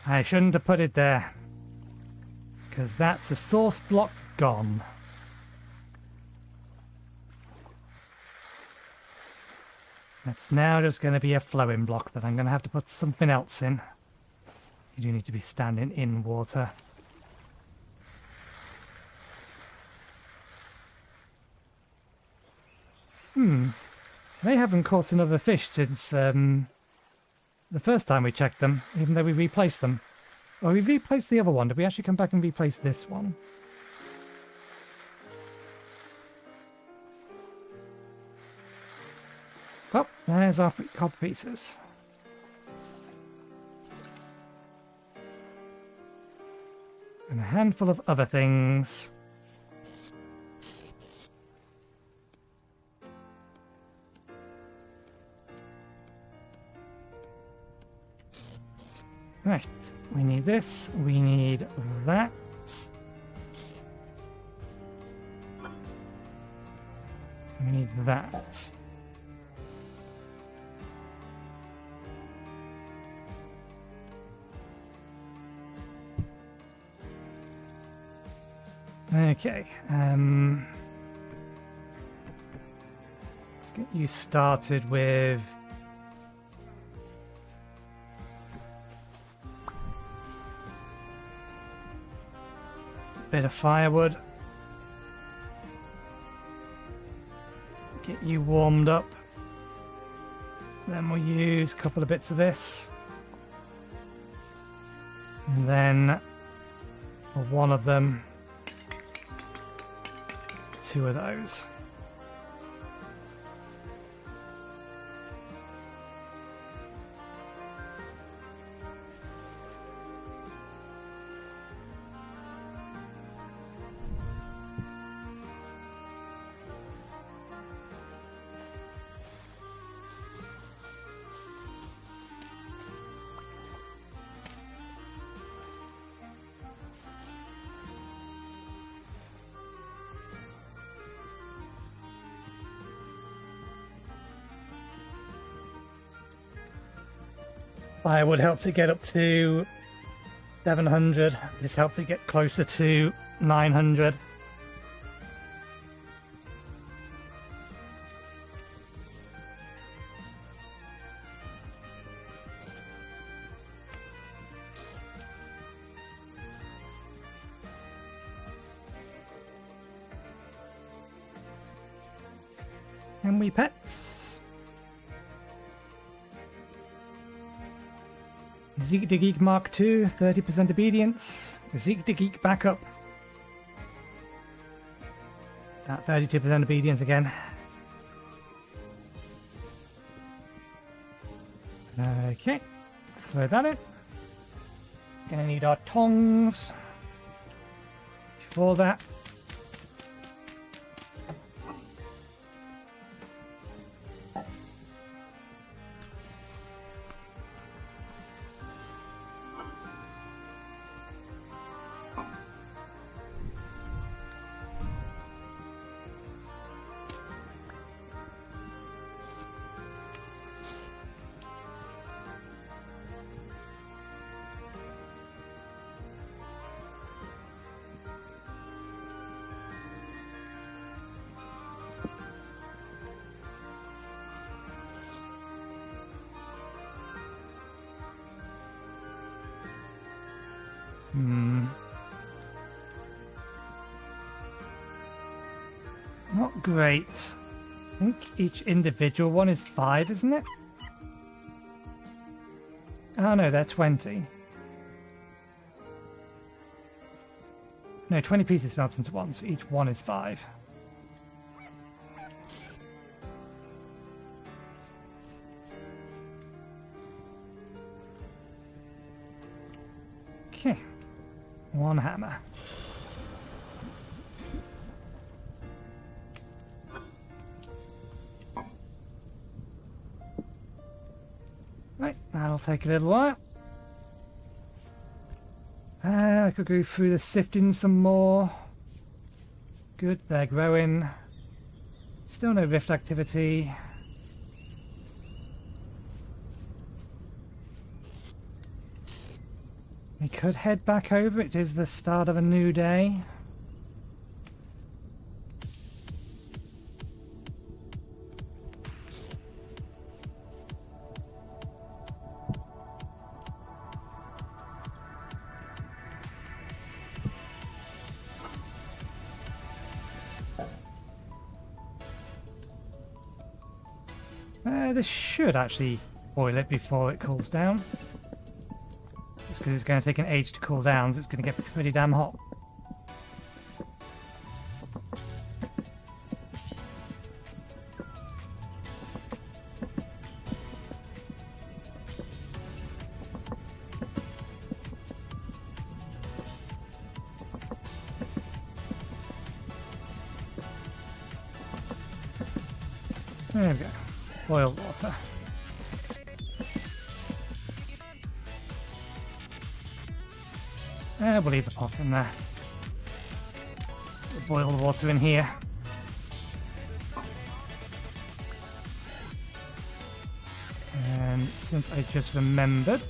I shouldn't have put it there. Because that's a source block gone. That's now just going to be a flowing block that I'm going to have to put something else in. You do need to be standing in water. They haven't caught another fish since the first time we checked them, even though we replaced them. Well, we replaced the other one. Did we actually come back and replace this one? Oh, there's our 3 cod pieces. And a handful of other things. Right, we need this, we need that. We need that. Okay, let's get you started with a bit of firewood. Get you warmed up. Then we'll use a couple of bits of this. And then for one of them, 2 of those. Firewood helps it get up to 700. This helps it get closer to 900. Can we pets? Zeke the Geek Mark II, 30% obedience. Zeke the Geek backup. That 32% obedience again. Okay, throw that in. Gonna need our tongs. Before that, not great. I think each individual one is 5, isn't it? Oh no, they're 20. No, 20 pieces melt into one, so each one is 5. Okay. One hammer. Right, that'll take a little while. I could go through the sifting some more. Good, they're growing. Still no rift activity. We could head back over, it is the start of a new day. This should actually boil it before it cools down. Just because it's going to take an age to cool down, so it's going to get pretty damn hot. There we go. Boiled water. We'll leave the pot in there. Let's boil the water in here. And since I just remembered,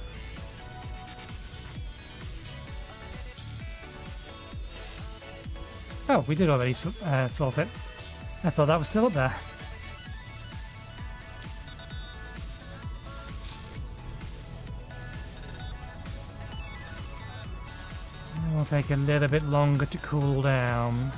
oh, we did already salt it. I thought that was still up there. Take a little bit longer to cool down.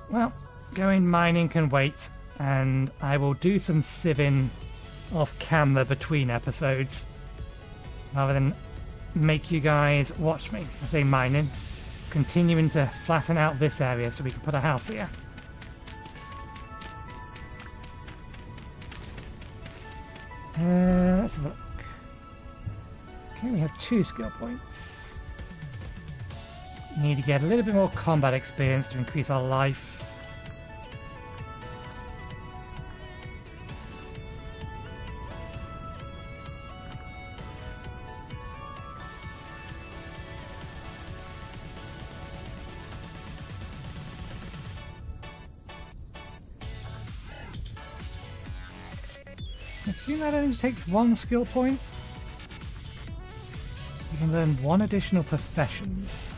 Well, going mining can wait, and I will do some sieving off camera between episodes rather than make you guys watch me. I say mining, continuing to flatten out this area so we can put a house here. Let's have a look. Okay, we have 2 skill points. Need to get a little bit more combat experience to increase our life. Assume that only takes 1 skill point. You can learn 1 additional professions.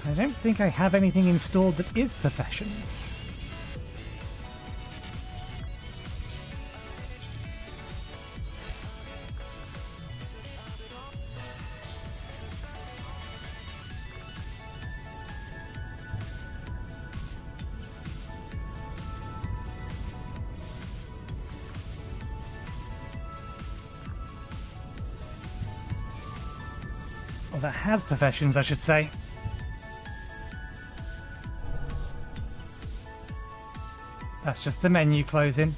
I don't think I have anything installed that is professions. Or that has professions, I should say. That's just the menu closing.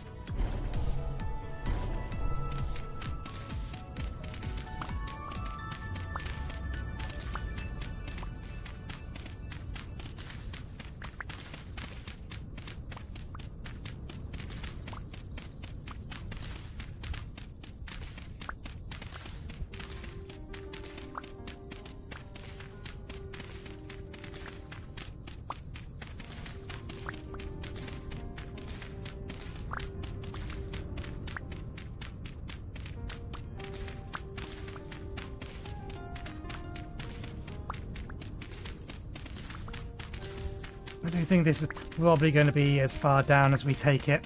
I do think this is probably going to be as far down as we take it.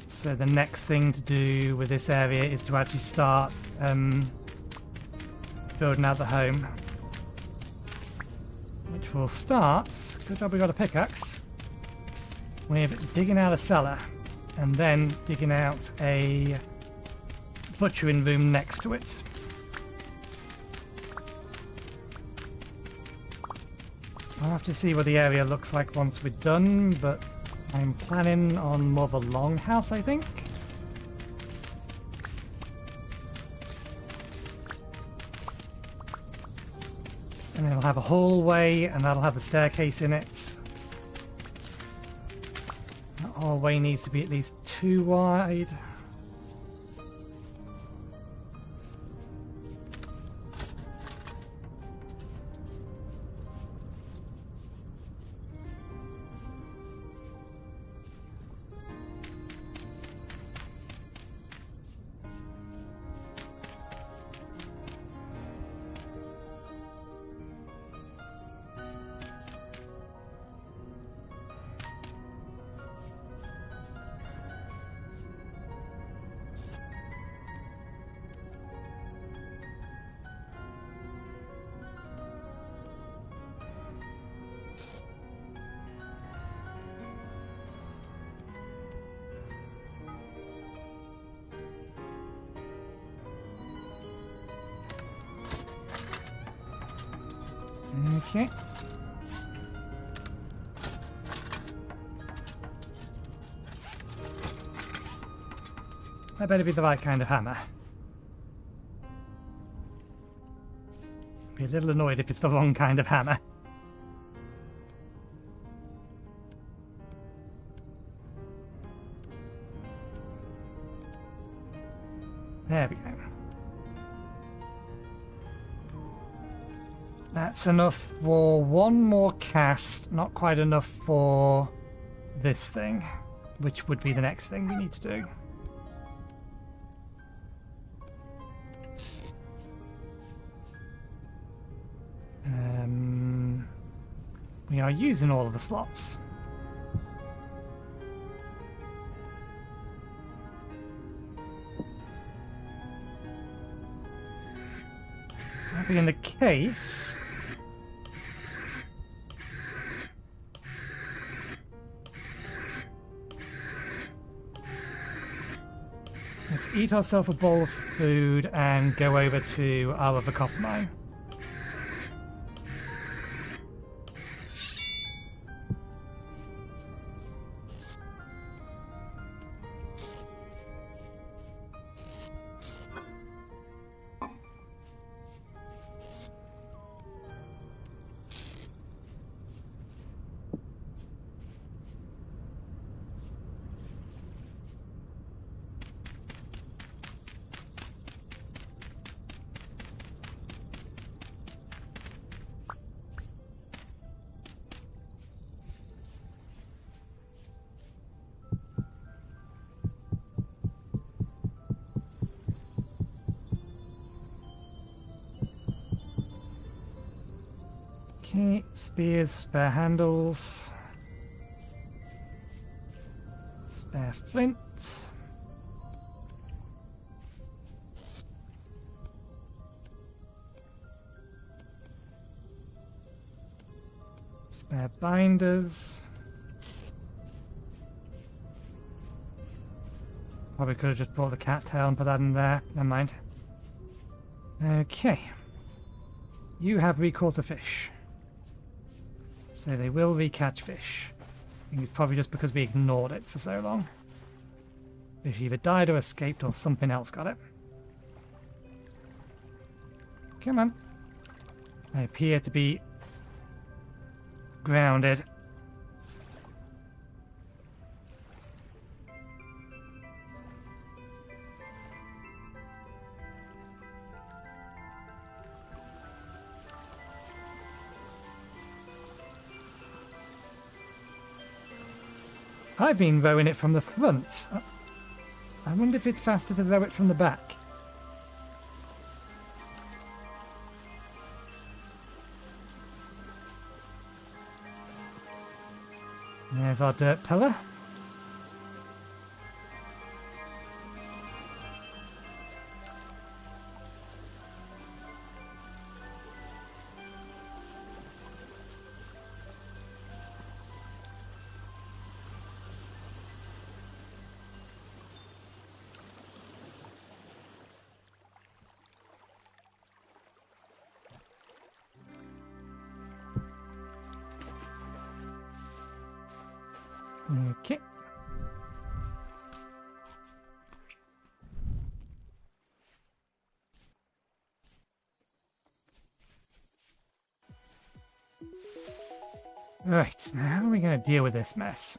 So the next thing to do with this area is to actually start building out the home. Which will start, good job we got a pickaxe, with digging out a cellar and then digging out a butchering room next to it. I'll have to see what the area looks like once we're done, but I'm planning on more of a longhouse, I think. And it'll have a hallway, and that'll have a staircase in it. That hallway needs to be at least 2 wide. Okay. That better be the right kind of hammer. Be a little annoyed if it's the wrong kind of hammer. There we go. That's enough for one more cast, not quite enough for this thing, which would be the next thing we need to do. We are using all of the slots. That being the case, let's eat ourselves a bowl of food and go over to our other copper mine. Okay, spears, spare handles, spare flint, spare binders. Probably could have just brought the cattail and put that in there. Never mind. Okay. You have recaught a fish. So they will recatch fish. I think it's probably just because we ignored it for so long. Fish either died or escaped or something else got it. Come on. I appear to be grounded. I've been rowing it from the front. I wonder if it's faster to row it from the back. There's our dirt pillar. Okay. Right, now how are we going to deal with this mess?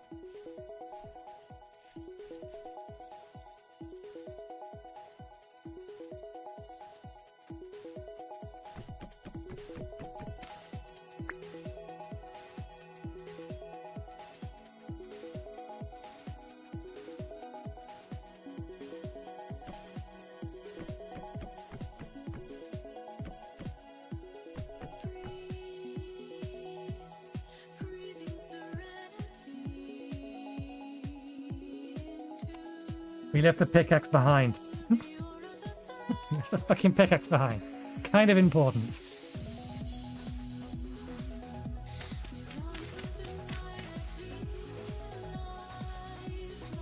We left the pickaxe behind. Left the fucking pickaxe behind. Kind of important.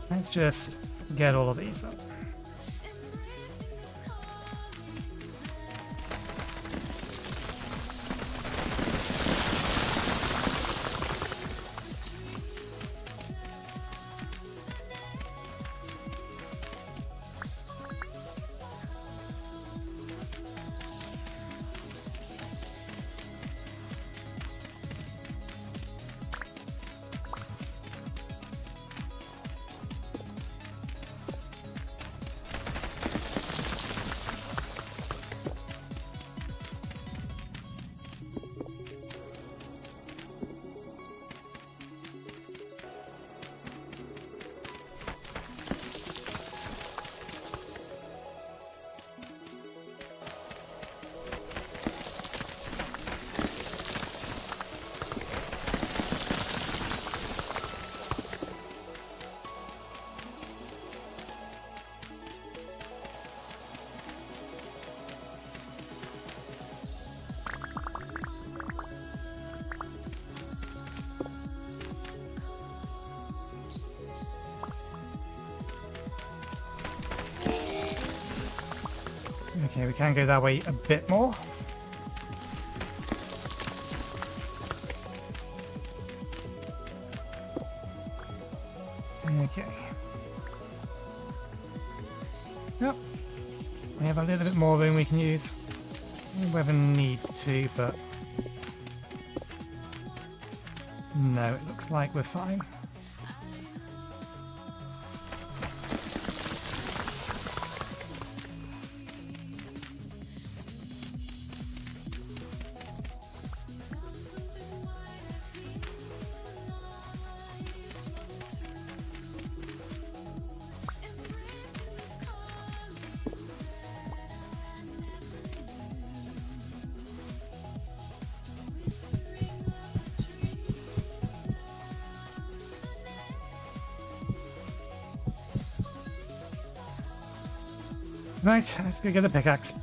Let's just get all of these up. Okay, we can go that way a bit more. Okay. Yep. We have a little bit more room we can use. Whether need to, but no, it looks like we're fine. Right, let's go get the pickaxe.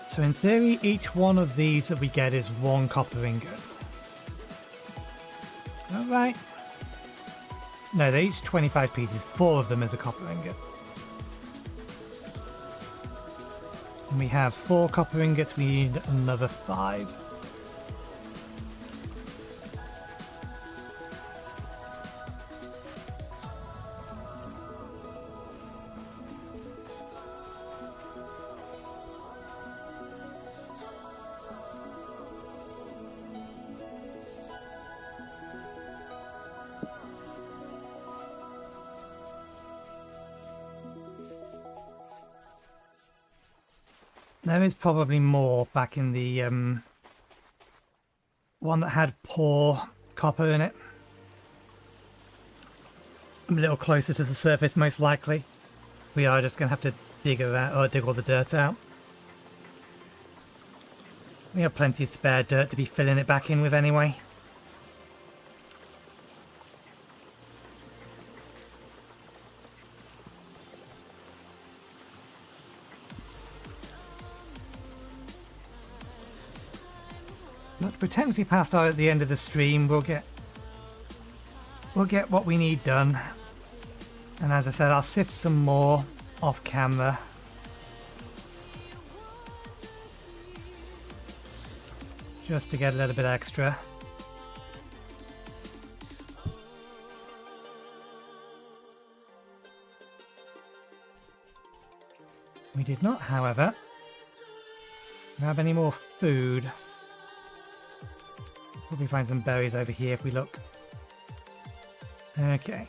So in theory, each one of these that we get is 1 copper ingot. Alright. No, they're each 25 pieces. 4 of them is a copper ingot. And we have 4 copper ingots, we need another 5. There is probably more back in the one that had poor copper in it. A little closer to the surface, most likely. We are just going to have to dig around, or dig all the dirt out. We have plenty of spare dirt to be filling it back in with anyway. But we're technically past our at the end of the stream. We'll get what we need done. And as I said, I'll sift some more off camera. Just to get a little bit extra. We did not, however, have any more food. Probably find some berries over here if we look. Okay.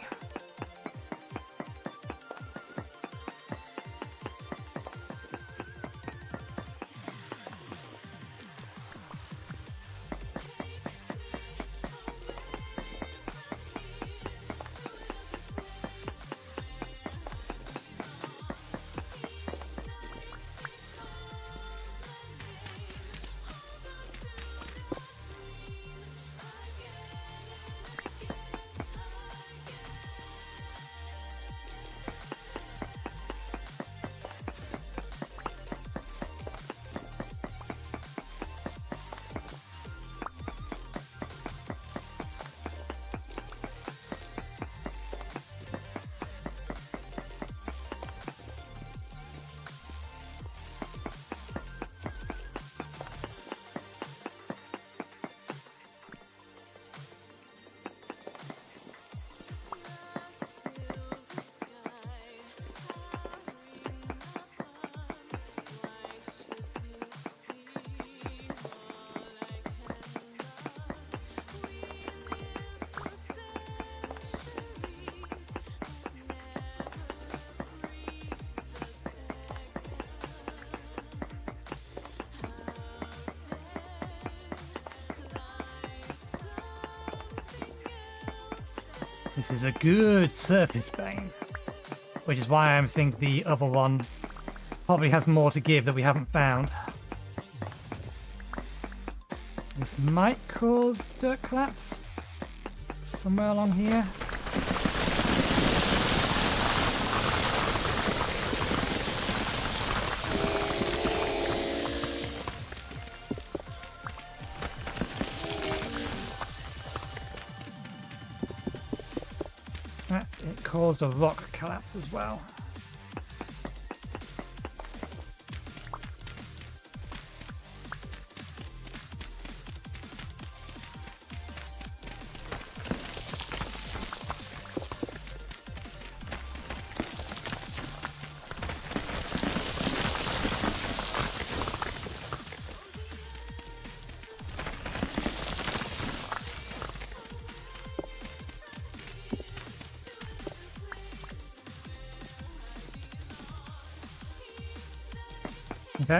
This is a good surface vein, which is why I think the other one probably has more to give that we haven't found. This might cause dirt collapse somewhere along here. It caused a rock collapse as well.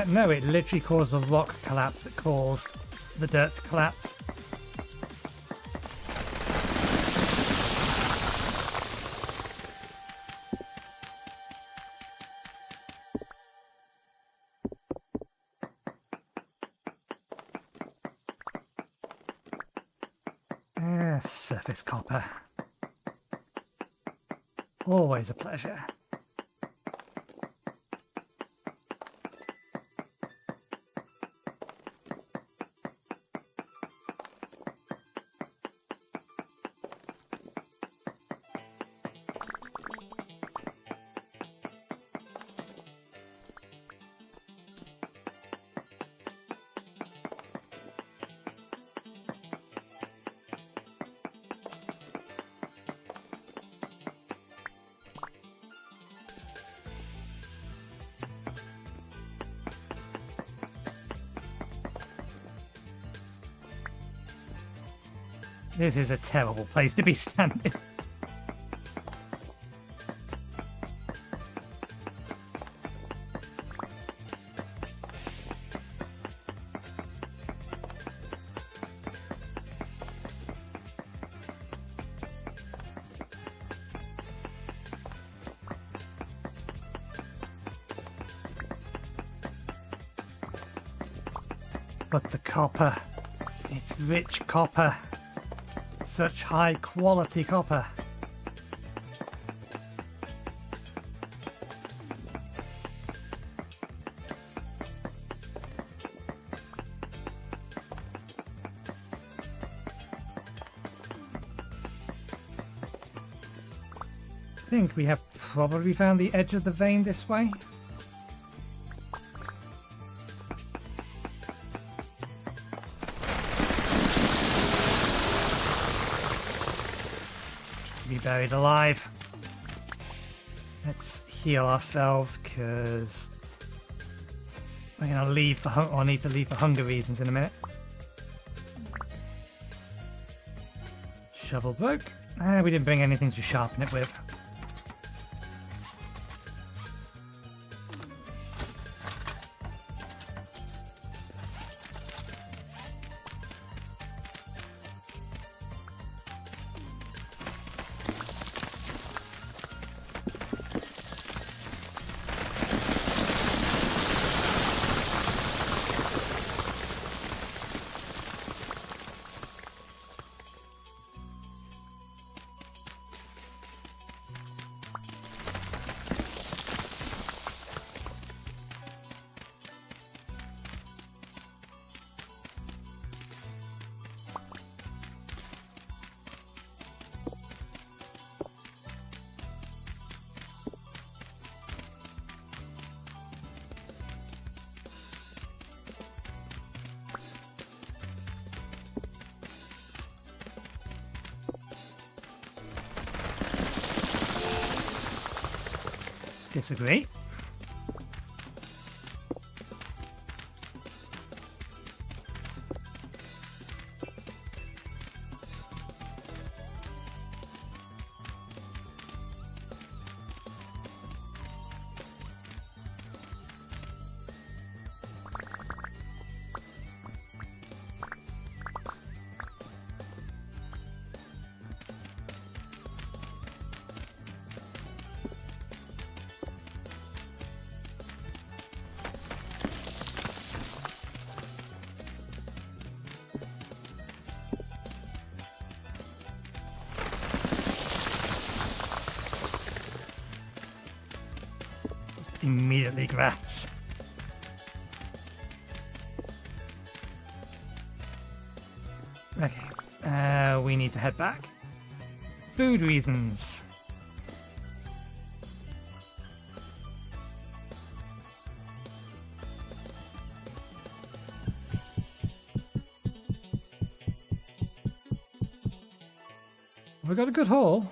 No, it literally caused a rock collapse that caused the dirt to collapse. Surface copper. Always a pleasure. This is a terrible place to be standing. But the copper, it's rich copper, such high quality copper. I think we have probably found the edge of the vein this way. Be buried alive. Let's heal ourselves because we're gonna leave for or need to leave for hunger reasons in a minute. Shovel broke. We didn't bring anything to sharpen it with. Disagree. Immediately grass. Okay, we need to head back. Food reasons. We got a good haul.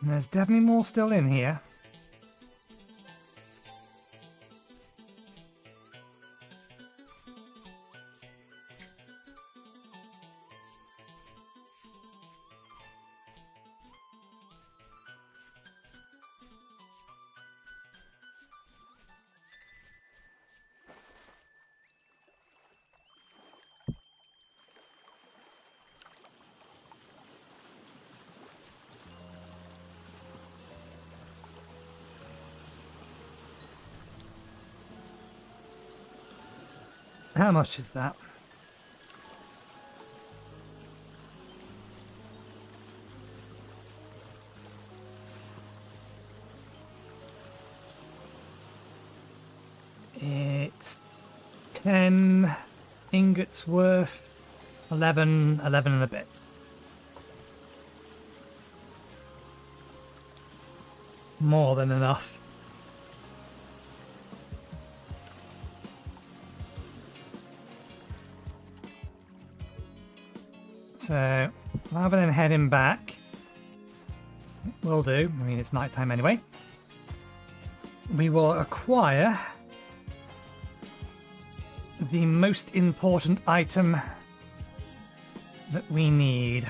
There's definitely more still in here. How much is that? It's 10 ingots worth, 11 and a bit. More than enough. So, rather than heading back, we'll do, I mean it's nighttime anyway, we will acquire the most important item that we need.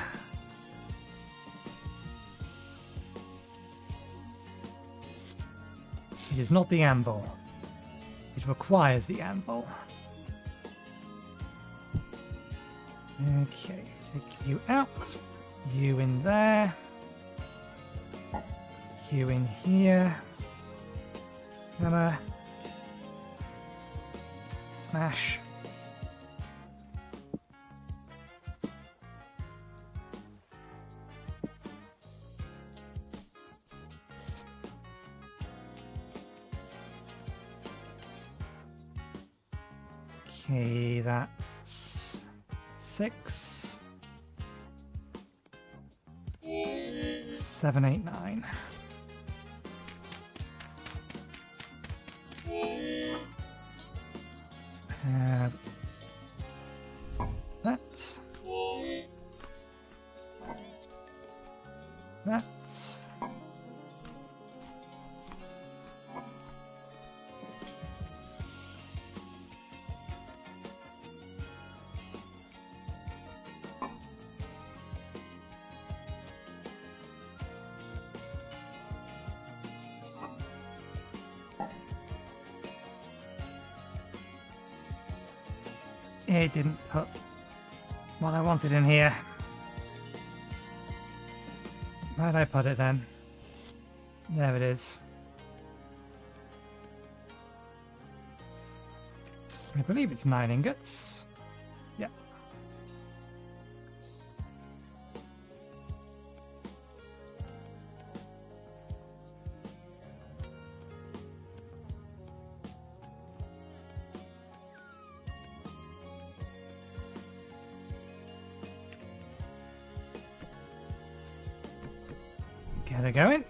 It is not the anvil. It requires the anvil. Okay, take you out. You in there. You in here. Hammer. Smash. Okay, that's 6, 7, 8, 9. Let's have that. That. It didn't put what I wanted in here. Where'd I put it then? There it is. I believe it's 9 ingots. Yeah. Get it going.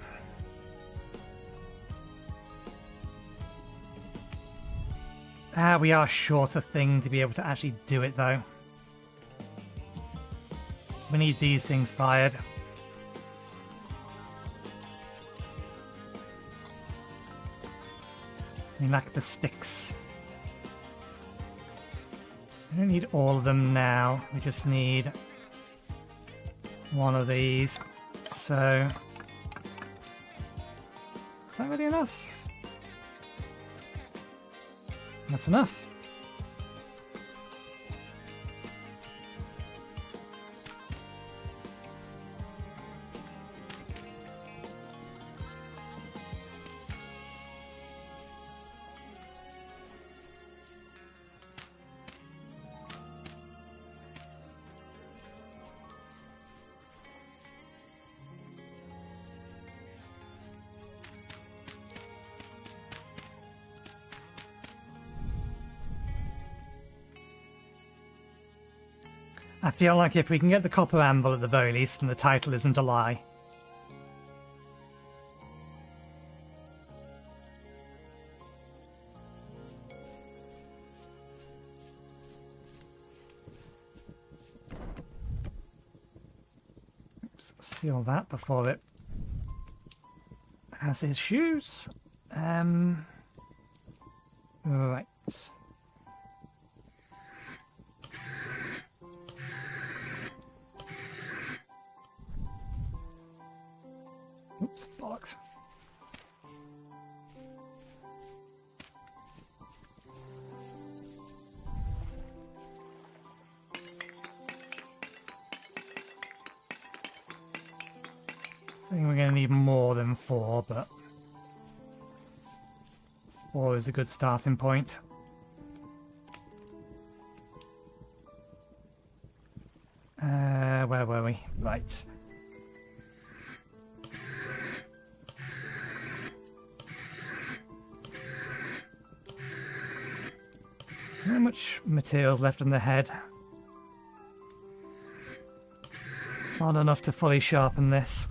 We are short a thing to be able to actually do it though. We need these things fired. We lack the sticks. We don't need all of them now. We just need one of these. So, is that really enough? That's enough. I feel like if we can get the copper anvil at the very least, then the title isn't a lie. Oops, seal that before it has issues. Right. Oops, bollocks. I think we're going to need more than 4, but 4 is a good starting point. Where were we? Right. How much material's left in the head? Not enough to fully sharpen this.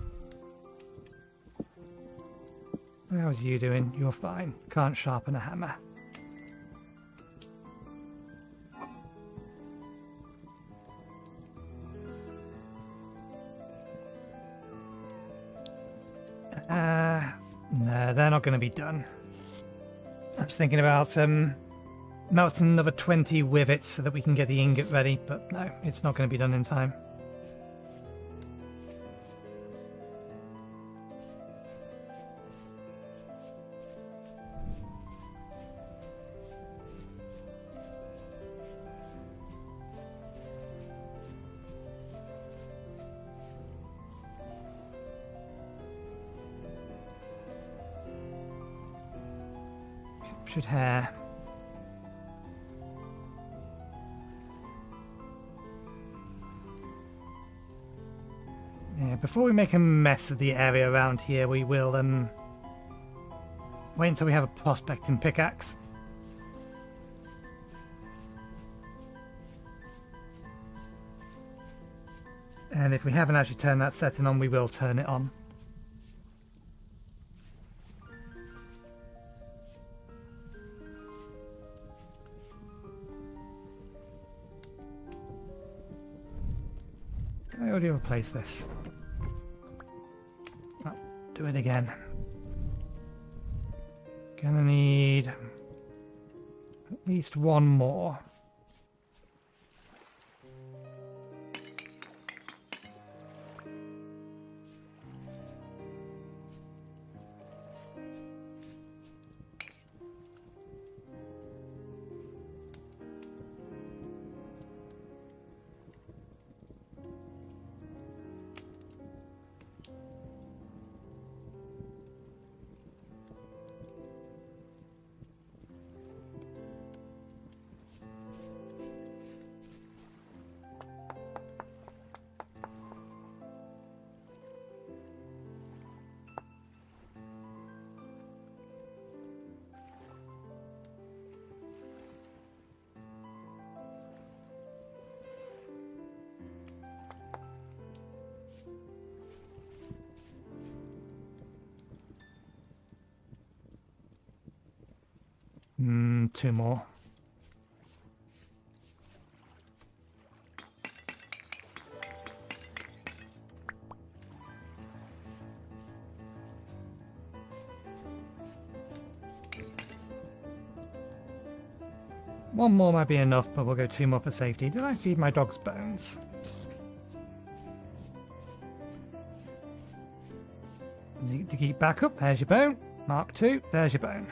How's you doing? You're fine. Can't sharpen a hammer. No, they're not going to be done. I was thinking about melt another 20 with it so that we can get the ingot ready, but no, it's not going to be done in time. Captured hair. Yeah, before we make a mess of the area around here, we will wait until we have a prospecting pickaxe. And if we haven't actually turned that setting on, we will turn it on. I already replaced this. Oh, do it again. Gonna need at least one more. Two more. One more might be enough, but we'll go two more for safety. Did I feed my dog's bones? To keep back up, there's your bone. Mark 2, there's your bone.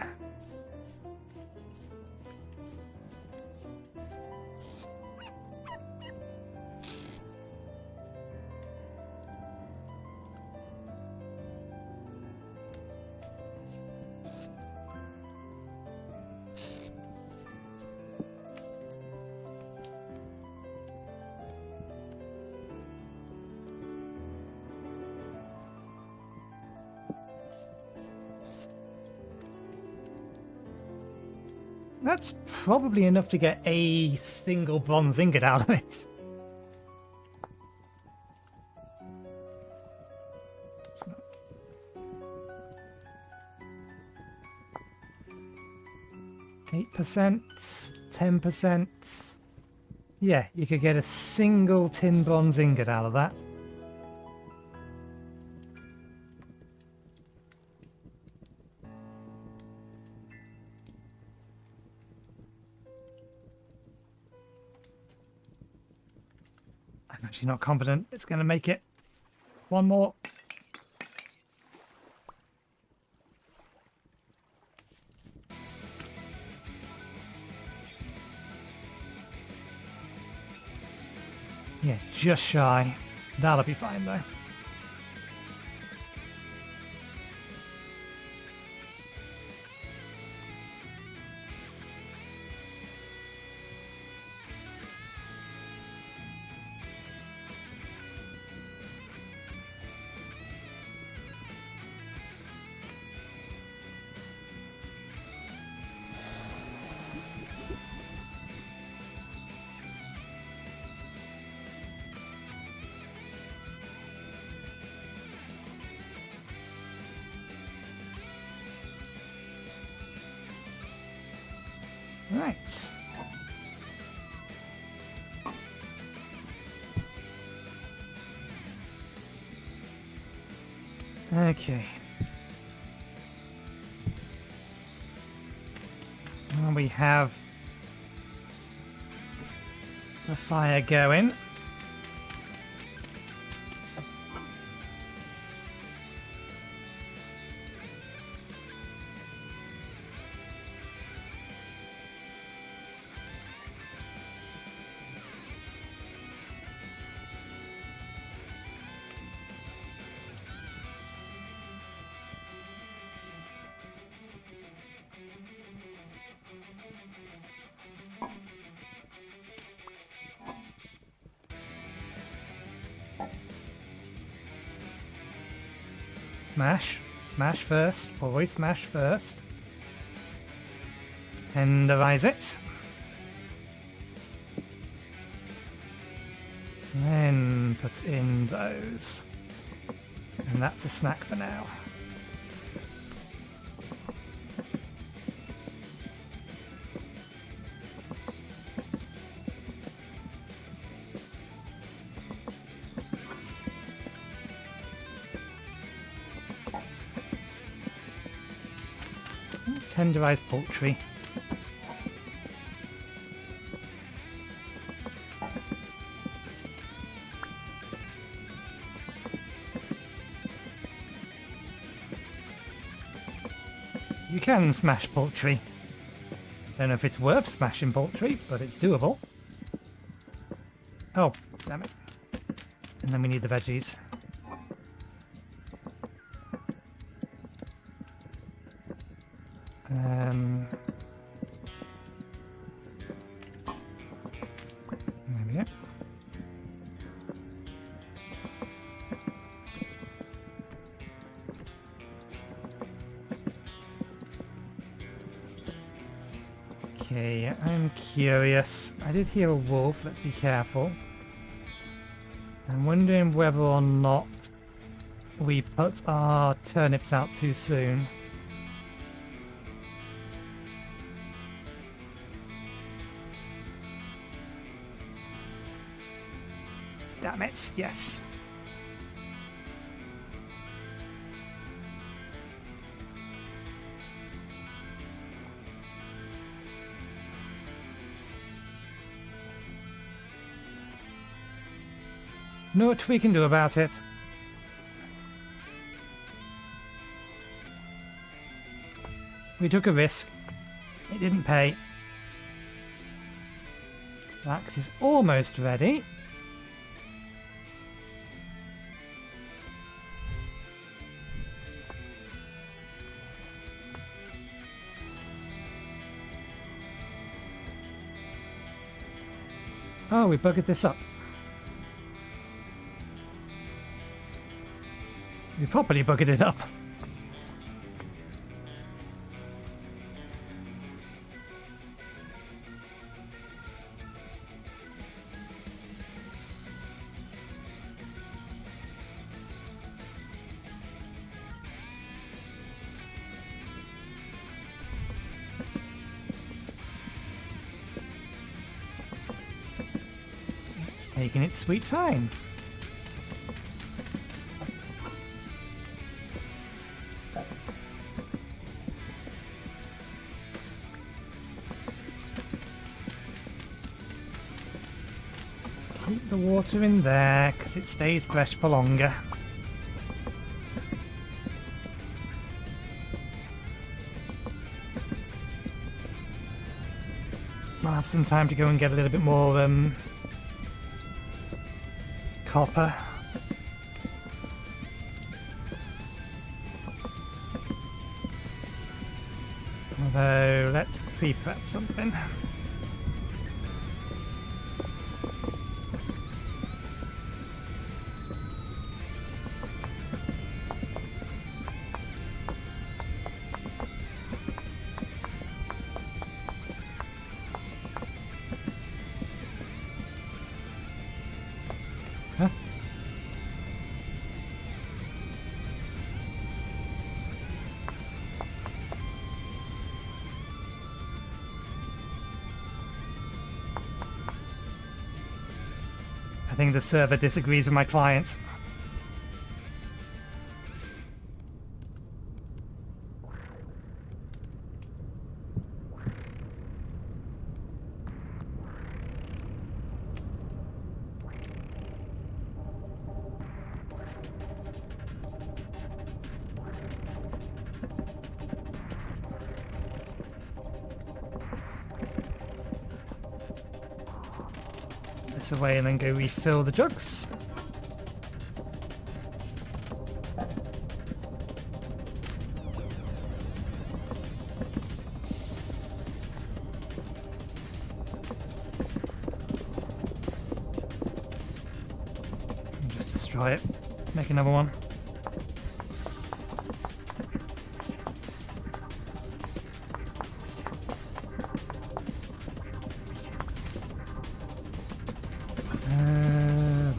That's probably enough to get a single bronze ingot out of it. %, 10%. Yeah, you could get a single tin bronze ingot out of that. I'm actually not confident it's going to make it. One more. Yeah, just shy. That'll be fine though. Right. Okay. Well, we have the fire going. Smash. Smash first. Always smash first. Tenderize it. Then put in those. And that's a snack for now. Tenderized poultry. You can smash poultry. Don't know if it's worth smashing poultry, but it's doable. Oh, damn it. And then we need the veggies. There we go. Okay, I'm curious. I did hear a wolf, let's be careful. I'm wondering whether or not we put our turnips out too soon. Damn it, yes. Know what we can do about it. We took a risk. It didn't pay. The axe is almost ready. Oh, we buggered this up. We properly buggered it up. It's taking its sweet time. Keep the water in there because it stays fresh for longer. I'll have some time to go and get a little bit more copper. Although, let's pre-prep something. Huh? I think the server disagrees with my clients. this away and then go refill the jugs. Just destroy it. Make another one.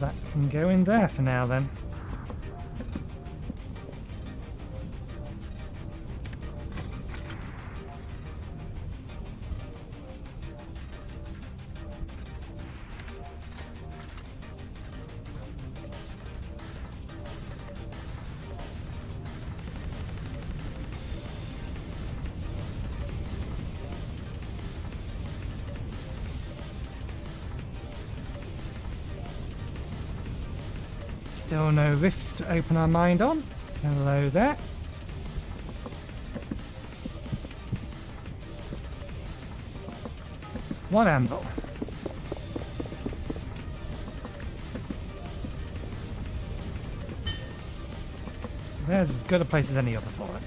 That can go in there for now then. Still no rifts to open our mind on. Hello there. One anvil. There's as good a place as any other for it.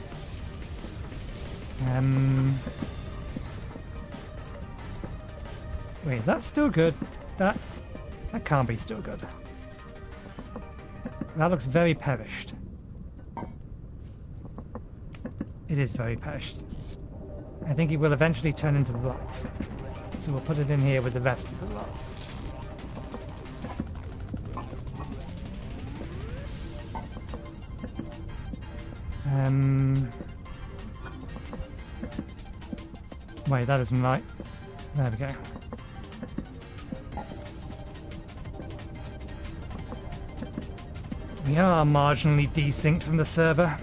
Wait, is that still good? That can't be still good. That looks very perished. It is very perished. I think it will eventually turn into rot. So we'll put it in here with the rest of the rot. Wait, that isn't right. There we go. We are marginally desynced from the server.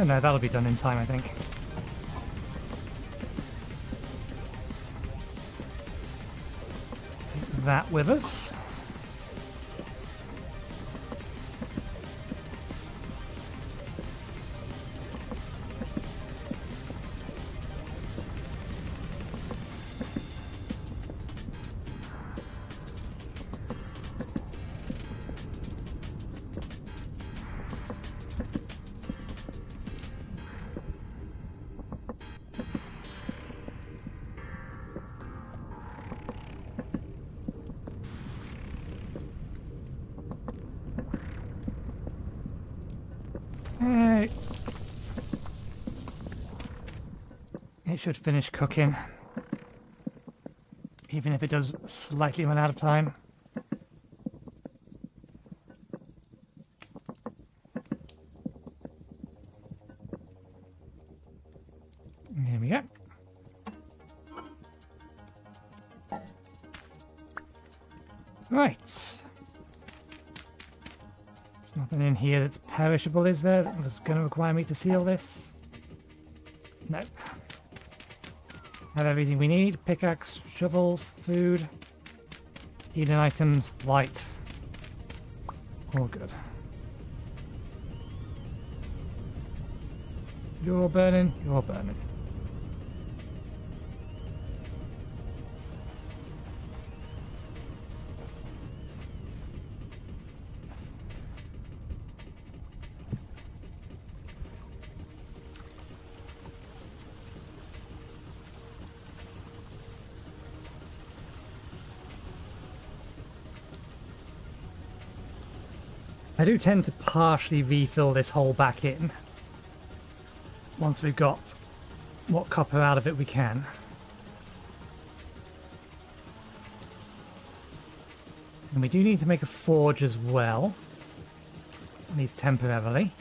No, that'll be done in time, I think. Take that with us. It should finish cooking, even if it does slightly run out of time. Here we go. Right. There's nothing in here that's perishable, is there? That was going to require me to seal this? No. Have everything we need. Pickaxe, shovels, food, healing items, light. All good. You're burning, you're burning. I do tend to partially refill this hole back in once we've got what copper out of it we can. And we do need to make a forge as well, at least temporarily.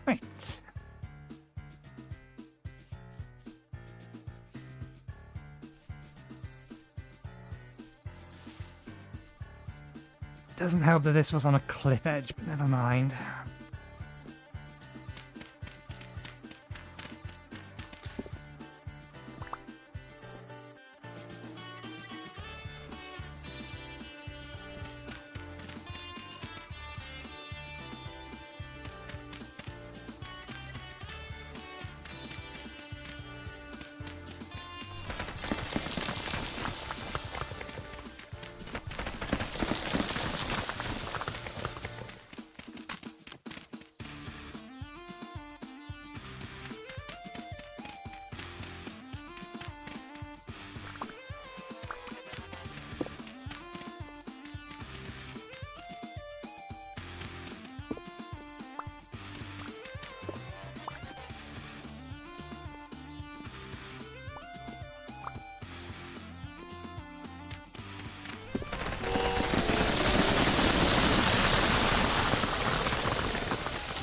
Right. Doesn't help that this was on a cliff edge, but never mind.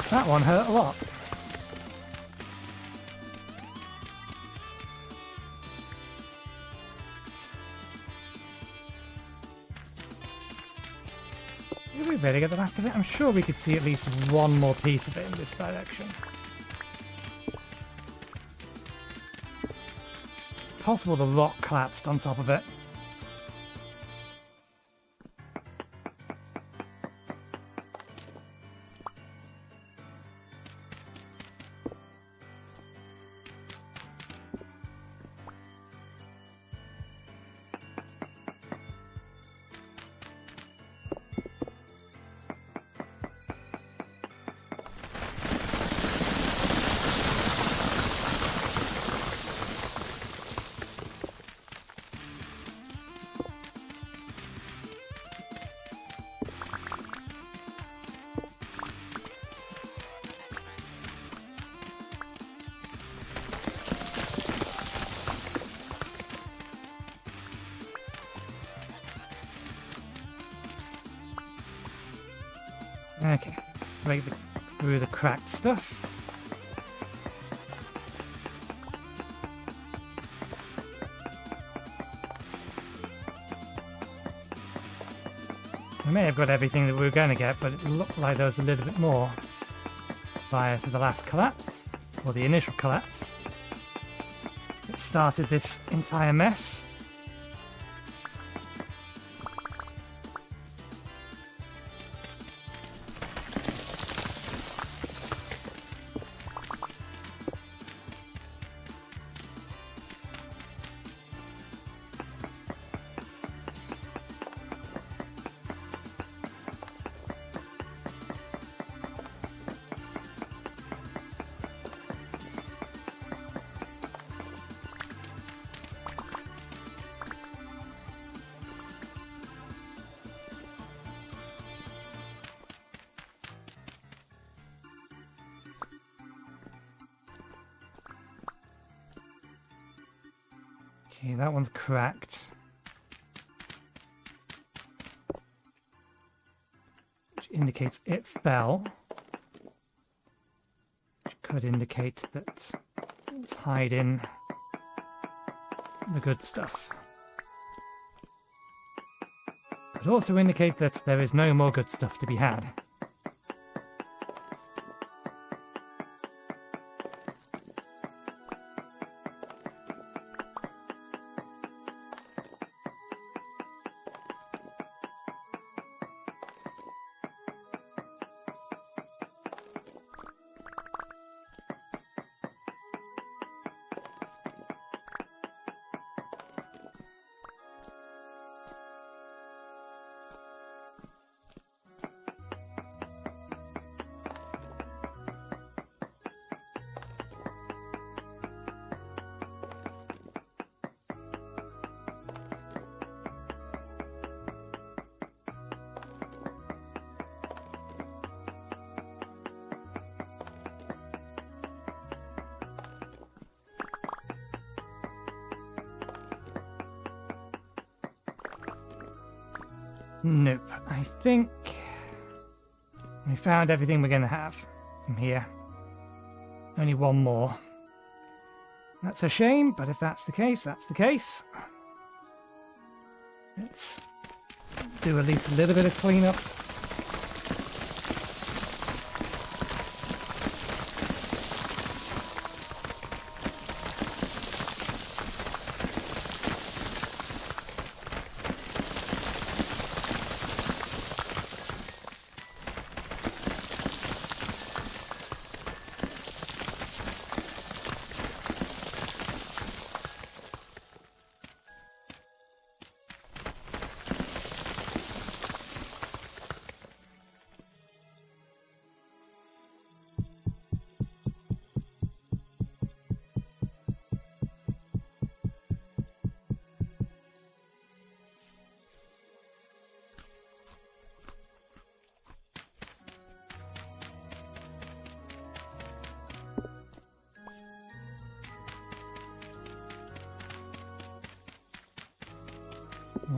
That one hurt a lot. Did we really get the last of it? I'm sure we could see at least one more piece of it in this direction. It's possible the rock collapsed on top of it. Okay, let's break through the cracked stuff. We may have got everything that we were going to get, but it looked like there was a little bit more prior to the last collapse, or the initial collapse. It started this entire mess. Okay, that one's cracked. Which indicates it fell. Which could indicate that it's hiding the good stuff. Could also indicate that there is no more good stuff to be had. Nope. I think we found everything we're going to have from here. Only one more. That's a shame, but if that's the case, that's the case. Let's do at least a little bit of cleanup.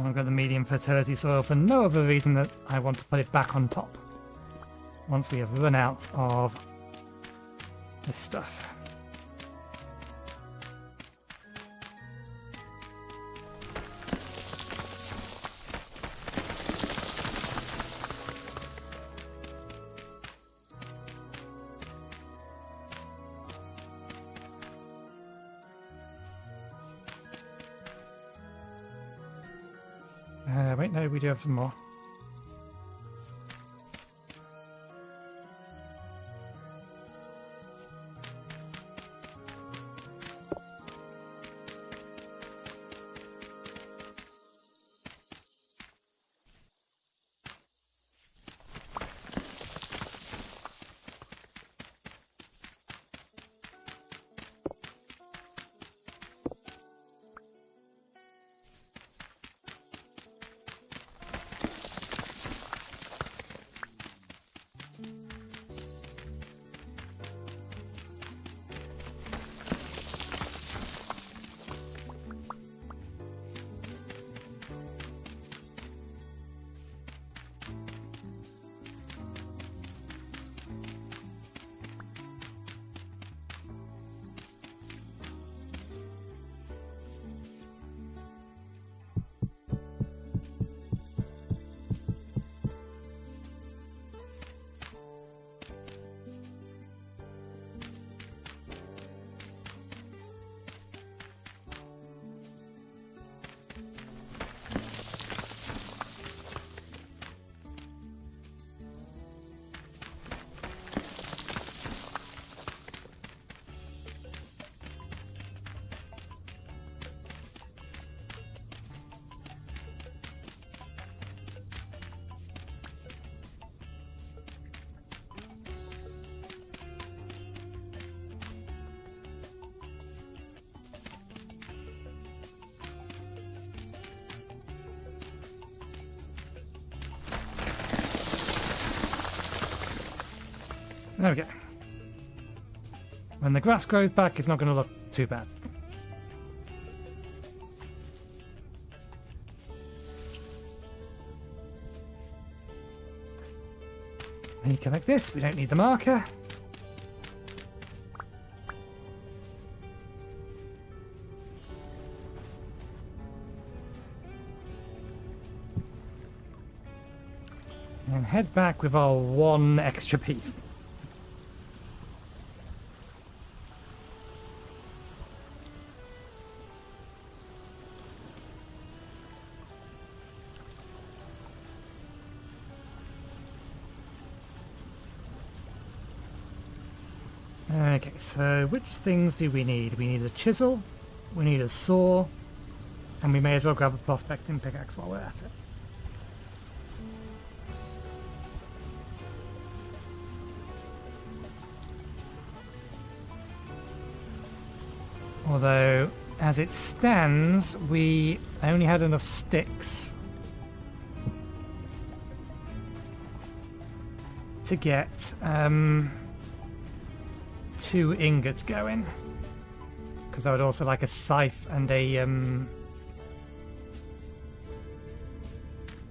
I've got the medium fertility soil for no other reason that I want to put it back on top once we have run out of this stuff. Wait, no, we do have some more. There we go. When the grass grows back, it's not going to look too bad. And you collect this, we don't need the marker. And head back with our one extra piece. Okay, so which things do we need? We need a chisel, we need a saw, and we may as well grab a prospecting pickaxe while we're at it. Although, as it stands, we only had enough sticks to get 2 ingots going, because I would also like a scythe and a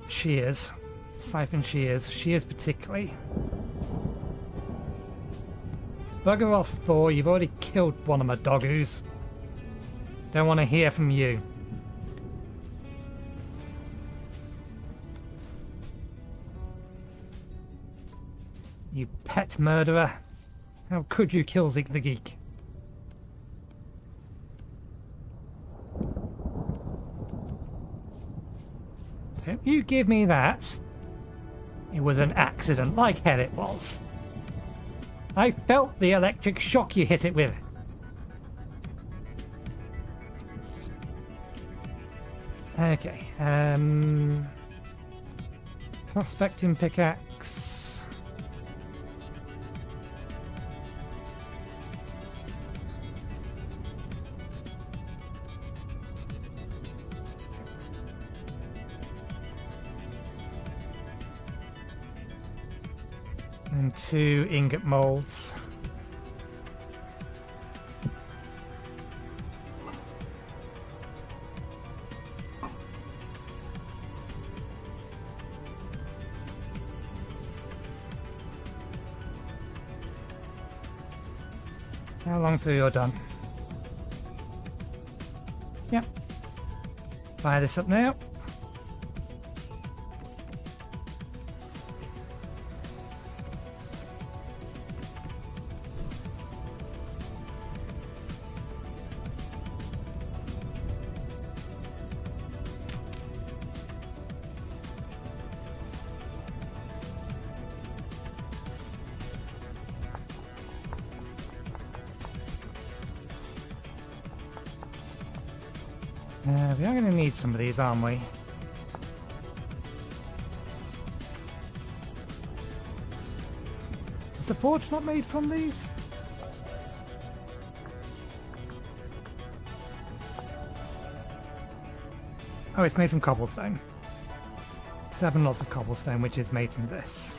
shears. Scythe and shears particularly. Bugger off, Thor. You've already killed one of my doggoos. Don't want to hear from you. You pet murderer. How could you kill Zeke the Geek? Don't you give me that. It was an accident, like hell it was. I felt the electric shock you hit it with. Okay, prospecting pickaxe. And 2 ingot molds. How long till you're done? Yep. Fire this up now. We are going to need some of these, aren't we? Is the forge not made from these? Oh, it's made from cobblestone. 7 lots of cobblestone, which is made from this.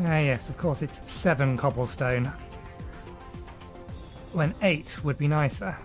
Ah yes, of course it's 7 cobblestone. When 8 would be nicer.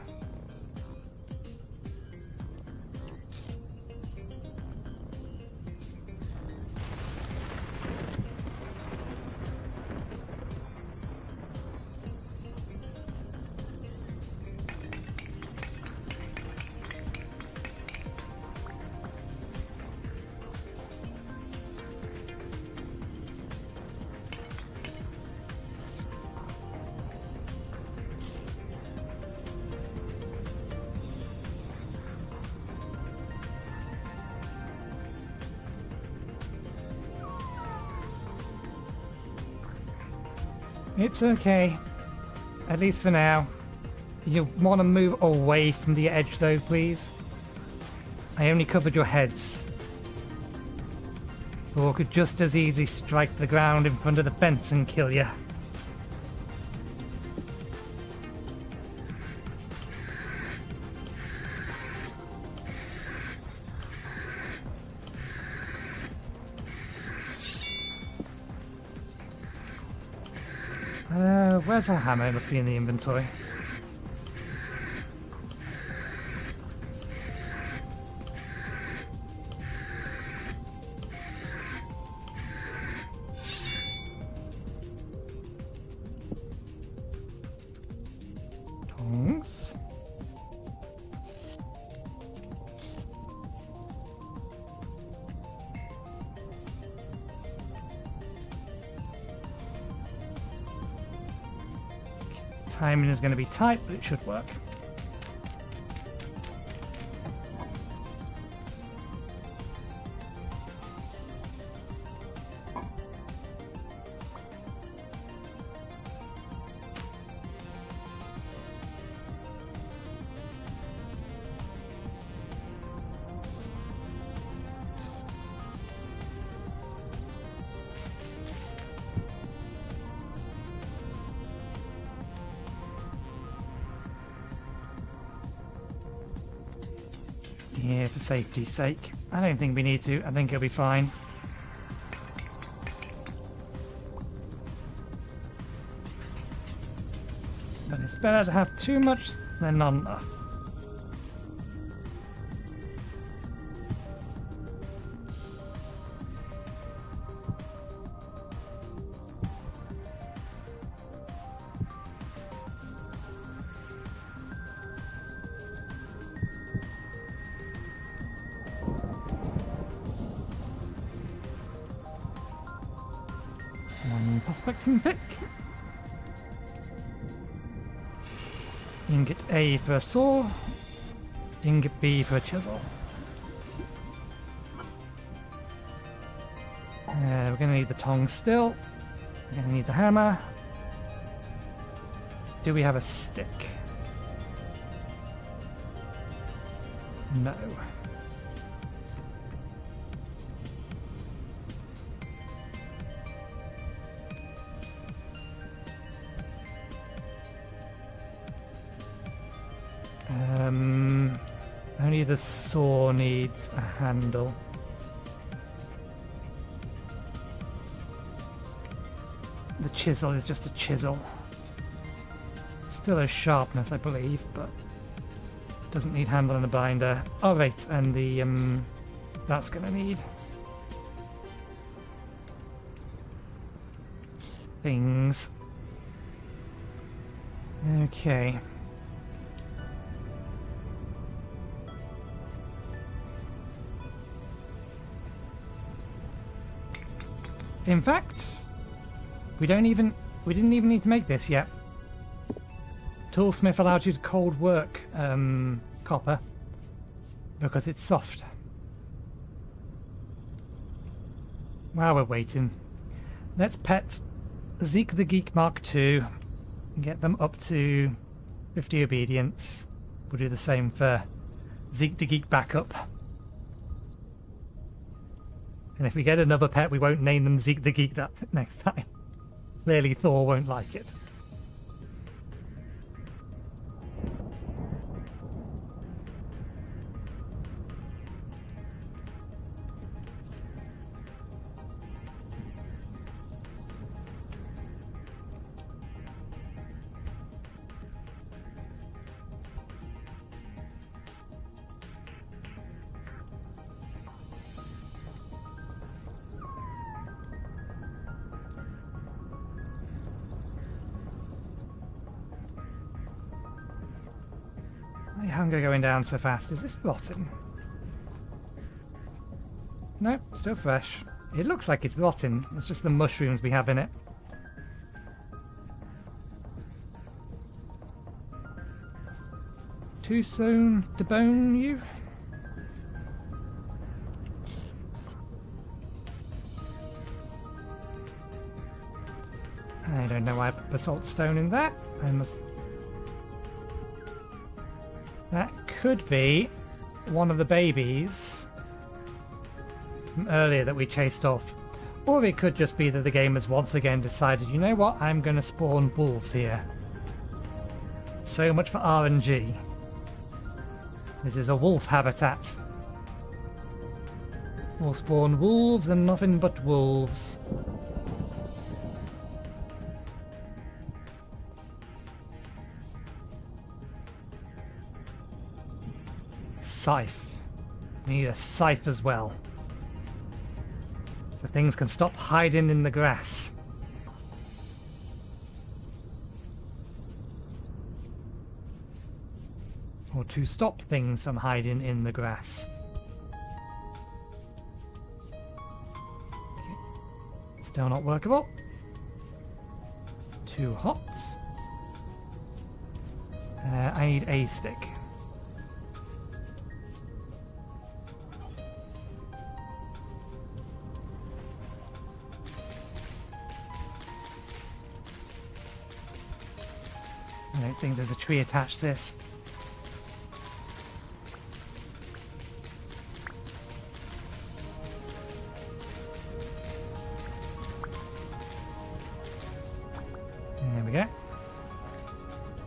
It's okay. At least for now. You want to move away from the edge though, please? I only covered your heads. Thor could just as easily strike the ground in front of the fence and kill you. Where's our hammer? It must be in the inventory. Tongs. Timing is going to be tight, but it should work. Yeah, for safety's sake. I don't think we need to. I think it'll be fine. It's better to have too much than not enough. One prospecting pick. Ingot A for a saw. Ingot B for a chisel. We're going to need the tongs still. We're going to need the hammer. Do we have a stick? No. Only the saw needs a handle. The chisel is just a chisel. Still has sharpness, I believe, but doesn't need handle and a binder. Oh, right, and the that's gonna need things. Okay. In fact, we didn't even need to make this yet. Toolsmith allowed you to cold work copper because it's soft. While we're waiting, let's pet Zeke the Geek Mark II and get them up to 50 obedience. We'll do the same for Zeke the Geek Backup. And if we get another pet, we won't name them Zeke the Geek that next time. Clearly Thor won't like it. My hunger going down so fast. Is this rotten? Nope, still fresh. It looks like it's rotten. It's just the mushrooms we have in it. Too soon to bone you? I don't know why I put basalt stone in that. I must... That could be one of the babies from earlier that we chased off. Or it could just be that the game has once again decided, you know what, I'm going to spawn wolves here. So much for RNG. This is a wolf habitat. We'll spawn wolves and nothing but wolves. Scythe. We need a scythe as well. So things can stop hiding in the grass. Or to stop things from hiding in the grass. Okay. Still not workable. Too hot. I need a stick. I don't think there's a tree attached to this. There we go.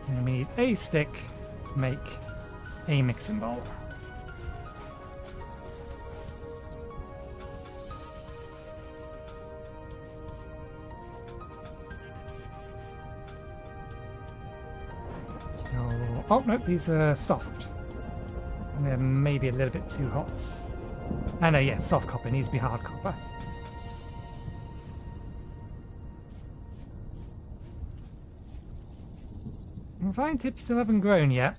And we need a stick to make a mixing bowl. Oh, no, these are soft. And they're maybe a little bit too hot. I know, yeah, soft copper needs to be hard copper. Vine tips still haven't grown yet.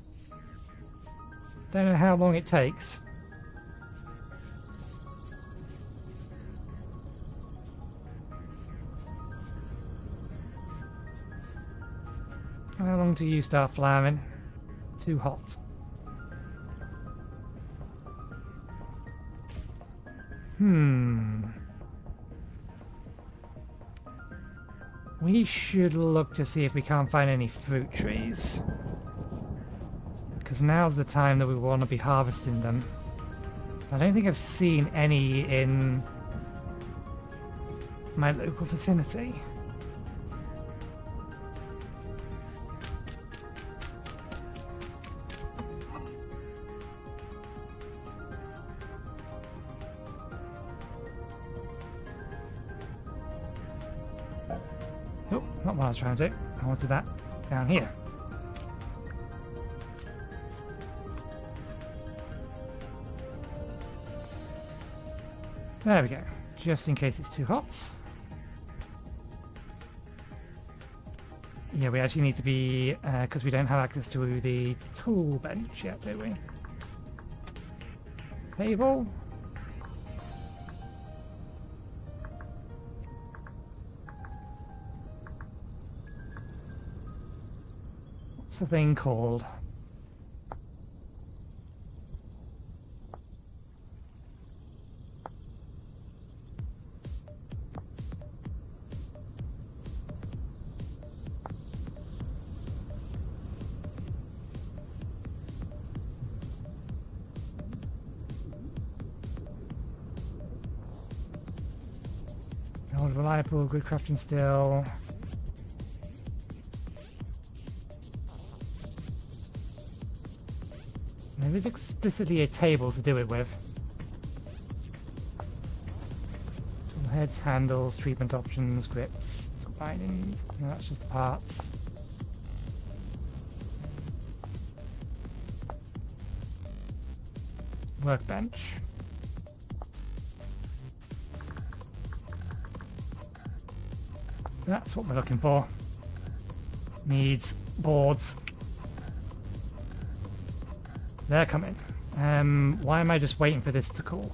Don't know how long it takes. How long do you start flowering? Too hot. We should look to see if we can't find any fruit trees. Because now's the time that we want to be harvesting them. I don't think I've seen any in my local vicinity. Oh, not what I was trying to do. I wanted that down here. There we go. Just in case it's too hot. Yeah, we actually need to be, because we don't have access to the tool bench yet, do we? Table. What's the thing called? Old, reliable, good crafting still. There is explicitly a table to do it with. Tool heads, handles, treatment options, grips, bindings. No, that's just the parts. Workbench. That's what we're looking for. Needs boards. They're coming. Why am I just waiting for this to cool?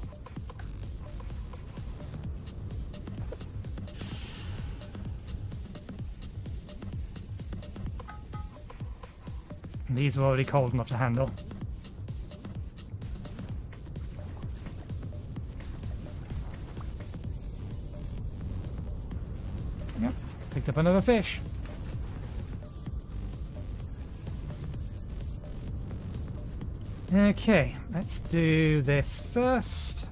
These are already cold enough to handle. Yep, picked up another fish. Okay, let's do this first.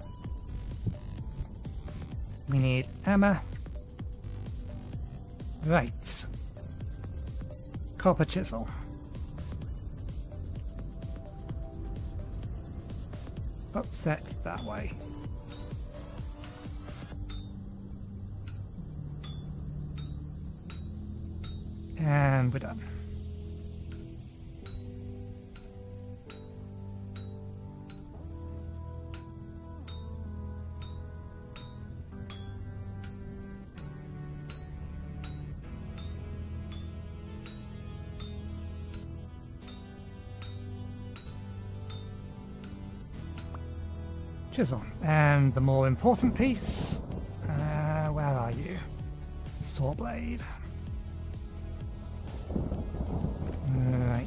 We need hammer. Right. Copper chisel. Upset that way. And we're done. Chisel. And the more important piece, where are you? Saw blade. Right.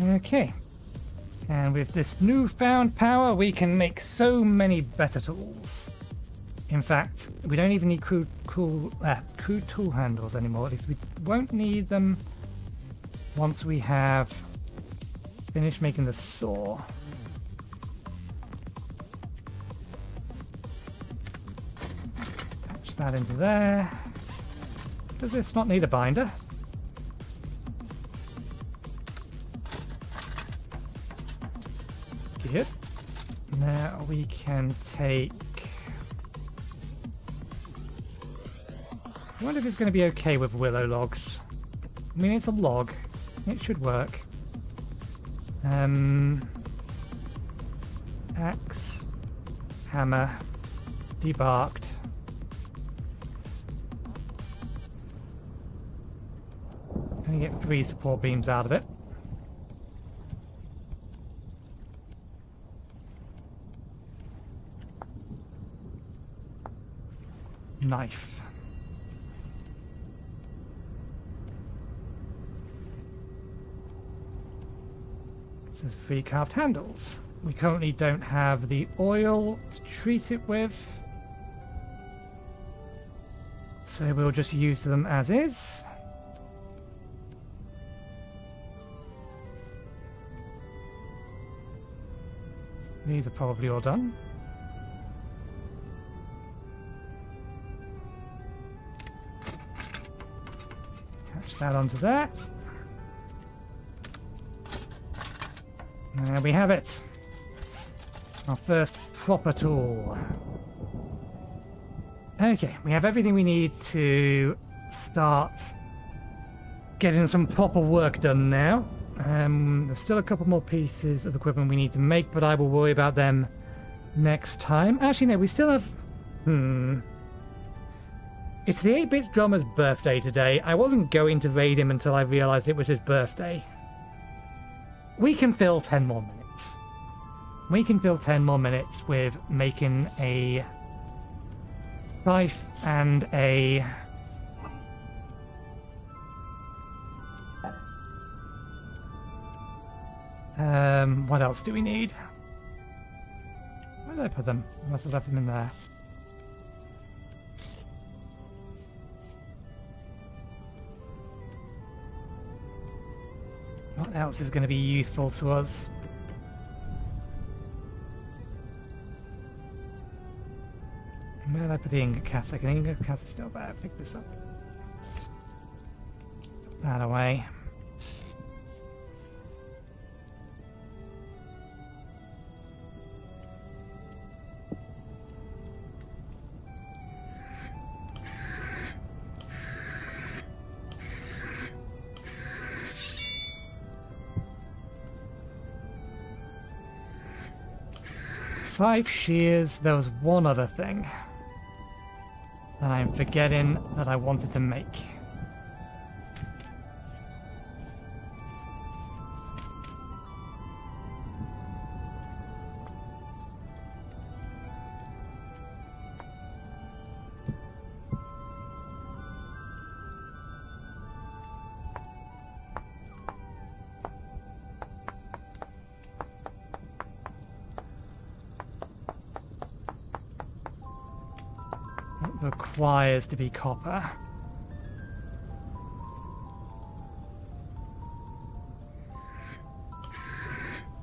Okay. And with this newfound power, we can make so many better tools. In fact, we don't even need crude tool handles anymore. At least we won't need them once we have finished making the saw. Patch that into there. Does this not need a binder? Good. Now we can take... I wonder if it's going to be okay with willow logs. I mean, it's a log. It should work. Axe, hammer, debarked. Gonna get 3 support beams out of it. Knife. It says 3 carved handles. We currently don't have the oil to treat it with, so we'll just use them as is. These are probably all done. Attach that onto there. There we have it. Our first proper tool. Okay, we have everything we need to start getting some proper work done now. There's still a couple more pieces of equipment we need to make, but I will worry about them next time. Actually, no, we still have... It's the 8-bit drummer's birthday today. I wasn't going to raid him until I realized it was his birthday. We can fill 10 more minutes. We can fill 10 more minutes with making a scythe and a... what else do we need? Where did I put them? I must have left them in there. What else is going to be useful to us? Where did I put the ingot cast? I can ingot cast is still there. Pick this up. Put that away. Scythe, shears, there was one other thing that I'm forgetting that I wanted to make. Requires to be copper.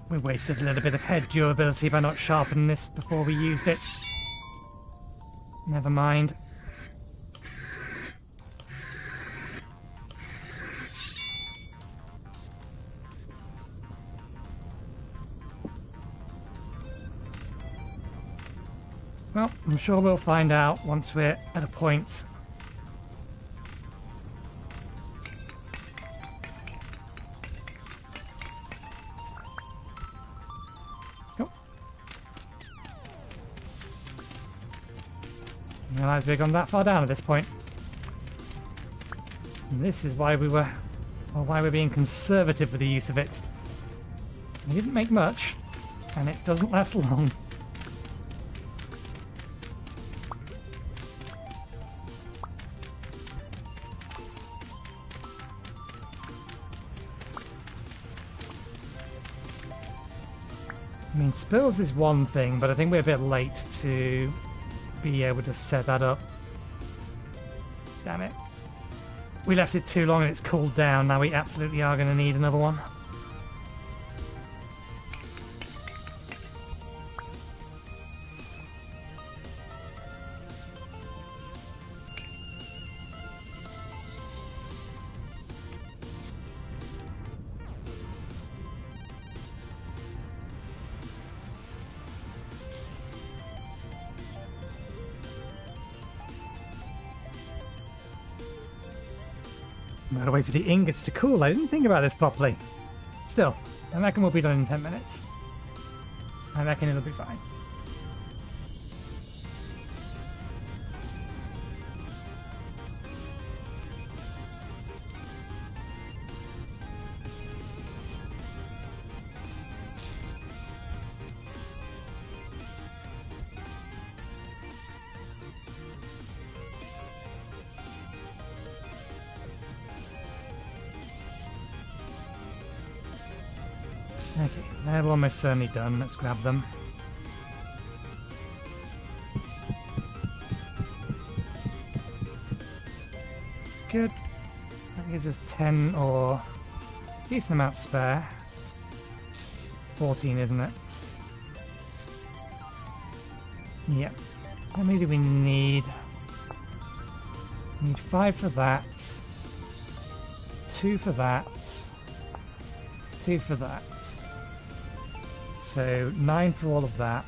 We wasted a little bit of head durability by not sharpening this before we used it. Never mind. Well, I'm sure we'll find out once we're at a point. Oh. I realize we've gone that far down at this point. And this is why we were, or why we're being conservative with the use of it. We didn't make much, and it doesn't last long. I mean, spills is one thing, but I think we're a bit late to be able to set that up. Damn it. We left it too long and it's cooled down. Now we absolutely are going to need another one. I'm gonna wait for the ingots to cool. I didn't think about this properly. Still, I reckon we'll be done in 10 minutes. I reckon it'll be fine. Okay, they're almost certainly done. Let's grab them. Good. That gives us 10 or a decent amount spare. It's 14, isn't it? Yep. How many do we need? We need 5 for that. 2 for that. 2 for that. So 9 for all of that.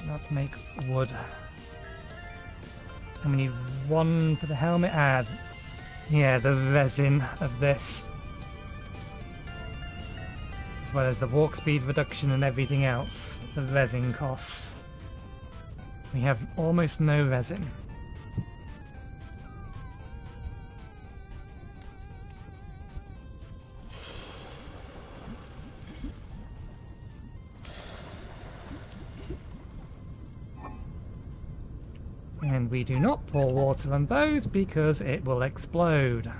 Let's make wood. And we need 1 for the helmet. Add, yeah, the resin of this, as well as the walk speed reduction and everything else. The resin cost. We have almost no resin. And we do not pour water on those because it will explode.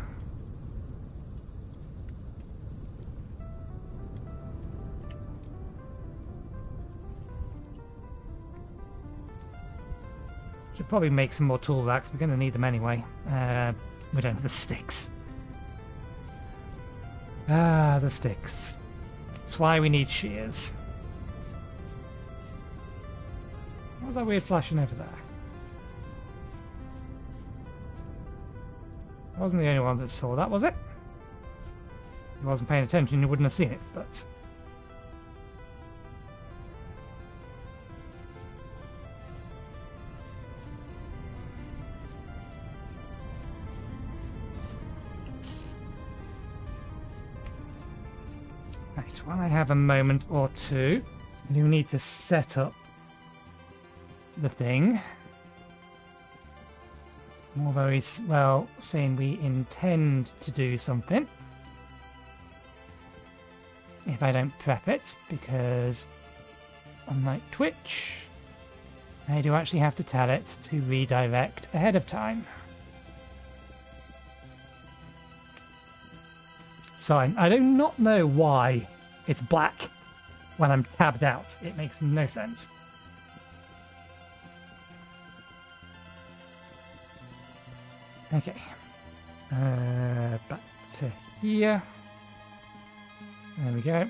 Should probably make some more tool racks. We're going to need them anyway. We don't have the sticks. Ah, the sticks. That's why we need shears. What was that weird flashing over there? I wasn't the only one that saw that, was it? If you wasn't paying attention, you wouldn't have seen it, but... Right, while I have a moment or two, you need to set up the thing. More very well, saying we intend to do something. If I don't prep it, because unlike Twitch, I do actually have to tell it to redirect ahead of time. So I do not know why it's black when I'm tabbed out. It makes no sense. Okay, back to here. There we go.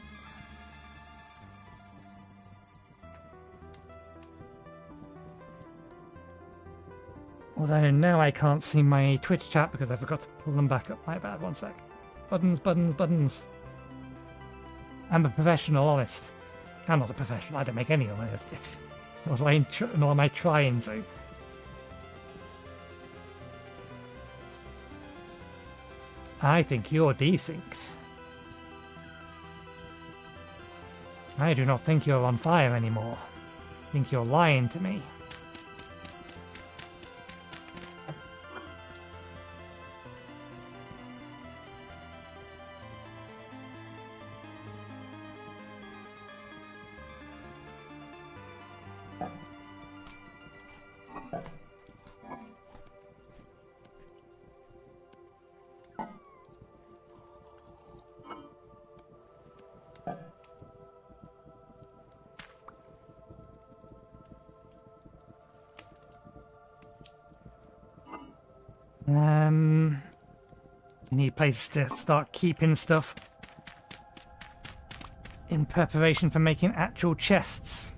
Although now I can't see my Twitch chat because I forgot to pull them back up. My bad, one sec. Buttons, buttons, buttons. I'm a professional, honest. I'm not a professional, I don't make any of this. Nor am I trying to. I think you're desynced. I do not think you're on fire anymore. I think you're lying to me. Need places to start keeping stuff in preparation for making actual chests.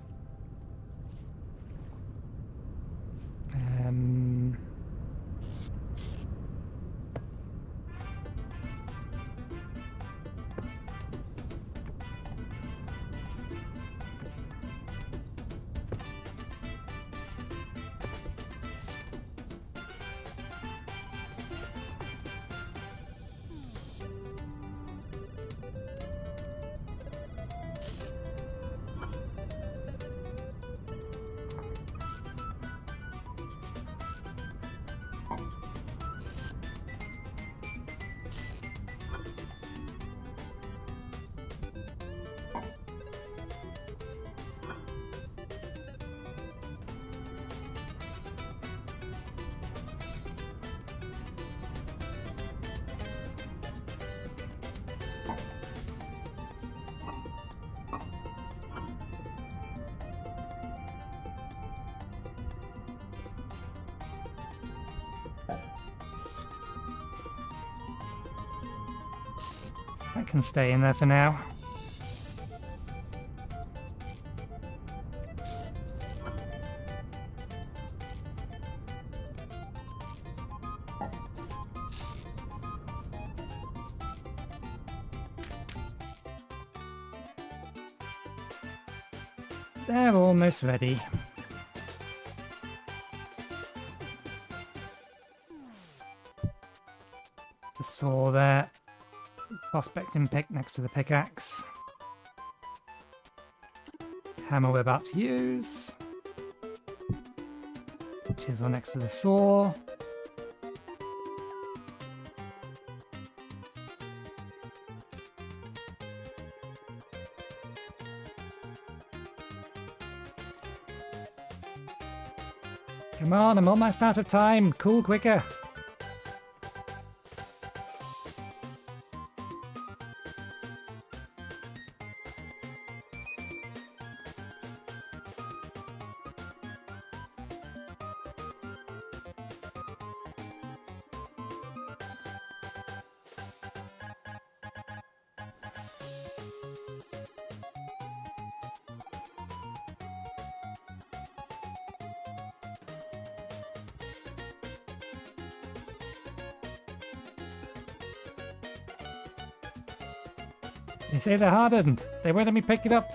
That can stay in there for now. They're almost ready. The saw there. Prospecting pick next to the pickaxe. Hammer we're about to use. Chisel next to the saw. Come on, I'm almost out of time. Cool, quicker. They say they're hardened. They won't let me pick it up.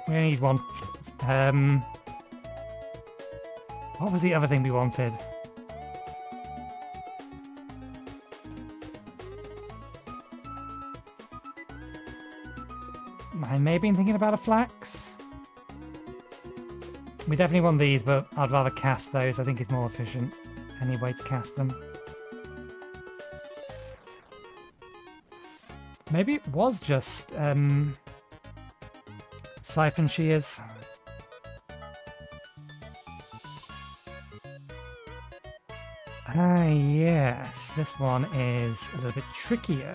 We only need one. What was the other thing we wanted? I may have been thinking about a flax. We definitely want these, but I'd rather cast those. I think it's more efficient. Any way to cast them. Maybe it was just siphon shears. Ah, yes. This one is a little bit trickier.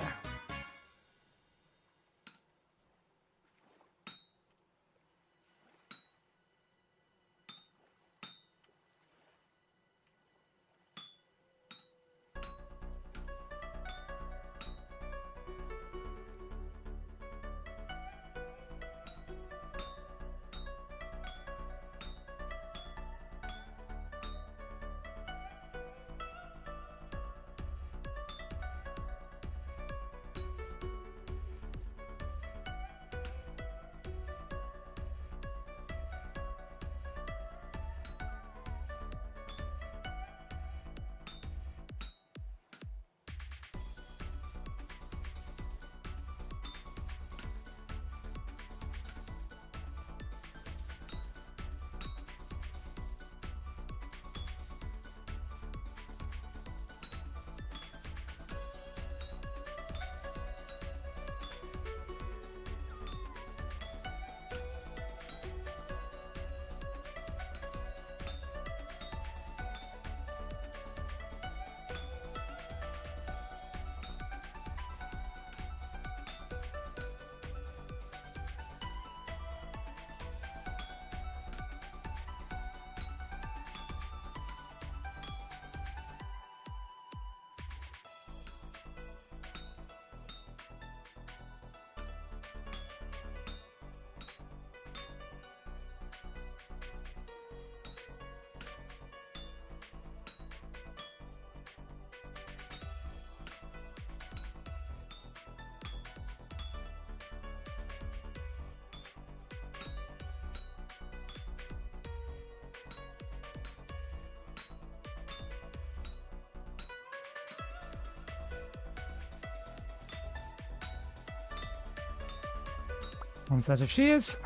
One set of shears.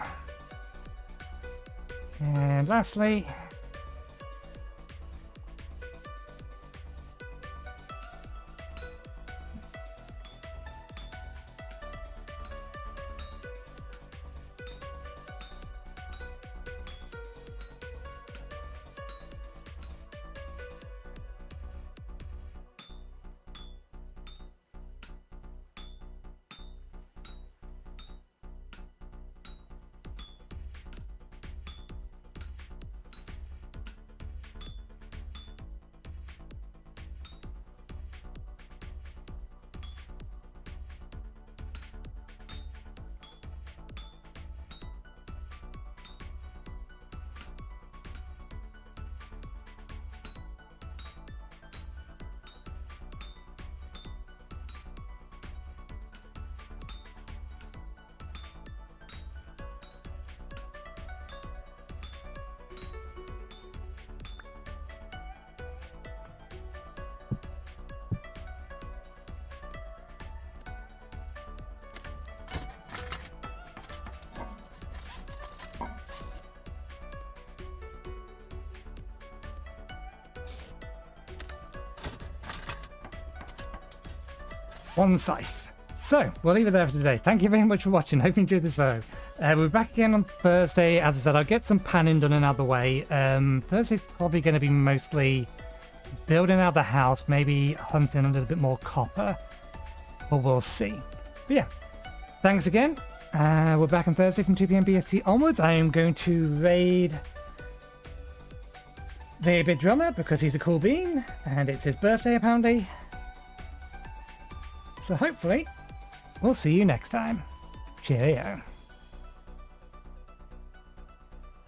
And lastly, one scythe. So, we'll leave it there for today. Thank you very much for watching. Hope you enjoyed the show. We'll be back again on Thursday. As I said, I'll get some panning done another way. Thursday's probably going to be mostly building out the house, maybe hunting a little bit more copper. But we'll see. But yeah, thanks again. We're back on Thursday from 2 PM BST onwards. I am going to raid the big drummer because he's a cool bean. And it's his birthday, apparently. So hopefully, we'll see you next time. Cheerio.